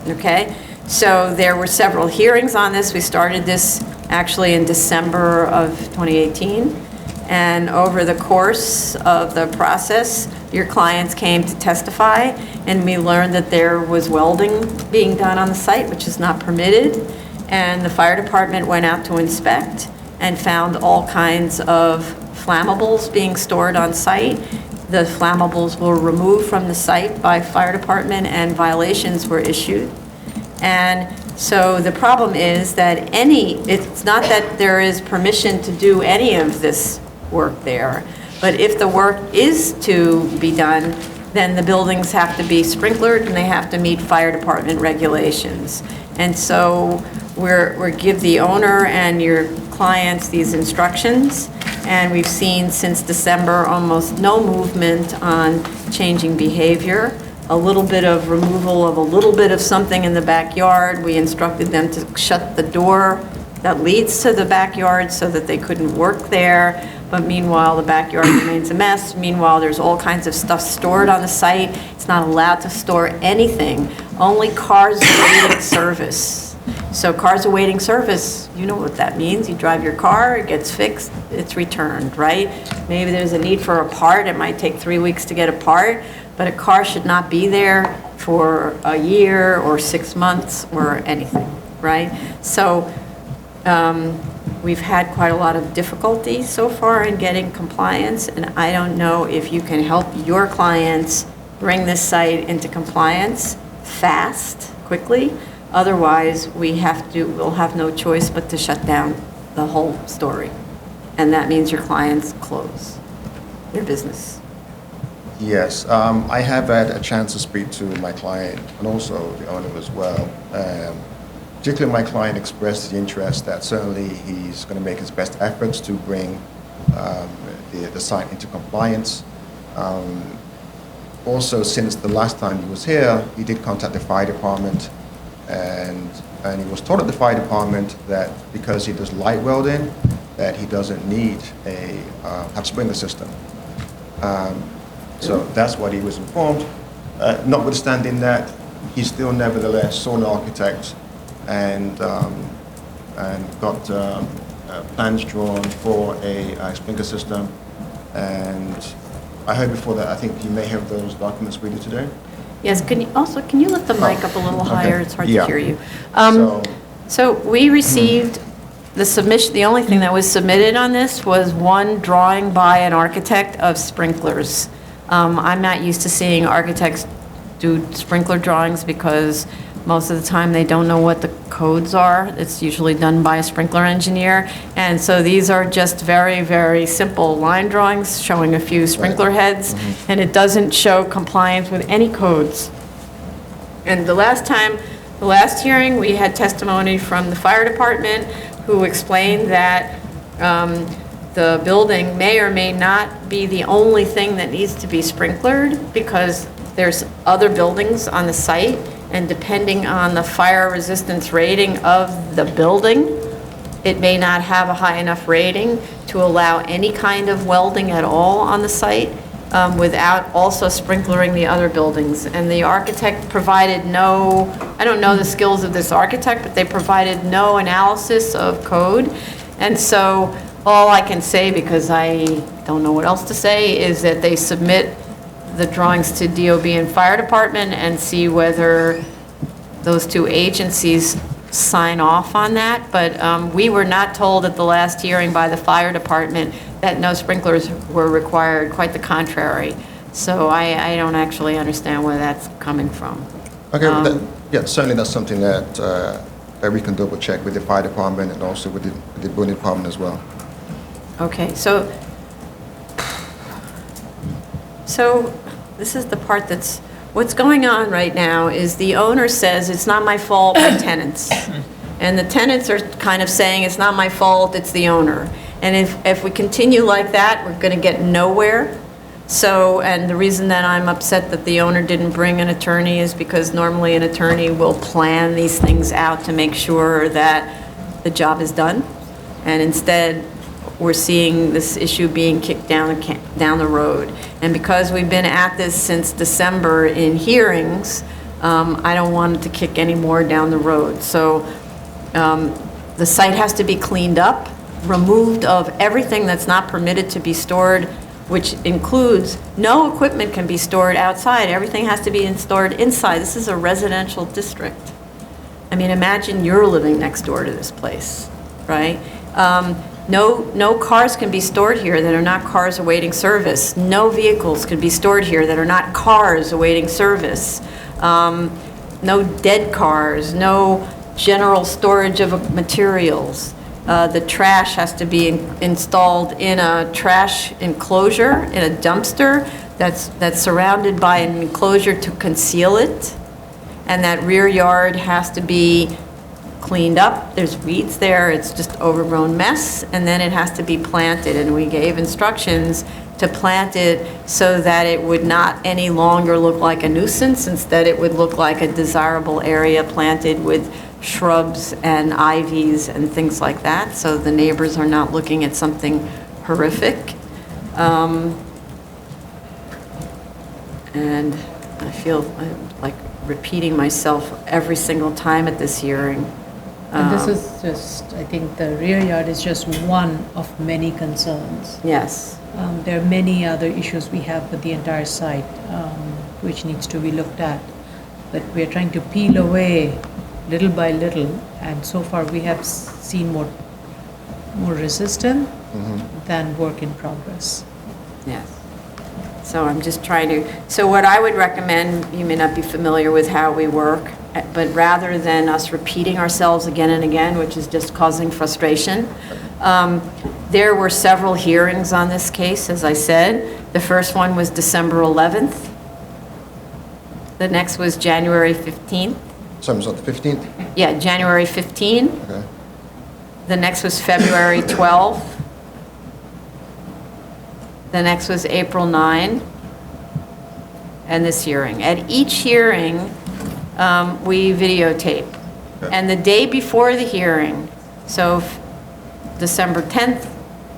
okay? So there were several hearings on this. We started this actually in December of 2018. And over the course of the process, your clients came to testify, and we learned that there was welding being done on the site, which is not permitted. And the fire department went out to inspect and found all kinds of flammables being stored on site. The flammables were removed from the site by fire department, and violations were issued. And so the problem is that it's not that there is permission to do any of this work there, but if the work is to be done, then the buildings have to be sprinklered and they have to meet fire department regulations. And so we give the owner and your clients these instructions, and we've seen since December almost no movement on changing behavior. A little bit of removal of a little bit of something in the backyard. We instructed them to shut the door that leads to the backyard so that they couldn't work there. But meanwhile, the backyard remains a mess. Meanwhile, there's all kinds of stuff stored on the site. It's not allowed to store anything, only cars awaiting service. So cars awaiting service, you know what that means. You drive your car, it gets fixed, it's returned, right? Maybe there's a need for a part. It might take 3 weeks to get a part, but a car should not be there for a year or 6 months or anything, right? So we've had quite a lot of difficulty so far in getting compliance, and I don't know if you can help your clients bring this site into compliance fast, quickly. Otherwise, we'll have no choice but to shut down the whole story. And that means your clients close their business. Yes, I have had a chance to speak to my client and also the owner as well. Particularly my client expressed the interest that certainly he's going to make his best efforts to bring the site into compliance. Also, since the last time he was here, he did contact the fire department, and he was told at the fire department that because he does light welding, that he doesn't need a hot sprinkler system. So that's what he was informed. Notwithstanding that, he still nevertheless saw an architect and got plans drawn for a sprinkler system. And I heard before that I think you may have those documents with you today. Yes, can you lift the mic up a little higher? Okay. It's hard Yeah. to hear you. So we received the submission, the only thing that was submitted on this was one drawing by an architect of sprinklers. I'm not used to seeing architects do sprinkler drawings because most of the time they don't know what the codes are. It's usually done by a sprinkler engineer. And so these are just very, very simple line drawings showing a few sprinkler heads, and it doesn't show compliance with any codes. And the last hearing, we had testimony from the fire department who explained that the building may or may not be the only thing that needs to be sprinklered because there's other buildings on the site, and depending on the fire resistance rating of the building, it may not have a high enough rating to allow any kind of welding at all on the site without also sprinklering the other buildings. And the architect provided I don't know the skills of this architect, but they provided no analysis of code. And so All I can say, because I don't know what else to say, is that they submit the drawings to DOB and Fire Department and see whether those two agencies sign off on that. But we were not told at the last hearing by the Fire Department that no sprinklers were required, quite the contrary. So I don't actually understand where that's coming from. Okay, yeah, certainly that's something that, that we can double check with the fire department and also with the building department as well. Okay, so this is the part that's, what's going on right now is the owner says, it's not my fault, the tenants. And the tenants are kind of saying, it's not my fault, it's the owner. And if we continue like that, we're going to get nowhere. So, and the reason that I'm upset that the owner didn't bring an attorney is because normally an attorney will plan these things out to make sure that the job is done. And instead, we're seeing this issue being kicked down the road. And because we've been at this since December in hearings, I don't want it to kick any more down the road. So the site has to be cleaned up, removed of everything that's not permitted to be stored, which includes no equipment can be stored outside. Everything has to be stored inside. This is a residential district. I mean, imagine you're living next door to this place, right? No cars can be stored here that are not cars awaiting service. No vehicles can be stored here that are not cars awaiting service. No dead cars, no general storage of materials. The trash has to be installed in a trash enclosure, in a dumpster that's surrounded by an enclosure to conceal it. And that rear yard has to be cleaned up. There's weeds there, it's just overgrown mess, and then it has to be planted. And we gave instructions to plant it so that it would not any longer look like a nuisance. Instead, it would look like a desirable area planted with shrubs and ivies and things like that, so the neighbors are not looking at something horrific. And I feel like repeating myself every single time at this hearing. And this is just, I think the rear yard is just one of many concerns. Yes. There are many other issues we have with the entire site, which needs to be looked at. But we are trying to peel away little by little, and so far we have seen more resistance than work in progress. Yes. So I'm just trying to, so what I would recommend, you may not be familiar with how we work, but rather than us repeating ourselves again and again, which is just causing frustration, there were several hearings on this case, as I said. The first one was December 11th. The next was January 15th. So it was on the 15th? Yeah, January 15. Okay. The next was February 12th. The next was April 9. And this hearing. At each hearing, we videotape. Okay. And the day before the hearing, so December 10th,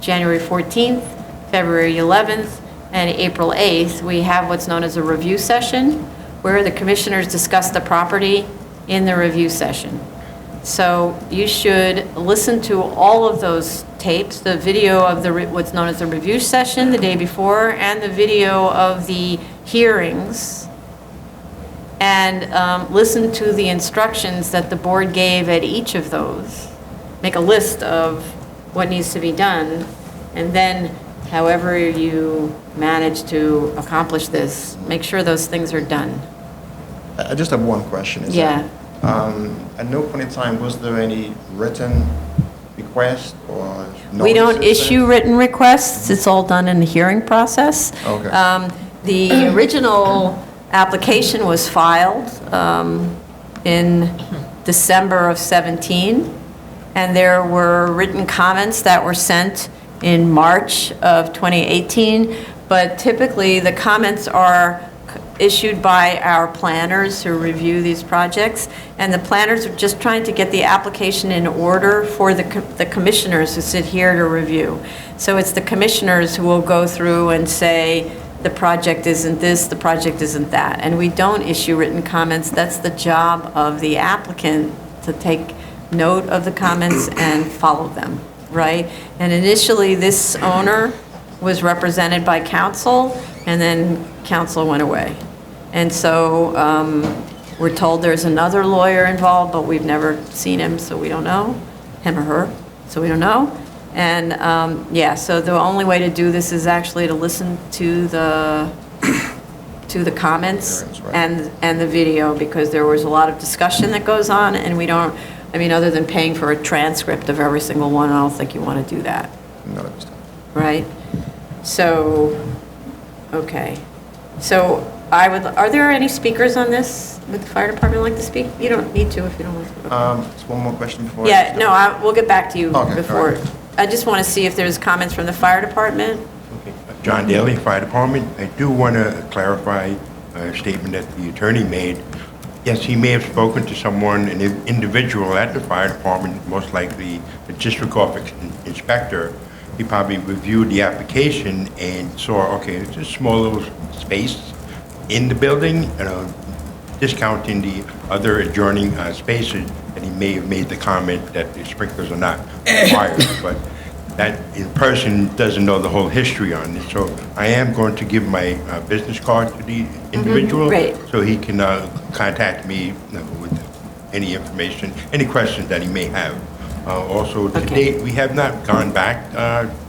January 14th, February 11th, and April 8th, we have what's known as a review session, where the commissioners discuss the property in the review session. So you should listen to all of those tapes, the video of what's known as the review session the day before, and the video of the hearings, and listen to the instructions that the board gave at each of those. Make a list of what needs to be done, and then however you manage to accomplish this, make sure those things are done. I just have one question. Yeah. At no point in time was there any written request or We don't notices issue written requests, it's all done in the hearing process. Okay. The original application was filed in December of 17, and there were written comments that were sent in March of 2018, but typically the comments are issued by our planners who review these projects, and the planners are just trying to get the application in order for the commissioners who sit here to review. So it's the commissioners who will go through and say, the project isn't this, the project isn't that. And we don't issue written comments. That's the job of the applicant, to take note of the comments and follow them. right? And initially, this owner was represented by counsel, and then counsel went away. And so we're told there's another lawyer involved, but we've never seen him, so we don't know, him or her, so we don't know. And yeah, so the only way to do this is actually to listen to the comments and the video, because there was a lot of discussion that goes on, and we don't, I mean, other than paying for a transcript of every single one, I don't think you want to do that. Not at this time. Right? So, okay. So are there any speakers on this? Would the fire department like to speak? You don't need to if you don't want to. Just one more question before. Yeah, no, we'll get back to you Okay, all before. right. I just want to see if there's comments from the fire department. John Daly, Fire Department. I do want to clarify a statement that the attorney made. Yes, he may have spoken to someone, an individual at the fire department, most likely the district office inspector. He probably reviewed the application and saw, okay, it's a small little space in the building, discounting the other adjoining spaces, and he may have made the comment that the sprinklers are not required, but that in person doesn't know the whole history on it. So I am going to give my business card to the individual, Great. so he can contact me with any information, any questions that he may have. Also, to date, we have not gone back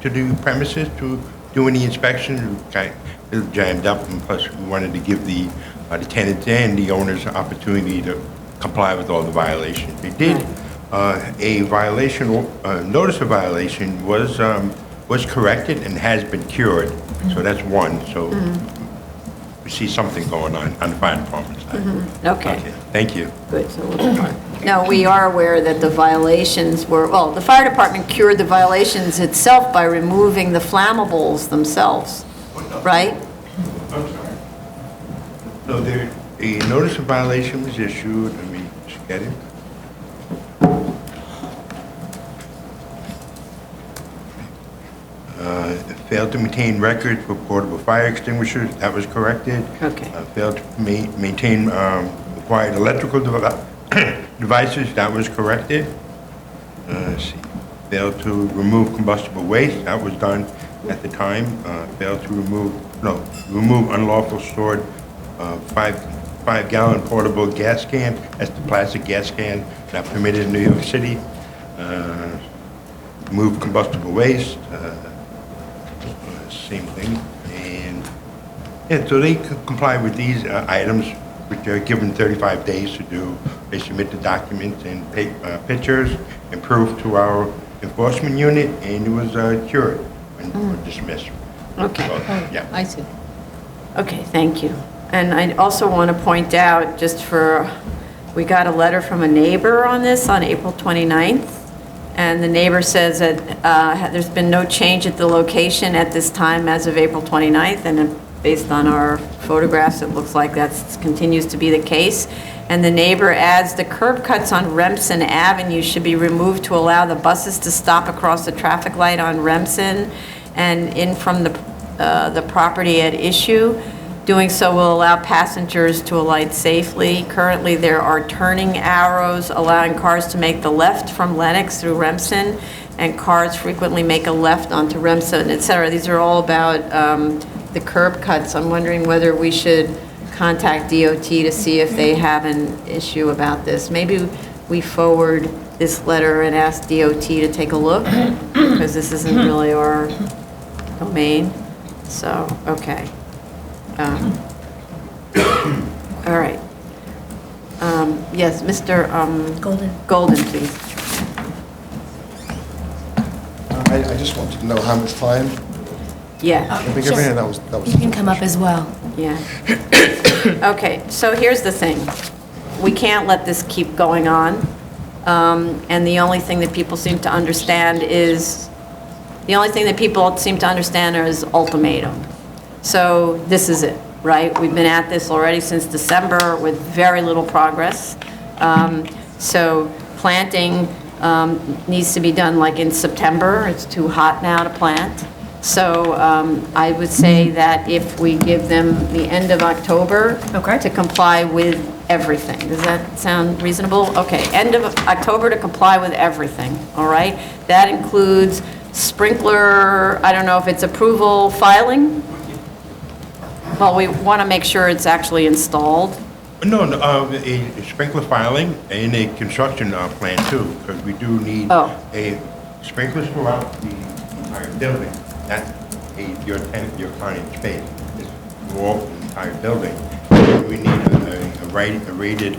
to the premises to do any inspection. We kind of jammed up, and plus we wanted to give the tenants and the owners an opportunity to comply with all the violations. They did. A violation, notice of violation was corrected and has been cured. So that's one. So we see something going on the fire department side. Okay. Thank you. Good. So now, we are aware that the violations were, well, the fire department cured the violations itself by removing the flammables themselves, right? I'm sorry. So a notice of violation was issued. Let me just get it. Failed to maintain records for portable fire extinguishers, that was corrected. Okay. Failed to maintain required electrical devices, that was corrected. Let's see. Failed to remove combustible waste, that was done at the time. Failed to remove unlawful stored 5-gallon portable gas can, that's the plastic gas can, not permitted in New York City. Remove combustible waste, same thing. And yeah, so they comply with these items, which are given 35 days to do. They submit the documents and pictures and proof to our enforcement unit, and it was cured and dismissed. Okay. So, yeah. I see. Okay, thank you. And I also want to point out, we got a letter from a neighbor on this on April 29th. And the neighbor says that there's been no change at the location at this time as of April 29th, and based on our photographs, it looks like that continues to be the case. And the neighbor adds, the curb cuts on Remsen Avenue should be removed to allow the buses to stop across the traffic light on Remsen and in from the property at issue. Doing so will allow passengers to alight safely. Currently, there are turning arrows allowing cars to make the left from Lenox through Remsen, and cars frequently make a left onto Remsen, et cetera. These are all about the curb cuts. I'm wondering whether we should contact DOT to see if they have an issue about this. Maybe we forward this letter and ask DOT to take a look, because this isn't really our domain. So, okay. All right. Yes, Mr. Golden, please. I just wanted to know how much time. Yeah. If we give in, that was. You can come up as well. Yeah. Okay, so here's the thing. We can't let this keep going on. And the only thing that people seem to understand is ultimatum. So this is it, right? We've been at this already since December with very little progress. So planting needs to be done like in September. It's too hot now to plant. So I would say that if we give them the end of October to comply with everything. Does that sound reasonable? Okay, end of October to comply with everything, all right? That includes sprinkler, I don't know if it's approval filing? Well, we want to make sure it's actually installed. No, no, a sprinkler filing and a construction plan too, because we do need a sprinklers throughout the entire building. That's your tenant, your client's space. It's throughout the entire building. We need a rated,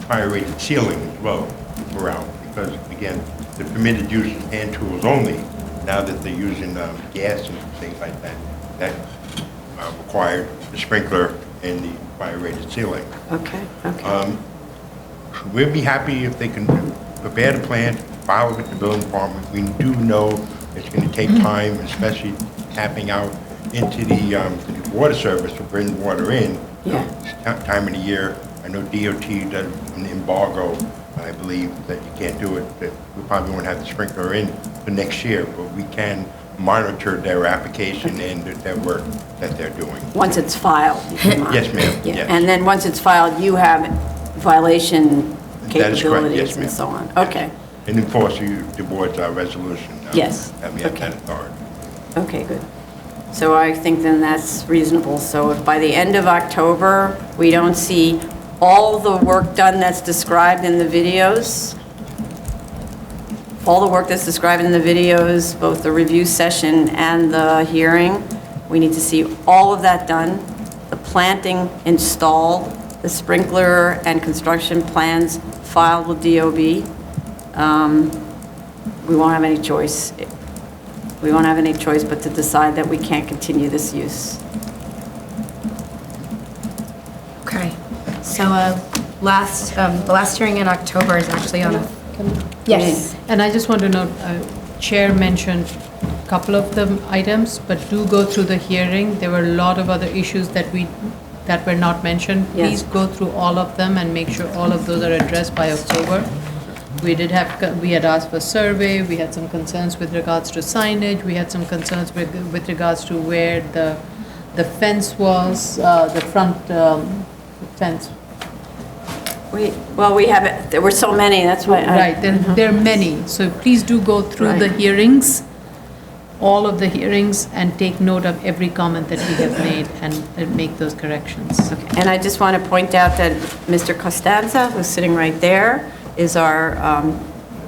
fire rated ceiling as well throughout, because again, the permitted use is hand tools only. Now that they're using gas and things like that, that required the sprinkler and the fire rated ceiling. Okay, okay. We'll be happy if they can prepare the plan, file it with the building department. We do know it's going to take time, especially tapping out into the water service to bring water in. Yeah. It's time of the year. I know DOT does an embargo, I believe, that you can't do it. That we probably won't have the sprinkler in for next year, but we can monitor their application and their work that they're doing. Once it's filed. you can monitor. Yes, ma'am. Yeah. Yes. And then once it's filed, you have violation That is correct. Yes, capabilities ma'am. and so on. Okay, And enforce the board's resolution. Yes. That we have Okay. that authority. okay, good. So I think then that's reasonable. So if by the end of October, we don't see all the work done that's described in the videos, all the work that's described in the videos, both the review session and the hearing, we need to see all of that done, the planting installed, the sprinkler and construction plans filed with DOB. We won't have any choice. We won't have any choice but to decide that we can't continue this use. Okay, so the last hearing in October is actually on a... Yes. And I just want to note, Chair mentioned a couple of the items, but do go through the hearing. There were a lot of other issues that were not mentioned. Yes. Please go through all of them and make sure all of those are addressed by October. We had asked for survey, we had some concerns with regards to signage, we had some concerns with regards to where the fence was, the front fence. There were so many, that's why Right, there are many, so please do go through the Right. hearings, all of the hearings, and take note of every comment that we have made and make those corrections. And I just want to point out that Mr. Costanza, who's sitting right there, is our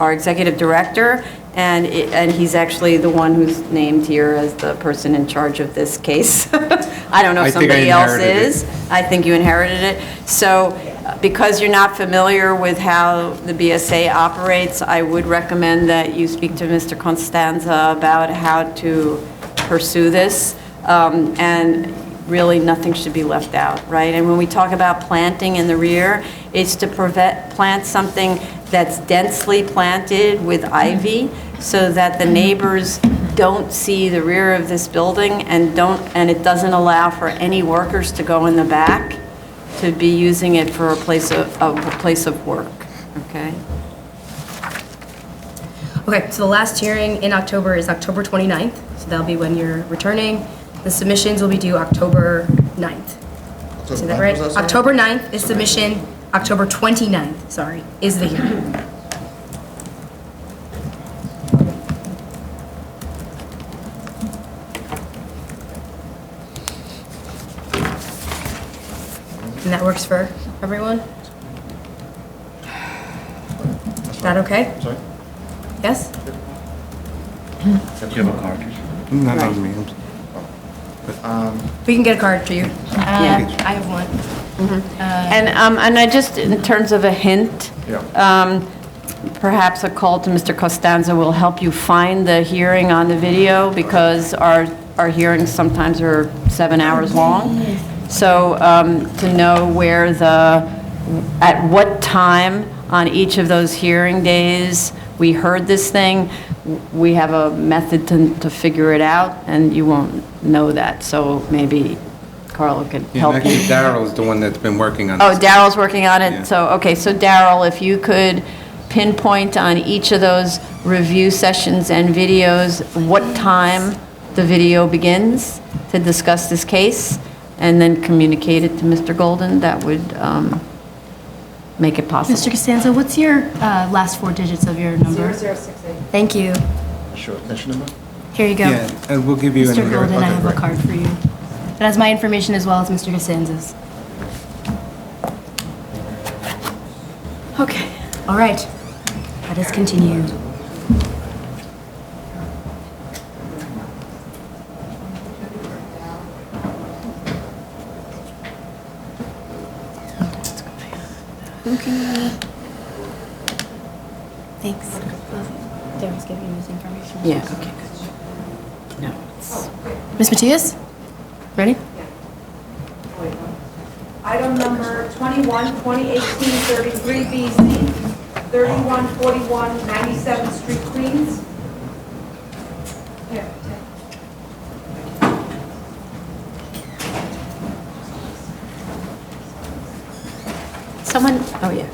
executive director, and he's actually the one who's named here as the person in charge of this case. I don't know if I think I somebody else inherited is. I think you inherited it. So because you're not familiar with how the BSA operates, I would recommend that you speak to Mr. Costanza about how to pursue this. And really, nothing should be left out, right? And when we talk about planting in the rear, it's to plant something that's densely planted with ivy so that the neighbors don't see the rear of this building and it doesn't allow for any workers to go in the back to be using it for a place of work, okay? Okay, so the last hearing in October is October 29th, so that'll be when you're returning. The submissions will be due October 9th. Is that right? October 9th is submission, October 29th, sorry, is the hearing. And that works for everyone? Is that okay? Sorry? Yes? Do you have a card? Not on me. We can get a card for you. Yeah. I have one. And I just, in terms of a hint, perhaps a call to Mr. Costanza will help you find the hearing on the video, because our hearings sometimes are 7 hours long. So to know where at what time on each of those hearing days we heard this thing, we have a method to figure it out, and you won't know that. So maybe Carla could Yeah, help actually, you. Daryl's the one that's been working on Oh, this. Daryl's working on it? Yeah. So, okay, so Daryl, if you could pinpoint on each of those review sessions and videos what time the video begins to discuss this case, and then communicate it to Mr. Golden, that would make it possible. Mr. Costanzo, what's your last four digits of your number? 0068. Thank you. Sure, that's your number? Here you go. Yeah, and we'll give you Mr. another. Golden, I have a card for you. It has my information as well as Mr. Costanzo's. Okay. All right, let us continue. Okay. Thanks. They was giving you this information. Yeah, okay, good. No, it's... Ms. Matias? Ready? Item number 21, 2018-33 BZ, 3141 97th Street, Queens. Here, Someone, oh, yeah.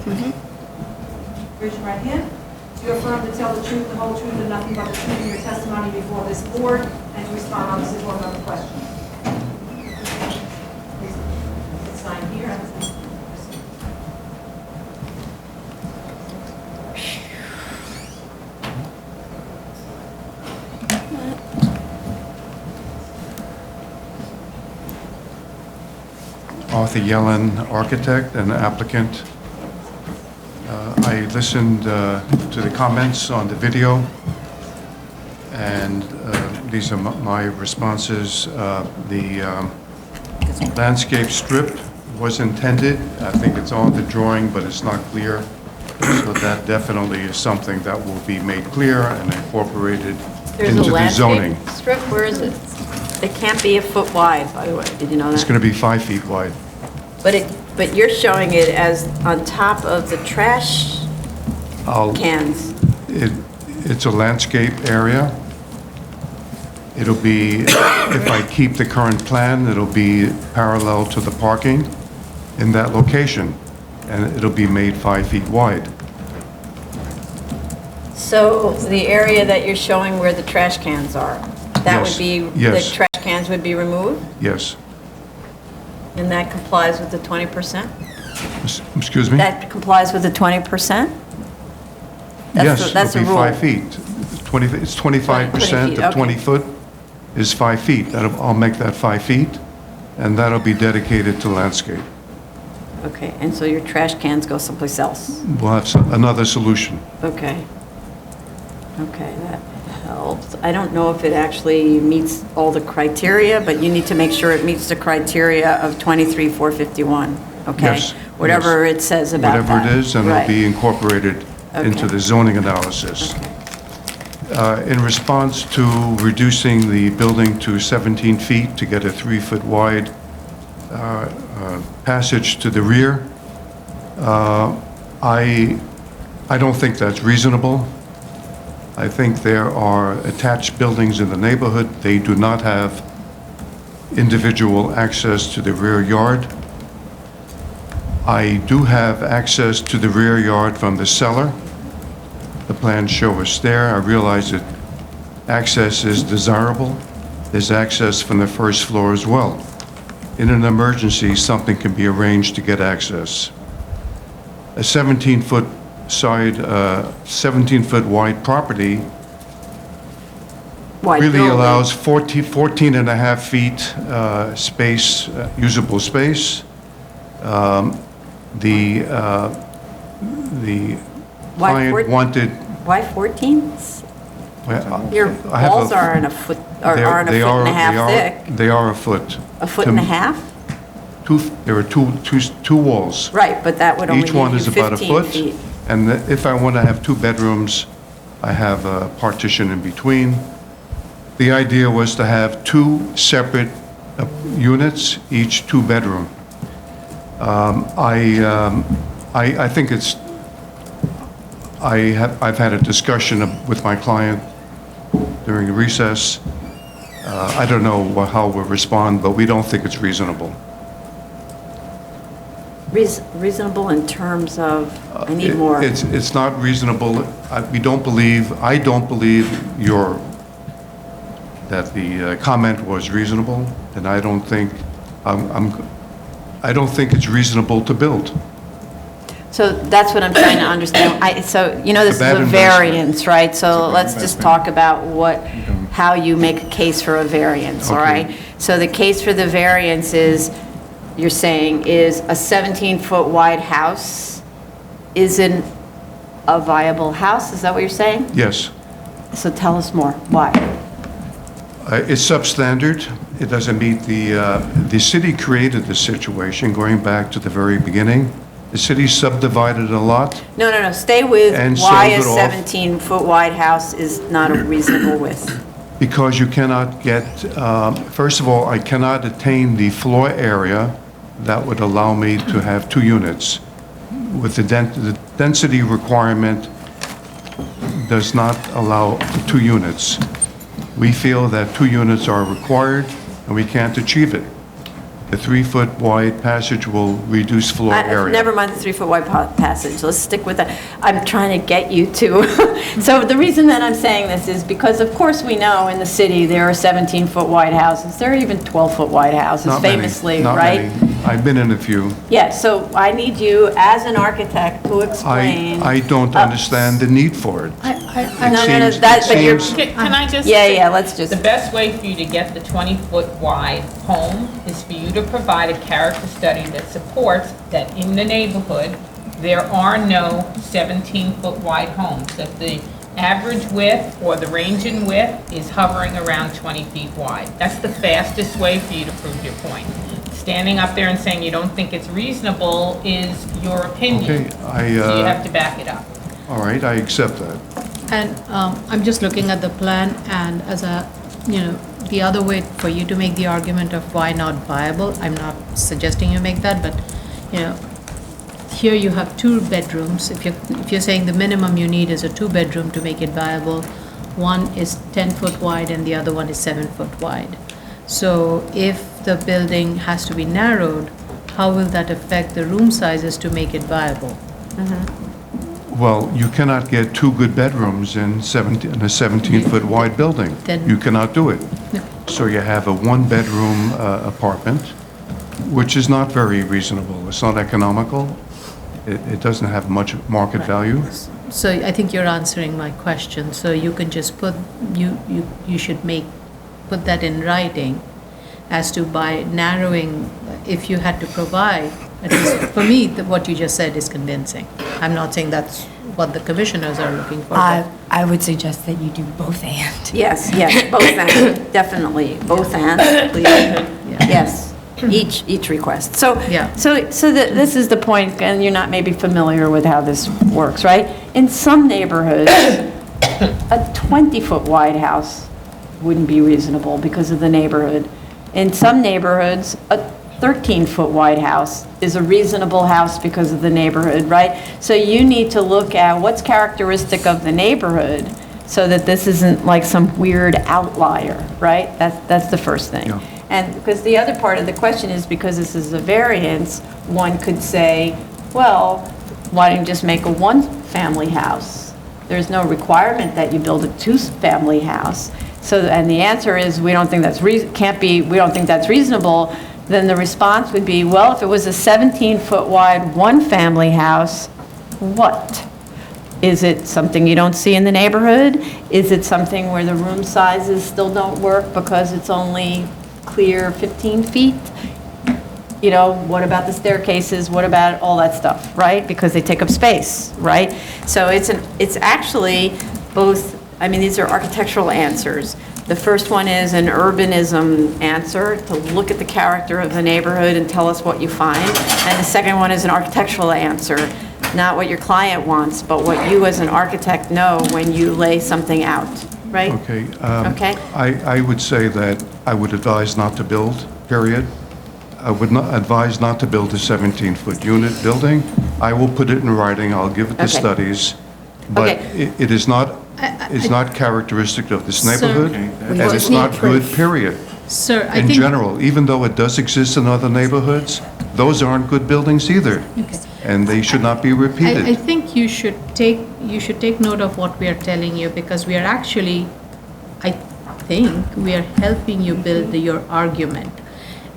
Raise your right hand. Do you affirm to tell the truth, the whole truth, and nothing but the truth in your testimony before this board, and to respond honestly to all other questions? Please sign here. Arthur Yellen, architect and applicant. I listened to the comments on the video, and these are my responses. The landscape strip was intended. I think it's on the drawing, but it's not clear. So that definitely is something that will be made clear and incorporated There's into a the zoning. landscape strip, where is it? It can't be a foot wide, by the way, did you know It's that? going to be 5 feet wide. But you're showing it as on top of the trash cans. It's a landscape area. It'll be, if I keep the current plan, it'll be parallel to the parking in that location, and it'll be made 5 feet wide. So the area that you're showing where the trash cans are, that would Yes. be, the Yes. trash cans would be removed? Yes. And that complies with the 20%? Excuse me? That complies with the 20%? Yes, That's it'll a be rule. 5 feet. 20, it's 25% feet, of okay. 20 foot is 5 feet. I'll make that 5 feet, and that'll be dedicated to landscape. Okay, and so your trash cans go someplace else? We'll have another solution. Okay. Okay, that helps. I don't know if it actually meets all the criteria, but you need to make sure it meets the criteria of 23-451, okay? Yes, Whatever yes. it says about that. Whatever it is, and it'll Right. be incorporated into Okay. the zoning analysis. In response to reducing the building to 17 feet to get a 3-foot wide passage to the rear, I don't think that's reasonable. I think there are attached buildings in the neighborhood. They do not have individual access to the rear yard. I do have access to the rear yard from the cellar. The plans show a stair. I realize that access is desirable. There's access from the first floor as well. In an emergency, something can be arranged to get access. A 17-foot side, 17-foot wide property Wide really building. allows 14 and a half feet space, usable space. The Why client 14? wanted. Why 14? Well, Your I have walls are in a foot, they're- aren't a they foot and a are- half they are- thick. They are a foot. A foot and a half? There are two walls. Right, but that would only Each give one you is about a 15 foot. feet. And if I want to have 2 bedrooms, I have a partition in between. The idea was to have 2 separate units, each 2-bedroom. I think it's, I've had a discussion with my client during recess. I don't know how we'll respond, but we don't think it's reasonable. Reasonable in terms of, I need more. It's not reasonable. I don't believe that the comment was reasonable, and I don't think, I don't think it's reasonable to build. So that's what I'm trying to understand. So, you know, this is Bad a investment. variance, right? So let's just talk about how you make a case for a variance, all Okay. right? So the case for the variance is, you're saying, is a 17-foot wide house isn't a viable house? Is that what you're saying? Yes. So tell us more. Why? It's substandard. It doesn't meet the city created the situation, going back to the very beginning. The city subdivided a lot. No. Stay with And why a sold it off. 17-foot wide house is not a reasonable width. Because you cannot get, first of all, I cannot attain the floor area that would allow me to have 2 units. With the density requirement does not allow 2 units. We feel that 2 units are required, and we can't achieve it. The 3-foot wide passage will reduce floor area. Never mind the 3-foot wide passage, let's stick with that. I'm trying to get you to, so the reason that I'm saying this is because, of course, we know in the city there are 17-foot wide houses. There are even 12-foot wide houses, Not many, famously, not right? many. I've been in a few. Yeah, so I need you, as an architect, to explain. I don't understand the need for it. No, but you're. Can I just? Yeah, let's just. The best way for you to get the 20-foot wide home is for you to provide a character study that supports that in the neighborhood, there are no 17-foot wide homes. That the average width or the range in width is hovering around 20 feet wide. That's the fastest way for you to prove your point. Standing up there and saying you don't think it's reasonable is your opinion. Okay, So you have to back it up. All right, I accept that. And I'm just looking at the plan, and as a, the other way for you to make the argument of why not viable, I'm not suggesting you make that, but, here you have 2 bedrooms. If you're saying the minimum you need is a 2-bedroom to make it viable, one is 10-foot wide and the other one is 7-foot wide. So if the building has to be narrowed, how will that affect the room sizes to make it viable? Well, you cannot get 2 good bedrooms in a 17-foot wide building. Then- You cannot do it. So you have a 1-bedroom apartment, which is not very reasonable. It's not economical. It doesn't have much market value. So I think you're answering my question. So you can just put, you should put that in writing as to by narrowing, if you had to provide, at least for me, what you just said is convincing. I'm not saying that's what the commissioners are looking for. but- I would suggest that you do both and. Yes, both and, definitely, both and, please. Yes, each request. So, Yeah. so this is the point, and you're not maybe familiar with how this works, right? In some neighborhoods, a 20-foot wide house wouldn't be reasonable because of the neighborhood. In some neighborhoods, a 13-foot wide house is a reasonable house because of the neighborhood, right? So you need to look at what's characteristic of the neighborhood so that this isn't like some weird outlier, right? That's the first thing. Yeah. And because the other part of the question is, because this is a variance, one could say, well, why don't you just make a 1-family house? There's no requirement that you build a 2-family house. So, and the answer is, we don't think that's we don't think that's reasonable. Then the response would be, well, if it was a 17-foot wide 1-family house, what? Is it something you don't see in the neighborhood? Is it something where the room sizes still don't work because it's only clear 15 feet? What about the staircases? What about all that stuff, right? Because they take up space, right? So it's actually both, these are architectural answers. The first one is an urbanism answer, to look at the character of the neighborhood and tell us what you find. And the second one is an architectural answer, not what your client wants, but what you as an architect know when you lay something out, right? Okay. Okay. I would say that I would advise not to build, period. I would not advise not to build a 17-foot unit building. I will put it in writing, I'll give it the Okay. studies, but Okay. it is not characteristic of this Sir, neighborhood, we and just it's need not good, proof. period. Sir, I In think. general, even though it does exist in other neighborhoods, those aren't good buildings either, and they should not be I repeated. think you should take note of what we are telling you, because we are actually, I think, we are helping you build your argument.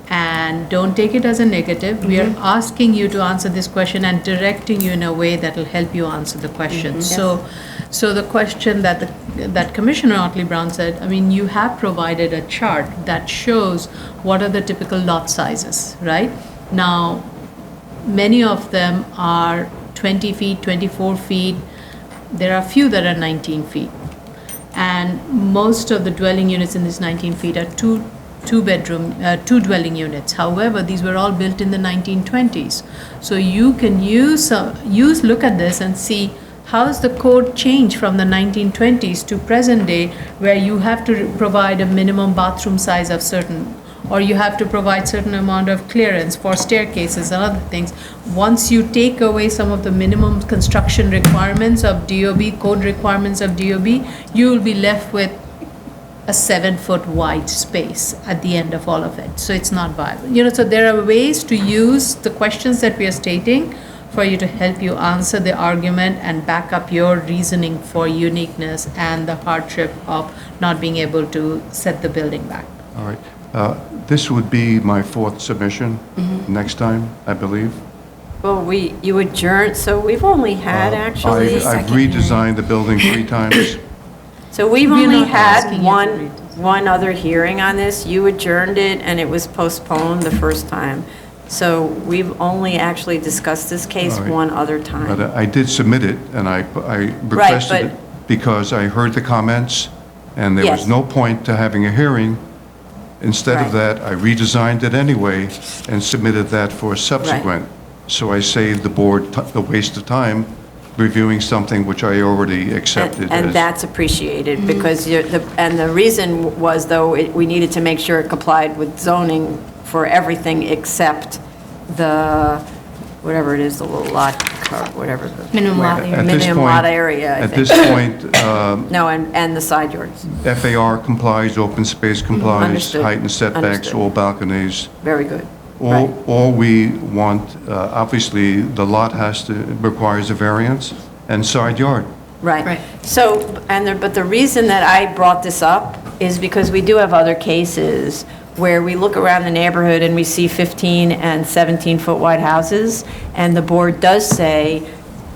And don't take it as a negative. We are asking you to answer this question and directing you in a way that will help you answer the question. So the question that Commissioner Otley Brown said, I mean, you have provided a chart that shows what are the typical lot sizes, right? Now, many of them are 20 feet, 24 feet. There are a few that are 19 feet. And most of the dwelling units in this 19 feet are two dwelling units. However, these were all built in the 1920s. So you can look at this and see how has the code changed from the 1920s to present day, where you have to provide a minimum bathroom size of certain, or you have to provide certain amount of clearance for staircases and other things. Once you take away some of the minimum construction requirements of DOB, code requirements of DOB, you will be left with a 7-foot wide space at the end of all of it. So it's not viable. So there are ways to use the questions that we are stating for you to help you answer the argument and back up your reasoning for uniqueness and the hardship of not being able to set the building back. All right. This would be my fourth submission next time, I believe. Well, you adjourned, so we've only had actually. I've redesigned the building 3 times. So we've We're only not asking had you to one other hearing on this. You adjourned it, and it was postponed the first time. So we've only actually discussed this case All right. one other time. But I did submit it, and I requested it because I heard the comments, and there was Yes. no point to having a hearing. Instead of that, I redesigned it anyway and submitted that for subsequent. So I saved the board the waste of time reviewing something which I already accepted. And as- that's appreciated, because the reason was, though, we needed to make sure it complied with zoning for everything except the, whatever it is, the little lot, whatever. Minimum lot where- area. At this Minimum point- lot area, I At think. this point, No, and the side yards. FAR complies, open space complies, Understood. height and setbacks, Understood. all balconies. Very good. All we want, obviously, the lot requires a variance and side yard. Right. So, but the reason that I brought this up is because we do have other cases where we look around the neighborhood and we see 15 and 17-foot wide houses, and the board does say,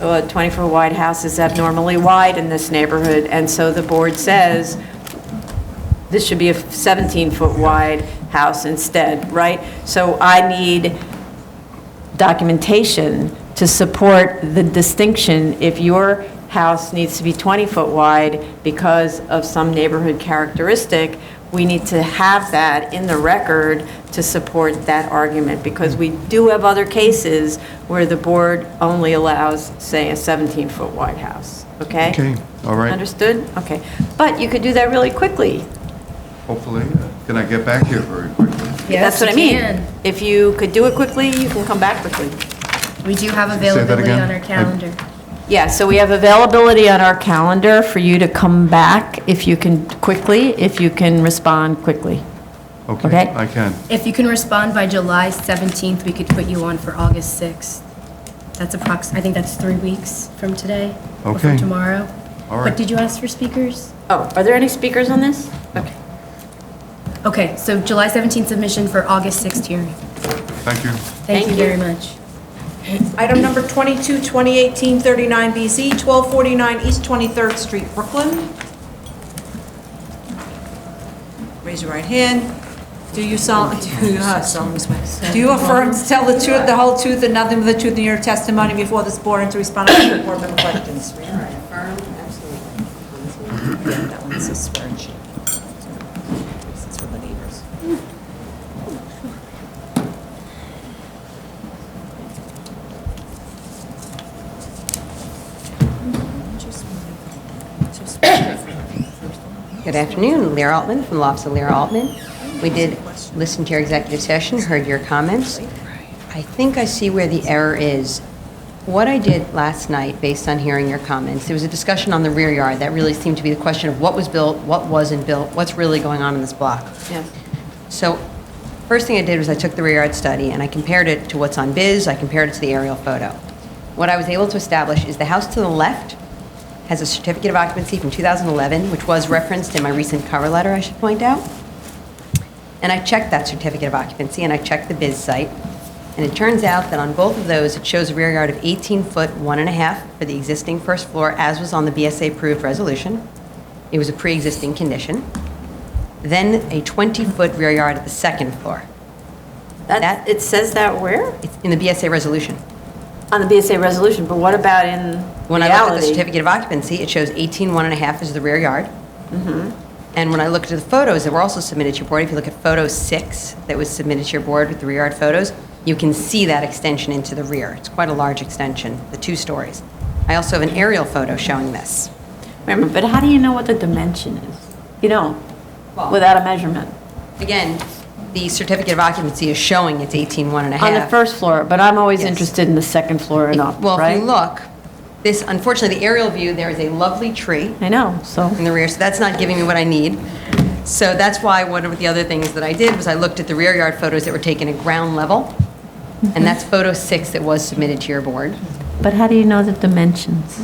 oh, a 20-foot wide house is abnormally wide in this neighborhood, and so the board says, this should be a 17-foot wide house instead, right? So I need documentation to support the distinction. If your house needs to be 20-foot wide because of some neighborhood characteristic, we need to have that in the record to support that argument, because we do have other cases where the board only allows, say, a 17-foot wide house, okay? Okay, all right. Understood? Okay. But you could do that really quickly. Hopefully, can I get back here very quickly? That's what I you mean. can. If you could do it quickly, you can come back quickly. We do have that availability again? on our calendar. Yeah, so we have availability on our calendar for you to come back if you can quickly, if you can respond quickly. Okay. I can. If you can respond by July 17th, we could put you on for August 6th. That's I think that's 3 weeks from today. Or Okay. from tomorrow. All right. But did you ask for speakers? Oh, are there any speakers on this? Okay. Okay, so July 17th submission for August 6th hearing. Thank you. Thank you very much. Item number 22, 2018, 39BZ, 1249 East 23rd Street, Brooklyn. Raise your right hand. Do you affirm to tell the truth, the whole truth, and nothing but the truth in your testimony before this board and to respond to board member questions? Affirm, absolutely. Yeah, that one's a swearing sheet. This is for the neighbors. Good afternoon, Lear Altman from the Office of Lear Altman. We did listen to your executive session, heard your comments. I think I see where the error is. What I did last night, based on hearing your comments, there was a discussion on the rear yard that really seemed to be the question of what was built, what wasn't built, what's really going on in this block. Yes. So first thing I did was I took the rear yard study and I compared it to what's on BIS, I compared it to the aerial photo. What I was able to establish is the house to the left has a certificate of occupancy from 2011, which was referenced in my recent cover letter, I should point out. And I checked that certificate of occupancy, and I checked the biz site, and it turns out that on both of those, it shows a rear yard of 18 foot, 1.5 for the existing first floor, as was on the BSA-approved resolution. It was a pre-existing condition. Then a 20-foot rear yard at the second floor. It says that where? It's in the BSA resolution. On the BSA resolution, but what about in When I looked at the reality? certificate of occupancy, it shows 18, 1.5 is the rear yard. Mhm. And when I looked at the photos that were also submitted to your board, if you look at photo 6 that was submitted to your board with the rear yard photos, you can see that extension into the rear. It's quite a large extension, the 2 stories. I also have an aerial photo showing this. Remember, but how do you know what the dimension is? You don't, without a measurement. Again, the certificate of occupancy is showing it's 18, 1.5. On the first floor, but I'm always Yes. interested in the second floor and up, Well, right? if you look, this, unfortunately, the aerial view, there is a lovely tree. I know, so. In the rear, so that's not giving me what I need. So that's why one of the other things that I did was I looked at the rear yard photos that were taken at ground level, and that's photo 6 that was submitted to your board. But how do you know the dimensions?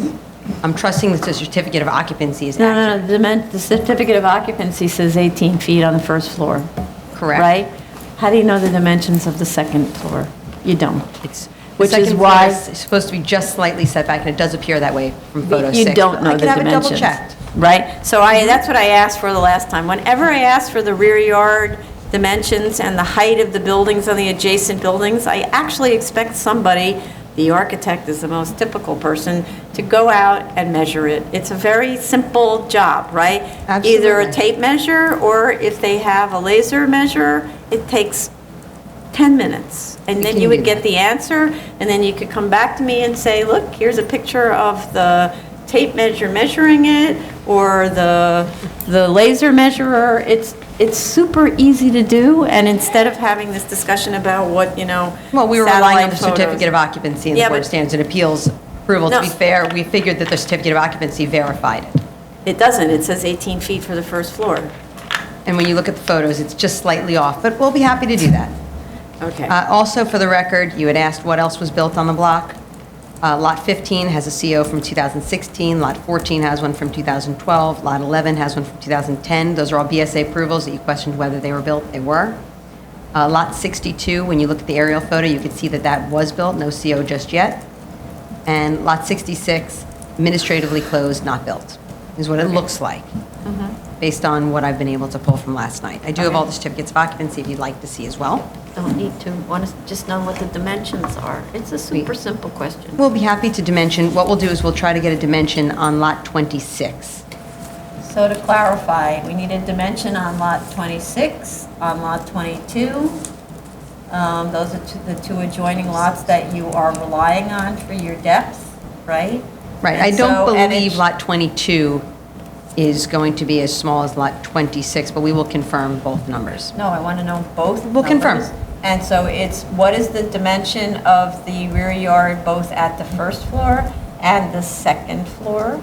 I'm trusting that the certificate of occupancy is accurate. No, the certificate of occupancy says 18 feet on the first floor. Correct. Right? How do you know the dimensions of the second floor? You don't. It's, Which the is second why- floor is supposed to be just slightly set back, and it does appear that way from photo 6. You don't but know I the can have it dimensions. double-checked. Right? So that's what I asked for the last time. Whenever I ask for the rear yard dimensions and the height of the buildings on the adjacent buildings, I actually expect somebody, the architect is the most typical person, to go out and measure it. It's a very simple job, right? Either a Absolutely. tape measure, or if they have a laser measure, it takes 10 minutes. And then can you do would get the answer, and then you could come back to me and say, look, here's a picture of the tape measure measuring it, or the laser measurer. It's super easy to do, and instead of having this discussion about what, Well, we were relying on the satellite certificate of photos. occupancy and the Yeah, Board of but- Standards and Appeals approval. To No. be fair, we figured that the certificate of occupancy verified it. It doesn't, it says 18 feet for the first floor. And when you look at the photos, it's just slightly off, but we'll be happy to do that. Okay. Also, for the record, you had asked what else was built on the block. Lot 15 has a CO from 2016, Lot 14 has one from 2012, Lot 11 has one from 2010. Those are all BSA approvals that you questioned whether they were built. They were. Lot 62, when you look at the aerial photo, you can see that that was built, no CO just yet. And Lot 66, administratively closed, not built, is what it looks like, based on what I've been able to pull from last night. I do have all the certificates of occupancy if you'd like to see as well. Don't need to, want to just know what the dimensions are. It's a super simple question. We'll be happy to dimension. What we'll do is we'll try to get a dimension on Lot 26. So to clarify, we need a dimension on lot 26, on lot 22. Those are the 2 adjoining lots that you are relying on for your depth, right? Right, I don't believe Lot 22 is going to be as small as Lot 26, but we will confirm both numbers. No, I want to know both We'll confirm. numbers. And so it's, what is the dimension of the rear yard both at the first floor and the second floor?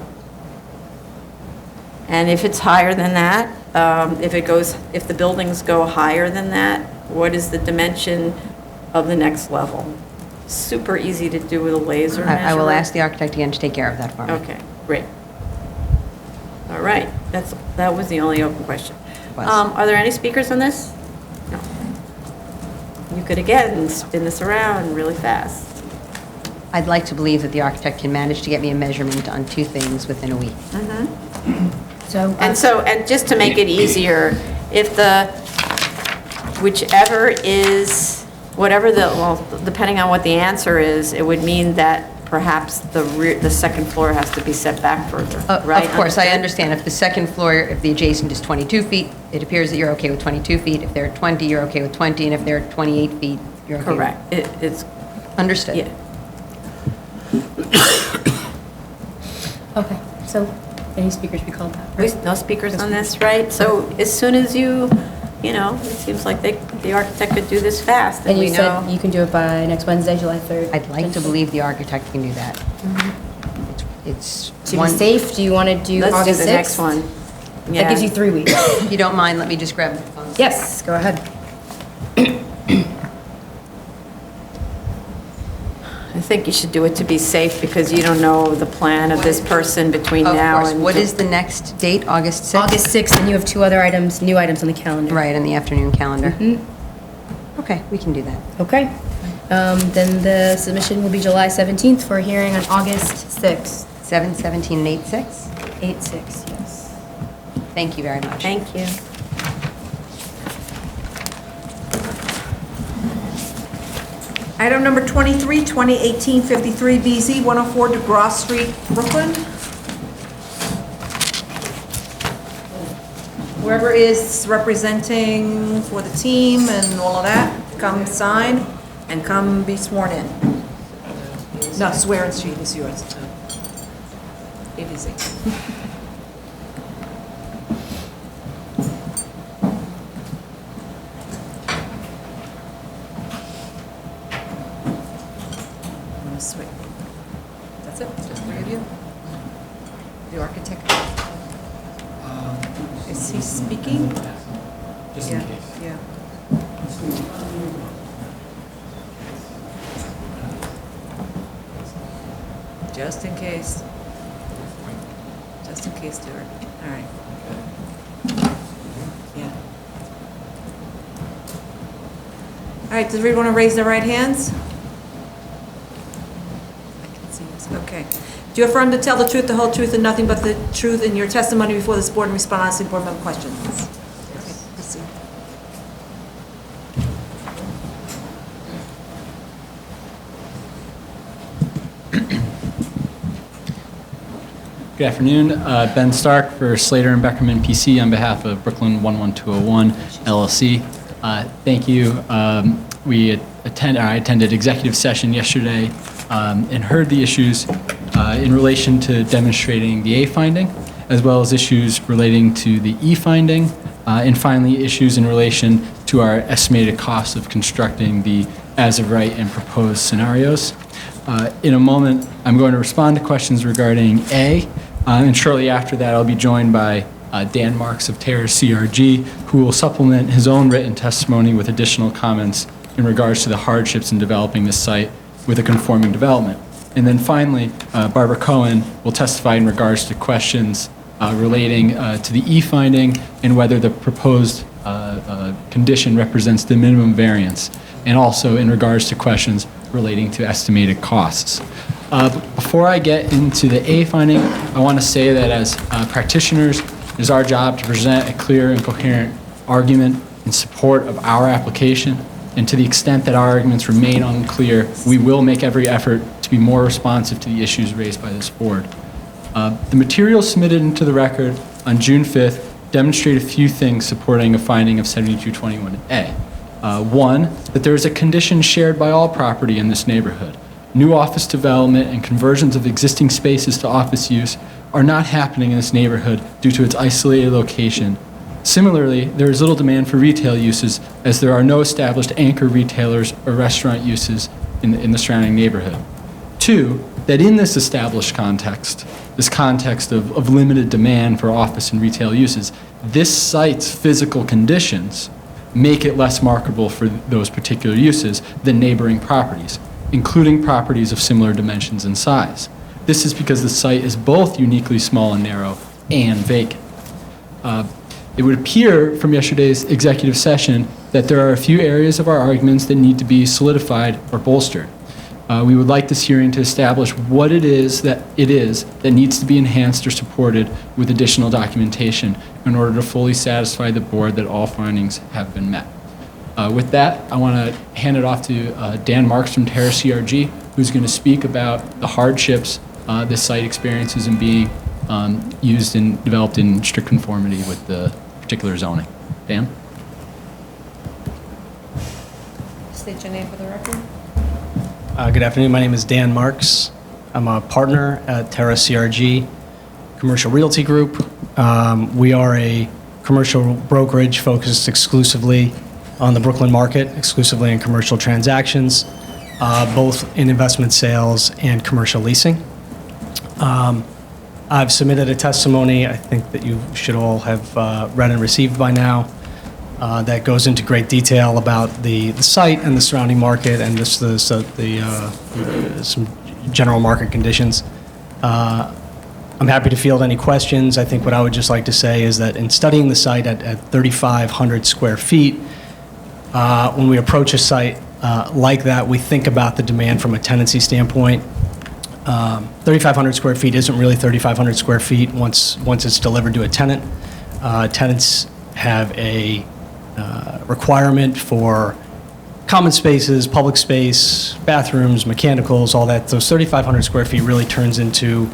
And if it's higher than that, if the buildings go higher than that, what is the dimension of the next level? Super easy to do with a laser measure. I will ask the architect again to take care of that for me. Okay, great. All right, that was the only open question. Was. Are there any speakers on this? No. You could again spin this around really fast. I'd like to believe that the architect can manage to get me a measurement on 2 things within a week. And just to make it easier, if depending on what the answer is, it would mean that perhaps the second floor has to be set back further, right? Of course, I Understood? understand. If the second floor, if the adjacent is 22 feet, it appears that you're okay with 22 feet. If they're 20, you're okay with 20, and if they're 28 feet, you're okay with... Correct. It's... Understood. Yeah. Okay, so any speakers we called that? No speakers on this, right? So as soon as it seems like the architect could do this fast, And and you we said know. you can do it by next Wednesday, July 3rd? I'd like to believe the architect can do that. It's To be one... safe, do you want to do Let's do August 6th? the next one. That gives you 3 weeks. If you don't mind, let me just grab the phone. Yes, go ahead. Is think you should do it to be safe because you don't know the plan of this person between Of now course. and. What is the next date, August 6th? August 6th, and you have two other items, new items on the calendar. Right, in the afternoon calendar. Mm-hmm. Okay, we can do that. Okay. Then the submission will be July 17th for a hearing on August 6th. 7/17 and 8/6? 8/6, yes. Thank you very much. Thank you. Item number 23, 2018-53 BZ, 104 DeGrasse Street, Brooklyn. Whoever is representing for the team and all of that, come sign and come be sworn in. No, swearing sheet is yours. ABC. Sweet. That's it, just three of you? The architect? Is he speaking? Just in case. Yeah. Just in case. Just in case, Stuart. All right. Yeah. All right, does everyone want to raise their right hands? Okay. Do you affirm to tell the truth, the whole truth, and nothing but the truth in your testimony before this board and respond honestly to board member questions? Okay, proceed. Good afternoon. Ben Stark for Slater and Beckerman PC on behalf of Brooklyn 11201 LLC. Thank you. I attended executive session yesterday and heard the issues in relation to demonstrating the A finding, as well as issues relating to the E finding, and finally issues in relation to our estimated cost of constructing the as-of-right and proposed scenarios. In a moment, I'm going to respond to questions regarding A, and shortly after that, I'll be joined by Dan Marks of Terrace CRG, who will supplement his own written testimony with additional comments in regards to the hardships in developing this site with a conforming development. And then finally, Barbara Cohen will testify in regards to questions relating to the E finding and whether the proposed condition represents the minimum variance, and also in regards to questions relating to estimated costs. Before I get into the A finding, I want to say that as practitioners, it is our job to present a clear and coherent argument in support of our application, and to the extent that our arguments remain unclear, we will make every effort to be more responsive to the issues raised by this board. The materials submitted into the record on June 5th demonstrate a few things supporting a finding of 7221A. One, that there is a condition shared by all property in this neighborhood. New office development and conversions of existing spaces to office use are not happening in this neighborhood due to its isolated location. Similarly, there is little demand for retail uses as there are no established anchor retailers or restaurant uses in the surrounding neighborhood. Two, that in this established context, this context of limited demand for office and retail uses, this site's physical conditions make it less marketable for those particular uses than neighboring properties, including properties of similar dimensions and size. This is because the site is both uniquely small and narrow and vacant. It would appear from yesterday's executive session that there are a few areas of our arguments that need to be solidified or bolstered. We would like this hearing to establish what it is that needs to be enhanced or supported with additional documentation in order to fully satisfy the board that all findings have been met. With that, I want to hand it off to Dan Marks from Terrace CRG, who's going to speak about the hardships this site experiences in being used and developed in strict conformity with the particular zoning. Dan? State your name for the record. Good afternoon. My name is Dan Marks. I'm a partner at Terrace CRG Commercial Realty Group. We are a commercial brokerage focused exclusively on the Brooklyn market, exclusively in commercial transactions, both in investment sales and commercial leasing. I've submitted a testimony I think that you should all have read and received by now. that goes into great detail about the site and the surrounding market and some general market conditions. I'm happy to field any questions. I think what I would just like to say is that in studying the site at 3,500 square feet, when we approach a site like that, we think about the demand from a tenancy standpoint. 3,500 square feet isn't really 3,500 square feet once it's delivered to a tenant. Tenants have a requirement for common spaces, public space, bathrooms, mechanicals, all that. Those 3,500 square feet really turns into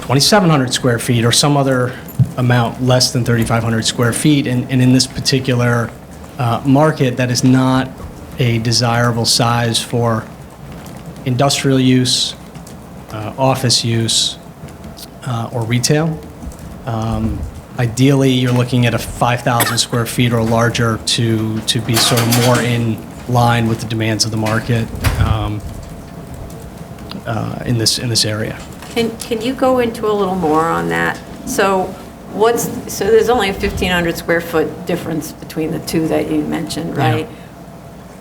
2,700 square feet or some other amount less than 3,500 square feet. And in this particular market, that is not a desirable size for industrial use, office use, or retail. Ideally, you're looking at a 5,000 square feet or larger to be sort of more in line with the demands of the market in this area. Can you go into a little more on that? So there's only a 1,500 square foot difference between the two that you mentioned, right? Yeah.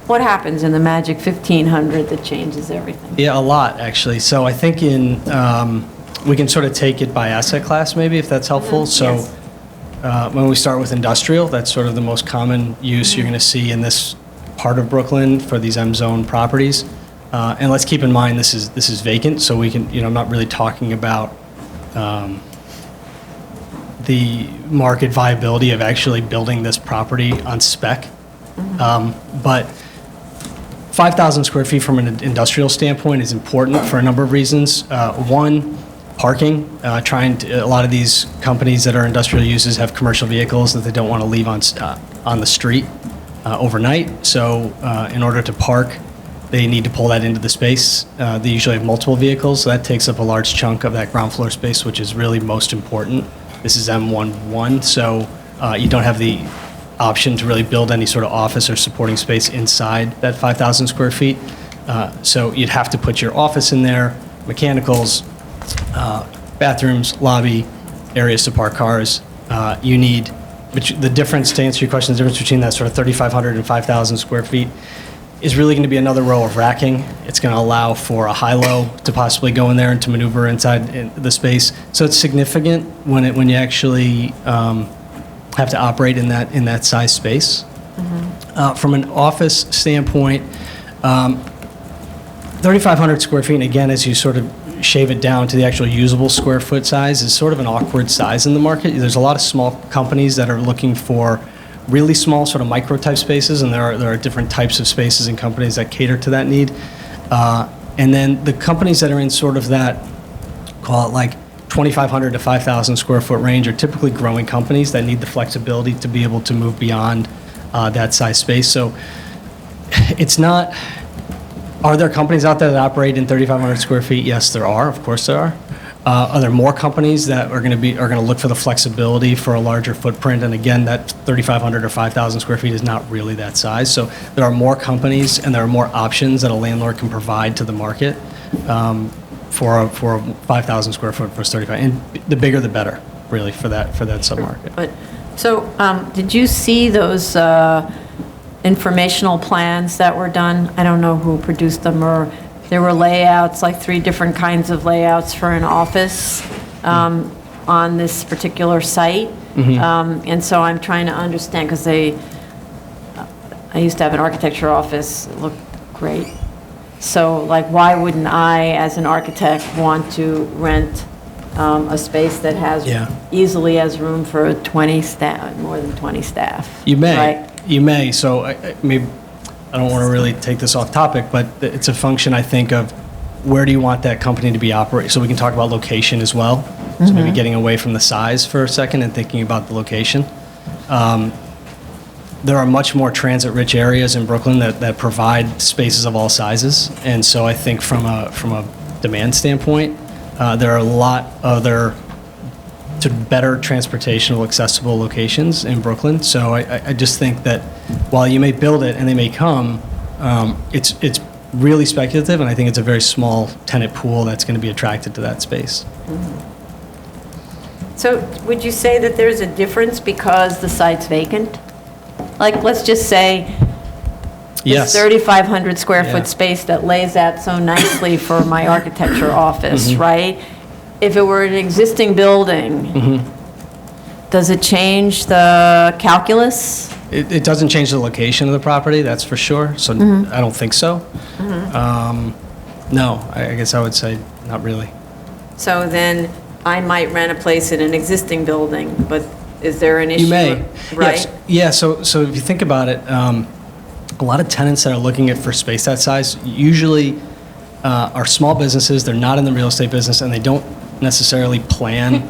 What happens in the magic 1,500 that changes everything? Yeah, a lot, actually. So I think we can sort of take it by asset class, maybe, if that's helpful. So when we start with industrial, that's sort of the most common use you're going to see in this part of Brooklyn for these M-zone properties. And let's keep in mind, this is vacant, so we can, I'm not really talking about the market viability of actually building this property on spec. But 5,000 square feet from an industrial standpoint is important for a number of reasons. One, parking. A lot of these companies that are industrial uses have commercial vehicles that they don't want to leave on the street overnight. So in order to park, they need to pull that into the space. They usually have multiple vehicles, so that takes up a large chunk of that ground floor space, which is really most important. This is M11, so you don't have the option to really build any sort of office or supporting space inside that 5,000 square feet. So you'd have to put your office in there, mechanicals, bathrooms, lobby, areas to park cars. You need, the difference, to answer your question, the difference between that sort of 3,500 and 5,000 square feet is really going to be another row of racking. It's going to allow for a high-low to possibly go in there and to maneuver inside the space. So it's significant when you actually have to operate in that size space. From an office standpoint, 3,500 square feet, and again, as you sort of shave it down to the actual usable square foot size, is sort of an awkward size in the market. There's a lot of small companies that are looking for really small sort of micro type spaces, and there are different types of spaces and companies that cater to that need. And then the companies that are in sort of that, call it like 2,500 to 5,000 square foot range, are typically growing companies that need the flexibility to be able to move beyond that size space. So it's not, are there companies out there that operate in 3,500 square feet? Yes, there are. Of course there are. Are there more companies that are going to look for the flexibility for a larger footprint? And again, that 3,500 or 5,000 square feet is not really that size. So there are more companies and there are more options that a landlord can provide to the market for a 5,000 square foot versus 35. And the bigger the better, really, for that submarket. But so did you see those informational plans that were done? I don't know who produced them, or there were layouts, like 3 different kinds of layouts for an office on this particular site. And so I'm trying to understand, because I used to have an architecture office, it looked great. So like, why wouldn't I, as an architect, want to rent a space that has easily has room for 20 staff, more than 20 staff? You may. Right? You may. So maybe I don't want to really take this off topic, but it's a function, I think, of where do you want that company to be operating. So we can talk about location as well. So maybe getting away from the size for a second and thinking about the location. There are much more transit-rich areas in Brooklyn that provide spaces of all sizes. And so I think from a demand standpoint, there are a lot other better transportational accessible locations in Brooklyn. So I just think that while you may build it and they may come, it's really speculative, and I think it's a very small tenant pool that's going to be attracted to that space. So would you say that there's a difference because the site's vacant? Like, let's just say, Yes. this 3,500 square Yeah. foot space that lays out so nicely for my architecture office, Mhm. right? If it were an existing building, Mhm. does it change the calculus? It doesn't change the location of the property, that's for sure, so Mhm. I don't think so. No, I guess I would say not really. So then I might rent a place in an existing building, but is there an issue? You may. Right? Yes. Yeah, so if you think about it, a lot of tenants that are looking at for space that size usually are small businesses, they're not in the real estate business, and they don't necessarily plan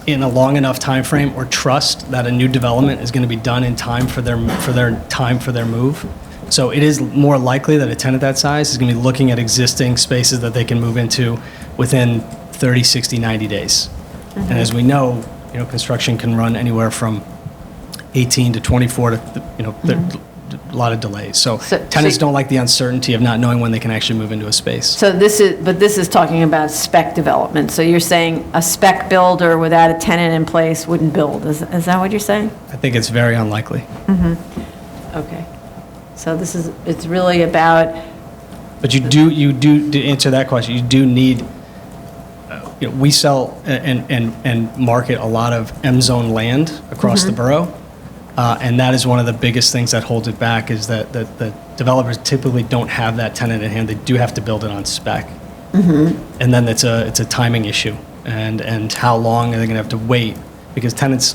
in a long enough time frame or trust that a new development is going to be done in time for their move. So it is more likely that a tenant that size is going to be looking at existing spaces that they can move into within 30, 60, 90 days. And as we know, construction can run anywhere from 18 to 24 to, a lot of delays. So tenants don't like the uncertainty of not knowing when they can actually move into a space. So this is talking about spec development. So you're saying a spec builder without a tenant in place wouldn't build. Is that what you're saying? I think it's very unlikely. Okay. So it's really about, But you do, to answer that question, you do need, we sell and market a lot of M-zone land across the borough. And that is one of the biggest things that holds it back is that the developers typically don't have that tenant in hand. They do have to build it on spec. And then it's a timing issue. And how long are they going to have to wait? Because tenants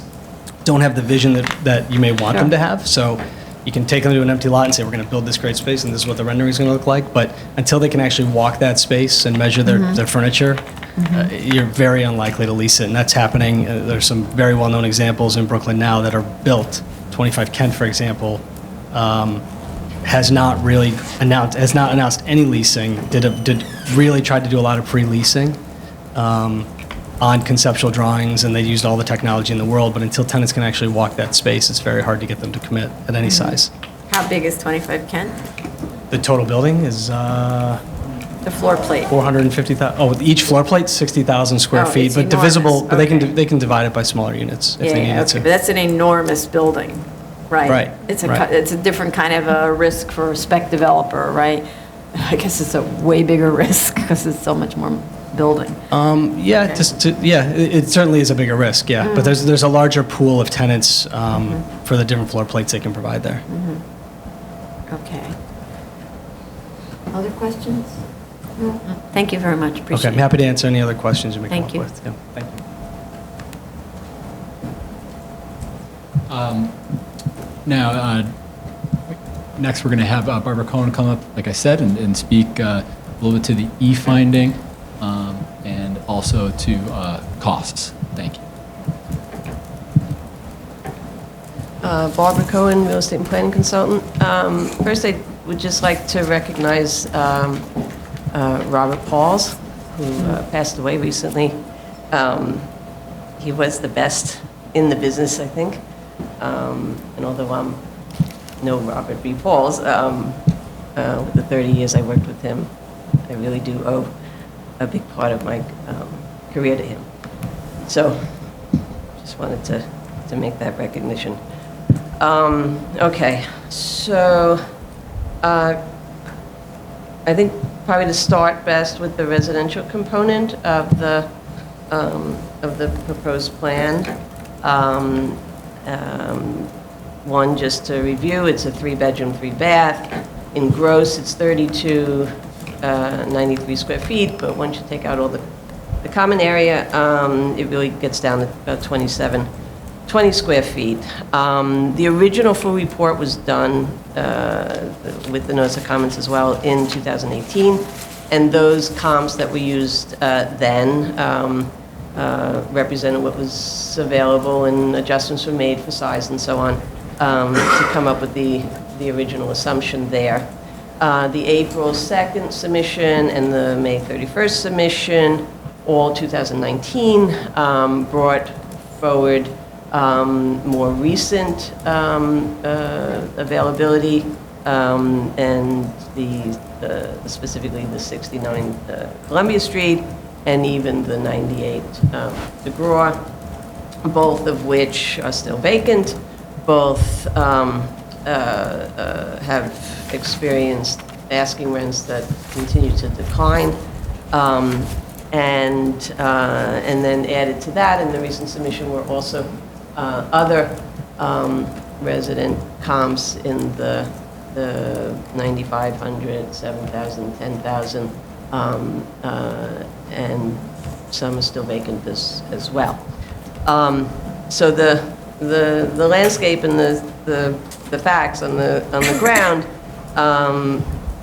don't have the vision that you may want them to have. So you can take them to an empty lot and say, we're going to build this great space and this is what the rendering is going to look like. But until they can actually walk that space and measure their furniture, you're very unlikely to lease it. And that's happening. There's some very well-known examples in Brooklyn now that are built. 25 Kent, for example, has not announced any leasing, tried to do a lot of pre-leasing on conceptual drawings, and they used all the technology in the world, but until tenants can actually walk that space, it's very hard to get them to commit at any size. how big is 25 Kent? The total building is The floor plate. 450,000. Oh, each floor plate 60,000 square Oh, feet, it's but divisible. enormous. But Okay. they can divide it by smaller units if they needed okay, to. but that's an enormous building, right? Right, It's right. it's a different kind of a risk for a spec developer, right? I guess it's a way bigger risk because it's so much more building. Yeah, it certainly is a bigger risk. Yeah, but there's a larger pool of tenants for the different floor plates they can provide there. Okay. Other questions? No? Thank you very much, Okay, appreciate I'm it. happy to answer any other questions you may come Thank up you. with. Yeah, thank you. Now, next we're going to have Barbara Cohen come up, like I said, and speak a little bit to the E-finding and also to costs. Thank you. Barbara Cohen, real estate and planning consultant. First, I would just like to recognize Robert Pauls, who passed away recently. He was the best in the business, I think. And although I know Robert B. Pauls, with the 30 years I worked with him, I really do owe a big part of my career to him. So, just wanted to make that recognition. Okay, so I think probably to start best with the residential component of the proposed plan. One, just to review, it's a 3-bedroom, 3-bath. In gross, it's 9293 square feet, but once you take out all the common area, it really gets down to about 20 square feet. The original full report was done with the notice of comments as well in 2018, and those comps that were used then represented what was available, and adjustments were made for size and so on to come up with the original assumption there. The April 2nd submission and the May 31st submission, all 2019, brought forward more recent availability, and specifically the 69 Columbia Street and even the 98 DeGraw, both of which are still vacant. both have experienced asking rents that continue to decline. And then added to that, in the recent submission were also other resident comps in the 9,500, 7,000, 10,000, and some are still vacant as well. So the landscape and the facts on the ground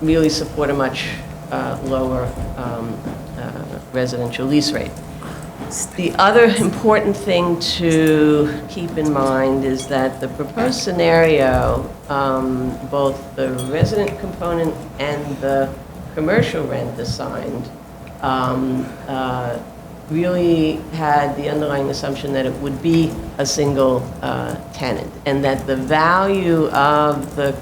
really support a much lower residential lease rate. The other important thing to keep in mind is that the proposed scenario, both the resident component and the commercial rent assigned, really had the underlying assumption that it would be a single tenant, and that the value of the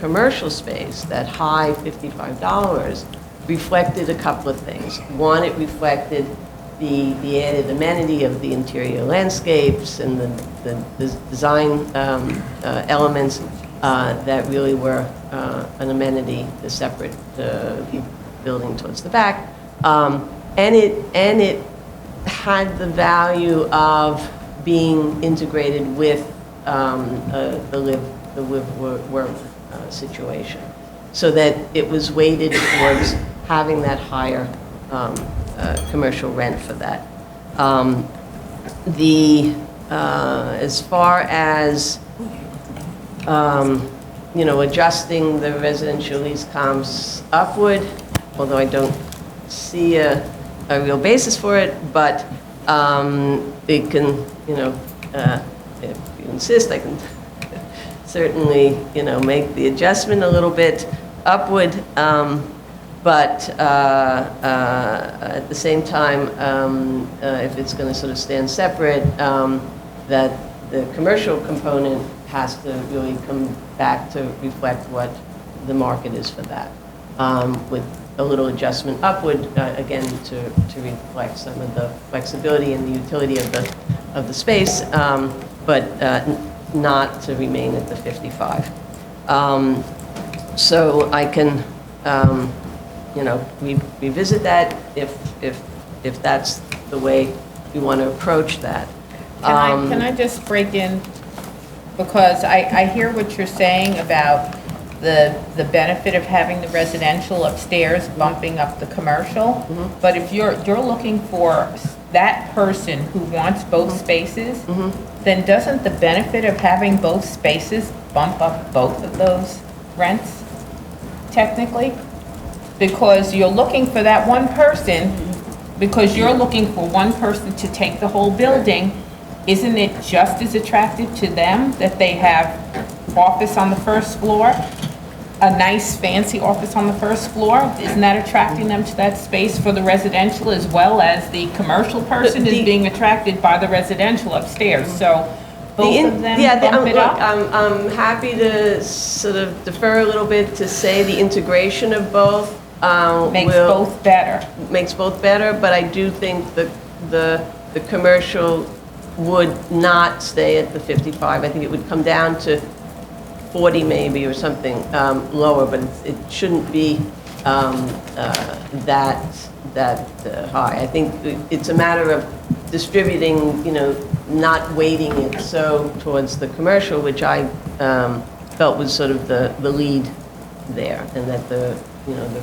commercial space, that high $55, reflected a couple of things. One, it reflected the added amenity of the interior landscapes and the design elements that really were an amenity, the separate building towards the back. And it had the value of being integrated with the live-work situation, so that it was weighted towards having that higher commercial rent for that. As far as adjusting the residential lease comps upward, although I don't see a real basis for it, but it can, if you insist, I can certainly, make the adjustment a little bit upward. But at the same time, if it's going to sort of stand separate, that the commercial component has to really come back to reflect what the market is for that, with a little adjustment upward, again, to reflect some of the flexibility and the utility of the space, but not to remain at the 55. So I can revisit that if that's the way we want to approach that. Can I just break in, because I hear what you're saying about the benefit of having the residential upstairs bumping up the commercial, but if you're looking for that person who wants both spaces, then doesn't the benefit of having both spaces bump up both of those rents, technically? Because you're looking for that one person, because you're looking for one person to take the whole building, isn't it just as attractive to them that they have office on the first floor, a nice fancy office on the first floor? Isn't that attracting them to that space for the residential, as well as the commercial person is being attracted by the residential upstairs? So both of them bump it up? I'm happy to sort of defer a little bit to say the integration of both makes both better. Makes both better, but I do think the commercial would not stay at the 55. I think it would come down to 40 maybe, or something lower, but it shouldn't be that high. I think it's a matter of distributing, not weighting it so towards the commercial, which I felt was sort of the lead there, and that the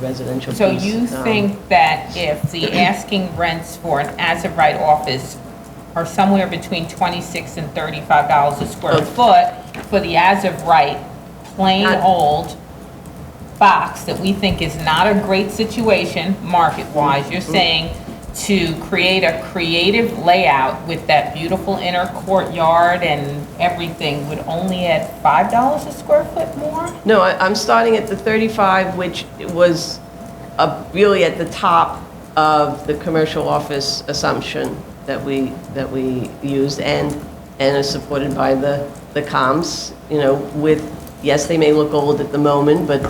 residential piece. So you think that if the asking rents for an as-of-right office are somewhere between $26 and $35 a square foot for the as-of-right, plain old box that we think is not a great situation market-wise, you're saying to create a creative layout with that beautiful inner courtyard and everything would only add $5 a square foot more? No, I'm starting at the 35, which was really at the top of the commercial office assumption that we used, and is supported by the comms, with, yes, they may look old at the moment, but,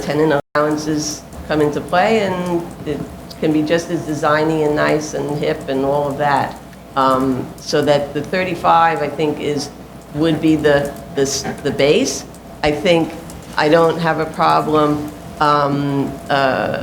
tenant allowances come into play, and it can be just as designy and nice and hip and all of that. So that the 35, I think, is would be the base. I think I don't have a problem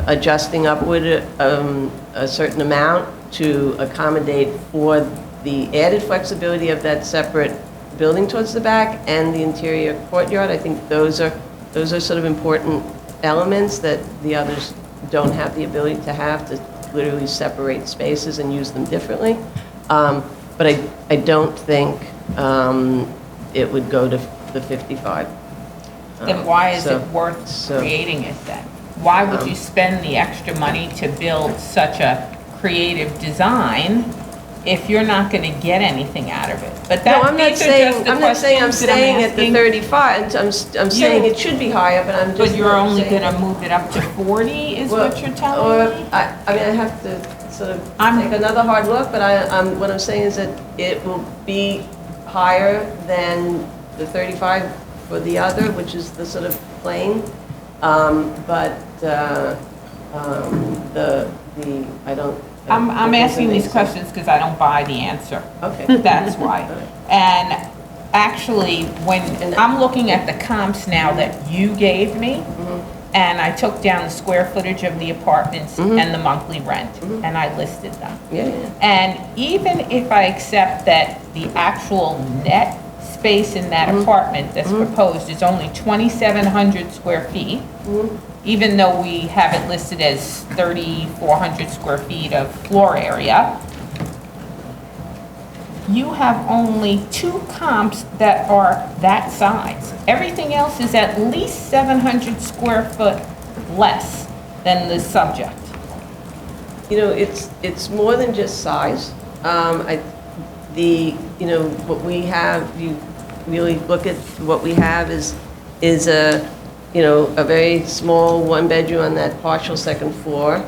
adjusting upward a certain amount to accommodate for the added flexibility of that separate building towards the back and the interior courtyard. I think those are sort of important elements that the others don't have the ability to have, to literally separate spaces and use them differently. But I don't think it would go to the 55. Then why is So- it worth so- creating it then? Why would you spend the extra money to build such a creative design if you're not going to get anything out of it? But No, that, I'm not these are saying, just the I'm not saying I'm questions that staying at the asking. 35. I'm saying it should be higher, but I'm just. But you're not only saying- going to move it up to 40 is Well, what you're telling me? I mean, I have to sort of take another hard look, but what I'm saying is that it will be higher than the 35 for the other, which is the sort of plain. But I don't. I'm asking these questions because I don't buy the answer. Okay. That's why. And actually, when I'm looking at the comps now that you gave me, and I took down the square footage of the apartments and the monthly rent, and I listed them. Yeah. And even if I accept that the actual net space in that apartment that's proposed is only 2,700 square feet, even though we have it listed as 3,400 square feet of floor area, you have only 2 comps that are that size. Everything else is at least 700 square foot less than the subject. You know, it's more than just size. What we have, you really look at what we have is a very small 1-bedroom on that partial second floor.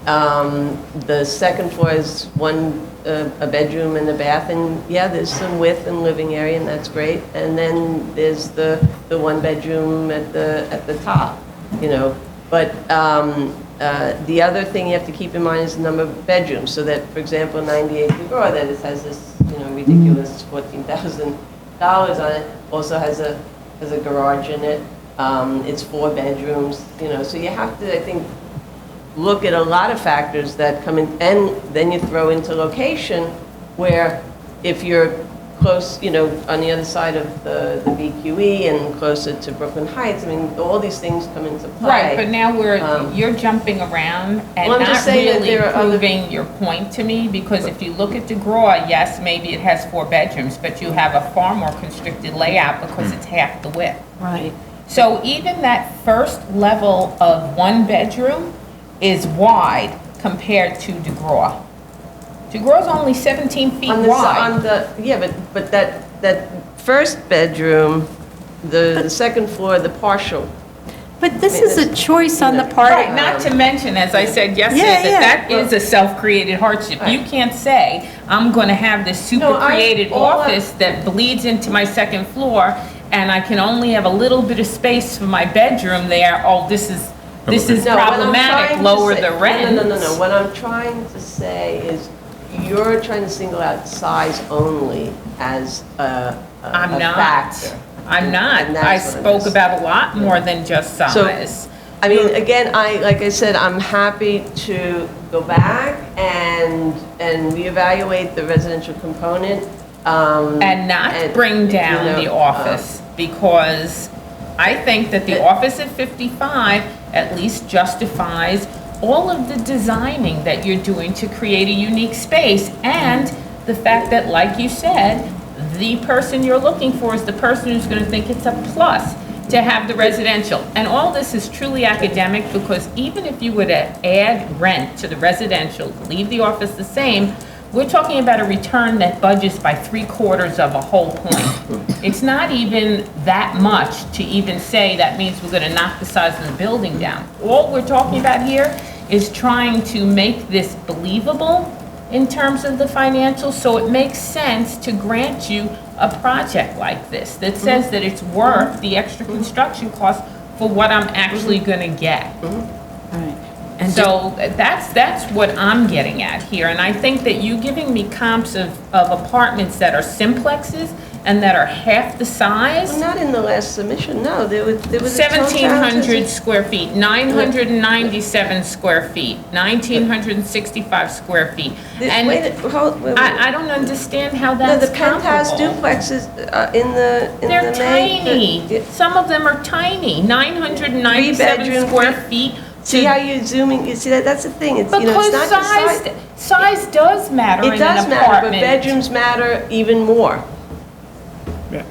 The second floor is a bedroom and a bath, and yeah, there's some width and living area, and that's great. And then there's the 1-bedroom at the top, But the other thing you have to keep in mind is the number of bedrooms, so that, for example, 98 DeGraw, that it has this, ridiculous $14,000 on it, also has a garage in it. It's 4 bedrooms, so you have to, I think, look at a lot of factors that come in, and then you throw into location, where if you're close, on the other side of the BQE and closer to Brooklyn Heights, I mean, all these things come into play. Right, but now you're jumping around and Well, I'm just not saying that really there are other- proving your point to me, because if you look at DeGraw, yes, maybe it has 4 bedrooms, but you have a far more constricted layout because it's half the width. Right. So even that first level of 1 bedroom is wide compared to DeGraw. DeGraw's only 17 feet wide. But that first bedroom, the second floor, the partial. But this is a choice on the part Right, of... not to mention, as I said yesterday, that is a self-created hardship. You can't say, I'm going to have this super created office that bleeds into my second floor, and I can only have a little bit of space for my bedroom there. Oh, this is problematic, lower the rent. No. What I'm trying to say is, you're trying to single out size only as a factor. I'm not. I spoke about a lot more than just size. So, I mean, again, like I said, I'm happy to go back and reevaluate the residential component. And not bring down the office, because I think that the office at 55 at least justifies all of the designing that you're doing to create a unique space, and the fact that, like you said, the person you're looking for is the person who's going to think it's a plus to have the residential. And all this is truly academic, because even if you were to add rent to the residential, leave the office the same, we're talking about a return that budgets by 3/4 of a whole point. It's not even that much to even say that means we're going to knock the size of the building down. All we're talking about here is trying to make this believable in terms of the financials, so it makes sense to grant you a project like this that says that it's worth the extra construction cost for what I'm actually going to get. And so that's what I'm getting at here. And I think that you giving me comps of apartments that are simplexes and that are half the size? Well, not in the last submission, no, there was a total 1,700 square feet, 997 square feet, 1,965 square feet. And I don't understand how No, that's the penthouse comparable. duplexes in the They're May- tiny. Some of them are tiny, 997 Three-bedroom, square feet. See how you're zooming, you see, that's the thing, it's, you know, it's Because not just size does matter in It an does matter, but apartment. bedrooms matter even more.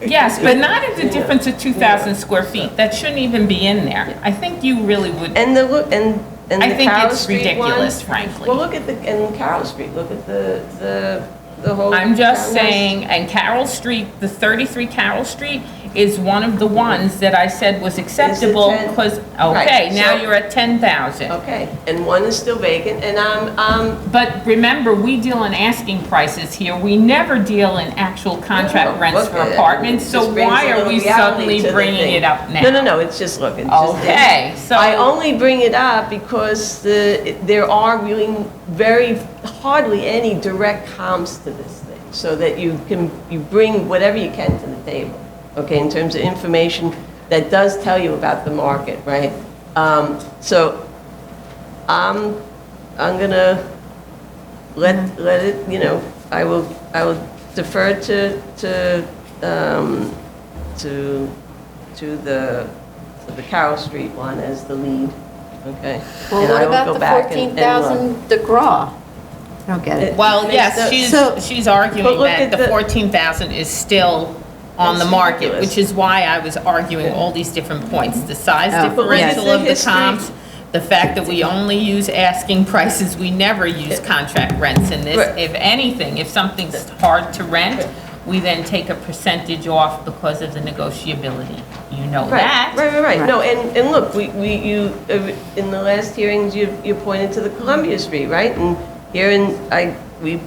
Yes, but not at the difference of 2,000 square feet. That shouldn't even be in there. I think you really would. And the look, and I the think Carroll it's Street ridiculous, one- frankly. Well, look at in Carroll Street, look at the whole. I'm just townhouse. saying, and Carroll Street, the 33 Carroll Street is one of the ones that I said was acceptable 10? because, Right, okay, now so- you're at 10,000. Okay, and one is still vacant, and But remember, we deal in asking prices here. We never deal in actual contract rents for apartments, so Just brings why a are little we reality suddenly to the bringing thing. it up now? No, it's just, look, it's just. Okay, so. I only bring it up because there are really very, hardly any direct comps to this thing, so that you bring whatever you can to the table, okay, in terms of information that does tell you about the market, right? So I'm gonna let it, you know, I will defer to the Carroll Street one as the lead, okay? Well, And what I will about go the back and look. 14,000 DeGraw? I don't get it. Well, yes, So- she's But arguing look that at the the- 14,000 is still on the That's market, ridiculous. which is why I was arguing all these different points. The size Oh, differential yes. of the History. comps, the fact that we only use asking prices, we never use contract rents in this. Right. If anything, if something's hard to rent, we then take a percentage off because of the negotiability. You know that. Right. No, and look, you, in the last hearings, you pointed to the Columbia Street, right? And here we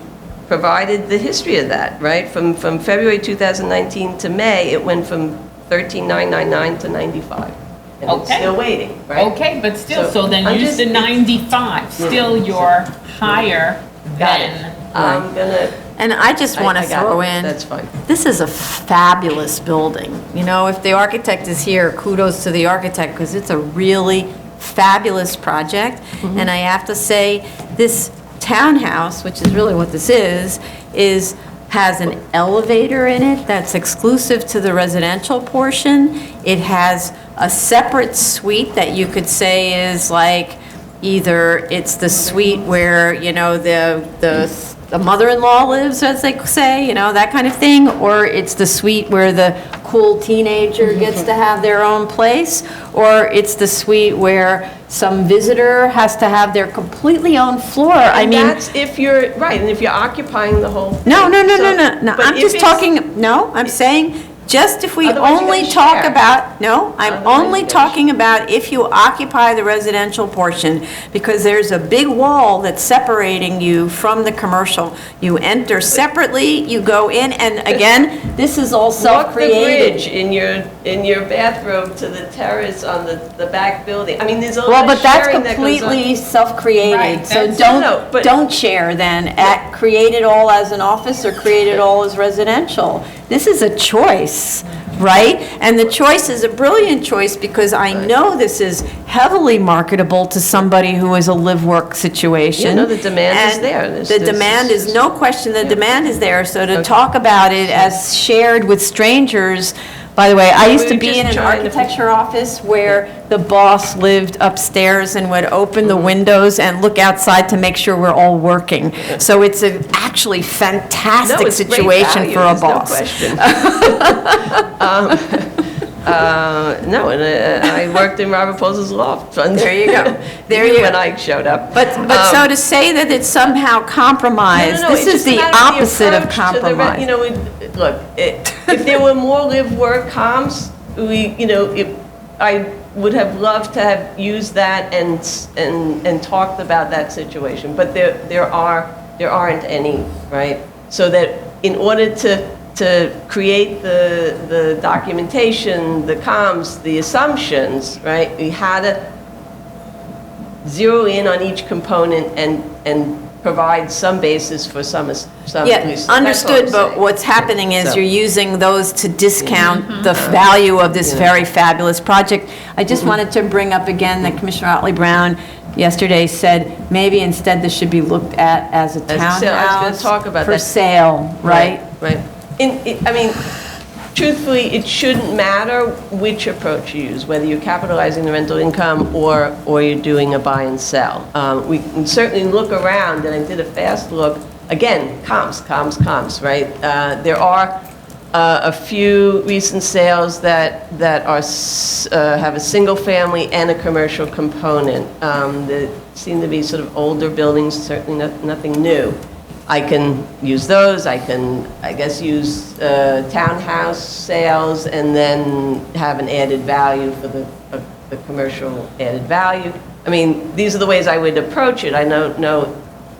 provided the history of that, right? From February 2019 to May, it went from 13,999 to 95. And it's Okay. still waiting, right? Okay, but still, So, so then I'm use just- the 95, still you're higher Got it. than. I'm gonna. And I just want to I got throw it. in. That's fine. This is a fabulous building. You know, if the architect is here, kudos to the architect, because it's a really fabulous project. And I have to say, this townhouse, which is really what this has an elevator in it that's exclusive to the residential portion. It has a separate suite that you could say is like, either it's the suite where, you know, the mother-in-law lives, as they say, you know, that kind of thing, or it's the suite where the cool teenager gets to have their own place, or it's the suite where some visitor has to have their completely own floor. I And mean, that's if you're, right, and if you're occupying the whole. no, thing. no, no, So- no, no, no, but I'm if just it's- talking, no, I'm saying, just if we Otherwise you're only gonna talk share. about, no, I'm Otherwise only you're gonna talking about if you occupy the residential portion, because there's a big wall that's separating you from the commercial. You enter separately, you go in, and again, this is all Walk the self-created. bridge in your bathrobe to the terrace on the back building. I mean, there's a lot Well, of but that's sharing that goes on. completely self-created, Right, so that's- No, but- don't share then. Create it all as an office or create it all as residential. This is a choice, right? And the choice is a brilliant choice because I know this is heavily marketable to somebody who is a live-work situation. Yeah, no, the demand is And there. The demand is, no question, the demand is there. So to talk about it as shared with strangers, by the way, I used to were be just in an trying to- architecture office where the boss lived upstairs and would open the windows and look outside to make sure we're all working. So it's a actually No, fantastic it's great situation value, for a there's no boss. question. No, and I worked in Robert Pose's loft. There you go. There Even you when go. I showed up. But so to say that it's somehow compromised, No, this it's is just a the matter of opposite of approach to the compromise. You know, look, if there were more live-work comps, I would have loved to have used that and talked about that situation, but there aren't any, right? So that in order to create the documentation, the comms, the assumptions, right, we had to zero in on each component and provide some basis for some at Yeah, least. That's all I'm understood, but saying. what's happening is So- you're using those to discount the value of this very fabulous project. I just wanted to bring up again that Commissioner Otley Brown yesterday said, maybe instead this should be looked at as a As a sale, I was gonna townhouse talk about for that. sale, right? Right. I mean, truthfully, it shouldn't matter which approach you use, whether you're capitalizing the rental income or you're doing a buy and sell. We can certainly look around, and I did a fast look. Again, comps, right? There are a few recent sales that are have a single family and a commercial component. That seem to be sort of older buildings, certainly nothing new. I can use those, I can, I guess, use townhouse sales and then have an added value for the commercial added value. I mean, these are the ways I would approach it. I don't know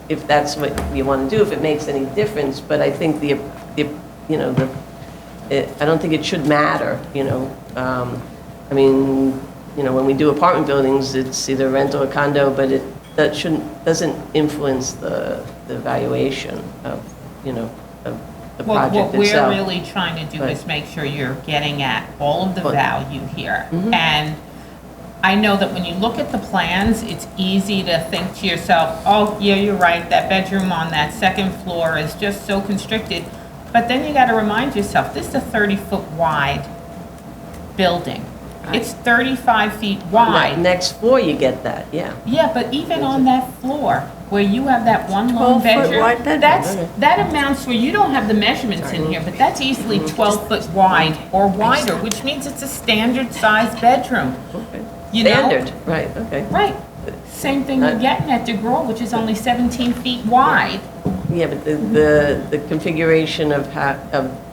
if that's what you want to do, if it makes any difference, but I think I don't think it should matter, I mean, when we do apartment buildings, it's either rental or condo, but doesn't influence the valuation of the Well, project what we're itself. really trying to do Right. is make sure you're getting at all of the Well, value here. Mhm. And I know that when you look at the plans, it's easy to think to yourself, oh, yeah, you're right, that bedroom on that second floor is just so constricted. But then you got to remind yourself, this is a 30-foot wide building. It's 35 feet wide. Next floor, you get that, yeah. Yeah, but even on that floor, where you have that one long 12-foot bedroom, wide bedroom. that amounts for, you don't have the measurements in here, but that's easily 12-foot wide or wider, which means it's a standard sized bedroom. You know? Standard, right, okay. Right. Same thing you're getting at DeGraw, which is only 17 feet wide. Yeah, but the configuration of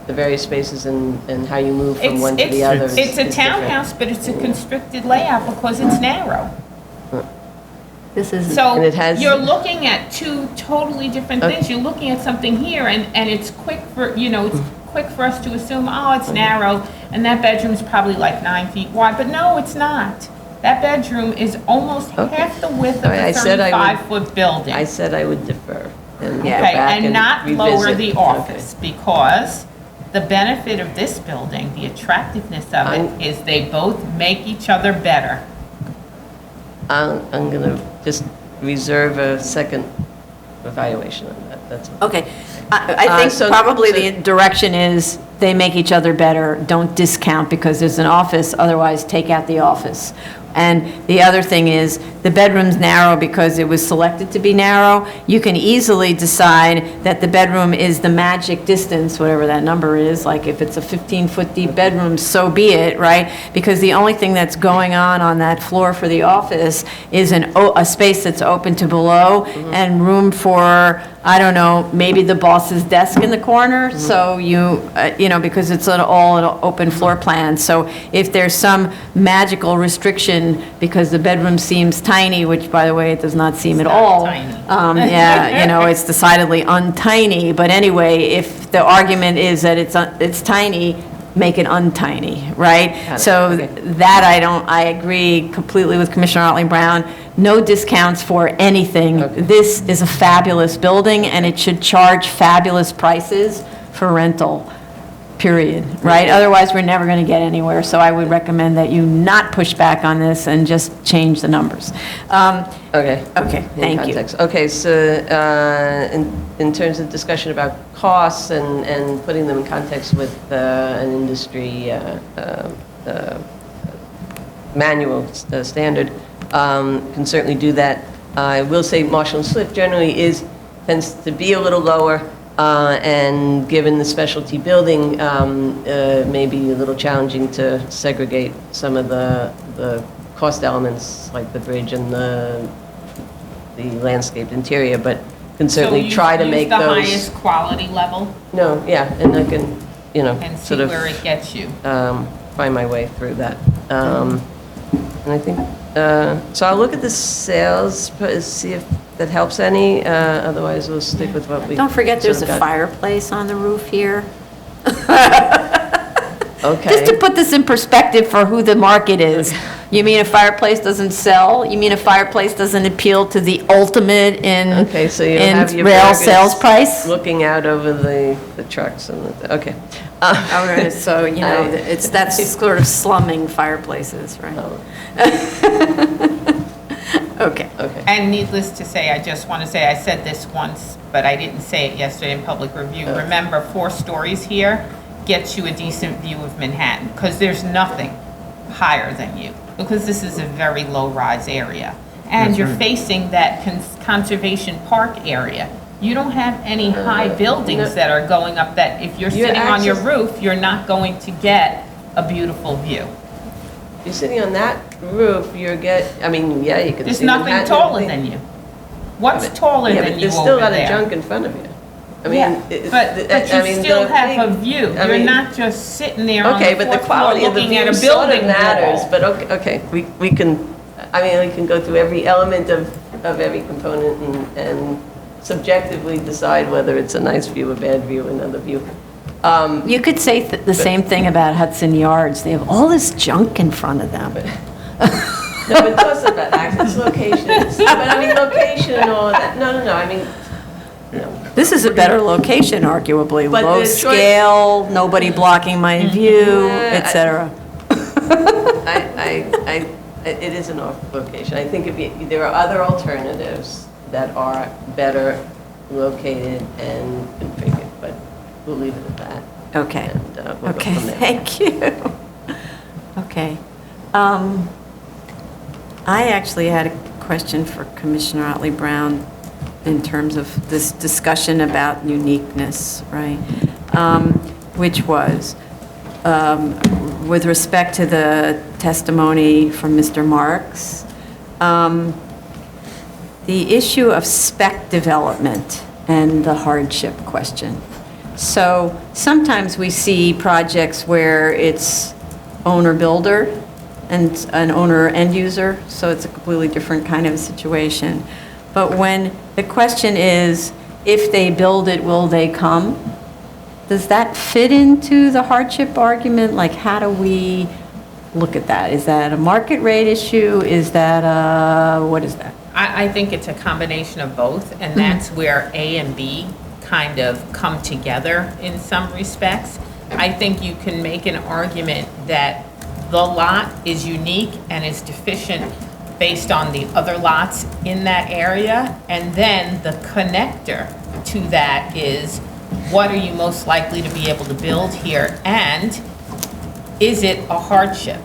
the various spaces and how you move from one to the other is It's a different. townhouse, but it's a constricted layout because it's narrow. This is. So And it has- you're looking at two totally different things. You're looking at something here and it's quick for, it's quick for us to assume, oh, it's narrow and that bedroom's probably like 9 feet wide, but no, it's not. That bedroom is almost half the width of I a said I would- 35-foot building. I said I would defer and go Okay, back and not lower revisit. the office, because the benefit of this building, the attractiveness of it, is they both make each other better. I'm gonna just reserve a second evaluation on that, that's all. Okay. I think so- probably so- the direction is they make each other better, don't discount because there's an office, otherwise take out the office. And the other thing is, the bedroom's narrow because it was selected to be narrow. You can easily decide that the bedroom is the magic distance, whatever that number is, like if it's a 15-foot deep bedroom, so be it, right? Because the only thing that's going on that floor for the office is a space that's open to below and room for, I don't know, maybe the boss's desk in the corner, so because it's all an open floor plan. So if there's some magical restriction because the bedroom seems tiny, which, by the way, it does not seem at all. Yeah, it's decidedly untiny, but anyway, if the argument is that it's tiny, make it untiny, right? So that I agree completely with Commissioner Otley Brown. No discounts for anything. This is a fabulous building, and it should charge fabulous prices for rental, period, right? Otherwise, we're never going to get anywhere, so I would recommend that you not push back on this and just change the numbers. Okay, thank you. Okay, so in terms of discussion about costs and putting them in context with an industry manual standard, can certainly do that. I will say Marshall and Swift generally tends to be a little lower, and given the specialty building, may be a little challenging to segregate some of the cost elements, like the bridge and the landscaped interior, but can certainly try to make the those. highest quality level No, yeah, and I can, and see sort of where it gets you. find my way through that. And I think, so I'll look at the sales, see if that helps any, otherwise we'll stick with what we. Don't forget there's sort a of got. fireplace on the roof here. Okay. Just to put this in perspective for who the market is. You mean a fireplace doesn't sell? You mean a fireplace doesn't appeal to the ultimate in Okay, so you in have your rail burgers sales price? looking out over the trucks and the, okay. So, you know, that's sort of slumming fireplaces, right? Okay. And needless to say, I just want to say, I said this once, but I didn't say it yesterday in public review. Remember, 4 stories here gets you a decent view of Manhattan, because there's nothing higher than you, because this is a very low-rise area. And That's you're right. facing that Conservation Park area. You don't have any high buildings that are going up that, if you're You sitting on your access- roof, you're not going to get a beautiful view. You're sitting on that roof, you can There's see nothing Manhattan. taller than you. What's taller Yeah, than but you there's still over a lot of there? junk in front of you. I mean, Yeah, but you still have a view. I You're mean- not just sitting there on Okay, the but the fourth floor quality of the looking at view a sort building of matters, wall. but okay, we can go through every element of every component and subjectively decide whether it's a nice view, a bad view, another view. You could say the same thing about Hudson Yards. They have all this junk in front of them. No, but it's also about access, location, but I mean, location and all that, no, I mean, This is a better location, arguably. But Low the choice- scale, nobody blocking my view, et cetera. It is an off location. I think there are other alternatives that are better located and configured, but we'll leave it at that. Okay. And we'll go Okay, from there. thank you. Okay. I actually had a question for Commissioner Otley Brown in terms of this discussion about uniqueness, right? Which was, with respect to the testimony from Mr. Marks, the issue of spec development and the hardship question. So sometimes we see projects where it's owner-builder and an owner-end user, so it's a completely different kind of situation. But when the question is, if they build it, will they come? Does that fit into the hardship argument? Like, how do we look at that? Is that a market rate issue? Is that what is that? I think it's a combination of both, and that's where A and B kind of come together in some respects. I think you can make an argument that the lot is unique and is deficient based on the other lots in that area, and then the connector to that is, what are you most likely to be able to build here, and is it a hardship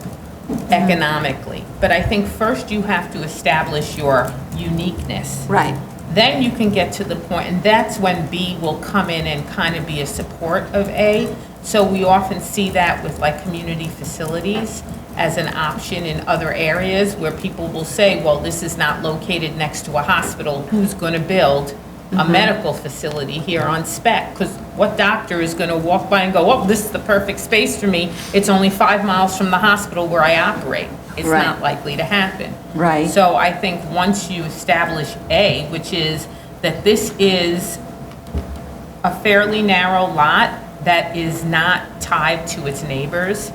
economically? But I think first you have to establish your uniqueness. Right. Then you can get to the point, and that's when B will come in and kind of be a support of A. So we often see that with like community facilities as an option in other areas where people will say, well, this is not located next to a hospital. Who's going to build a medical facility here on spec? Because what doctor is going to walk by and go, oh, this is the perfect space for me. It's only 5 miles from the hospital where I operate. It's Right. not likely to happen. Right. So I think once you establish A, which is that this is a fairly narrow lot that is not tied to its neighbors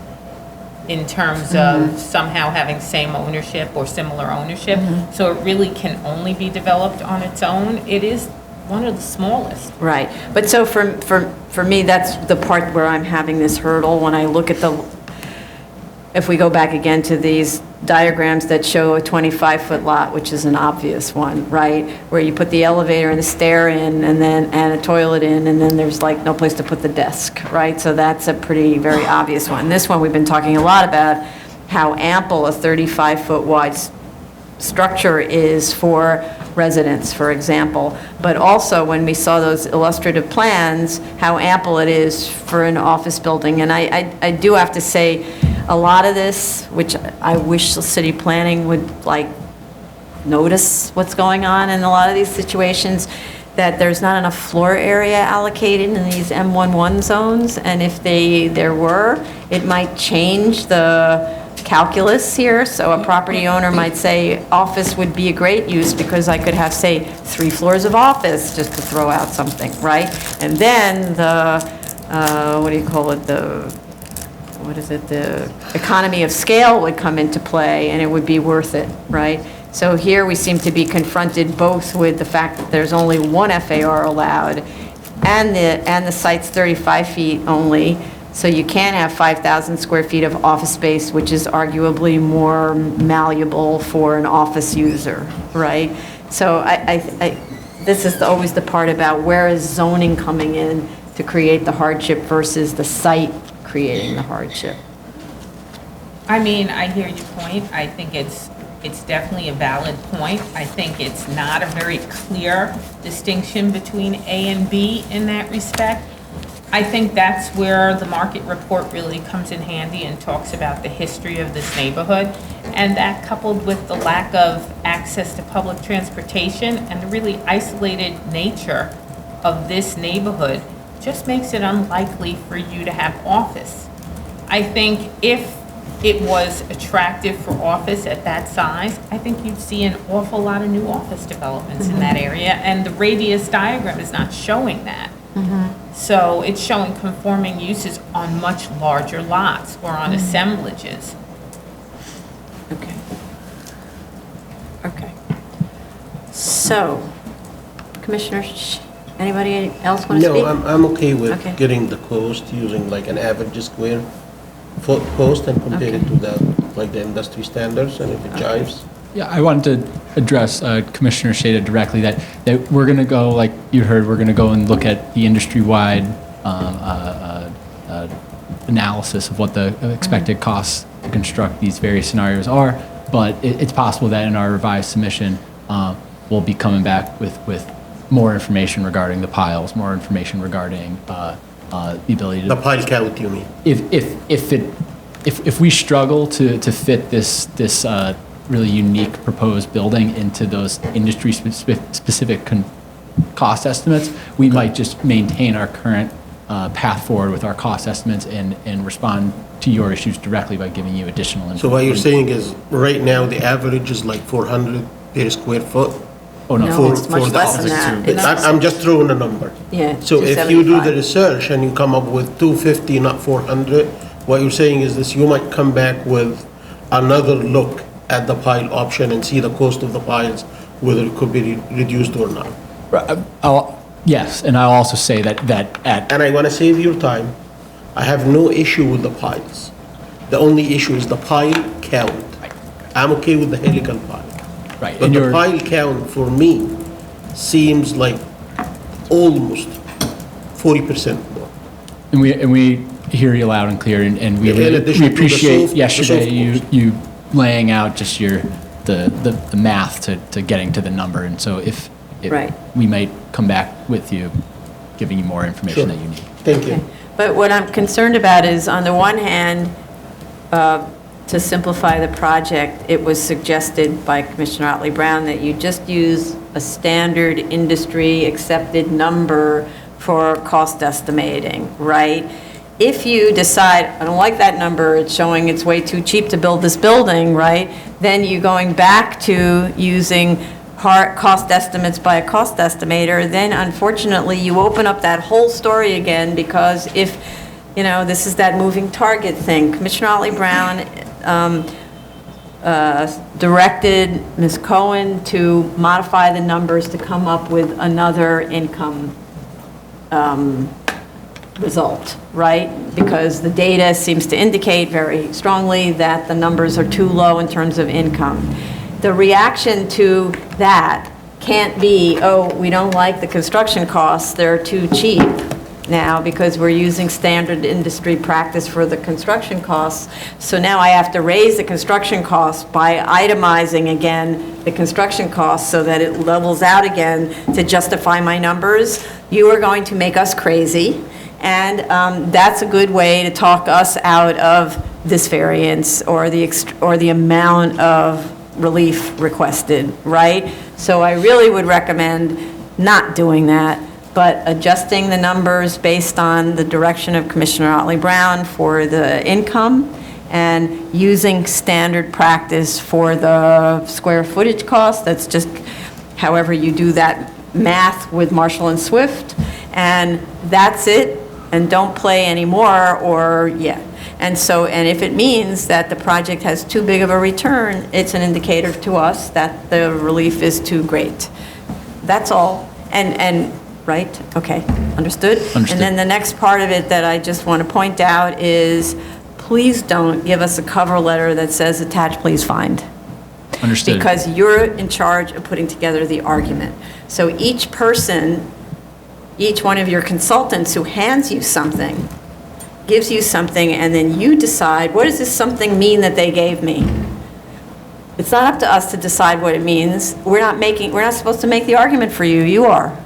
in terms of somehow having same ownership or similar ownership, so it really can only be developed on its own. It is one of the smallest. Right, but so for me, that's the part where I'm having this hurdle when I look at if we go back again to these diagrams that show a 25-foot lot, which is an obvious one, right? Where you put the elevator and the stair in and a toilet in, and then there's like no place to put the desk, right? So that's a very obvious one. This one, we've been talking a lot about how ample a 35-foot wide structure is for residents, for example. But also, when we saw those illustrative plans, how ample it is for an office building. And I do have to say, a lot of this, which I wish the city planning would notice what's going on in a lot of these situations, that there's not enough floor area allocated in these M11 zones. And if there were, it might change the calculus here. So a property owner might say, office would be a great use because I could have, say, 3 floors of office, just to throw out something, right? And then the what is it, the economy of scale would come into play, and it would be worth it, right? So here we seem to be confronted both with the fact that there's only one FAR allowed, and the site's 35 feet only, so you can't have 5,000 square feet of office space, which is arguably more malleable for an office user, right? So this is always the part about where is zoning coming in to create the hardship versus the site creating the hardship. I mean, I hear your point. I think it's definitely a valid point. I think it's not a very clear distinction between A and B in that respect. I think that's where the market report really comes in handy and talks about the history of this neighborhood. And that, coupled with the lack of access to public transportation and the really isolated nature of this neighborhood, just makes it unlikely for you to have office. I think if it was attractive for office at that size, I think you'd see an awful lot of new office developments in that area, and the radius diagram is not showing that. So it's showing conforming uses on much larger lots or on assemblages. Okay. Okay. So, Commissioners, anybody else want to speak? No, I'm okay with Okay. getting the cost using like an average square foot cost and compare it to the industry standards, and if it jives. Yeah, I wanted to address Commissioner Shada directly that we're going to go, like you heard, we're going to go and look at the industry-wide analysis of what the expected costs to construct these various scenarios are, but it's possible that in our revised submission, we'll be coming back with more information regarding the piles, more information regarding the ability to... The pile count, you mean? If we struggle to fit this really unique proposed building into those industry-specific cost estimates, we might just maintain our current path forward with our cost estimates and respond to your issues directly by giving you additional information. So what you're saying is, right now, the average is like 400 per square foot? Oh, no. No, it's much less than that. I'm just throwing a number. Yeah, So if you do the 275. research and you come up with 250, not 400, what you're saying is this, you might come back with another look at the pile option and see the cost of the piles, whether it could be reduced or not. Yes, and I'll also say that at... And I want to save your time. I have no issue with the piles. The only issue is the pile count. I'm okay with the helical pile. Right. But the pile count for me seems like almost 40% more. And we hear you loud and clear, and we In addition we to the appreciate soft yesterday cost. you laying out just the math to getting to the number, and so if Right. we might come back with you, giving you more information Sure. that you need. Thank you. Okay. But what I'm concerned about is, on the one hand, to simplify the project, it was suggested by Commissioner Otley Brown that you just use a standard industry-accepted number for cost estimating, right? If you decide, I don't like that number, it's showing it's way too cheap to build this building, right? Then you're going back to using hard cost estimates by a cost estimator, then unfortunately you open up that whole story again, because if, this is that moving target thing. Commissioner Otley Brown directed Ms. Cohen to modify the numbers to come up with another income result, right? Because the data seems to indicate very strongly that the numbers are too low in terms of income. The reaction to that can't be, oh, we don't like the construction costs, they're too cheap now because we're using standard industry practice for the construction costs. So now I have to raise the construction costs by itemizing again the construction costs so that it levels out again to justify my numbers. You are going to make us crazy. And that's a good way to talk us out of this variance or the amount of relief requested, right? So I really would recommend not doing that, but adjusting the numbers based on the direction of Commissioner Otley Brown for the income and using standard practice for the square footage cost. That's just however you do that math with Marshall and Swift, and that's it. and don't play anymore, or, yeah. And so, and if it means that the project has too big of a return, it's an indicator to us that the relief is too great. That's all. And, right? Okay, understood? Understood. And then the next part of it that I just want to point out is, please don't give us a cover letter that says attach, please find. Understood. Because you're in charge of putting together the argument. So each person, each one of your consultants who hands you something, gives you something, and then you decide, what does this something mean that they gave me? It's not up to us to decide what it means. We're not supposed to make the argument for you, you are.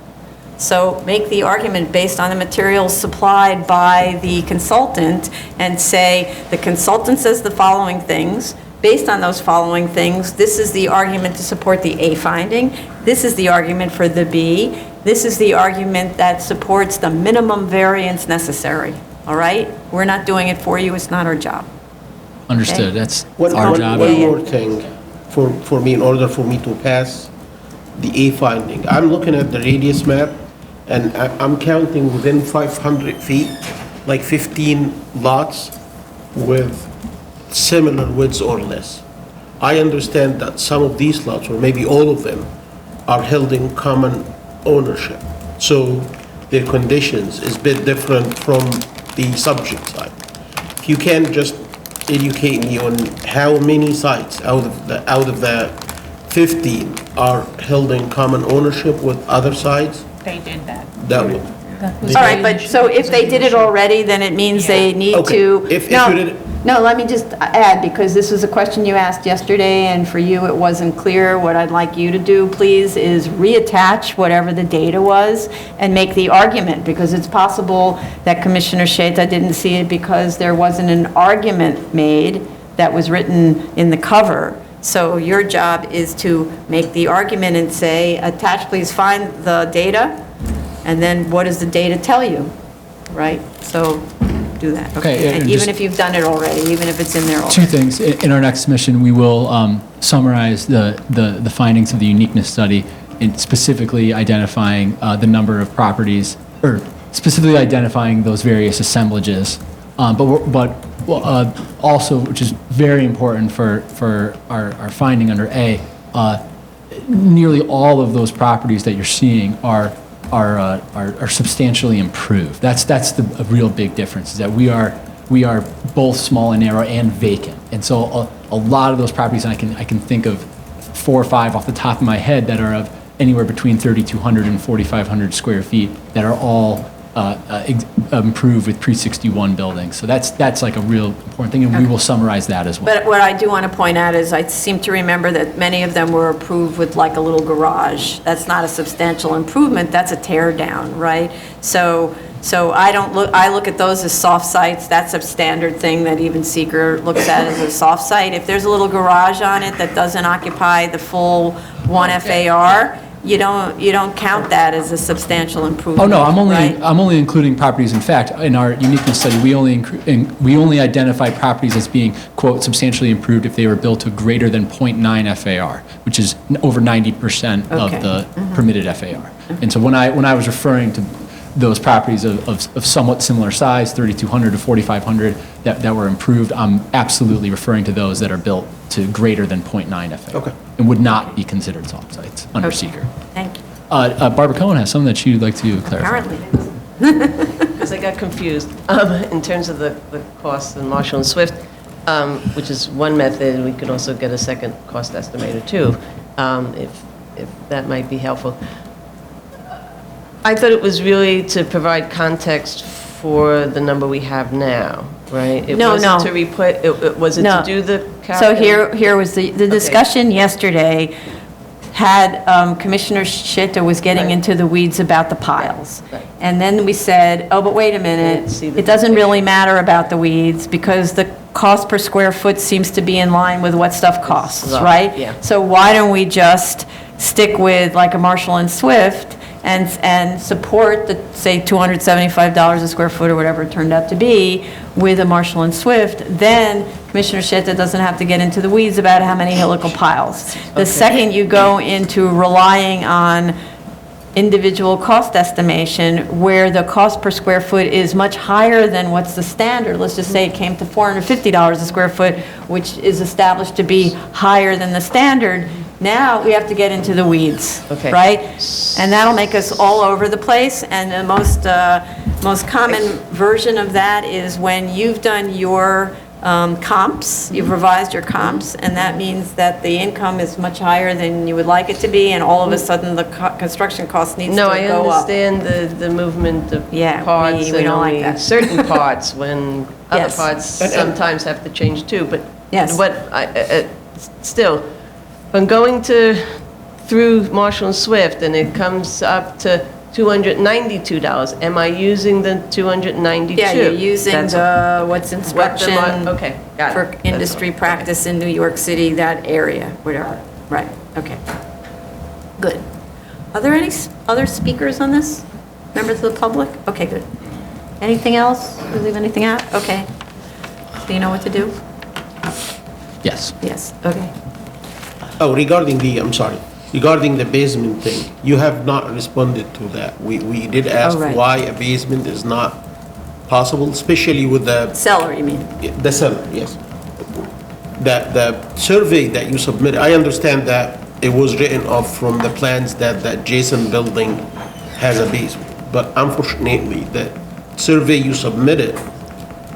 So make the argument based on the materials supplied by the consultant and say, the consultant says the following things. Based on those following things, this is the argument to support the A finding. This is the argument for the B. This is the argument that supports the minimum variance necessary. All right? We're not doing it for you. It's not our job. Understood. That's One our job. more thing for me, in order for me to pass the A finding. I'm looking at the radius map, and I'm counting within 500 feet, like 15 lots with similar widths or less. I understand that some of these lots, or maybe all of them, are held in common ownership. So their conditions is a bit different from the subject side. If you can just educate me on how many sites out of the 15 are held in common ownership with other sites, They did that. that would. All right, but so if they did it already, then it means they need Okay. to. If No, you did it- No, let me just add, because this was a question you asked yesterday, and for you it wasn't clear. What I'd like you to do, please, is reattach whatever the data was and make the argument, because it's possible that Commissioner Sheta didn't see it because there wasn't an argument made that was written in the cover. So your job is to make the argument and say, attach, please find the data, and then what does the data tell you, right? So do that. Okay, And and even just- if you've done it already, even if it's in there already. Two things. In our next submission, we will summarize the findings of the uniqueness study, in specifically identifying the number of properties, or specifically identifying those various assemblages. But also, which is very important for our finding under A, nearly all of those properties that you're seeing are substantially improved. That's the real big difference, is that we are both small and narrow and vacant. And so a lot of those properties, and I can think of 4 or 5 off the top of my head that are of anywhere between 3,200 and 4,500 square feet, that are all improved with pre-61 buildings. So that's like a real important thing, and we will summarize that as well. But what I do want to point out is I seem to remember that many of them were approved with like a little garage. That's not a substantial improvement, that's a tear down, right? So I look at those as soft sites. That's a standard thing that even Seeker looks at as a soft site. If there's a little garage on it that doesn't occupy the full 1 FAR, you don't count that as a substantial improvement. Oh, no, right? I'm only including properties. In fact, in our uniqueness study, we only identify properties as being, quote, substantially improved if they were built to greater than 0.9 FAR, which is over 90% of the permitted FAR. And so when I was referring to those properties of somewhat similar size, 3,200 to 4,500, that were improved, I'm absolutely referring to those that are built to greater than 0.9 FAR. And would not be considered soft sites under Seeker. Thank you. Barbara Cohen has something that she'd like to clarify. Apparently. Because I got confused in terms of the costs in Marshall and Swift, which is one method. We could also get a second cost estimator too, if that might be helpful. I thought it was really to provide context for the number we have now, right? It No, wasn't no. to reput, was it No. to do the So calculation? here was the discussion yesterday had, Commissioner Shita was getting into the weeds about the piles. And then we said, oh, but wait a minute, it doesn't really matter about the weeds because the cost per square foot seems to be in line with what stuff costs, low, right? yeah. So why don't we just stick with like a Marshall and Swift and support the, say, $275 a square foot or whatever it turned out to be with a Marshall and Swift, then Commissioner Sheta doesn't have to get into the weeds about how many helical piles. The second you go into relying on individual cost estimation where the cost per square foot is much higher than what's the standard. Let's just say it came to $450 a square foot, which is established to be higher than the standard. Now we have to get into the weeds, Okay. right? And that'll make us all over the place. And the most common version of that is when you've done your comps, you've revised your comps, and that means that the income is much higher than you would like it to be, and all of a sudden the construction cost needs to go No, up. I understand the movement of Yeah, parts we and don't like only that. certain parts when other Yes. parts sometimes have to change too. But Yes. what still, when going through Marshall and Swift and it comes up to $292, am I using the 292? Yeah, you're using That's what's inspection okay, got it. for That's industry practice in New York City, that area, whatever. Right, okay. Good. Are there any other speakers on this? Members of the public? Okay, good. Anything else? Did we leave anything out? Okay. Do you know what to do? Yes. Yes, okay. Oh, regarding the basement thing, you have not responded to that. We did ask right. why a basement is not possible, especially with the... Cellar, you mean? The cellar, yes. The survey that you submitted, I understand that it was written off from the plans that the adjacent building has a basement. But unfortunately, the survey you submitted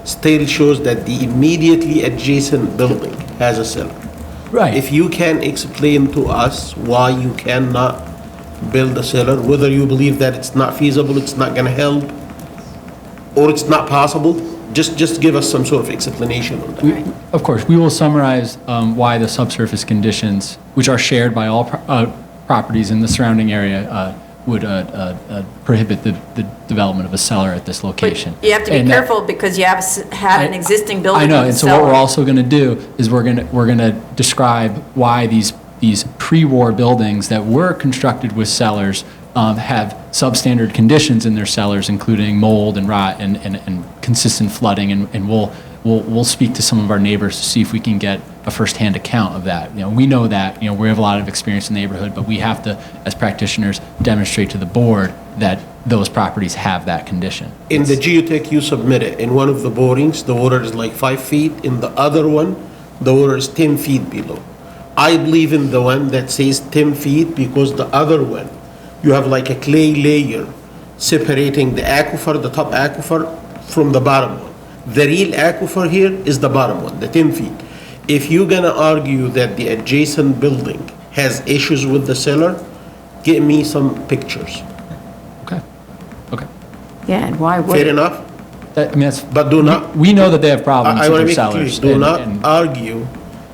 still shows that the immediately adjacent building has a cellar. Right. If you can explain to us why you cannot build a cellar, whether you believe that it's not feasible, it's not gonna help, or it's not possible, just give us some sort of explanation on that. Of course, we will summarize why the subsurface conditions, which are shared by all properties in the surrounding area, would prohibit the development of a cellar at this location. You have to be And that- careful because you have an existing building I know, with a and so what we're cellar. also going to do is we're going to describe why these pre-war buildings that were constructed with cellars have substandard conditions in their cellars, including mold and rot and consistent flooding, and we'll speak to some of our neighbors to see if we can get a first-hand account of that. You know, we know that, you know, we have a lot of experience in the neighborhood, but we have to, as practitioners, demonstrate to the board that those properties have that condition. In the geotech you submitted, in one of the borings, the water is like 5 feet. In the other one, the water is 10 feet below. I believe in the one that says 10 feet because the other one, you have like a clay layer separating the aquifer, the top aquifer, from the bottom one. The real aquifer here is the bottom one, the 10 feet. If you're gonna argue that the adjacent building has issues with the cellar, give me some pictures. Okay. Yeah, and why would? Fair enough? I mean, that's, But do not... we know that they have problems I with want their to make it cellars. clear, do and- not argue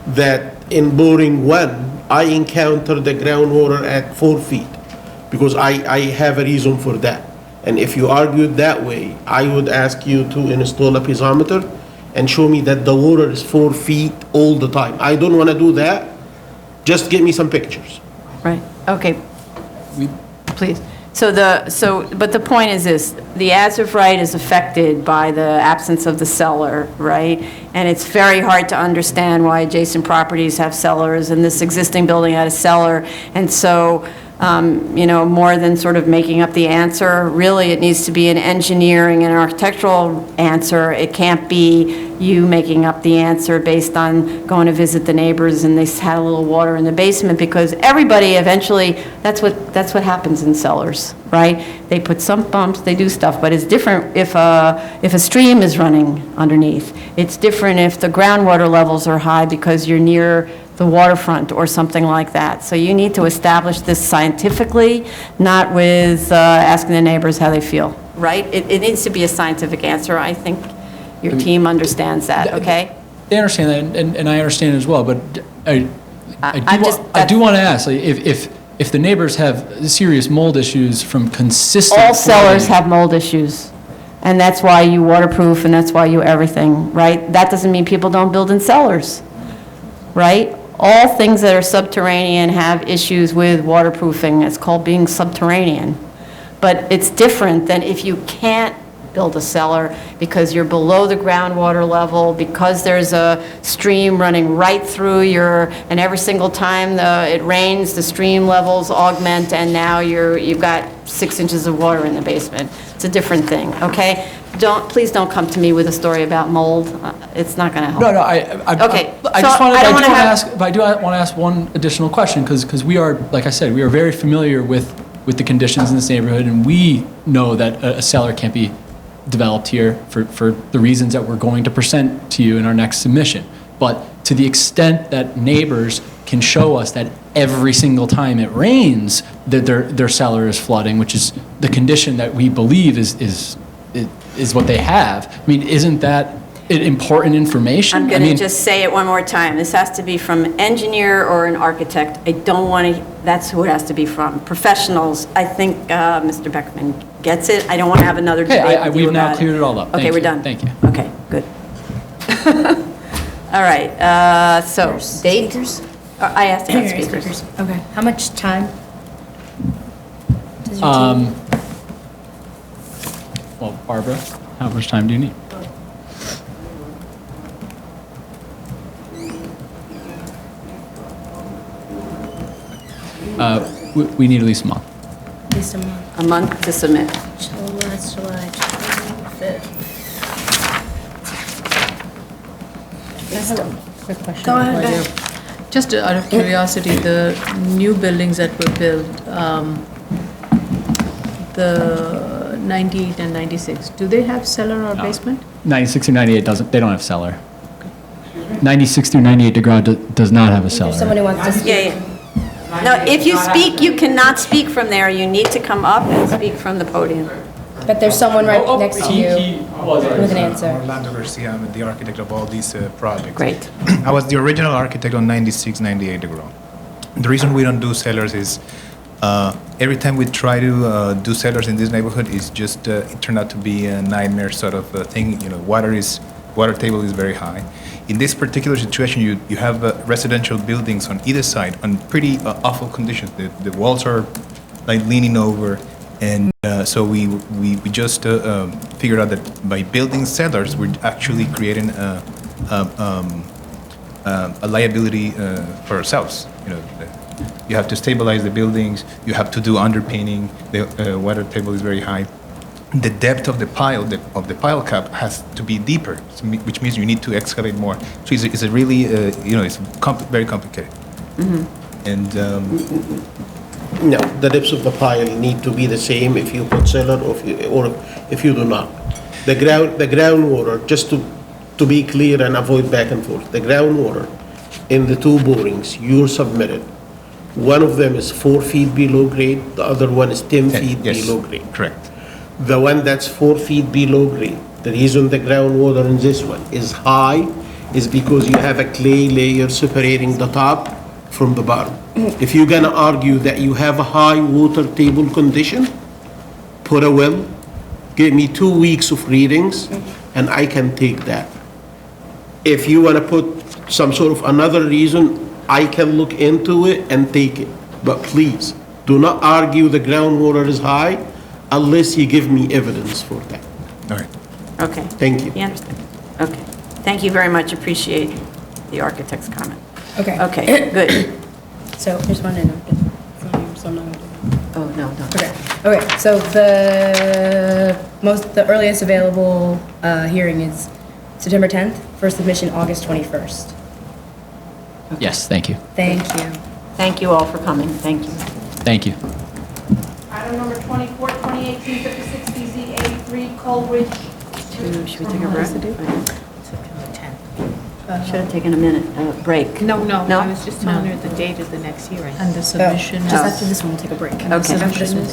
that in boring one, I encountered the groundwater at 4 feet, because I have a reason for that. And if you argued that way, I would ask you to install a piezometer and show me that the water is 4 feet all the time. I don't want to do that. Just give me some pictures. Right, okay. Please. But the point is this, the as-of right is affected by the absence of the cellar, right? And it's very hard to understand why adjacent properties have cellars and this existing building had a cellar. And so, you know, more than sort of making up the answer, really it needs to be an engineering and architectural answer. It can't be you making up the answer based on going to visit the neighbors and they had a little water in the basement, because everybody eventually, that's what happens in cellars, right? They put sump pumps, they do stuff, but it's different if a stream is running underneath. It's different if the groundwater levels are high because you're near the waterfront or something like that. So you need to establish this scientifically, not with asking the neighbors how they feel, right? It needs to be a scientific answer. I think your team understands that, okay? They understand that, and I understand as well, but I do want to ask, like, if the neighbors have serious mold issues from consistent All cellars flooding- have mold issues, and that's why you waterproof, and that's why you everything, right? That doesn't mean people don't build in cellars, right? All things that are subterranean have issues with waterproofing. It's called being subterranean. But it's different than if you can't build a cellar because you're below the groundwater level, because there's a stream running right through and every single time it rains, the stream levels augment, and now you've got 6 inches of water in the basement. It's a different thing, okay? Please don't come to me with a story about mold. It's not going to help. No, Okay. I just want to ask one additional question, because we are, like I said, we are very familiar with the conditions in this neighborhood, and we know that a cellar can't be developed here for the reasons that we're going to present to you in our next submission. But to the extent that neighbors can show us that every single time it rains, that their cellar is flooding, which is the condition that we believe is what they have. I mean, isn't that important information? I'm going to just say it one more time. This has to be from an engineer or an architect. I don't want to, that's who it has to be from. Professionals. I think Mr. Beckman gets it. I don't want to have another debate with you about it. We've now cleared it all up. Okay, we're done. Thank you. Okay, good. All right, so date? I asked about speakers. Okay. How much time does your team? Well, Barbara, how much time do you need? We need at least a month. At least a month. A month to submit. That's July 25th. I have a quick question. Go ahead, before Beth. you- Just out of curiosity, the new buildings that were built, the 98 and 96, do they have cellar or basement? 96 through 98 they don't have cellar. 96 through 98, the garage does not have a cellar. Someone who wants to speak. Yeah. No, if you speak, you cannot speak from there. You need to come up and speak from the podium. But there's someone right next to you with an answer. Orlando Garcia, I'm the architect of all these projects. Great. I was the original architect on 96, 98 DeGraw. The reason we don't do cellars is every time we try to do cellars in this neighborhood, it's just it turned out to be a nightmare sort of thing. You know, water table is very high. In this particular situation, you have residential buildings on either side on pretty awful conditions. The walls are like leaning over, and so we just figured out that by building cellars, we're actually creating a liability for ourselves. You know, you have to stabilize the buildings. You have to do underpainting. The water table is very high. The depth of the pile cap has to be deeper, which means you need to excavate more. So it's a really, it's very complicated. Mm-hmm. And no, the depths of the pile need to be the same if you put cellar or if you do not. The groundwater, just to be clear and avoid back and forth, the groundwater in the two borings you submitted, one of them is 4 feet below grade, the other one is 10 feet below grade. Correct. The one that's 4 feet below grade, the reason the groundwater in this one is high is because you have a clay layer separating the top from the bottom. If you're gonna argue that you have a high water table condition, put a well, give me 2 weeks of readings, and I can take that. If you wanna put some sort of another reason, I can look into it and take it. But please, do not argue the groundwater is high unless you give me evidence for that. All right. Okay. Thank you. You understand? Okay. Thank you very much. Appreciate the architect's comment. Okay. Okay, good. So, here's one in. So I'm not gonna do that. Oh, no. Okay, so the earliest available hearing is September 10th, for submission August 21st. Yes, thank you. Thank you. Thank you all for coming. Thank you. Thank you. Item number 24, 2018, 56 BZ 83, Coleridge. Should we take a break? Should have taken a minute, break. No, No? I was just telling her the date of the next hearing. And the submission Just after this one, we'll take a break. Okay. After this one,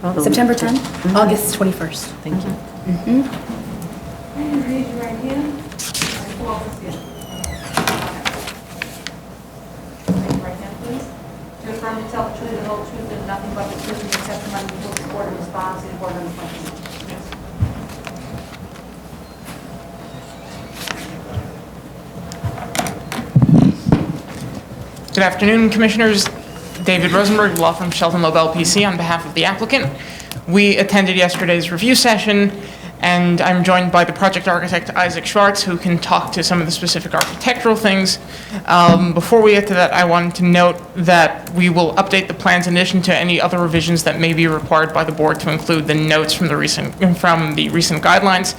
we'll take a break. September 10th, August 21st. Thank you. And raise your right hand. Pull off the skin. Raise your right hand, please. To affirm to tell the truth, the whole truth, and nothing but the truth in your testimony before the court of response to the board of questions. Good afternoon, Commissioners. David Rosenberg, law firm Shelton Lobel PC, on behalf of the applicant. We attended yesterday's review session, And I'm joined by the project architect, Isaac Schwartz, who can talk to some of the specific architectural things. Before we get to that, I wanted to note that we will update the plans in addition to any other revisions that may be required by the board to include the notes from the recent guidelines.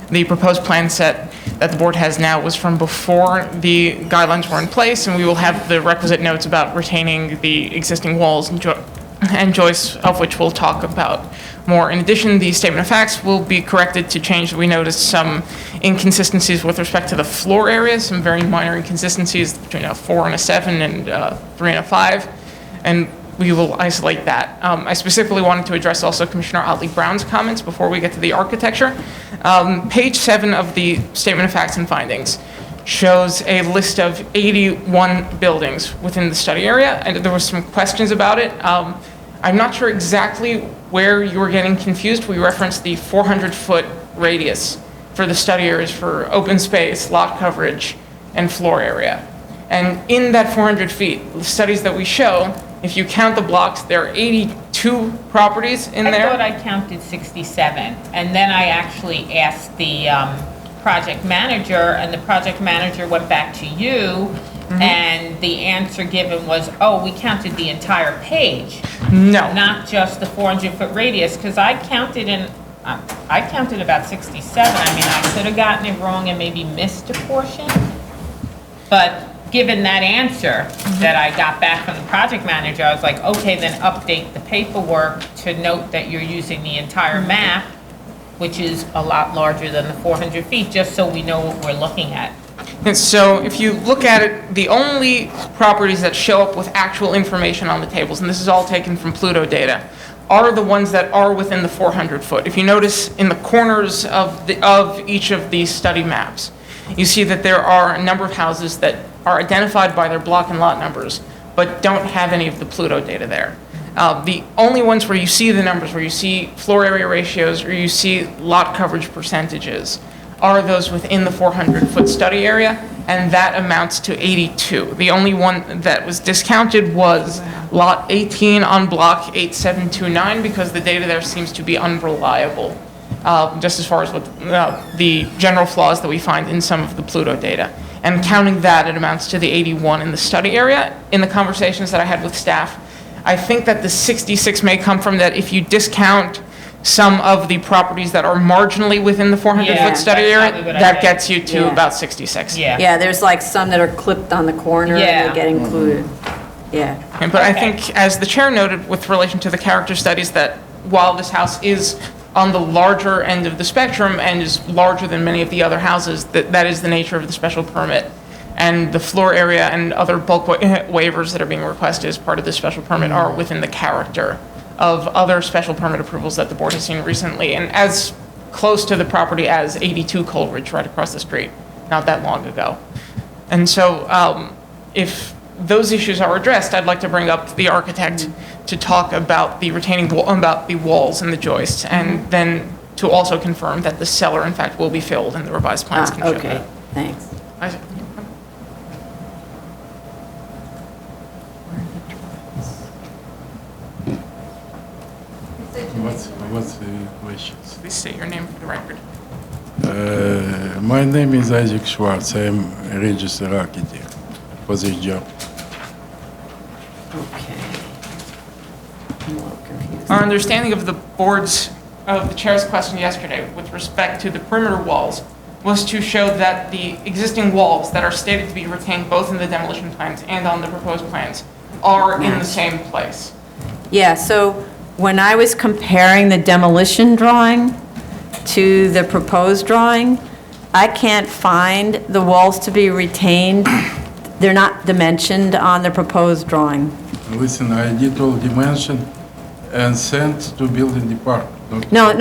The proposed plan set that the board has now was from before the guidelines were in place, and we will have the requisite notes about retaining the existing walls and joists, of which we'll talk about more. In addition, the statement of facts will be corrected to change. We noticed some inconsistencies with respect to the floor area, some very minor inconsistencies between a 4 and a 7 and 3 and a 5, and we will isolate that. I specifically wanted to address also Commissioner Otley Brown's comments before we get to the architecture. Page 7 of the statement of facts and findings shows a list of 81 buildings within the study area, and there were some questions about it. I'm not sure exactly where you were getting confused. We referenced the 400-foot radius for the study areas for open space, lot coverage, and floor area. And in that 400 feet, the studies that we show, if you count the blocks, there are 82 properties in there. I thought I counted 67, and then I actually asked the project manager, and the project manager went back to you, and the answer given was, oh, we counted the entire page. No. Not just the 400-foot radius, because I counted about 67. I mean, I could have gotten it wrong and maybe missed a portion, but given that answer that I got back from the project manager, I was like, okay, then update the paperwork to note that you're using the entire map, which is a lot larger than the 400 feet, just so we know what we're looking at. And so if you look at it, the only properties that show up with actual information on the tables, and this is all taken from Pluto data, are the ones that are within the 400 foot. If you notice in the corners of each of these study maps, you see that there are a number of houses that are identified by their block and lot numbers, but don't have any of the Pluto data there. The only ones where you see the numbers, where you see floor area ratios, or you see lot coverage percentages, are those within the 400-foot study area, and that amounts to 82. The only one that was discounted was lot 18 on block 8729, because the data there seems to be unreliable, just as far as what the general flaws that we find in some of the Pluto data. And counting that, it amounts to the 81 in the study area. In the conversations that I had with staff, I think that the 66 may come from that if you discount some of the properties that are marginally within the 400-foot study area, that gets you to about 66. Yeah, there's like some that are clipped on the corner and they get included. Yeah. But I think, as the chair noted with relation to the character studies, that while this house is on the larger end of the spectrum and is larger than many of the other houses, that is the nature of the special permit. And the floor area and other bulk waivers that are being requested as part of the special permit are within the character of other special permit approvals that the board has seen recently, and as close to the property as 82 Coleridge right across the street, not that long ago. And so if those issues are addressed, I'd like to bring up the architect to talk about the retaining wall, about the walls and the joists, and then to also confirm that the cellar, in fact, will be filled and the revised plans can show that. Okay, thanks. Isaac. What's the questions? Please state your name for the record. My name is Isaac Schwartz. I am a registered architect for this job. Our understanding of the chair's question yesterday with respect to the perimeter walls was to show that the existing walls that are stated to be retained both in the demolition plans and on the proposed plans are in the same place. Yeah, so when I was comparing the demolition drawing to the proposed drawing, I can't find the walls to be retained. They're not dimensioned on the proposed drawing. Listen, I did all dimension and sent to building department. No.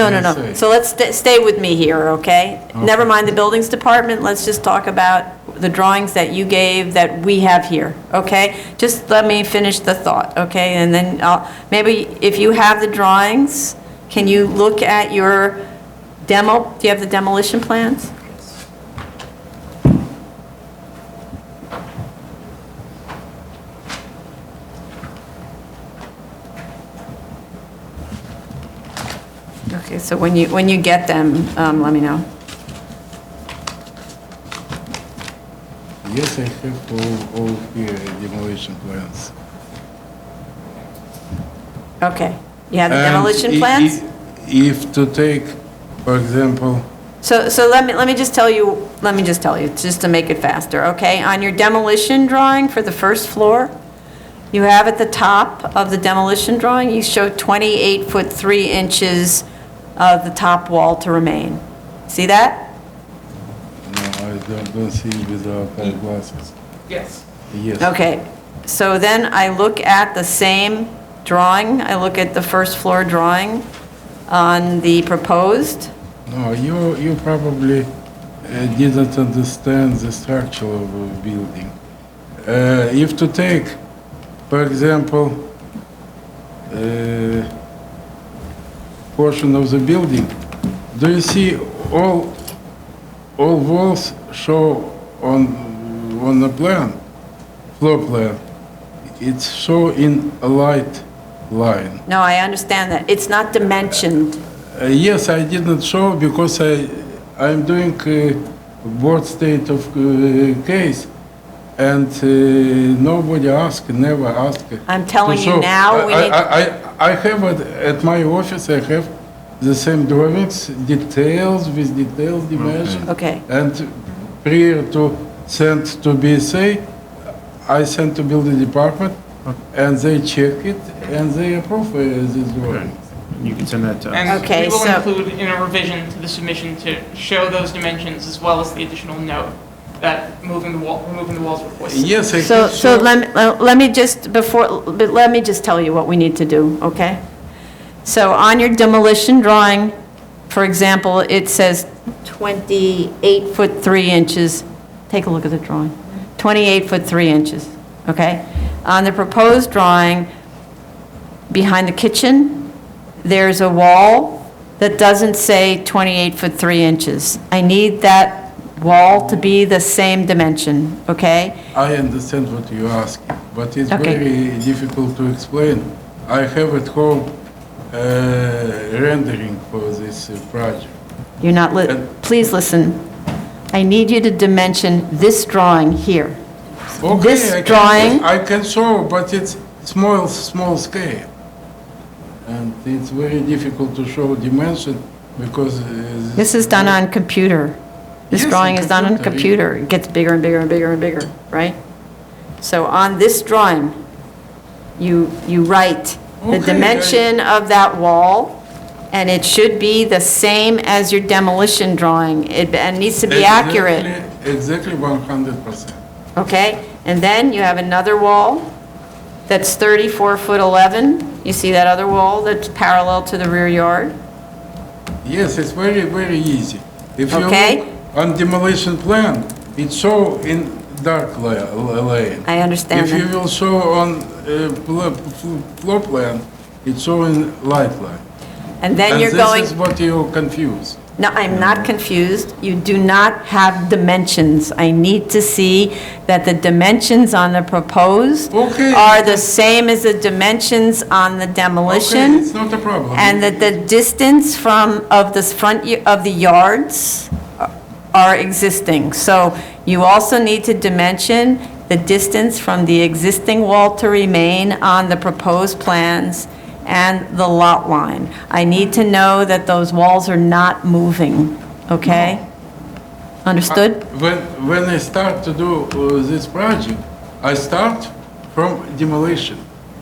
So let's stay with me here, okay? Never mind the buildings department, let's just talk about the drawings that you gave that we have here, okay? Just let me finish the thought, okay? And then maybe if you have the drawings, can you look at your demo? Do you have the demolition plans? Okay, so when you get them, let me know. Yes, I have all here demolition plans. Okay, you have the And demolition plans? If to take, for example, So let me just tell you, just to make it faster, okay? On your demolition drawing for the first floor, you have at the top of the demolition drawing, you show 28 foot 3 inches of the top wall to remain. See that? no, I don't see without glasses. Yes. Yes. Okay, so then I look at the same drawing, I look at the first floor drawing on the proposed. No, you probably didn't understand the structure of a building. If to take, for example, portion of the building, do you see all walls show on the plan, floor plan? It's show in a light line. No, I understand that. It's not dimensioned. Yes, I didn't show because I'm doing board state of case, and nobody asked, never asked. I'm telling to you show. now, we need... I have at my office, I have the same drawings, details with details dimension. Okay. And prior to send to BSA, I sent to building department, and they check it, and they approve this drawing. You can send that to us. And Okay, we will so- include in a revision to the submission to show those dimensions as well as the additional note that removing the walls requested. Yes, I So, can so show. let me just, let me just tell you what we need to do, okay? So on your demolition drawing, for example, it says 28 foot 3 inches. Take a look at the drawing. 28 foot 3 inches, okay? On the proposed drawing, behind the kitchen, there's a wall that doesn't say 28 foot 3 inches. I need that wall to be the same dimension, okay? I understand what you ask, but it's Okay. very difficult to explain. I have at home rendering for this project. You're not, please listen. I need you to dimension this drawing here. Okay, This drawing, I can show, but it's small scale. And it's very difficult to show dimension because... this is done on computer. This Yes, drawing on is done on computer, computer. It gets bigger and bigger and bigger and bigger, right? So on this drawing, you write the Okay, dimension of that wall, and it should be the same as your demolition drawing. It needs to be accurate, Exactly 100%. okay? And then you have another wall that's 34 foot 11. You see that other wall that's parallel to the rear yard? Yes, it's very, very easy. If you Okay. look on demolition plan, it show in dark lane. I understand If you that. will show on floor plan, it show in light line. And then you're going... this is what you confuse. No, I'm not confused. You do not have dimensions. I need to see that the dimensions on the proposed Okay. are the same as the dimensions on the demolition. Okay, it's not a problem. And that the distance of the front of the yards are existing. So you also need to dimension the distance from the existing wall to remain on the proposed plans and the lot line. I need to know that those walls are not moving, okay? Understood? When I start to do this project, I start from demolition.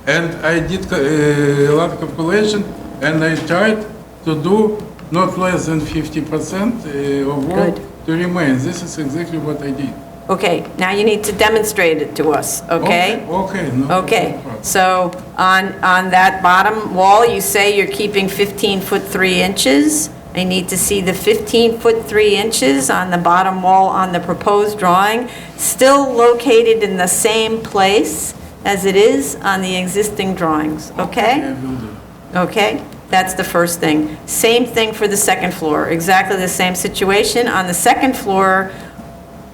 And I did a lot of calculation, and I tried to do not less than 50% of wall Good. to remain. This is exactly what I did. Okay, now you need to demonstrate it to us, okay? Okay, no Okay, problem. so on that bottom wall, you say you're keeping 15 foot 3 inches. I need to see the 15 foot 3 inches on the bottom wall on the proposed drawing, still located in the same place as it is on the existing drawings, okay? I will do. Okay, that's the first thing. Same thing for the second floor, exactly the same situation. On the second floor,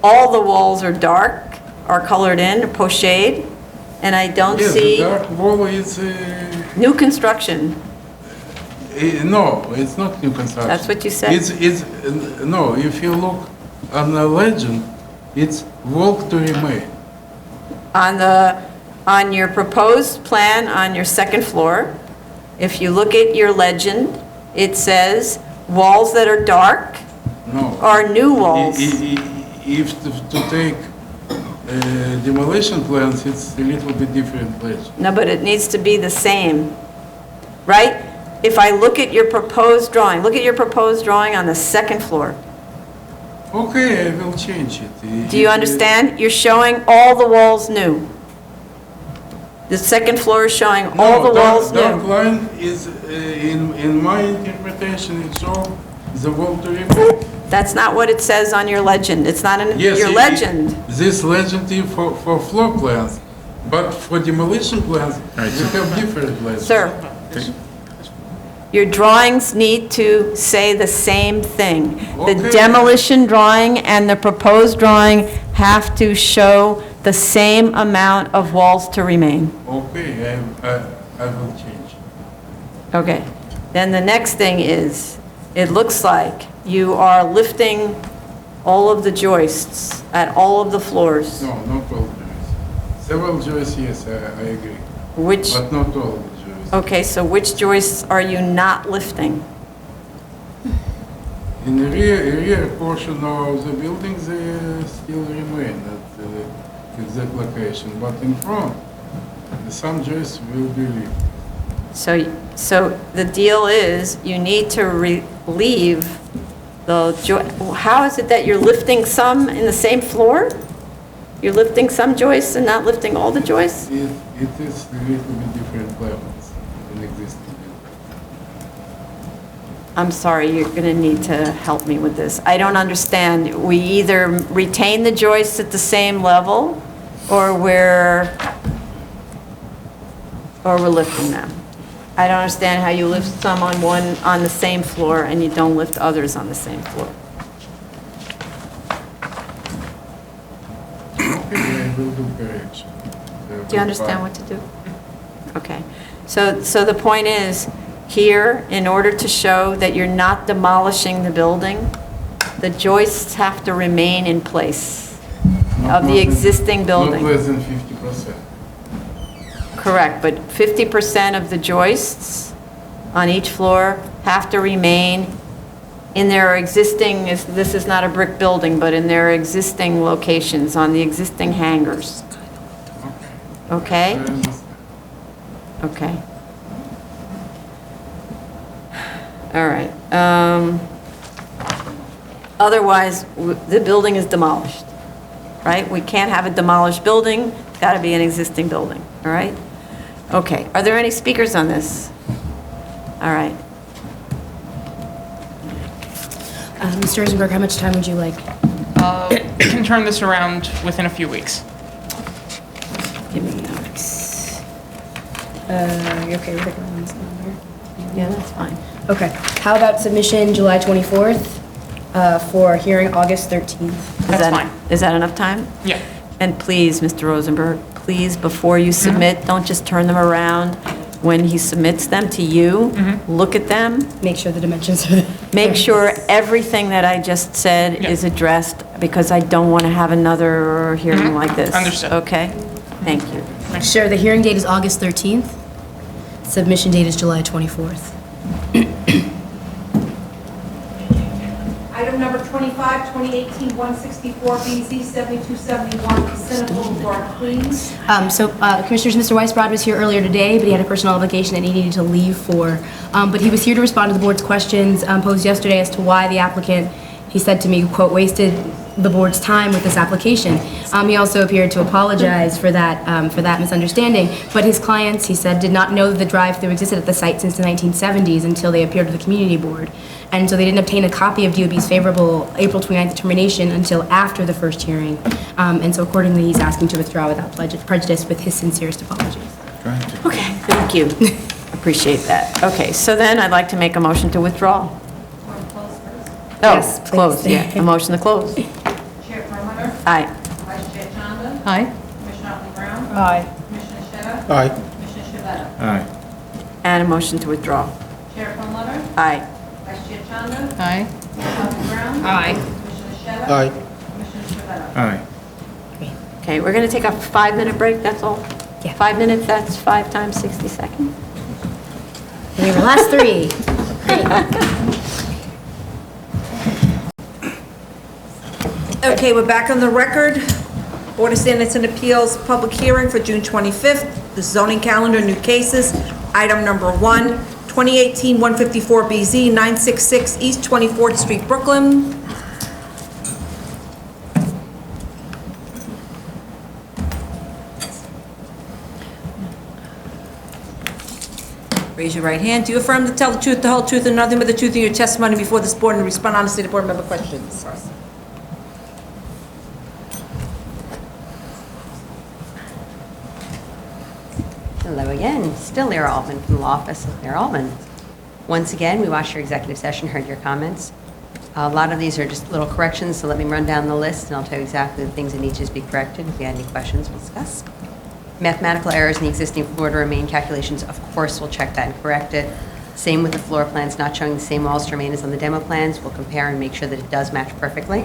all the walls are dark, are colored in, pochade, and I don't Yes, see the dark wall is... new construction. No, it's not new construction. That's what you said? No, if you look on the legend, it's walk to remain. On your proposed plan on your second floor, if you look at your legend, it says walls that are dark No. or new walls. If to take demolition plans, it's a little bit different legend. No, but it needs to be the same, right? If I look at your proposed drawing on the second floor. Okay, I will change it. Do you understand? You're showing all the walls new. The second floor is showing all the walls Dark new. line is, in my interpretation, it shows the wall to remain. That's not what it says on your legend. It's not in Yes, your legend. This legend is for floor plans, but for demolition plans, we have different legends. Sir, your drawings need to say the same thing. The Okay. demolition drawing and the proposed drawing have to show the same amount of walls to remain. Okay, I will change. Okay. Then the next thing is, it looks like you are lifting all of the joists at all of the floors. No, not all joists. Several joists, yes, I agree. Which, But not all the joists. okay, so which joists are you not lifting? In the rear portion of the building, they still remain at the exact location, but in front, some joists will be lifted. So the deal is, you need to relieve how is it that you're lifting some in the same floor? You're lifting some joists and not lifting all the joists? It is a little bit different levels in existing building. I'm sorry, you're going to need to help me with this. I don't understand. We either retain the joists at the same level, or we're lifting them. I don't understand how you lift some on the same floor and you don't lift others on the same floor. Okay, I will do correction. Do you understand what to do? Okay. So the point is, here, in order to show that you're not demolishing the building, the joists have to remain in place of the existing building. Not less than 50%. Correct, but 50% of the joists on each floor have to remain in their existing, this is not a brick building, but in their existing locations, on the existing hangars. Okay? Okay. All right. Otherwise, the building is demolished, right? We can't have a demolished building, it's got to be an existing building, all right? Okay, are there any speakers on this? All right. Mr. Rosenberg, how much time would you like? We can turn this around within a few weeks. Give me weeks. You okay with it going on this calendar? Yeah, that's fine. Okay. How about submission July 24th for hearing August 13th? That's fine. Is that enough time? Yeah. And please, Mr. Rosenberg, please, before you submit, don't just turn them around. When he submits them to you, look at them. Make sure the dimensions are there. Make sure everything that I just said is addressed, because I don't want to have another hearing like this. Understood. Okay? Thank you. Sure, the hearing date is August 13th. Submission date is July 24th. Item number 25, 2018-164, BZ 7271, Cinema Boulevard, Queens. Commissioners, Mr. Weisbrod was here earlier today, but he had a personal obligation that he needed to leave for. But he was here to respond to the board's questions posed yesterday as to why the applicant, he said to me, quote, wasted the board's time with this application. He also appeared to apologize for that misunderstanding. But his clients, he said, did not know that the drive-through existed at the site since the 1970s until they appeared to the community board. And so they didn't obtain a copy of DOB's favorable April 29th determination until after the first hearing. And so accordingly, he's asking to withdraw without prejudice with his sincerest apologies. Okay, thank you. Appreciate that. Okay, so then I'd like to make a motion to withdraw. Yes, Oh, close, please. yeah, a motion to close. Chair Perlmutter? Aye. Vice Chair Chanda? Aye. Commissioner Otley Brown? Aye. Commissioner Sheta? Aye. Commissioner Shavetta? Aye. And a motion to withdraw. Chair Chair Perlmutter? Aye. Vice Chair Chanda? Aye. Dr. Brown? Aye. Commissioner Sheta? Aye. Commissioner Cervetto? Aye. Okay, we're going to take a 5-minute break, that's all? Yeah. 5 minutes, that's 5 times 60 seconds. And your last three. Okay, we're back on the record. Board of Standards and Appeals, public hearing for June 25th. The zoning calendar, new cases. Item number 1, 2018-154BZ, 966 East 24th Street, Brooklyn. Raise your right hand. Do you affirm to tell the truth, the whole truth, and nothing but the truth in your testimony before this board and respond honestly to board member questions? Hello again, still Lara Altman from the law office of Lara Altman. Once again, we watched your executive session, heard your comments. A lot of these are just little corrections, so let me run down the list and I'll tell you exactly the things that need to be corrected. If you had any questions, we'll discuss. Mathematical errors in the existing floor to remain calculations, of course, we'll check that and correct it. Same with the floor plans not showing the same walls to remain as on the demo plans. We'll compare and make sure that it does match perfectly.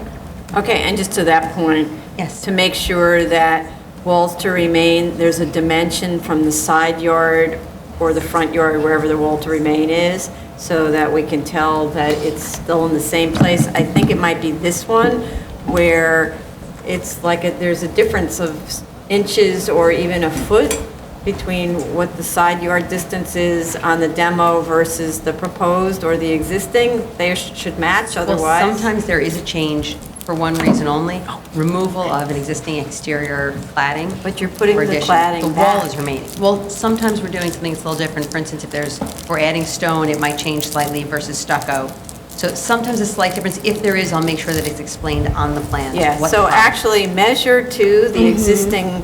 Okay, and just to that point. Yes. To make sure that walls to remain, there's a dimension from the side yard or the front yard, wherever the wall to remain is, so that we can tell that it's still in the same place. I think it might be this one, where it's like there's a difference of inches or even a foot between what the side yard distance is on the demo versus the proposed or the existing. They should match, otherwise. Well, sometimes there is a change for one reason only, removal of an existing exterior cladding. But you're putting or the addition. cladding The wall back. is remaining. Well, sometimes we're doing something that's a little different. For instance, if we're adding stone, it might change slightly versus stucco. So sometimes a slight difference. If there is, I'll make sure that it's explained on the plan. Yeah, what so the- actually measure to the existing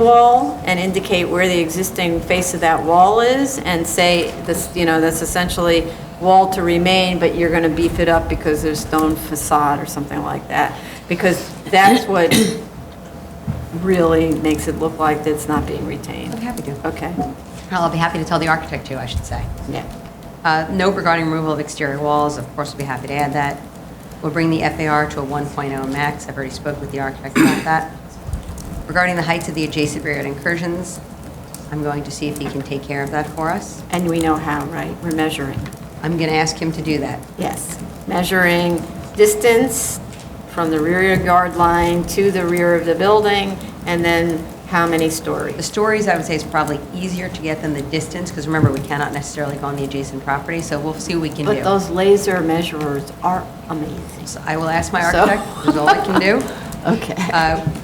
wall and indicate where the existing face of that wall is and say this, that's essentially wall to remain, but you're going to beef it up because there's stone facade or something like that. Because that's what really makes it look like it's not being retained. I'm happy to. Okay. I'll be happy to tell the architect too, I should say. Yeah. Note regarding removal of exterior walls, of course, we'll be happy to add that. We'll bring the FAR to a 1.0 max. I've already spoke with the architect about that. Regarding the heights of the adjacent rear yard incursions, I'm going to see if he can take care of that for us. And we know how, right? We're measuring. I'm going to ask him to do that. Yes. Measuring distance from the rear yard line to the rear of the building, and then how many stories? The stories, I would say, is probably easier to get than the distance, because remember, we cannot necessarily go on the adjacent property, so we'll see what we can do. But those laser measurers are amazing. So I will ask my architect, that's all I can do. Okay.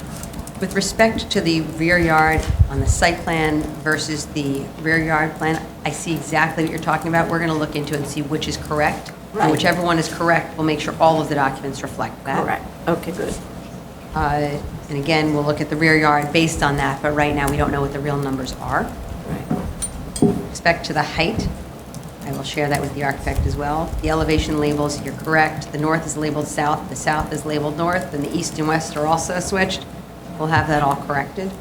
With respect to the rear yard on the site plan versus the rear yard plan, I see exactly what you're talking about. We're going to look into it and see which is correct. Right. And whichever one is correct, we'll make sure all of the documents reflect that. Correct. Okay, good. And again, we'll look at the rear yard based on that, but right now, we don't know what the real numbers are. Right. With respect to the height, I will share that with the architect as well. The elevation labels, you're correct. The north is labeled south, the south is labeled north, and the east and west are also switched. We'll have that all corrected.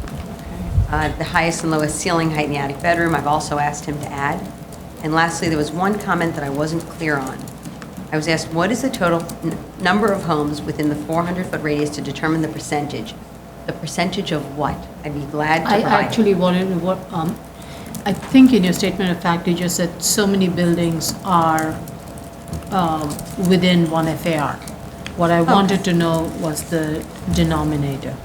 The highest and lowest ceiling height in the attic bedroom, I've also asked him to add. And lastly, there was one comment that I wasn't clear on. I was asked, what is the total number of homes within the 400-foot radius to determine the percentage? The percentage of what? I'd be glad to I provide it. actually wanted to, I think in your statement of fact, you just said so many buildings are within one FAR. What I wanted to know was the denominator.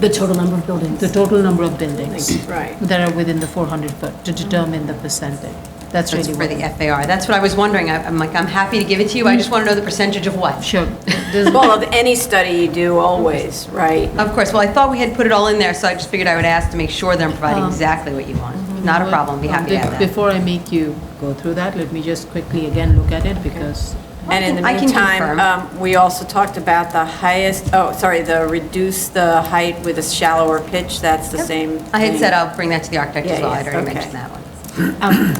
The total number of buildings. The total number of buildings. Right. That are within the 400 foot to determine the percentage. That's That's really for what. the FAR. That's what I was wondering. I'm like, I'm happy to give it to you. I just want to know the percentage of what? Sure. Well, of any study you do, always, right? Of course. Well, I thought we had put it all in there, so I just figured I would ask to make sure that I'm providing exactly what you want. Not a problem. Be happy to add that. Before I make you go through that, let me just quickly again look at it because. And in the I can meantime, we also talked about reduce the height with a shallower pitch. That's the same. I had thing. said I'll bring that to the architect as Yeah, well. yeah, I'd already okay. mentioned that one.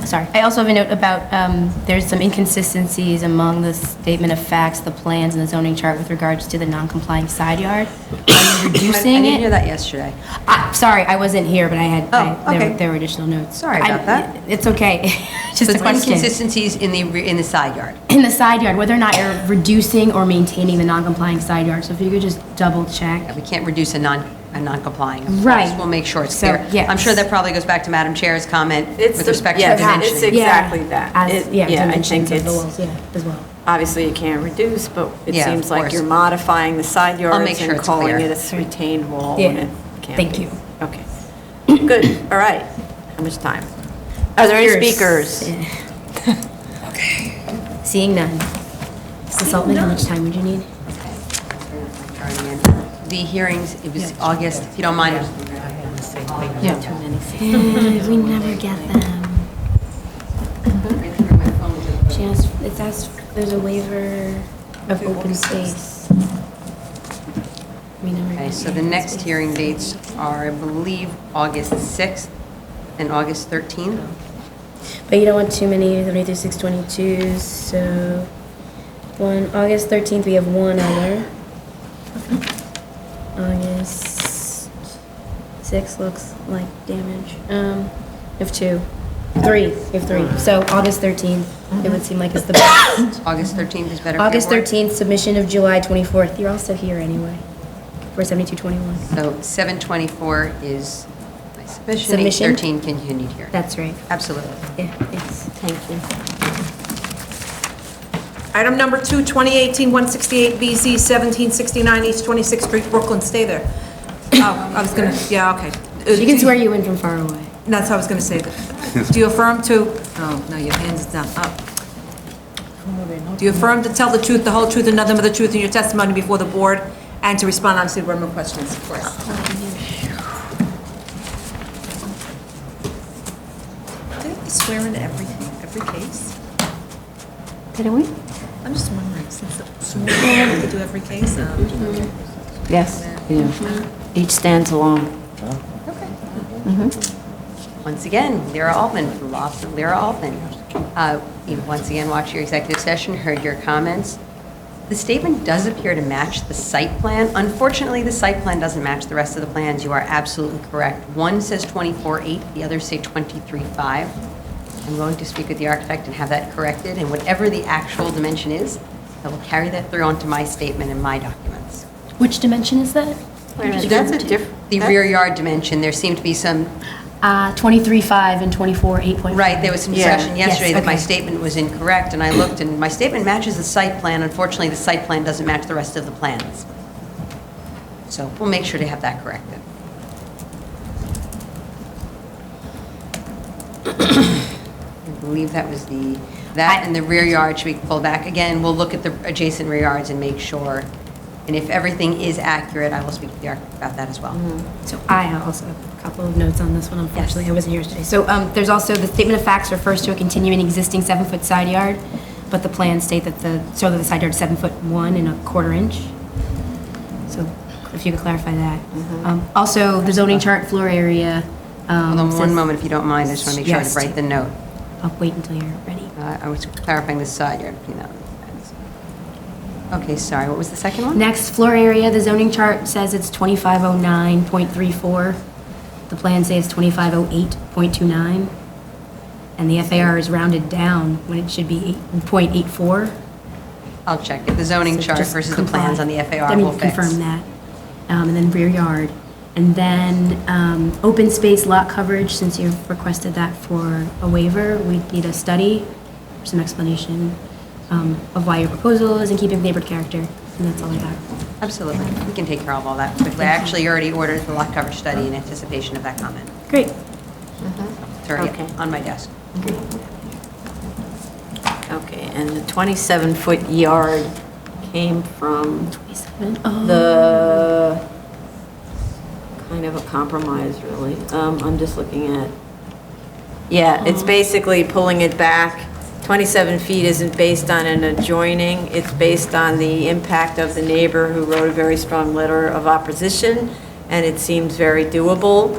Sorry. I also have a note about, there's some inconsistencies among the statement of facts, the plans, and the zoning chart with regards to the non-complying side yard. Are you reducing I it? didn't hear that yesterday. Sorry, I wasn't here, but I had, okay. there were additional notes. Sorry about that. It's okay. Just So a it's question. inconsistencies in the side yard. In the side yard, whether or not you're reducing or maintaining the non-complying side yard. So if you could just double check. We can't reduce a non-complying. Of Right. course. We'll make sure it's So, clear. yes. I'm sure that probably goes back to Madam Chair's comment with respect to the yes, dimensioning. it's exactly that. Yeah, I dimensions think of the it's, walls, yeah, as well. obviously you can't reduce, but it Yeah, seems of like course. you're modifying the side yards make sure and it's calling clear. it a retained wall Yeah. when it can't Thank be. you. Okay. Good, all right. How much time? Are there any Yours. speakers? Seeing none. Ms. Altman, how much time would you need? The hearings, it was August, if you don't mind. Yeah. Too many. We never get them. She asked, it's asked, there's a waiver of open space. We never Okay, get so the next hearing dates are, I believe, August 6th and August 13th. But you don't want too many, 70 through 622, so August 13th, we have one other. August 6th looks like damage. We have two. Three, we have three. So August 13th, it would seem like it's the best. August 13th is better for August your board? 13th, submission of July 24th. You're also here anyway, for 7221. So 7/24 is my submission, Submission? 8/13 continued here. That's right. Absolutely. Yeah, yes. Thank you. Item number 2, 2018-168BZ, 1769 East 26th Street, Brooklyn. Stay there. Oh, I was gonna, yeah, okay. She can swear you in from far away. That's what I was gonna say. Do you affirm to, oh, no, your hands is down, up. Do you affirm to tell the truth, the whole truth, and nothing but the truth in your testimony before the board, and to respond honestly to relevant questions? Of course. Do you have to swear into every case? Didn't we? I'm just wondering, since the sworn in, they do every case. Yes, yeah. Each stands alone. Once again, Lyra Altman, from Law Firm Lyra Altman. You once again watched your executive session, heard your comments. The statement does appear to match the site plan. Unfortunately, the site plan doesn't match the rest of the plans. You are absolutely correct. One says 24.8, the others say 23.5. I'm going to speak with the architect and have that corrected, and whatever the actual dimension is, I will carry that through onto my statement and my documents. Which dimension is that? That's a different. The rear yard dimension, there seemed to be some 23.5 and 24.8.5. Right, there was some discussion yesterday that my okay. statement was incorrect, and I looked, and my statement matches the site plan. Unfortunately, the site plan doesn't match the rest of the plans. So we'll make sure to have that corrected. I believe that was that and the rear yard should be pulled back. Again, we'll look at the adjacent rear yards and make sure. And if everything is accurate, I will speak to the architect about that as well. So I also have a couple of notes on this one, unfortunately, I wasn't here today. So there's also, the statement of facts refers to a continuing existing 7-foot side yard, but the plans state that show that the side yard is 7'1" and a quarter inch. So if you could clarify that. Also, the zoning chart floor area. Hold on one says- moment, if you don't mind, I just want to make sure Yes. to write the note. I'll wait until you're ready. I was clarifying the side yard between that. Okay, sorry, what was the second one? Next, floor area, the zoning chart says it's 2509.34. The plan says 2508.29. And the FAR is rounded down when it should be 8.84. I'll check it. The zoning So chart just versus the comply. plans on the FAR I mean, will fix. confirm that. And then rear yard. And then open space lot coverage, since you've requested that for a waiver, we need a study, some explanation of why your proposal is in keeping with neighborhood character. And that's all I got. Absolutely. We can take care of all that quickly. I actually already ordered the lot coverage study in anticipation of that comment. Great. It's already Okay. on my desk. Okay, and the 27-foot yard came from 27. the, kind of a compromise, really. I'm just looking at, yeah, it's basically pulling it back. 27 feet isn't based on an adjoining, it's based on the impact of the neighbor who wrote a very strong letter of opposition, and it seems very doable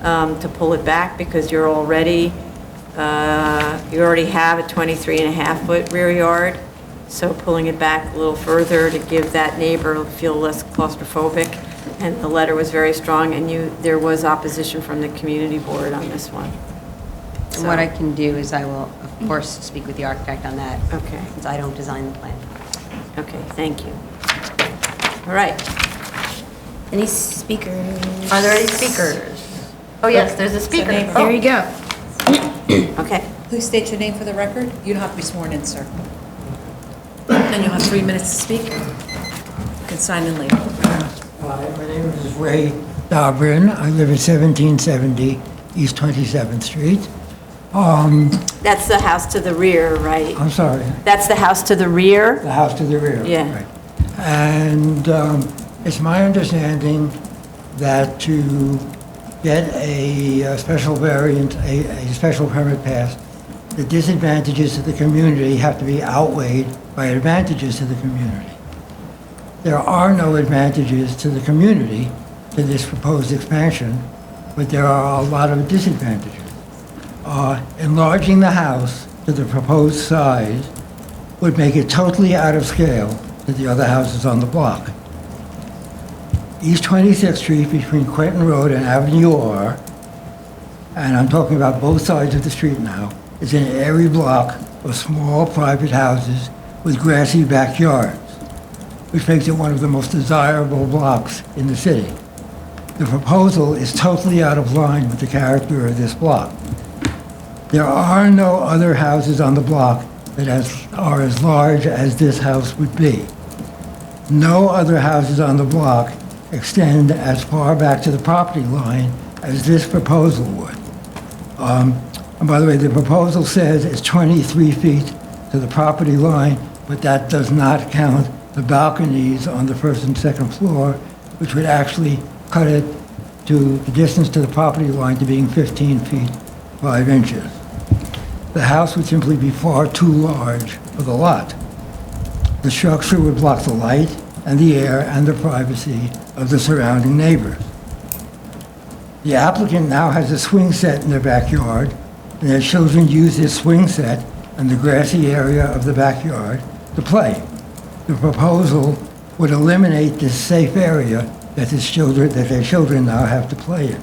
to pull it back because you're already You already have a 23.5-foot rear yard, so pulling it back a little further to give that neighbor feel less claustrophobic. And the letter was very strong, and there was opposition from the community board on this one. And what I can do is I will, of course, speak with the architect on that. Okay. Since I don't design the plan. Okay, thank you. All right. Any speakers? Are there any speakers? Oh, yes, there's a speaker. There you go. Okay. Please state your name for the record. You don't have to be sworn in, sir. And you'll have 3 minutes to speak. You can sign in later. Hi, my name is Ray Dobrin. I live at 1770 East 27th Street. That's the house to the rear, right? I'm sorry, That's the house to the rear? the house to the rear. Yeah. Right. And it's my understanding that to get a special variant, a special permit passed, the disadvantages to the community have to be outweighed by advantages to the community. There are no advantages to the community to this proposed expansion, but there are a lot of disadvantages. Enlarging the house to the proposed size would make it totally out of scale to the other houses on the block. East 26th Street between Quentin Road and Avenue R, and I'm talking about both sides of the street now, is an airy block of small private houses with grassy backyards, which makes it one of the most desirable blocks in the city. The proposal is totally out of line with the character of this block. There are no other houses on the block that are as large as this house would be. No other houses on the block extend as far back to the property line as this proposal would. And by the way, the proposal says it's 23 feet to the property line, but that does not count the balconies on the first and second floor, which would actually cut it to the distance to the property line to being 15 feet 5 inches. The house would simply be far too large for the lot. The structure would block the light and the air and the privacy of the surrounding neighbors. The applicant now has a swing set in their backyard, and their children use this swing set and the grassy area of the backyard to play. The proposal would eliminate this safe area that their children now have to play in.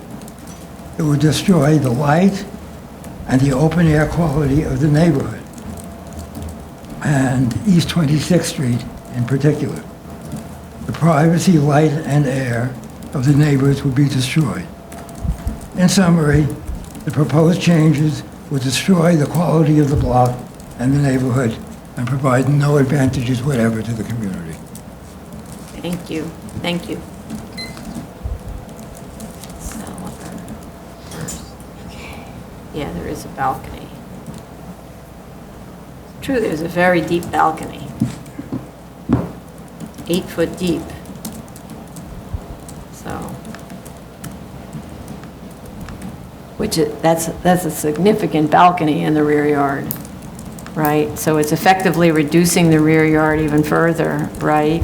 It would destroy the light and the open air quality of the neighborhood, and East 26th Street in particular. The privacy, light, and air of the neighbors would be destroyed. In summary, the proposed changes would destroy the quality of the block and the neighborhood and provide no advantages whatever to the community. Thank you. Thank you. Yeah, there is a balcony. True, there's a very deep balcony. 8 foot deep. So, that's a significant balcony in the rear yard, right? So it's effectively reducing the rear yard even further, right?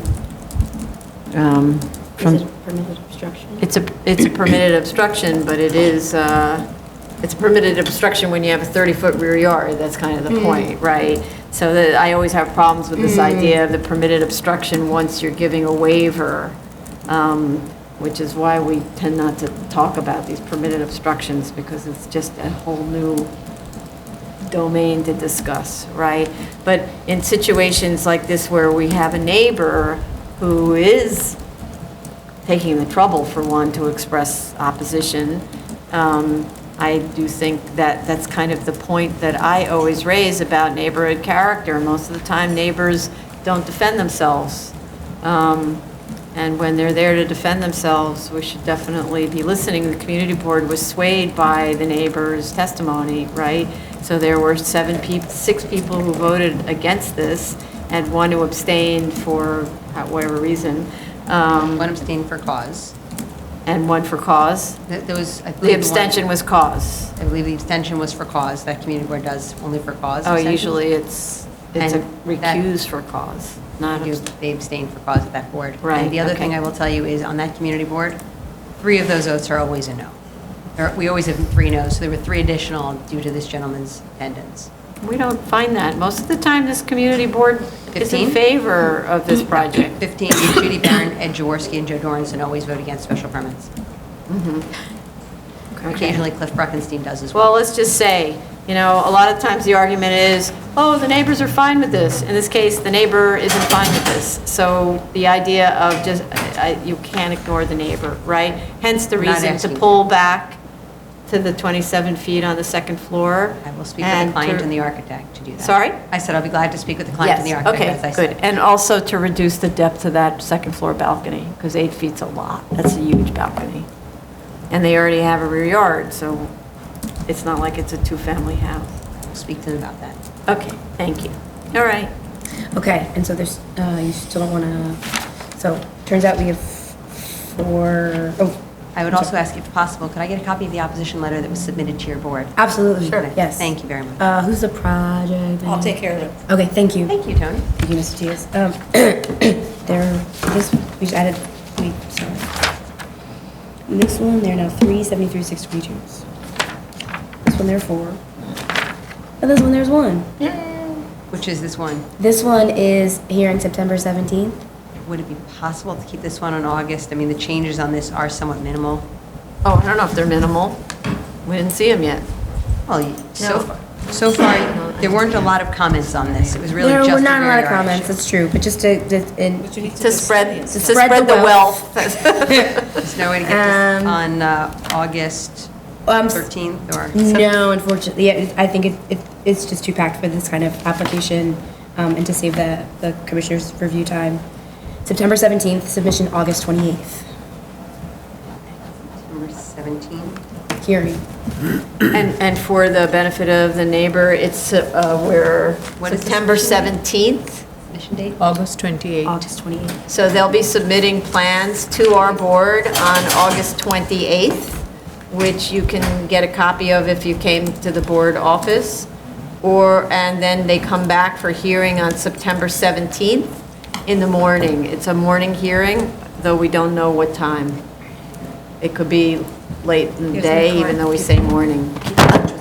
Is it permitted obstruction? It's a permitted obstruction, but it's a permitted obstruction when you have a 30-foot rear yard. That's kind of the point, right? So I always have problems with this idea of the permitted obstruction once you're giving a waiver, which is why we tend not to talk about these permitted obstructions, because it's just a whole new domain to discuss, right? But in situations like this where we have a neighbor who is taking the trouble, for one, to express opposition, I do think that that's kind of the point that I always raise about neighborhood character. Most of the time, neighbors don't defend themselves. And when they're there to defend themselves, we should definitely be listening. The community board was swayed by the neighbors' testimony, right? So there were 6 people who voted against this, and 1 who abstained for whatever reason. 1 abstained for cause. And 1 for cause? There was, I The believe abstention was cause. I believe the abstention was for cause. That community board does only for cause. Oh, abstentions. usually it's a And recuse for cause, not They abstain for cause at that board. Right, And the other okay. thing I will tell you is on that community board, 3 of those votes are always a no. We always have 3 no's, so there were 3 additional due to this gentleman's attendance. We don't find that. Most of the time, this community board is 15? in favor of this project. 15, Judy Barron, Ed Jaworski, and Joe Dornson always vote against special permits. Occasionally Cliff Bruckenstein does as well. Well, let's just say, you know, a lot of times the argument is, oh, the neighbors are fine with this. In this case, the neighbor isn't fine with this. So the idea of just, you can't ignore the neighbor, right? Hence the I'm not reason to asking. pull back to the 27 feet on the second floor. I will speak with the client and the architect to do that. Sorry? I said I'll be glad to speak with the client and the architect, as I Okay, said. good. And also to reduce the depth of that second floor balcony, because 8 feet's a lot. That's a huge balcony. And they already have a rear yard, so it's not like it's a 2-family house. Speak to them about that. Okay, thank you. All right. Okay, and so there's, you still don't want to, so turns out we have 4, oh. I would also ask if possible, could I get a copy of the opposition letter that was submitted to your board? Absolutely. Sure. Yes. Thank you very much. Who's the project? I'll take care of it. Okay, thank you. Thank you, Tony. Thank you, Mr. Diaz. We just added, sorry. This one, they're now 373,622. This one, there are 4. And this one, there's 1. Which is this one? This one is hearing September 17th. Would it be possible to keep this one in August? I mean, the changes on this are somewhat minimal. Oh, I don't know if they're minimal. We didn't see them yet. Well, so far, there weren't a lot of comments on this. It was really There just were a not a lot rear of yard comments, that's true, but just to spread the the wealth. There's no way to get this on August 13th or? No, unfortunately, yeah, I think it's just too packed for this kind of application, and to save the commissioner's review time. September 17th, submission August 28th. September 17th. Hearing. And for the benefit of the neighbor, it's where What is the September submission 17th. Submission date? August 28th. August 28th. So they'll be submitting plans to our board on August 28th, which you can get a copy of if you came to the board office. And then they come back for hearing on September 17th in the morning. It's a morning hearing, though we don't know what time. It could be late in the day, even though we say morning.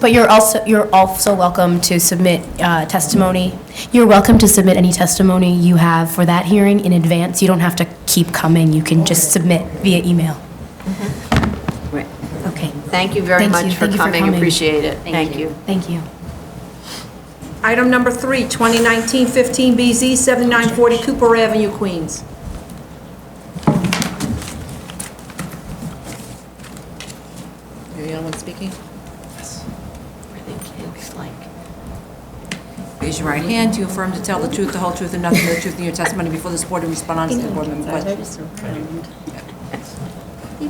But you're also welcome to submit testimony. You're welcome to submit any testimony you have for that hearing in advance. You don't have to keep coming. You can just submit via email. Right. Okay. Thank you very much for Thank you coming. Appreciate it. Thank you. Thank you. Item number 3, 2019-15 BZ, 7940 Cooper Avenue, Queens. You're the only one speaking? Yes. Looks like. Raise your right hand. Do you affirm to tell the truth, the whole truth, and nothing but the truth in your testimony before this board and respond honestly to board member questions?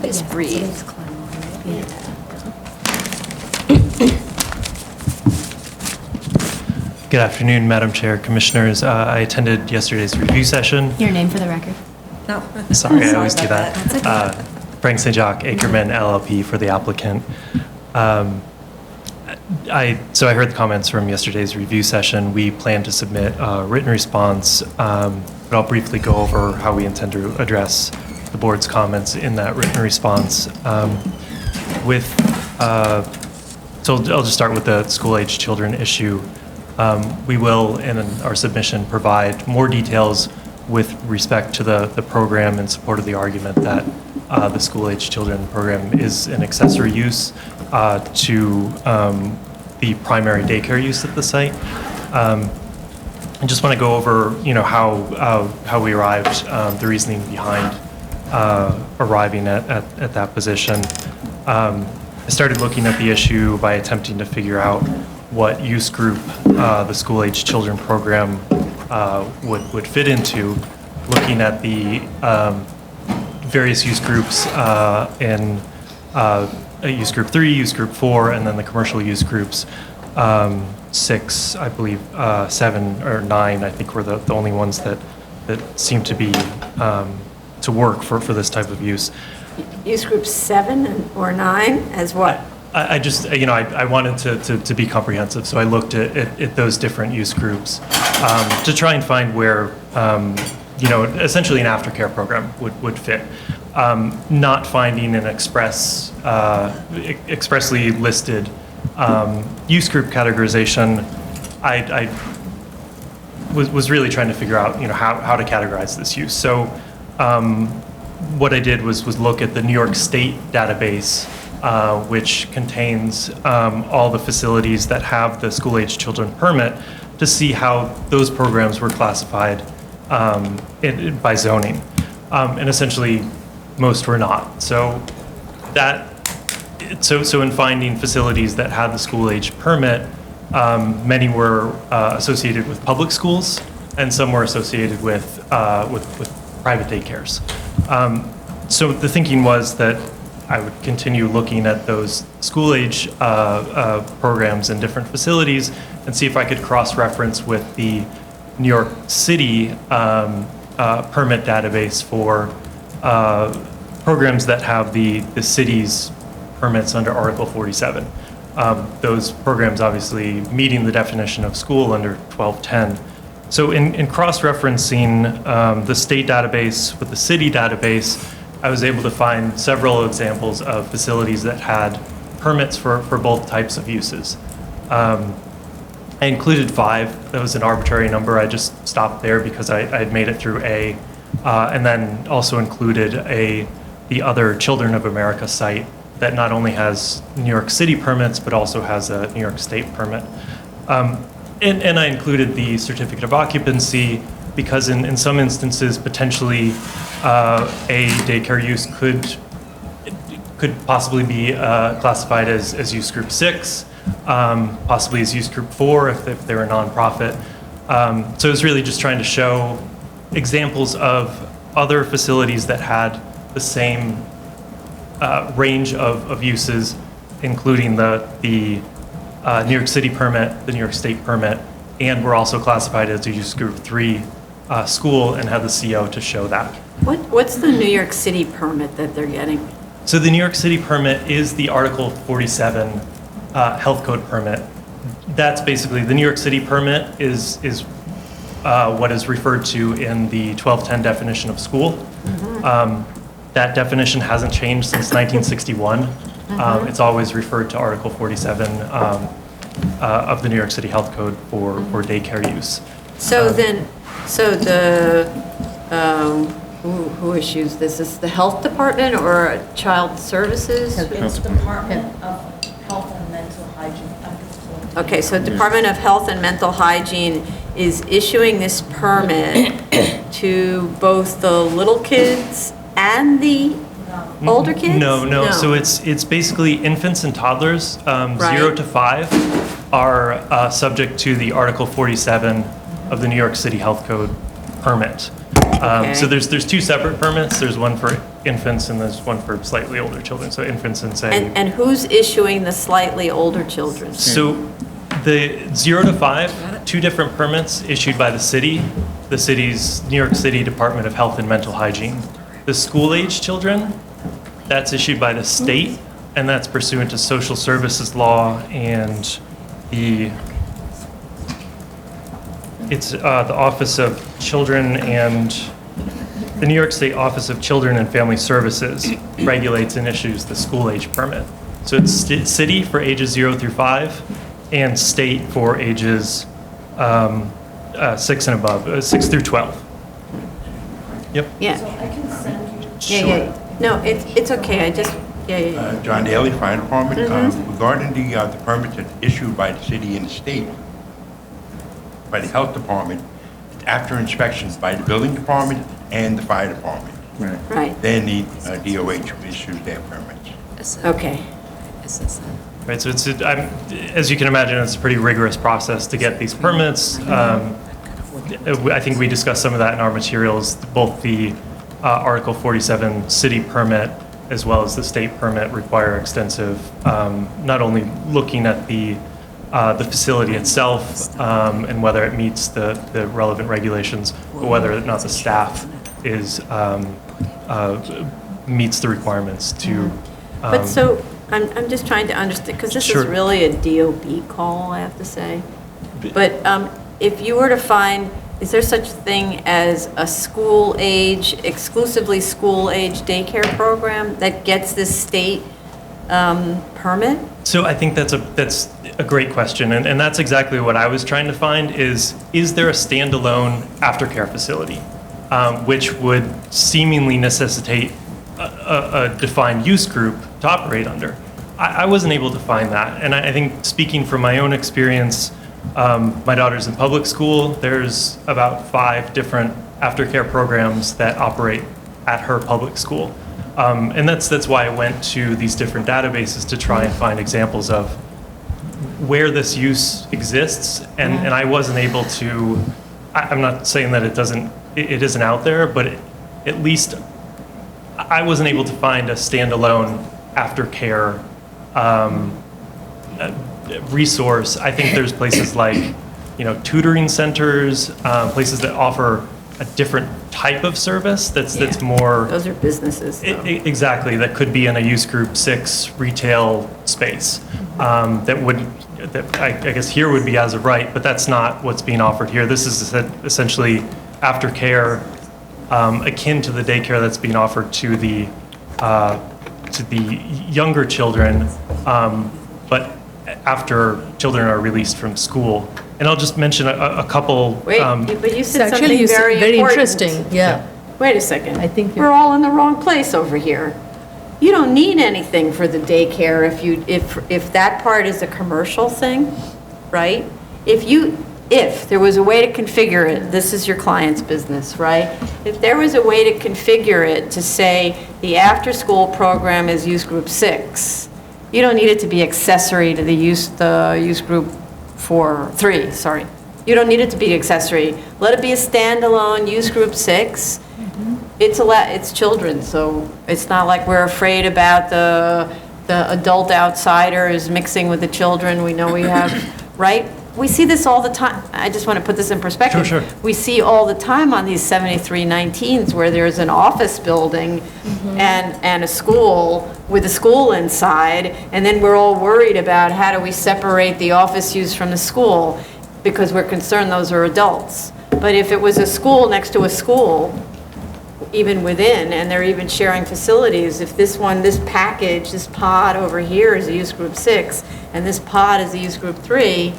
Just breathe. Good afternoon, Madam Chair, Commissioners. I attended yesterday's review session. Your name for the record? No. Sorry, I always do about that. Frank St. Jacques, Ackerman LLP for the applicant. So I heard the comments from yesterday's review session. We plan to submit a written response, but I'll briefly go over how we intend to address the board's comments in that written response. So I'll just start with the school-age children issue. We will, in our submission, provide more details with respect to the program in support of the argument that the school-age children program is an accessory use to the primary daycare use at the site. I just want to go over, how we arrived, the reasoning behind arriving at that position. I started looking at the issue by attempting to figure out what use group the school-age children program would fit into, looking at the various use groups in use group 3, use group 4, and then the commercial use groups 6, I believe 7 or 9, I think were the only ones that seemed to be to work for this type of use. Use group 7 or 9 as what? I just, I wanted to be comprehensive, so I looked at those different use groups to try and find where essentially an aftercare program would fit. Not finding an expressly listed use group categorization, I was really trying to figure out, how to categorize this use. So what I did was look at the New York State database, which contains all the facilities that have the school-age children permit, to see how those programs were classified by zoning. And essentially, most were not. So in finding facilities that had the school-age permit, many were associated with public schools, and some were associated with private daycares. So the thinking was that I would continue looking at those school-age programs in different facilities and see if I could cross-reference with the New York City permit database for programs that have the city's permits under Article 47. Those programs obviously meeting the definition of school under 1210. So in cross-referencing the state database with the city database, I was able to find several examples of facilities that had permits for both types of uses. I included 5. That was an arbitrary number. I just stopped there because I had made it through A, and then also included the other Children of America site that not only has New York City permits, but also has a New York State permit. And I included the certificate of occupancy because in some instances, potentially a daycare use could possibly be classified as use group 6, possibly as use group 4 if they're a nonprofit. So it's really just trying to show examples of other facilities that had the same range of uses, including the New York City permit, the New York State permit, and were also classified as a use group 3 school and had the CO to show that. What's the New York City permit that they're getting? So the New York City permit is the Article 47 health code permit. That's basically, the New York City permit is what is referred to in the 1210 definition of school. That definition hasn't changed since 1961. It's always referred to Article 47 of the New York City Health Code for daycare use. So who issues this? Is the health department or child services? It's Department of Health and Mental Hygiene. Okay, so Department of Health and Mental Hygiene is issuing this permit to both the little kids and the older kids? No. So it's basically infants and toddlers, 0 to 5, are subject to the Article 47 of the New York City Health Code permit. So there's 2 separate permits. There's one for infants and there's one for slightly older children. So infants and say. And who's issuing the slightly older children? So the 0 to 5, 2 different permits issued by the city, the city's New York City Department of Health and Mental Hygiene. The school-age children, that's issued by the state, and that's pursuant to social services law and the Office of Children and the New York State Office of Children and Family Services regulates and issues the school-age permit. So it's city for ages 0 through 5 and state for ages 6 and above, 6 through 12. Yep. Yeah. So I can send you. Yeah. No, it's okay. I just, John Daly, Fire Department. Regarding the permits that issued by the city and the state, by the health department, after inspections by the building department and the fire department. Right. Then the DOH issues their permits. Okay. Right, so as you can imagine, it's a pretty rigorous process to get these permits. I think we discussed some of that in our materials, both the Article 47 city permit as well as the state permit require extensive, not only looking at the facility itself and whether it meets the relevant regulations, but whether or not the staff meets the requirements to. But so, I'm just trying to understand, because this is really a DOB call, I have to say. But if you were to find is there such a thing as a school age, exclusively school age daycare program that gets this state permit? So I think that's a great question, and that's exactly what I was trying to find is there a standalone aftercare facility, which would seemingly necessitate a defined use group to operate under? I wasn't able to find that, and I think speaking from my own experience, my daughter's in public school. There's about 5 different aftercare programs that operate at her public school. And that's why I went to these different databases to try and find examples of where this use exists, and I wasn't able to, I'm not saying that it isn't out there, but at least I wasn't able to find a standalone aftercare resource. I think there's places like, tutoring centers, places that offer a different type of service that's more... Those are businesses, though. Exactly, that could be in a use group 6 retail space. That I guess here would be as of right, but that's not what's being offered here. This is essentially aftercare akin to the daycare that's being offered to the younger children, but after children are released from school. And I'll just mention a couple... Wait, but you said Actually, something you said very very important. interesting, yeah. Wait a second. I think we're all in the wrong place over here. You don't need anything for the daycare if that part is a commercial thing, right? If there was a way to configure it, this is your client's business, right? If there was a way to configure it to say the after-school program is use group 6, you don't need it to be accessory to the use group 3, sorry. You don't need it to be accessory. Let it be a standalone use group 6. It's children, so it's not like we're afraid about the adult outsiders mixing with the children. We know we have, right? We see this all the time. I just want to put this in perspective. Sure. We see all the time on these 7319s where there's an office building and a school with a school inside, and then we're all worried about how do we separate the office use from the school because we're concerned those are adults. But if it was a school next to a school, even within, and they're even sharing facilities, if this package, this pod over here is a use group 6, and this pod is a use group 3,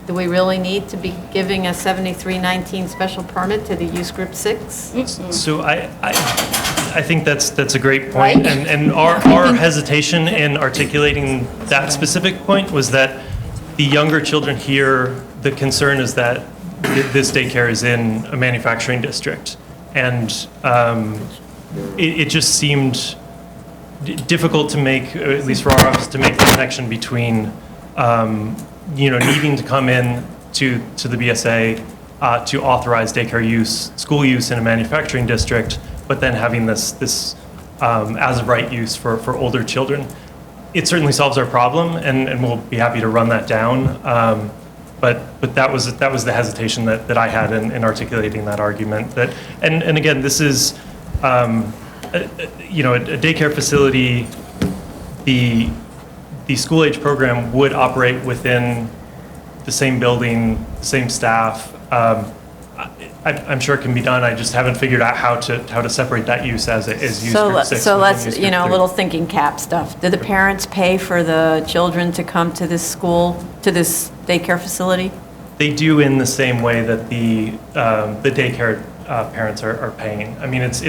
do we really need to be giving a 7319 special permit to the use group 6? So I think that's a great point. Right? And our hesitation in articulating that specific point was that the younger children here, the concern is that this daycare is in a manufacturing district. And it just seemed difficult to make, at least for our office, to make the connection between needing to come in to the BSA to authorize daycare use, school use in a manufacturing district, but then having this as of right use for older children. It certainly solves our problem, and we'll be happy to run that down. But that was the hesitation that I had in articulating that argument. And again, this is a daycare facility. The school age program would operate within the same building, same staff. I'm sure it can be done. I just haven't figured out how to separate that use as use group 6. So let's, use group a 3. little thinking cap stuff. Do the parents pay for the children to come to this school, to this daycare facility? They do in the same way that the daycare parents are paying. I mean, it's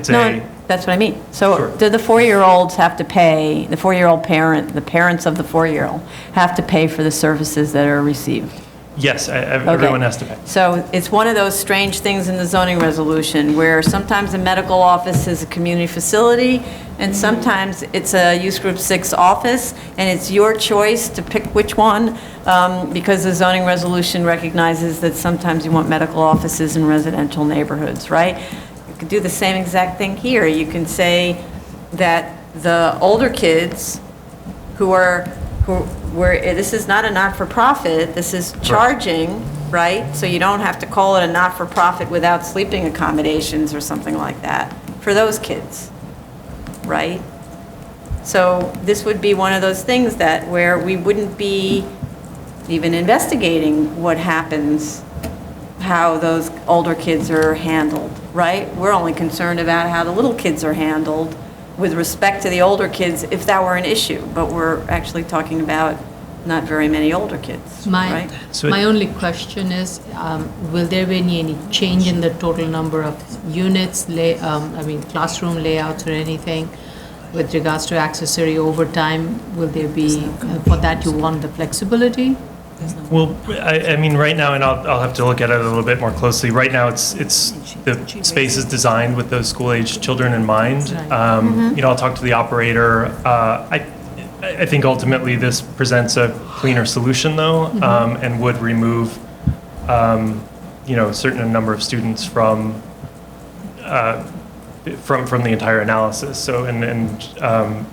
No, that's what I mean. So do the 4-year-olds have to pay, the 4-year-old parent, the parents of the 4-year-old have to pay for the services that are received? Yes, everyone has to pay. So it's one of those strange things in the zoning resolution where sometimes the medical office is a community facility and sometimes it's a use group 6 office, and it's your choice to pick which one because the zoning resolution recognizes that sometimes you want medical offices in residential neighborhoods, right? You could do the same exact thing here. You can say that the older kids where this is not a not-for-profit, this is charging, right? So you don't have to call it a not-for-profit without sleeping accommodations or something like that for those kids, right? So this would be one of those things where we wouldn't be even investigating what happens how those older kids are handled, right? We're only concerned about how the little kids are handled with respect to the older kids, if that were an issue, but we're actually talking about not very many older kids, right? My only question is, will there be any change in the total number of units, classroom layouts or anything with regards to accessory overtime? Will there be, for that you want the flexibility? Well, I mean, right now, and I'll have to look at it a little bit more closely. Right now, it's the space is designed with those school-age children in mind. You know, I'll talk to the operator. I think ultimately this presents a cleaner solution, though, and would remove, you know, a certain number of students from the entire analysis. So,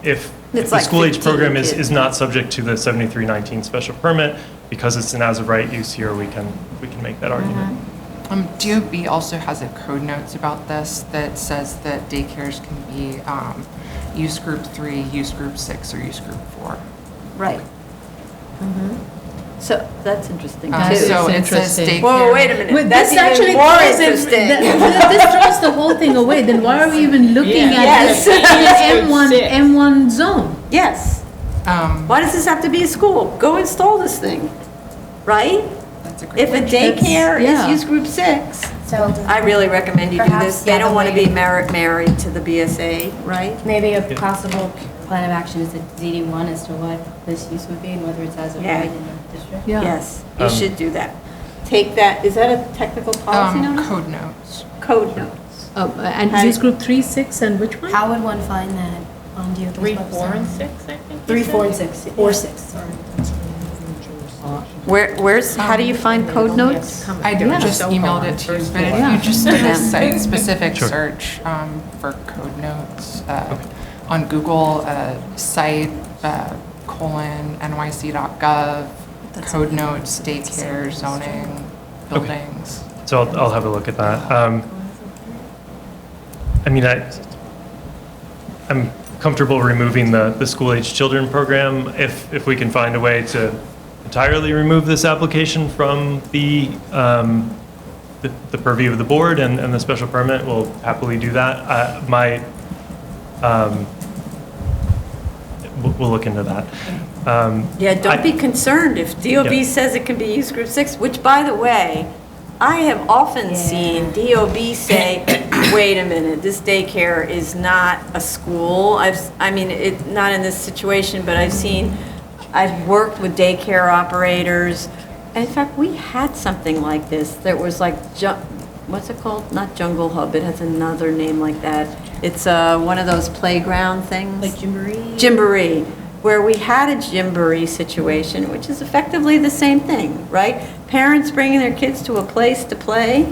if the like school-age 15 program kids. is not subject to the 7319 special permit, because it's an as-of-right use here, we can make that argument. DOB also has a code notes about this that says that daycares can be use group 3, use group 6, or use group 4. Right. So that's interesting, too. So it says daycare. Whoa, wait a minute. But That's this actually even more throws interesting. this throws the whole thing away. Then why are we even looking at Yes. this in M1 zone? Yes. Why does this have to be a school? Go install this thing, right? If a daycare is use group 6, So I really recommend you do perhaps this. They don't want to maybe- be married to the BSA, right? Maybe a possible plan of action is a ZD1 as to what this use would be and whether it's as of Yeah. right in the district. Yes, you should do that. Take that, is that a technical policy notice? Code notes. Code notes. And use group 3, 6, and which one? How would one find that on DOT's 3, website? 4, and 6, I think. 3, 4, and 6, or 6, sorry. How do you find code notes? I just emailed it to you, but if you just did a site-specific search for code notes on Google, site :nyc.gov, code notes, daycare, zoning, buildings. So I'll have a look at that. I mean, I'm comfortable removing the school-age children program if we can find a way to entirely remove this application from the purview of the board and the special permit. We'll happily do that. We'll look into that. Yeah, don't be concerned if DOB says it can be use group 6, which, by the way, I have often seen DOB say, wait a minute, this daycare is not a school. I mean, it's not in this situation, but I've worked with daycare operators. And in fact, we had something like this. There was like, what's it called? Not Jungle Hub, it has another name like that. It's one of those playground things. Like Gymboree? Gymboree, where we had a Gymboree situation, which is effectively the same thing, right? Parents bringing their kids to a place to play,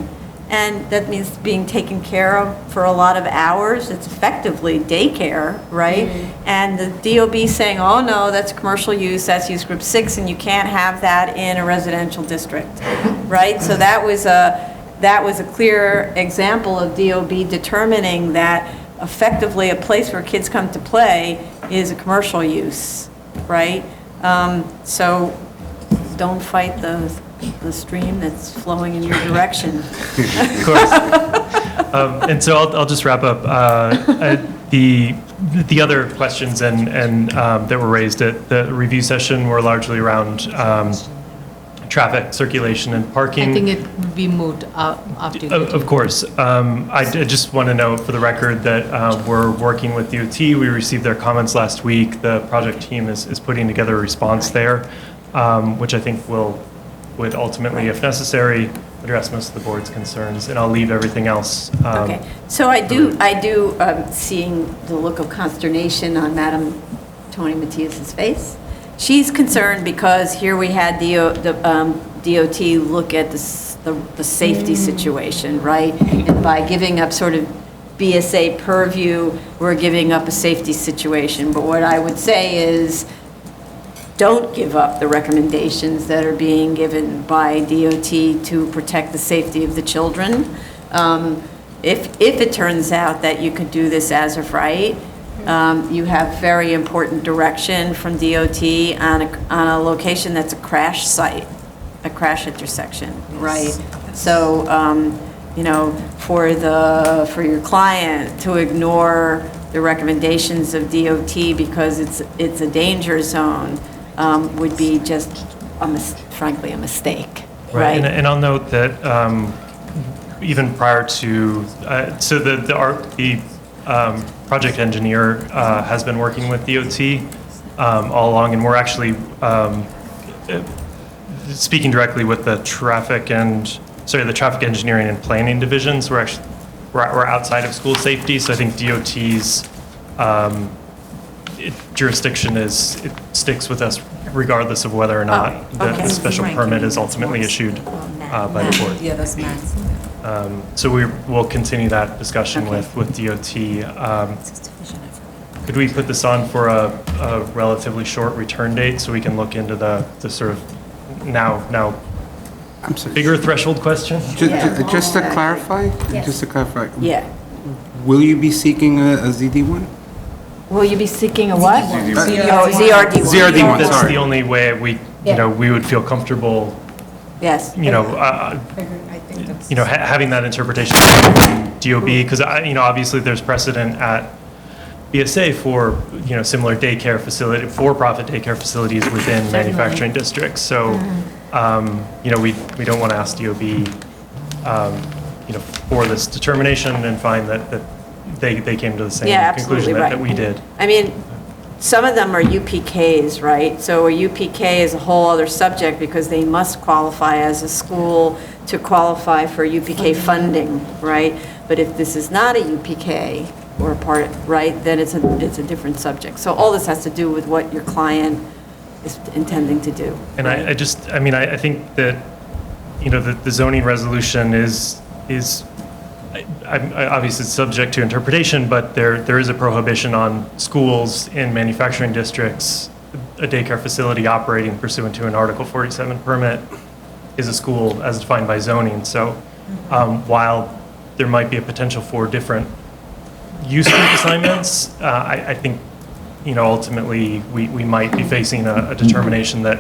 and that means being taken care of for a lot of hours. It's effectively daycare, right? And the DOB saying, oh no, that's commercial use, that's use group 6, and you can't have that in a residential district, right? So that was a clear example of DOB determining that effectively a place where kids come to play is a commercial use, right? So don't fight the stream that's flowing in your direction. Of course. And so I'll just wrap up. The other questions and that were raised at the review session were largely around traffic, circulation, and parking. I think it would be moved after. Of course. I just want to note for the record that we're working with DOT. We received their comments last week. The project team is putting together a response there, which I think would ultimately, if necessary, address most of the board's concerns, and I'll leave everything else. Okay, so I do, seeing the look of consternation on Madam Tony Matias's face. She's concerned because here we had DOT look at the safety situation, right? And by giving up sort of BSA purview, we're giving up a safety situation. But what I would say is, don't give up the recommendations that are being given by DOT to protect the safety of the children. If it turns out that you could do this as of right, you have very important direction from DOT on a location that's a crash site, a crash intersection, right? So, for your client to ignore the recommendations of DOT because it's a danger zone would be just, frankly, a mistake, right? And I'll note that even prior to, so the project engineer has been working with DOT all along, and we're actually speaking directly with the traffic engineering and planning divisions. We're outside of school safety, so I think DOT's jurisdiction it sticks with us regardless of whether or not the special permit is ultimately issued by the board. Yeah, that's max. So we'll continue that discussion with DOT. Could we put this on for a relatively short return date so we can look into the sort of now bigger threshold question? Just to clarify? Yes. Just to clarify. Yeah. Will you be seeking a ZD1? Will you be seeking a what? ZRD1. Oh, ZRD1. ZRD1, That's sorry. the only way we would feel comfortable, Yes. having that interpretation from DOB, because, obviously there's precedent at BSA for, similar daycare facility, for-profit daycare facilities within manufacturing districts. So, we don't want to ask DOB, for this determination and find that they came to the same conclusion that we did. I mean, some of them are UPKs, right? So a UPK is a whole other subject because they must qualify as a school to qualify for UPK funding, right? But if this is not a UPK or a part, right, then it's a different subject. So all this has to do with what your client is intending to do. And I think that, the zoning resolution is obviously it's subject to interpretation, but there is a prohibition on schools in manufacturing districts. A daycare facility operating pursuant to an Article 47 permit is a school as defined by zoning. So while there might be a potential for different use group assignments, I think, ultimately we might be facing a determination that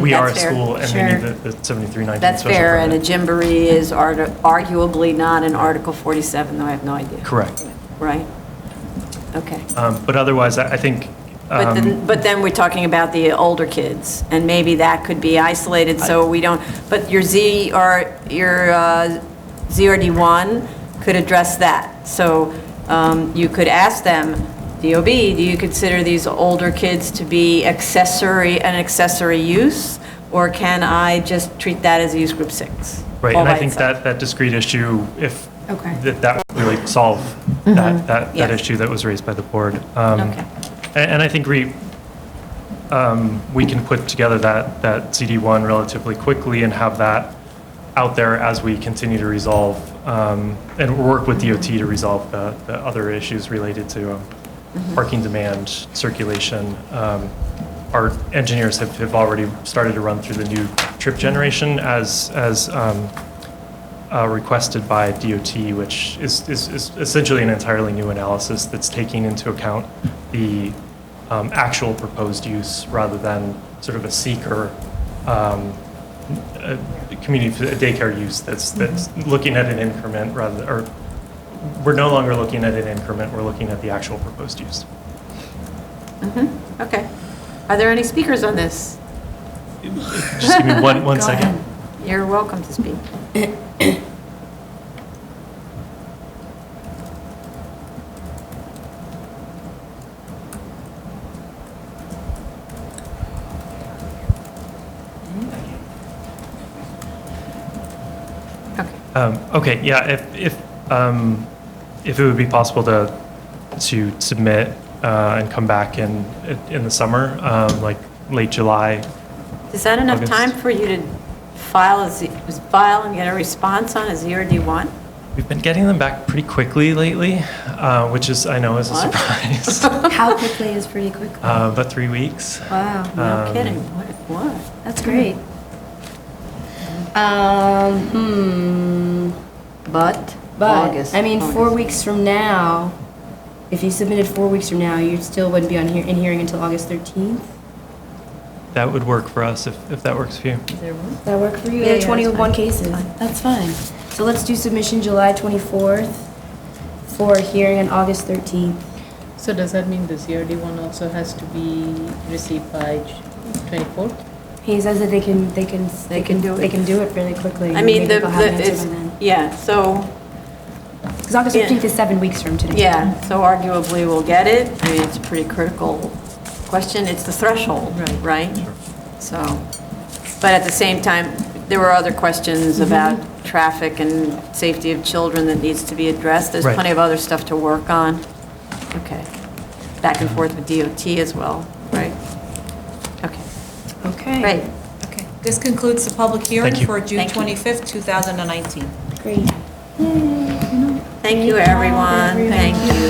we are a That's fair. school and we need the 7319 That's special fair, permit. and a gymboree is arguably not an Article 47, though I have no idea. Correct. Right? Okay. But otherwise, I think. But then we're talking about the older kids, and maybe that could be isolated, so we don't, but your ZRD1 could address that. So you could ask them, DOB, do you consider these older kids to be an accessory use, or can I just treat that as a use group 6? Right, all and I by think itself? that discrete issue, if Okay. that would really solve that Yeah. issue that was raised by the board. And I think we can put together that CD1 relatively quickly and have that out there as we continue to resolve and work with DOT to resolve the other issues related to parking demand, circulation. Our engineers have already started to run through the new trip generation as requested by DOT, which is essentially an entirely new analysis that's taking into account the actual proposed use rather than sort of a seeker community daycare use that's looking at an increment or we're no longer looking at an increment, we're looking at the actual proposed use. Okay. Are there any speakers on this? Just give me one Go second. ahead. You're welcome to speak. Okay, yeah, if it would be possible to submit and come back in the summer, like late July. Is that enough August. time for you to file and get a response on a ZRD1? We've been getting them back pretty quickly lately, which I know is a What? surprise. How quickly is pretty quickly? About 3 weeks. Wow, No kidding. What? that's great. But But, I mean, 4 August. weeks from now, if you submitted 4 weeks from now, you still wouldn't be in hearing until August 13th? That would work for us if that works for you. That work for you? We There have are 21 that's cases. That's fine. So let's do submission July 24th for hearing on August 13th. So does that mean the ZRD one also has to be received by 24th? He says that they can do it. They can do it really quickly. I mean, Maybe they'll have an answer it's, by then. yeah, so, Because August 15th is 7 weeks from today. yeah, so arguably we'll get it. I mean, it's a pretty critical question. It's the threshold, right? So, but at the same time, there were other questions about traffic and safety of children that needs to be addressed. There's Right. plenty of other stuff to work on. Okay. Back and forth with DOT as well, right? Okay. Okay. Great. Okay. This concludes the public hearing Thank you. for June Thank you. 25th, 2019. Great. Thank you, everyone. Thank you.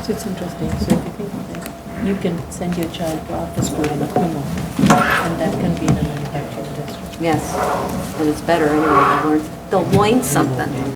So it's interesting, so if you think of it, you can send your child to after school in a Kumo, and that can be in a manufacturing district. Yes, and it's better anyway. They'll learn something.